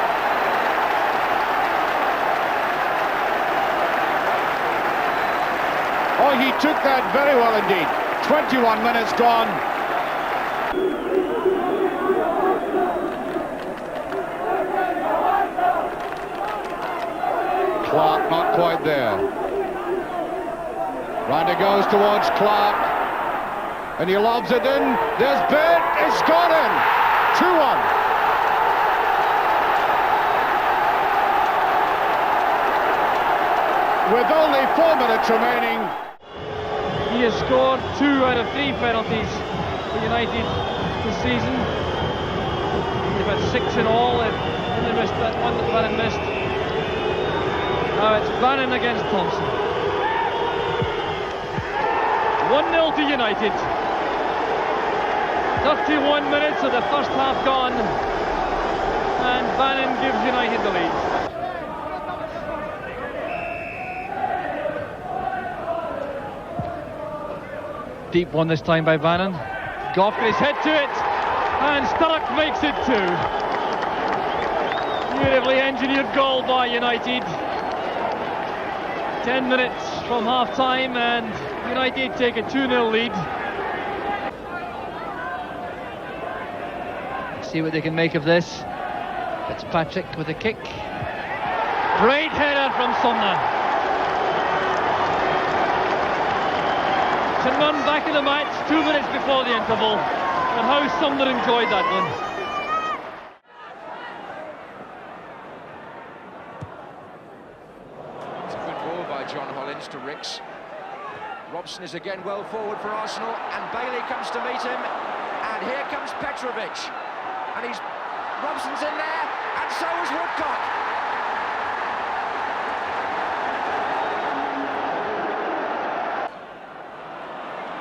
Oh, he took that very well indeed. 21 minutes gone. Clark not quite there. Ryder goes towards Clark. And he lobs it in. There's Bent. It's gone in. 2-1. With only 4 minutes remaining. He has scored 2 out of 3 penalties for United this season. They've had 6 in all. They've only missed that one that Bannon missed. Now it's Bannon against Thompson. 1-0 to United. 31 minutes of the first half gone, and Bannon gives United the lead. Deep one this time by Bannon. Goff got his head to it, and Sturrock makes it 2. Beautifully engineered goal by United. 10 minutes from half-time, and United take a 2-0 lead. See what they can make of this. Fitzpatrick with a kick. Great header from Sumner. To run back in the match 2 minutes before the interval. And how Sumner enjoyed that one. It's a good ball by John Hollins to Ricks. Robson is again well forward for Arsenal, and Bailey comes to meet him. And here comes Petrovic. And Robson's in there, and so is Woodcock.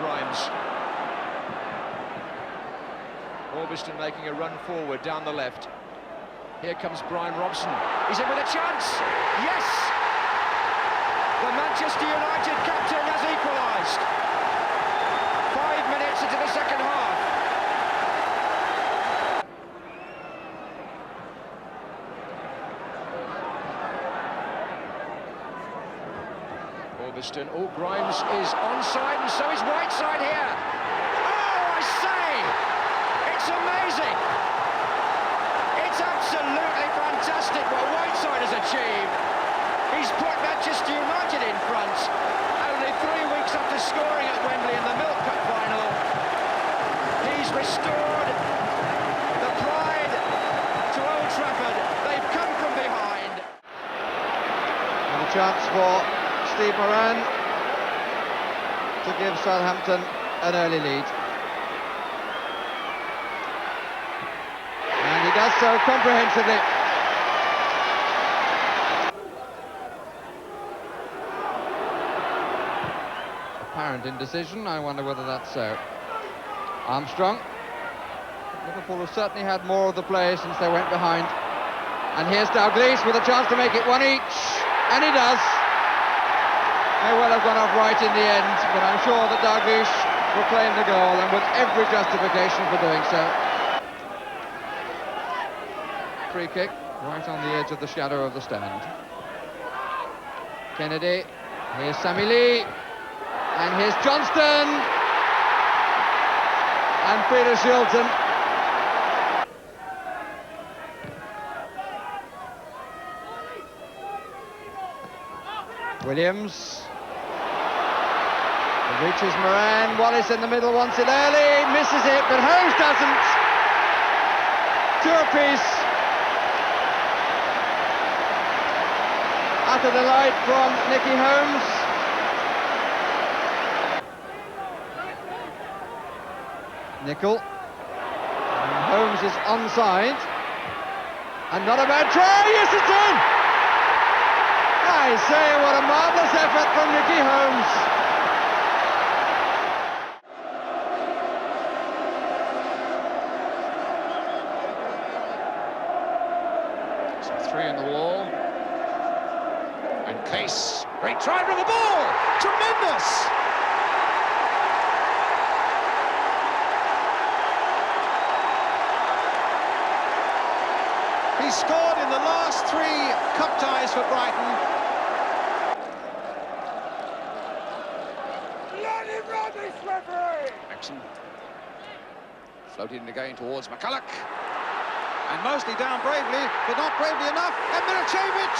Grimes. Orbiston making a run forward down the left. Here comes Brian Robson. He's in with a chance. Yes! The Manchester United captain has equalised. 5 minutes into the second half. Orbiston. Oh, Grimes is onside, and so is Whiteside here. Oh, I say! It's amazing! It's absolutely fantastic what Whiteside has achieved. He's put Manchester United in front. Only 3 weeks after scoring at Wembley in the Milk Cup final. He's restored chance for Steve Moran to give Southampton an early lead. And he does so comprehensively. Apparent indecision, I wonder whether that's so. Armstrong. Liverpool have certainly had more of the play since they went behind. And here's Dalglish with a chance to make it one each, and he does. May well have gone off right in the end, but I'm sure that Dalglish will claim the goal, and with every justification for doing so. Free kick, right on the edge of the shadow of the stand. Kennedy, here's Sammy Lee, and here's Johnston, and Peter Shilton. Williams. It reaches Moran. Wallace in the middle wants it early. Misses it, but Holmes doesn't. Two apiece. Utter delight from Nicky Holmes. Nicol. And Holmes is onside. And not a bad try. Yes, it's in. I say, what a marvellous effort from Nicky Holmes. So 3 in the wall. And Case, great try from the ball! Tremendous! He scored in the last 3 cup ties for Brighton. Jackson floated again towards McCulloch, and mostly down bravely, but not bravely enough, and Milicevic!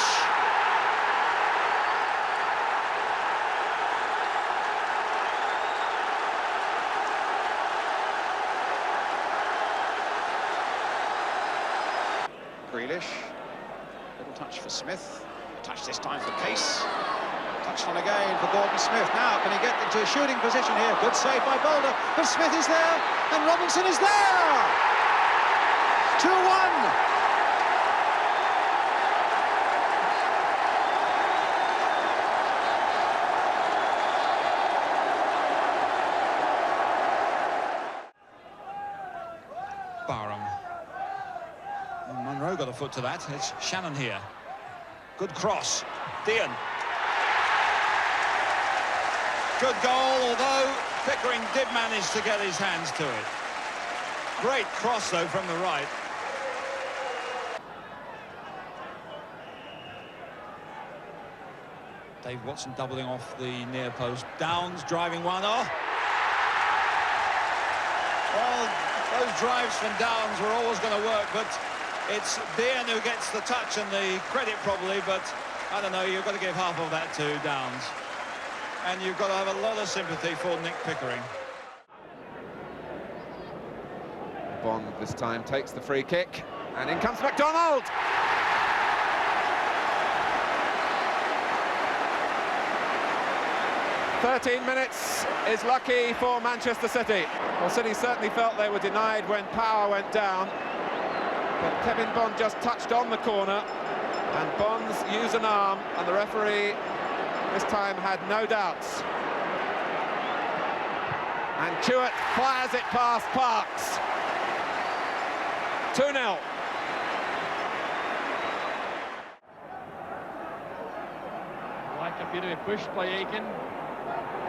Grealish, little touch for Smith, touch this time for Case. Touched on again for Gordon Smith. Now, can he get into a shooting position here? Good save by Boulder, but Smith is there, and Robinson is there! 2-1! Barham. And Monroe got a foot to that. It's Shannon here. Good cross. Dean. Good goal, although Pickering did manage to get his hands to it. Great cross, though, from the right. Dave Watson doubling off the near post. Downs driving one off. Well, those drives from Downs were always going to work, but it's Dean who gets the touch and the credit probably, but I don't know, you've got to give half of that to Downs. And you've got to have a lot of sympathy for Nick Pickering. Bond this time takes the free kick, and in comes McDonald! "13 minutes is lucky for Manchester City." Well, City certainly felt they were denied when power went down, but Kevin Bond just touched on the corner, and Bonds used an arm, and the referee this time had no doubts. And Chewett fires it past Parks. 2-0. Like a bit of a push by Aiken.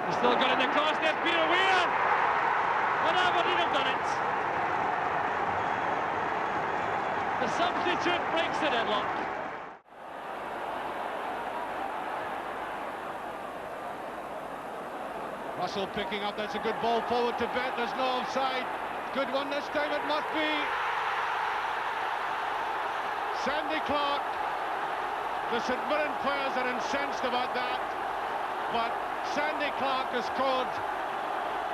He's still got it across there, Peter Weir! And Aberdeen have done it. The substitute breaks the deadlock. Russell picking up, that's a good ball forward to Bet, there's no offside. Good one this time, it must be. Sandy Clark. The St Mirren players are incensed about that, but Sandy Clark has scored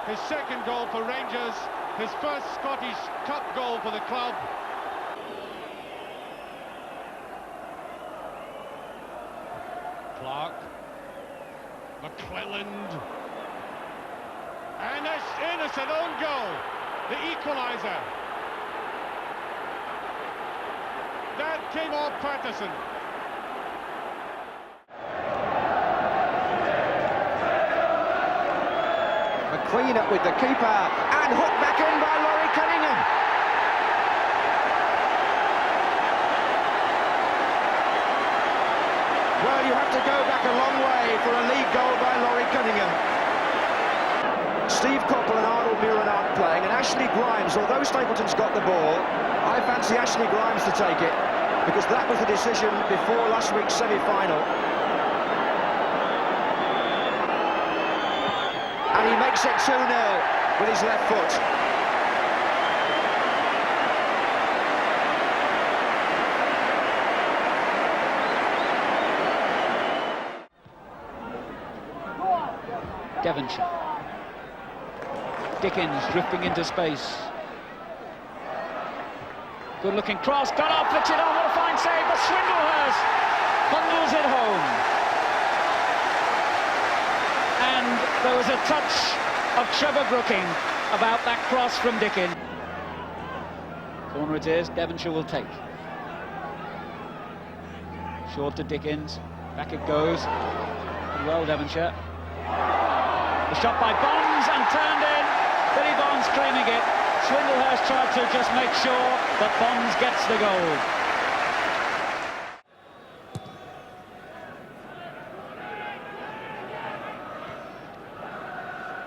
his second goal for Rangers, his first Scottish Cup goal for the club. Clark. McClelland. And an innocent own goal, the equaliser. That came off Patterson. McQueen up with the keeper, and hooked back in by Laurie Cunningham. Well, you have to go back a long way for a league goal by Laurie Cunningham. Steve Coppell and Arnold Muren aren't playing, and Ashley Grimes, although Stapleton's got the ball, I fancy Ashley Grimes to take it, because that was the decision before last week's semi-final. And he makes it 2-0 with his left foot. Devonshire. Dickens drifting into space. Good looking cross, got up, flicks it on, what a fine save, but Swindlehurst bundles it home. And there was a touch of Trevor Brooking about that cross from Dickens. Corner it is, Devonshire will take. Short to Dickens, back it goes. Well, Devonshire. The shot by Bonds and turned in. Billy Bonds claiming it. Swindlehurst tried to just make sure that Bonds gets the goal.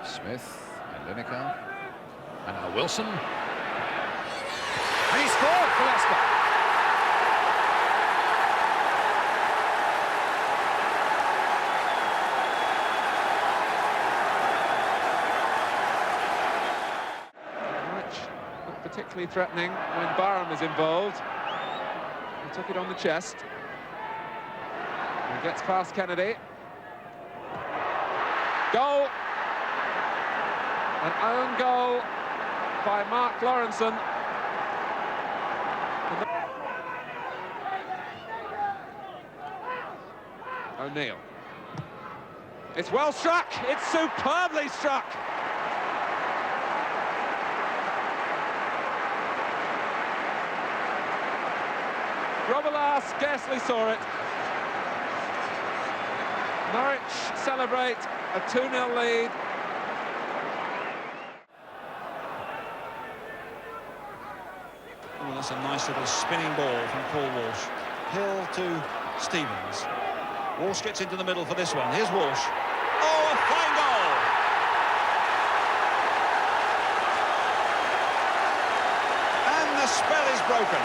Smith and Lineker. And now Wilson. And he scored for Leicester. Particularly threatening when Barham is involved. He took it on the chest. He gets past Kennedy. Goal! An own goal by Mark Lawrenson. O'Neill. It's well struck. It's superbly struck. Robillard scarcely saw it. Norwich celebrate a 2-0 lead. Oh, that's a nice little spinning ball from Paul Walsh. Hill to Stevens. Walsh gets into the middle for this one. Here's Walsh. Oh, a fine goal! And the spell is broken.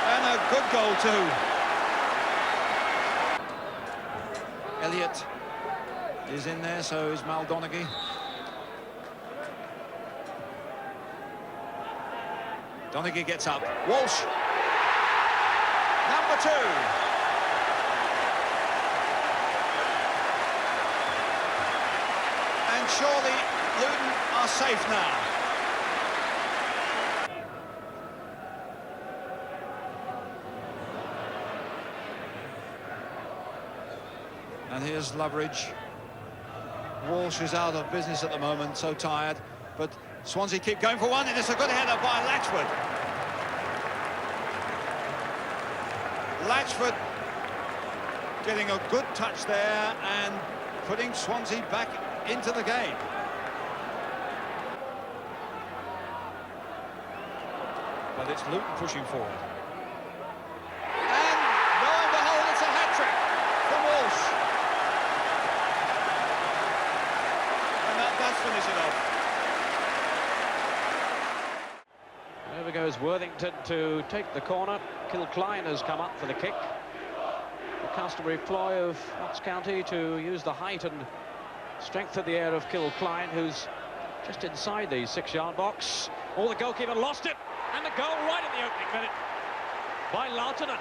And a good goal too. Elliott is in there, so is Mal Donaghy. Donaghy gets up. Walsh. Number 2. And surely Luton are safe now. And here's Loveridge. Walsh is out of business at the moment, so tired. But Swansea keep going for one, and it's a good header by Latchford. Latchford getting a good touch there and putting Swansea back into the game. But it's Luton pushing forward. And lo and behold, it's a hat-trick from Walsh. And that does finish it off. Over goes Worthington to take the corner. Kilcline has come up for the kick. The customary ploy of Notts County to use the height and strength of the air of Kilcline, who's just inside the 6-yard box. Oh, the goalkeeper lost it, and the goal right in the opening minute by Lautinen.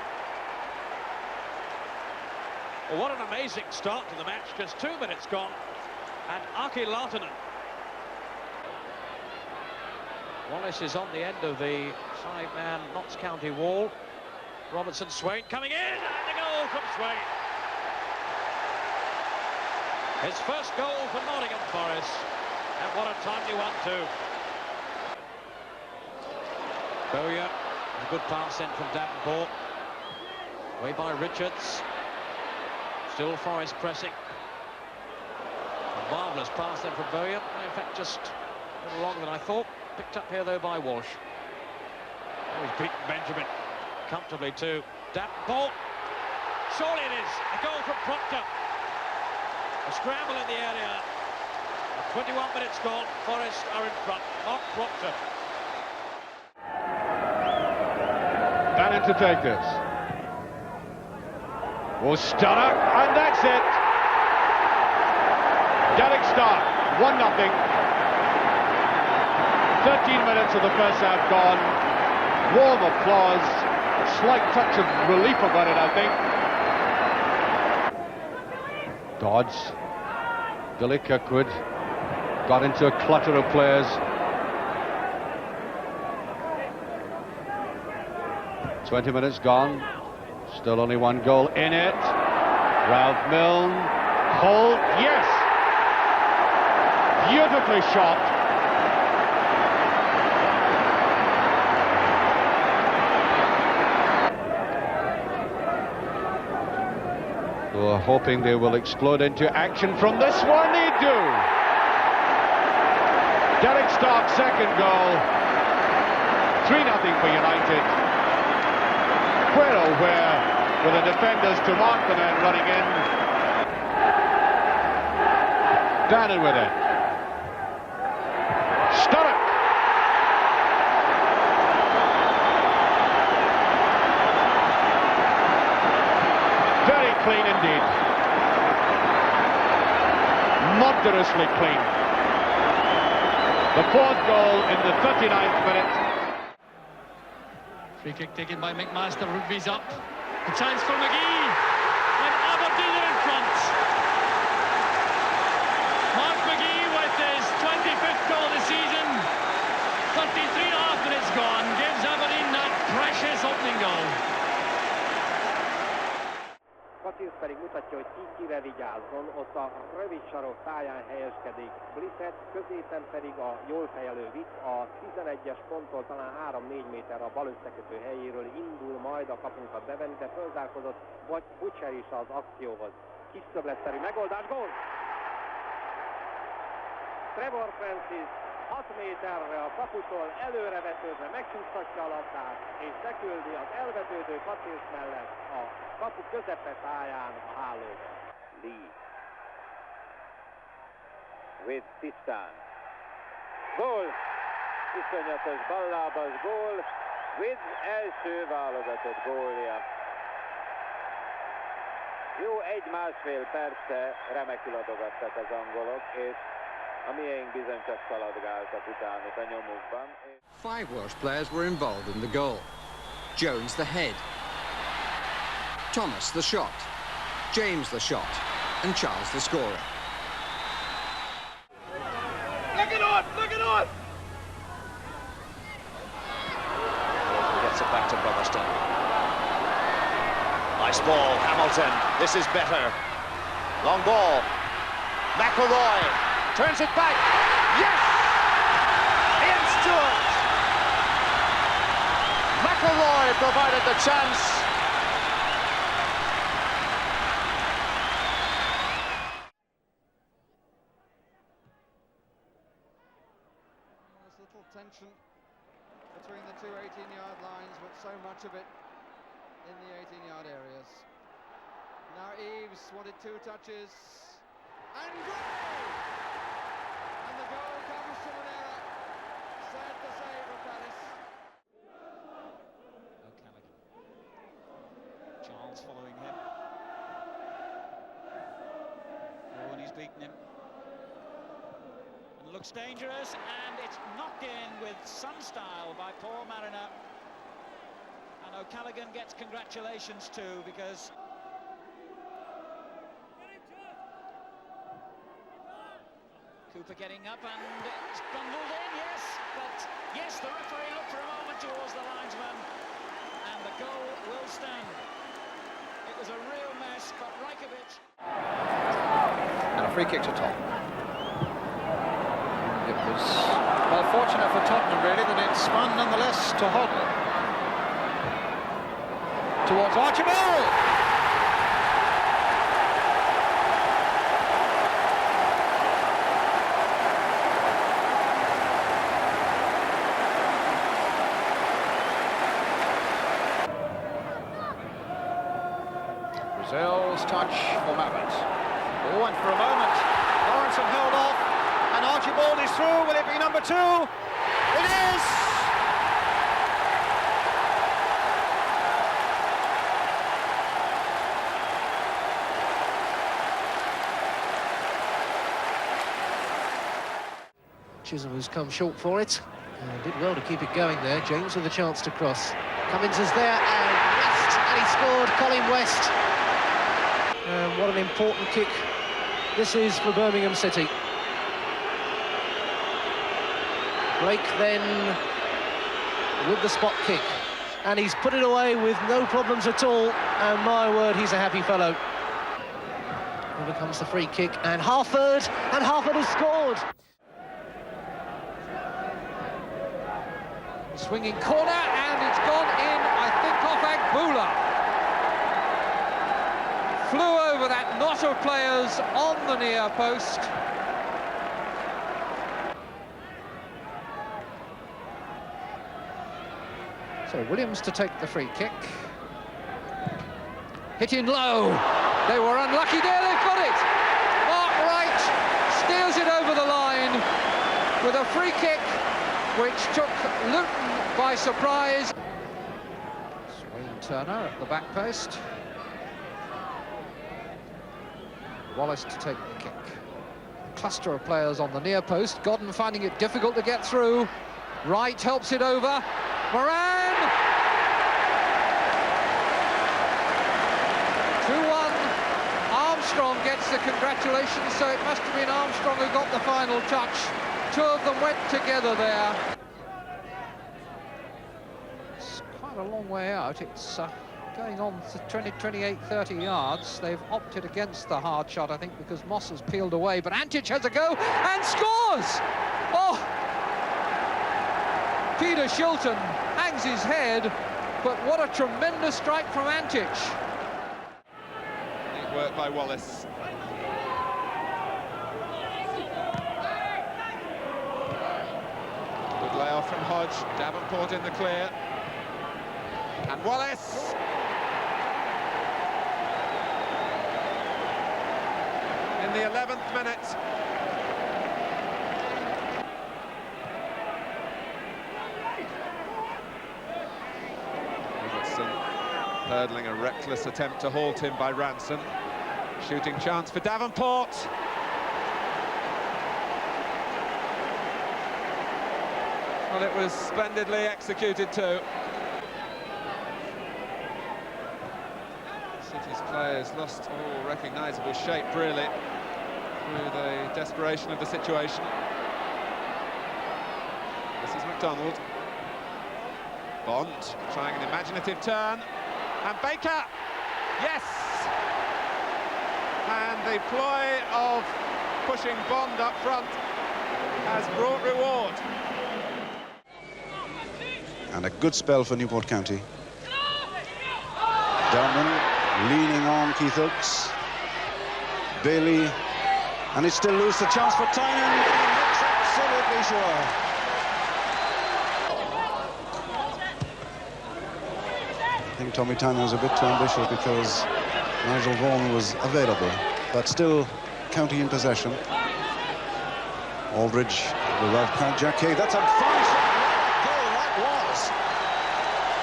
Well, what an amazing start to the match, just 2 minutes gone, and Aki Lautinen. Wallace is on the end of the 5-man Notts County wall. Robertson Swain coming in, and the goal from Swain. His first goal for Nottingham Forest, and what a timely one too. Bowyer, a good pass in from Davenport. Away by Richards. Still Forest pressing. A marvellous pass then from Bowyer. In fact, just a little longer than I thought. Picked up here though by Walsh. Oh, he's beaten Benjamin comfortably too. Davenport. Surely it is. A goal from Proctor. A scramble in the area. 21 minutes gone. Forest are in front. Mark Proctor. Bannon to take this. Will Stunner, and that's it. Derek Stark, 1-0. 13 minutes of the first half gone. Warm applause. Slight touch of relief about it, I think. Dodds. Billy Kirkwood got into a clutter of players. 20 minutes gone. Still only one goal in it. Ralph Milne. Holt. Yes! Beautifully shot. We're hoping they will explode into action from this one. They do. Derek Stark's second goal. 3-0 for United. Quero where, with the defenders to mark the man running in. Bannon with it. Sturrock. Very clean indeed. Murderously clean. The fourth goal in the 39th minute. Free kick taken by McMaster. Rugby's up. A chance for McGee. And Aberdeen are in front. Mark McGee with his 25th goal this season. 33.5 minutes gone. Gives Aberdeen that precious opening goal. Katinsz pedig mutatja, hogy kire vigyázzon. Ott a rövid sarok táján helyezkedik Blissett, középen pedig a jól fejelő Vic, a 11-es ponttól talán 3-4 méter a bal összekötő helyéről indul majd a kapunkat bevenni, de fölzárkozott vagy Butcher is az akcióhoz. Kis szögletszerű megoldás, gól! Trevor Francis 6 méterre a kaputól előrevetődve megcsúsztatja a labdát, és beküldi az elvetődő Katinsz mellett a kapu közepe táján a hálóba. Lee. With Tisztán. Gól! Iszonyatos ballábas gól. With első válogatott gólja. Jó 1-1,5 perce remekül adogattak az angolok, és a miénk bizony csak szaladgáltak utánuk a nyomukban. 5 Welsh players were involved in the goal. Jones the head, Thomas the shot, James the shot, and Charles the scorer. Look it on! Look it on! He gets it back to Brotherstone. Nice ball, Hamilton. This is better. Long ball. McElroy turns it back. Yes! Ian Stewart. McElroy provided the chance. There's little tension between the two 18-yard lines, but so much of it in the 18-yard areas. Now Eaves wanted 2 touches. And goal! And the goal comes from an error. Sad to say for Palace. O'Callaghan. Charles following him. Oh, and he's beaten him. And looks dangerous, and it's knocked in with some style by Paul Mariner. And O'Callaghan gets congratulations too, because Cooper getting up, and it's bundled in, yes, but yes, the referee looked for a moment towards the linesman, and the goal will stand. It was a real mess, but Rajkovic And a free kick to Tom. It was, well, fortunate for Tottenham, really, that it spun nonetheless to Hoddle. Towards Archibald! Brazil's touch for Mavett. Ball went for a moment. Lawrence held off, and Archibald is through. Will it be number 2? It is! Chisholm, who's come short for it, did well to keep it going there. James with a chance to cross. Cummins is there, and West, and he scored. Colin West. And what an important kick this is for Birmingham City. Blake then with the spot kick, and he's put it away with no problems at all, and my word, he's a happy fellow. Here comes the free kick, and Harford has scored. Swinging corner, and it's gone in, I think, off Agbula. Flew over that knot of players on the near post. So Williams to take the free kick. Hit in low. They were unlucky there, they've got it. Mark Wright steers it over the line with a free kick which took Luton by surprise. Wayne Turner at the back post. Wallace to take the kick. Cluster of players on the near post. Godden finding it difficult to get through. Wright helps it over. Moran! 2-1. Armstrong gets the congratulations, so it must have been Armstrong who got the final touch. Two of them went together there. It's quite a long way out. It's going on to 20, 28, 30 yards. They've opted against the hard shot, I think, because Moss has peeled away. But Antic has a go and scores! Oh! Peter Shilton hangs his head, but what a tremendous strike from Antic. Neat work by Wallace. Good layoff from Hodge. Davenport in the clear. And Wallace! In the 11th minute. Robertson hurdling a reckless attempt to halt him by Ranson. Shooting chance for Davenport. Well, it was splendidly executed too. City's players lost all recognisable shape, really, through the desperation of the situation. This is McDonald. Bond trying an imaginative turn, and Baker, yes! And the ploy of pushing Bond up front has brought reward. And a good spell for Newport County. Delman leaning on Keith Oakes. Bailey, and it's still loose. A chance for Tynan, and he makes absolutely sure. I think Tommy Tynan was a bit too ambitious because Nigel Vaughan was available, but still County in possession. Aldridge, the Ralph Count Jacquet. That's a fine shot.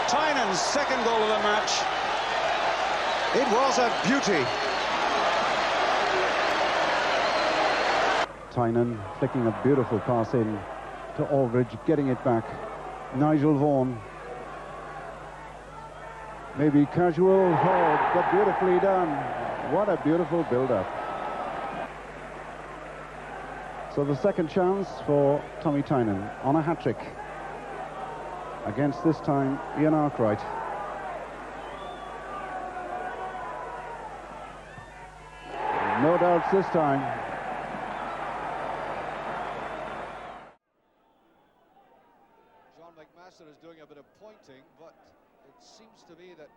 Tynan's second goal of the match. It was a beauty. Tynan flicking a beautiful pass in to Aldridge, getting it back. Nigel Vaughan. Maybe casual, but beautifully done. What a beautiful build-up. So the second chance for Tommy Tynan on a hat-trick against, this time, Ian Arkwright. No doubts this time. John McMaster is doing a bit of pointing, but it seems to me that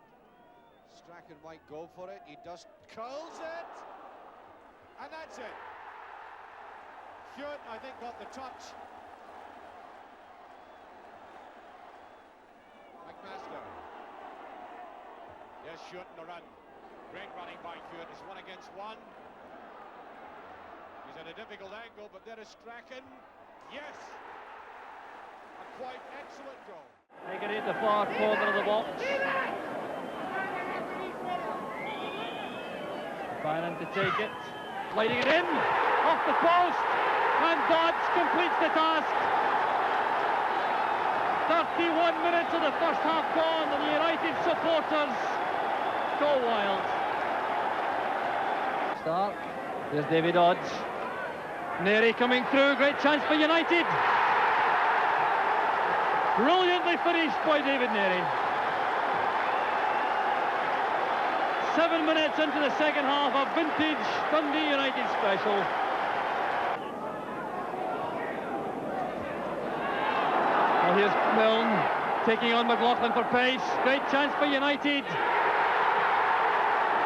Strachan might go for it. He does, curls it, and that's it. Hewitt, I think, got the touch. McMaster. Yes, Hewitt in the run. Great running by Hewitt. It's 1 against 1. He's at a difficult angle, but there is Strachan. Yes! A quite excellent goal. They can hit the far corner of the box. Bannon to take it. Sliding it in. Off the post. And Dodds completes the task. 31 minutes of the first half gone, and the United supporters go wild. Stark. There's Davy Dodds. Neri coming through. Great chance for United. Brilliantly finished by David Neri. 7 minutes into the second half, a vintage Dundee United special. Well, here's Milne taking on McLaughlin for pace. Great chance for United.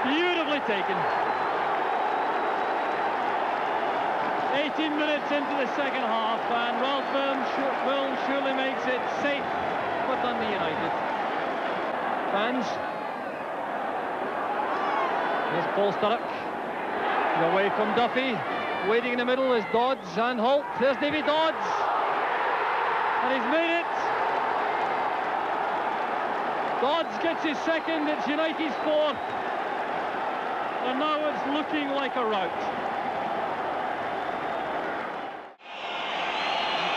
Beautifully taken. 18 minutes into the second half, and Ralph Milne surely makes it safe for Dundee United. Fans. Here's Paul Sturrock. Away from Duffy. Waiting in the middle is Dodds and Holt. There's Davy Dodds. And he's made it. Dodds gets his second. It's United's fourth. And now it's looking like a rout.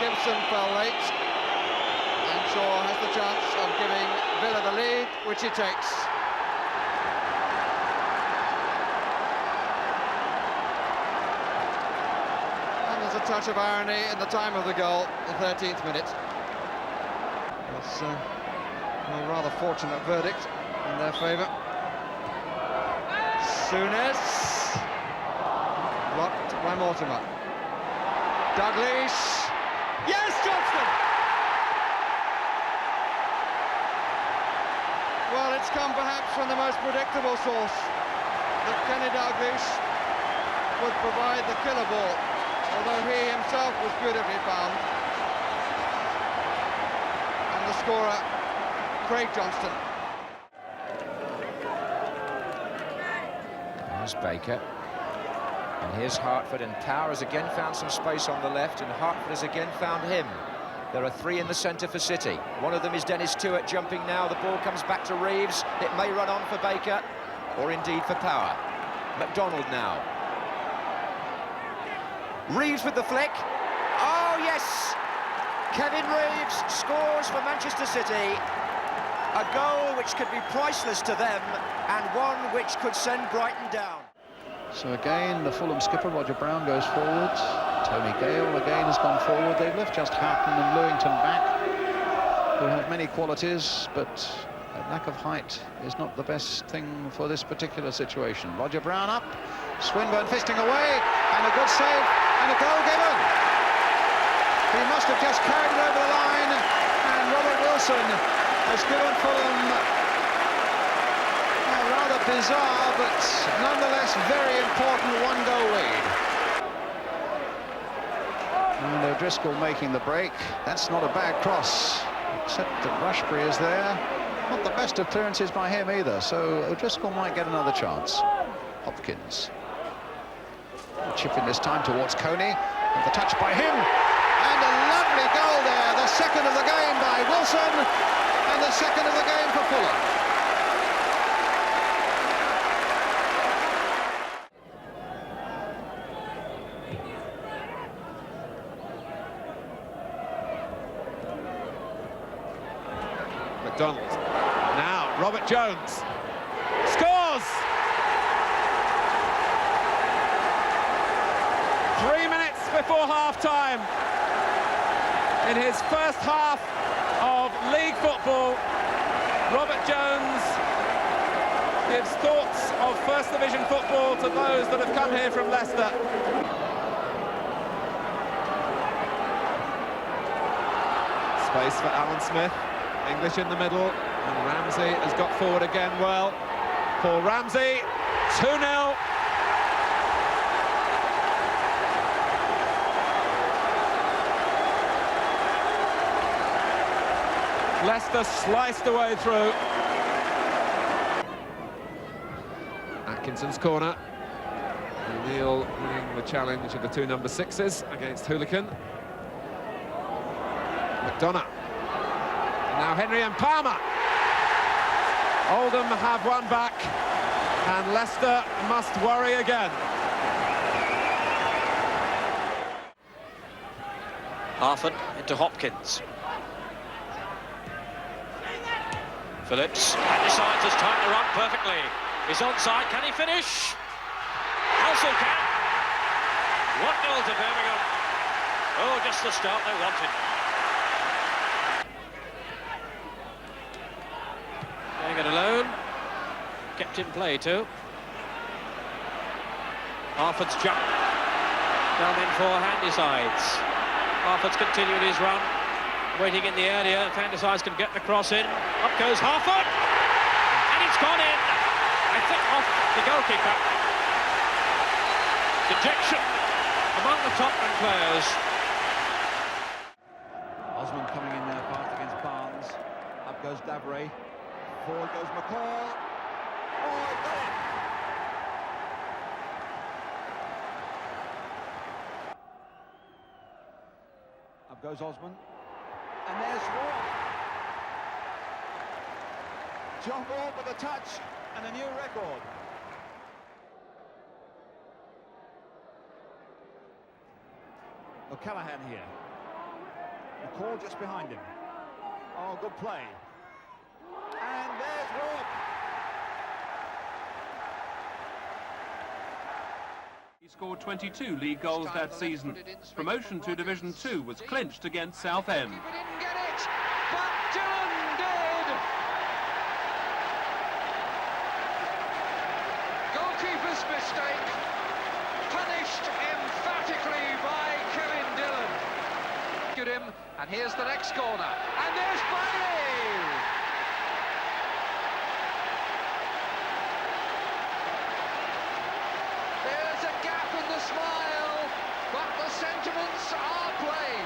Gibson fell late, and Shaw has the chance of giving Villa the lead, which he takes. And there's a touch of irony in the time of the goal, the 13th minute. It's a rather fortunate verdict in their favour. Souness, blocked by Mortimer. Dalglish. Yes, Johnston! Well, it's come perhaps from the most predictable source, that Kenny Dalglish would provide the killer ball, although he himself was beautifully found. And the scorer, Craig Johnston. There's Baker. And here's Hartford, and Power has again found some space on the left, and Hartford has again found him. There are 3 in the centre for City. One of them is Dennis Tuitt jumping now. The ball comes back to Reeves. It may run on for Baker, or indeed for Power. McDonald now. Reeves with the flick. Oh, yes! Kevin Reeves scores for Manchester City. A goal which could be priceless to them, and one which could send Brighton down. So again, the Fulham skipper, Roger Brown, goes forwards. Tony Gale again has gone forward. They've left just Houghton and Lewington back, who have many qualities, but a lack of height is not the best thing for this particular situation. Roger Brown up, Swinburne fisting away, and a good save, and a goal given. He must have just carried it over the line, and Robert Wilson has given Fulham rather bizarre, but nonetheless very important one-goal lead. And O'Driscoll making the break. That's not a bad cross, except that Rushbury is there. Not the best of clearances by him either, so O'Driscoll might get another chance. Hopkins. Chipping this time towards Coney, and the touch by him. And a lovely goal there, the second of the game by Wilson, and the second of the game for Fulham. McDonald. Now, Robert Jones scores! 3 minutes before half-time. In his first half of league football, Robert Jones gives thoughts of First Division football to those that have come here from Leicester. Space for Alan Smith, English in the middle, and Ramsey has got forward again well. Paul Ramsey, 2-0. Leicester sliced away through. Atkinson's corner. O'Neill winning the challenge of the two number 6s against Hoolican. McDonough. And now Henry and Palmer. Oldham have one back, and Leicester must worry again. Harford into Hopkins. Phillips decides it's time to run perfectly. He's onside, can he finish? Halsall can. 1-0 to Birmingham. Oh, just the start they wanted. Getting it alone. Kept in play too. Harford's jump. Down in for Handysides. Harford's continuing his run. Waiting in the area, if Handysides can get the cross in. Up goes Harford! And it's gone in! I think off the goalkeeper. Dejection among the top-man players. Osman coming in there fast against Barnes. Up goes Davray. Forward goes McCall. Oh, he got it! Up goes Osman. And there's Warren. John Wall with a touch and a new record. O'Callaghan here. McCall just behind him. Oh, good play. And there's Rourke. He scored 22 league goals that season. Promotion to Division 2 was clinched against Southend. He didn't get it, but Dillon did. Goalkeeper's mistake, punished emphatically by Kevin Dillon. Get him, and here's the next corner, and there's Bailey. There's a gap in the smile, but the sentiments are plain.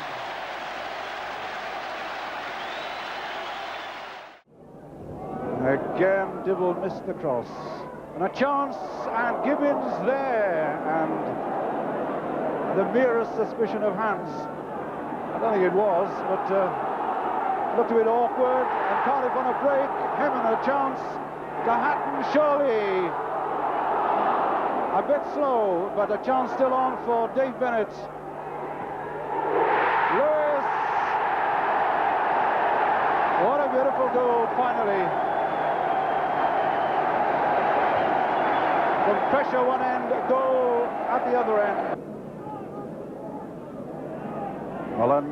Again, Dibble missed the cross. And a chance, and Gibbons there, and the merest suspicion of hands. I don't think it was, but looked a bit awkward, and Cardiff on a break, Hemming a chance, to Hatton surely. A bit slow, but a chance still on for Dave Bennett. Lewis! What a beautiful goal, finally. From pressure one end, a goal at the other end. Mullen,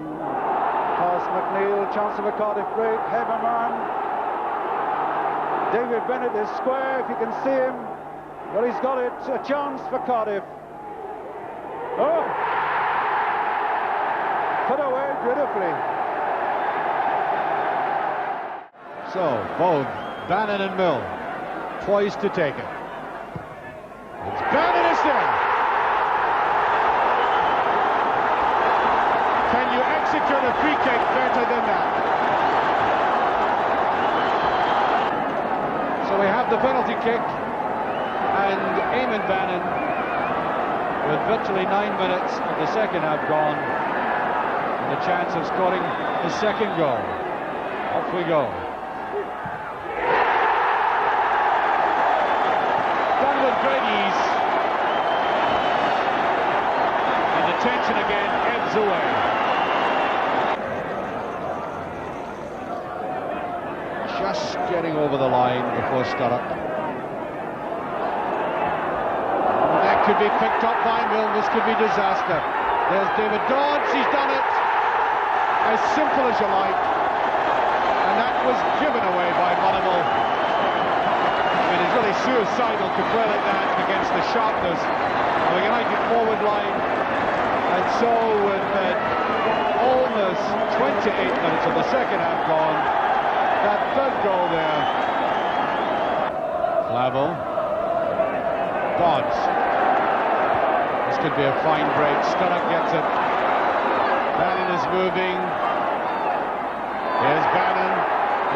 past McNeil, chance of a Cardiff break, Heberman. David Bennett is square, if you can see him. Well, he's got it, a chance for Cardiff. Oh! Put away beautifully. So, both Bannon and Mill poised to take it. Bannon is there. Can you execute a free kick better than that? So we have the penalty kick, and Eamon Bannon, with virtually 9 minutes of the second half gone, and the chance of scoring his second goal. Off we go. Done with great ease. And the tension again ebbs away. Just getting over the line before Sturrock. That could be picked up by Milne. This could be disaster. There's David Dodds. He's done it. As simple as you like. And that was given away by Monagle. it's really suicidal to play like that against the sharpness of a United forward line. And so with almost 28 minutes of the second half gone, that third goal there. Flavel. Dodds. This could be a fine break. Sturrock gets it. Bannon is moving. Here's Bannon.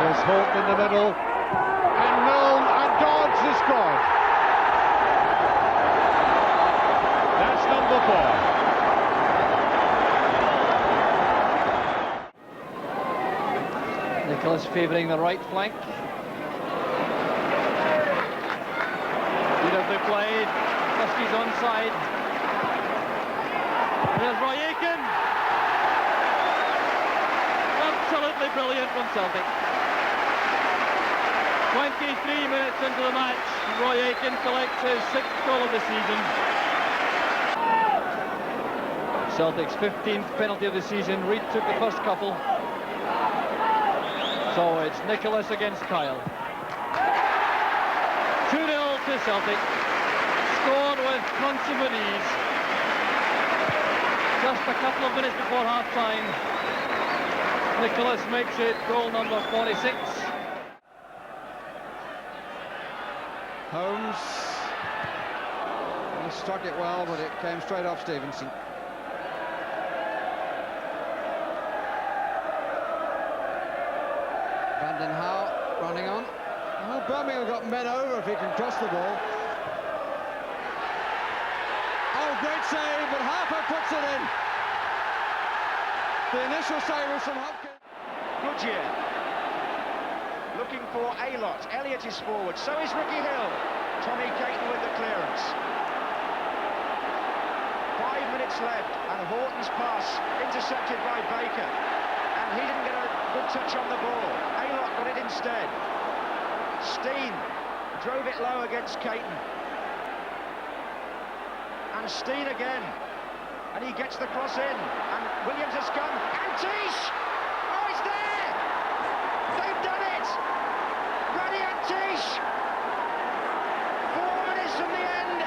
There's Holt in the middle. And Milne and Dodds has scored. That's number 4. Nicholas favouring the right flank. Beautifully played. Huskies onside. There's Roy Aitken. Absolutely brilliant from Celtic. 23 minutes into the match, Roy Aitken collects his 6th goal of the season. Celtic's 15th penalty of the season. Reid took the first couple. So it's Nicholas against Kyle. 2-0 to Celtic. Scored with consummate ease. Just a couple of minutes before half-time. Nicholas makes it goal number 46. Holmes. He struck it well, but it came straight off Stevenson. Vanden Hauwe running on. Oh, Birmingham got men over if he can cross the ball. Oh, great save, but Harper puts it in. The initial save was from Hopkins. Goodyear looking for Aylott. Elliott is forward, so is Ricky Hill. Tommy Caton with the clearance. 5 minutes left, and Horton's pass intercepted by Baker. And he didn't get a good touch on the ball. Aylott got it instead. Steen drove it low against Caton. And Steen again. And he gets the cross in. And Williams has come. And Tish! Oh, it's there! They've done it! Ruddy and Tish! 4 minutes from the end.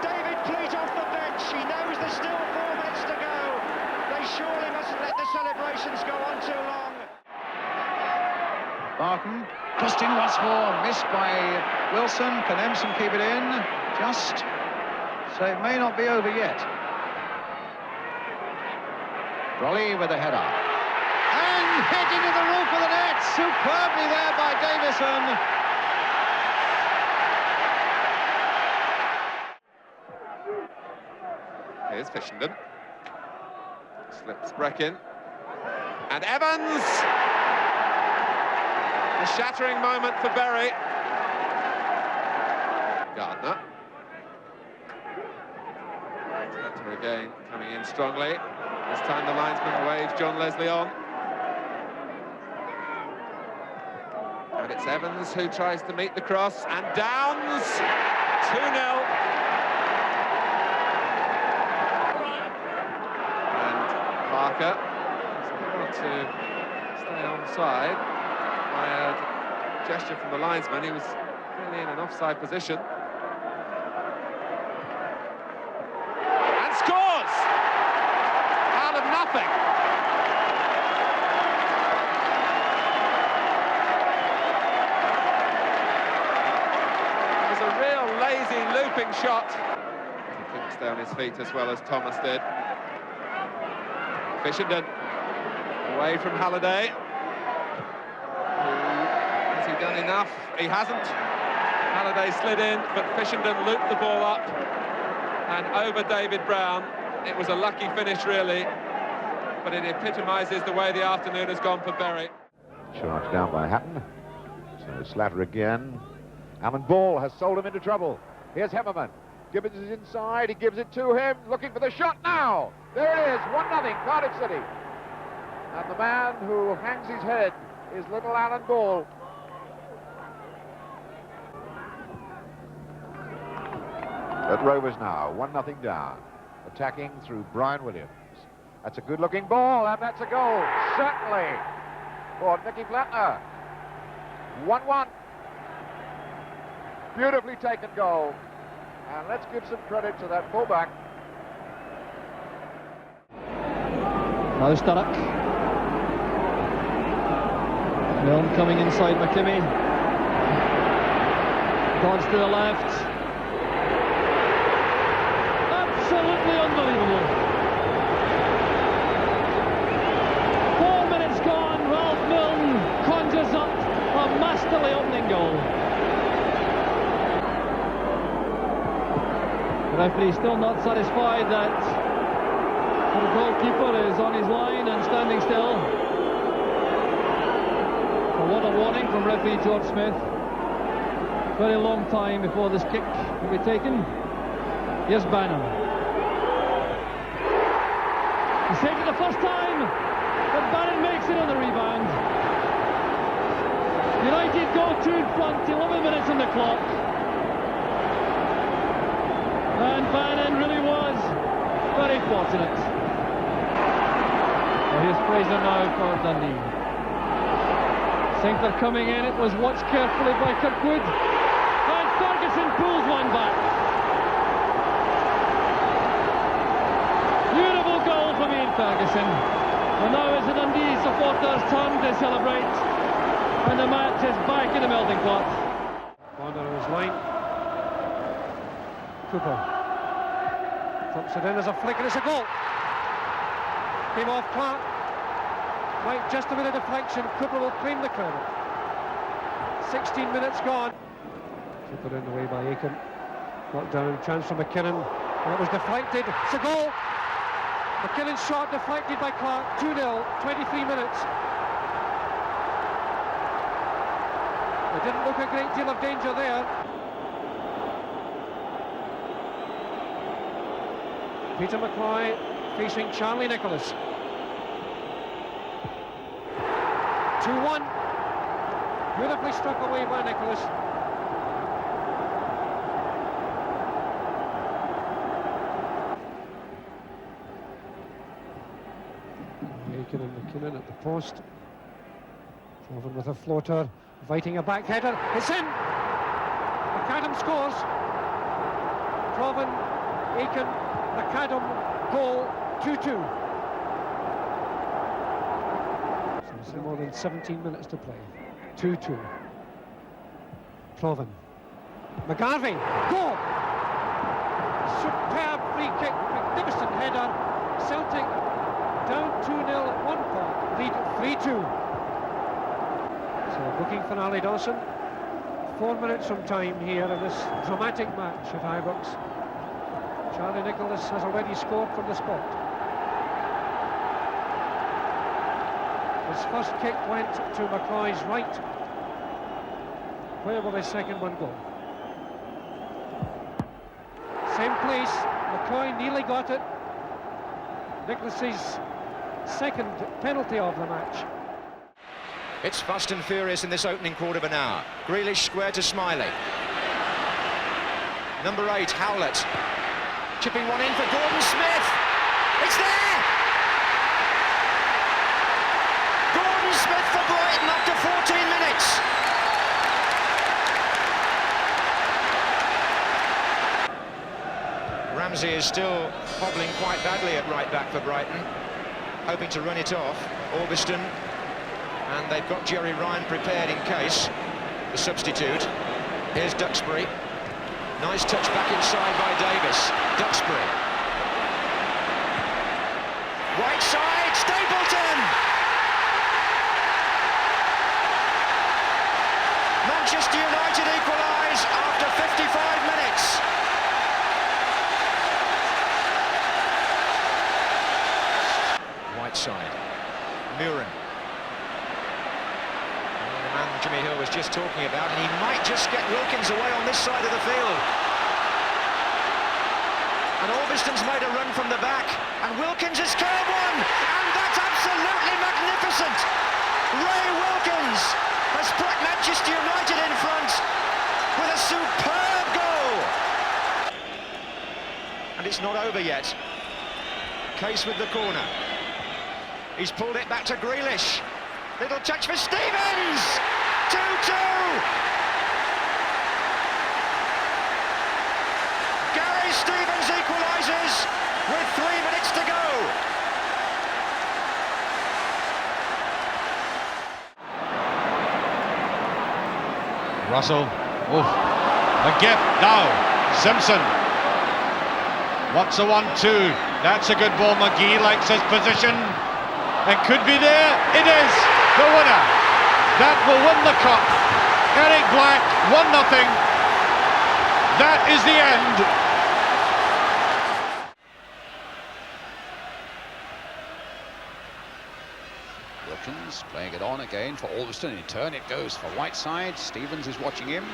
David Pleat off the bench. He knows there's still 4 minutes to go. They surely mustn't let the celebrations go on too long. Barton, just in once more, missed by Wilson. Can Empson keep it in? Just, so it may not be over yet. Brolly with a header. And hit into the roof of the net, superbly there by Davison. Here's Fishenden. Slips Breckin. And Evans! A shattering moment for Bury. Gardner. Hunter again coming in strongly. This time the linesman waves John Leslie on. And it's Evans who tries to meet the cross, and Downs! 2-0. And Parker is to stay onside. By a gesture from the linesman, he was clearly in an offside position. And scores! Out of nothing. It was a real lazy looping shot. He couldn't stay on his feet as well as Thomas did. Fishenden away from Halliday. Has he done enough? He hasn't. Halliday slid in, but Fishenden looped the ball up and over David Brown. It was a lucky finish, really, but it epitomises the way the afternoon has gone for Bury. Charged down by Hatton. So Slater again. Alan Ball has sold him into trouble. Here's Hemmerman. Gibbons is inside. He gives it to him. Looking for the shot now. There it is. 1-0 Cardiff City. And the man who hangs his head is little Alan Ball. At Rovers now, 1-0 down. Attacking through Brian Williams. That's a good-looking ball, and that's a goal. Certainly. for Nicky Flatner. 1-1. Beautifully taken goal. And let's give some credit to that fullback. Now Sturrock. Milne coming inside McKimmie. Dodge to the left. Absolutely unbelievable. 4 minutes gone. Ralph Milne conjures up a masterly opening goal. The referee still not satisfied that the goalkeeper is on his line and standing still. So what a warning from referee George Smith. Very long time before this kick will be taken. Here's Bannon. He saved it the first time, but Bannon makes it on the rebound. United go 2 in front, 11 minutes on the clock. And Bannon really was very fortunate. Well, here's Fraser now for Dundee. Sinclair coming in, it was watched carefully by Kirkwood. And Ferguson pulls one back. Beautiful goal from Ian Ferguson. And now it's the Dundee supporters' turn to celebrate. And the match is back in the melting pot. Wander on his line. Cooper flips it in as a flick, and it's a goal. Came off Clark. Right, just a bit of deflection. Cooper will claim the credit. 16 minutes gone. Cooper in the way by Aiken. Knocked down, chance for McKinnon. And it was deflected. It's a goal. McKinnon's shot deflected by Clark. 2-0, 23 minutes. There didn't look a great deal of danger there. Peter McCloy facing Charlie Nicholas. 2-1. Beautifully struck away by Nicholas. Aiken and McKinnon at the post. Trovan with a floater, inviting a back header. It's in! McAdam scores. Trovan, Aiken, McAdam, goal, 2-2. So more than 17 minutes to play. 2-2. Trovan. McGarvey, goal! Superb free kick, magnificent header. Celtic down 2-0 at one point, lead 3-2. So booking for Ali Dawson. 4 minutes from time here in this dramatic match at Ibrox. Charlie Nicholas has already scored from the spot. His first kick went to McCloy's right. Where will his second one go? Same place. McCloy nearly got it. Nicholas's second penalty of the match. It's fast and furious in this opening quarter of an hour. Grealish square to Smiley. Number 8, Howlett. Chipping one in for Gordon Smith. It's there! Gordon Smith for Brighton after 14 minutes. Ramsey is still hobbling quite badly at right back for Brighton. Hoping to run it off. Orbiston. And they've got Jerry Ryan prepared in case. The substitute. Here's Duxbury. Nice touch back inside by Davis. Duxbury. Right side, Stapleton! Manchester United equalise after 55 minutes. Right side. Muren. The man Jimmy Hill was just talking about, and he might just get Wilkins away on this side of the field. And Orbiston's made a run from the back, and Wilkins has scored one, and that's absolutely magnificent. Ray Wilkins has put Manchester United in front with a superb goal. And it's not over yet. Case with the corner. He's pulled it back to Grealish. Little touch for Stevens! 2-2! Gary Stevens equalises with 3 minutes to go. Russell. Oof. A gift now. Simpson. Wants a 1-2. That's a good ball. McGee likes his position. It could be there. It is the winner. That will win the cup. Eric Black, 1-0. That is the end. Wilkins playing it on again for Alderson. In turn, it goes for Whiteside. Stevens is watching him.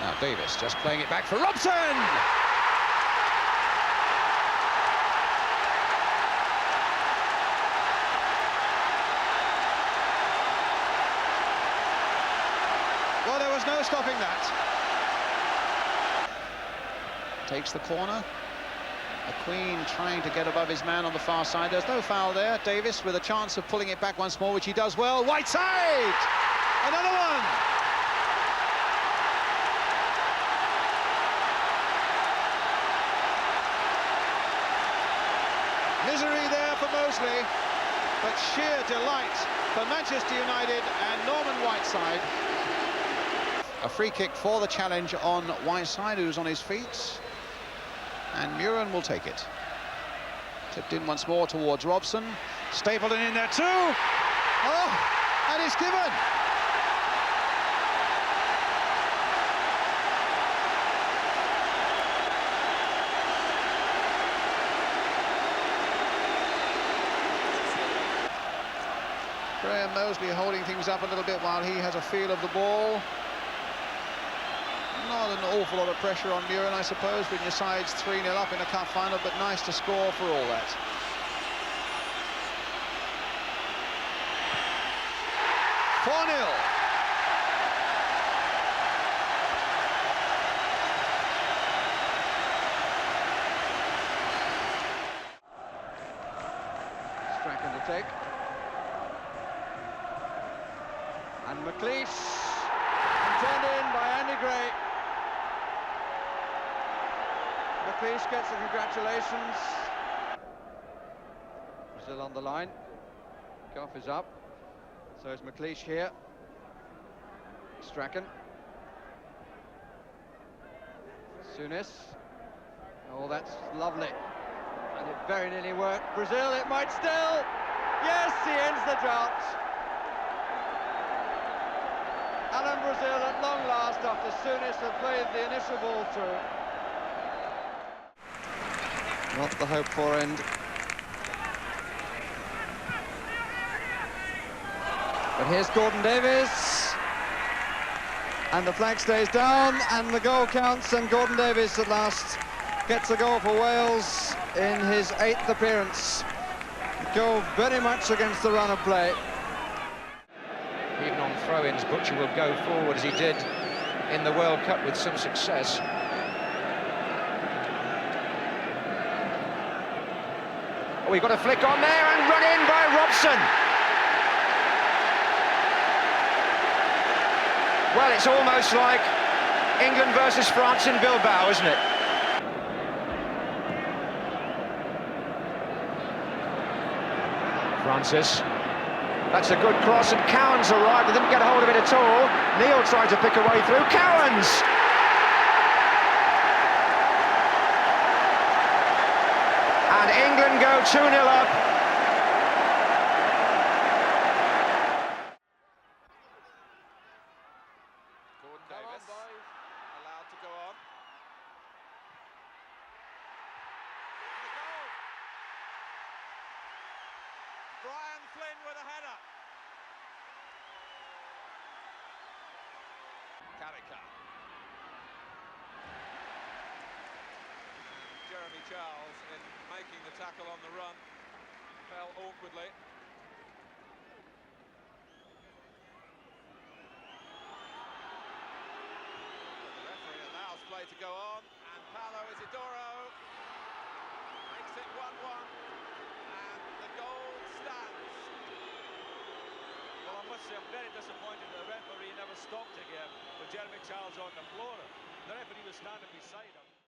Now Davis just playing it back for Robson. Well, there was no stopping that. Takes the corner. McQueen trying to get above his man on the far side. There's no foul there. Davis with a chance of pulling it back once more, which he does well. Whiteside! Another one! Misery there for Mosley, but sheer delight for Manchester United and Norman Whiteside. A free kick for the challenge on Whiteside, who's on his feet. And Muren will take it. Tipped in once more towards Robson. Stapleton in there too. Oh, and it's given. Graham Mosley holding things up a little bit while he has a feel of the ball. Not an awful lot of pressure on Muren, I suppose, when your side's 3-0 up in a cup final, but nice to score for all that. Strachan to take. And McLeish, turned in by Andy Gray. McLeish gets the congratulations. Still on the line. Goff is up. So is McLeish here. Strachan. Souness. Oh, that's lovely. And it very nearly worked. Brazil, it might still. Yes, he ends the drought. Alan Brazil at long last after Souness had played the initial ball through. Not the hoped-for end. But here's Gordon Davis. And the flag stays down and the goal counts, and Gordon Davis at last gets a goal for Wales in his 8th appearance. A goal very much against the run of play. Even on throw-ins, Butcher will go forward as he did in the World Cup with some success. Oh, we've got a flick on there and run in by Robson. Well, it's almost like England versus France in Bilbao, isn't it? Francis. That's a good cross, and Cowans arrived, but didn't get a hold of it at all. Neil tried to pick a way through. Cowans! And England go 2-0 up. Gordon Davis, allowed to go on. Brian Flynn with a header. Carricker. Jeremy Charles, in making the tackle on the run, fell awkwardly. The referee allows play to go on, and Paulo Isidoro makes it 1-1, and the goal stands. must say I'm very disappointed that the referee never stopped again with Jeremy Charles on the floor. The referee was standing beside him.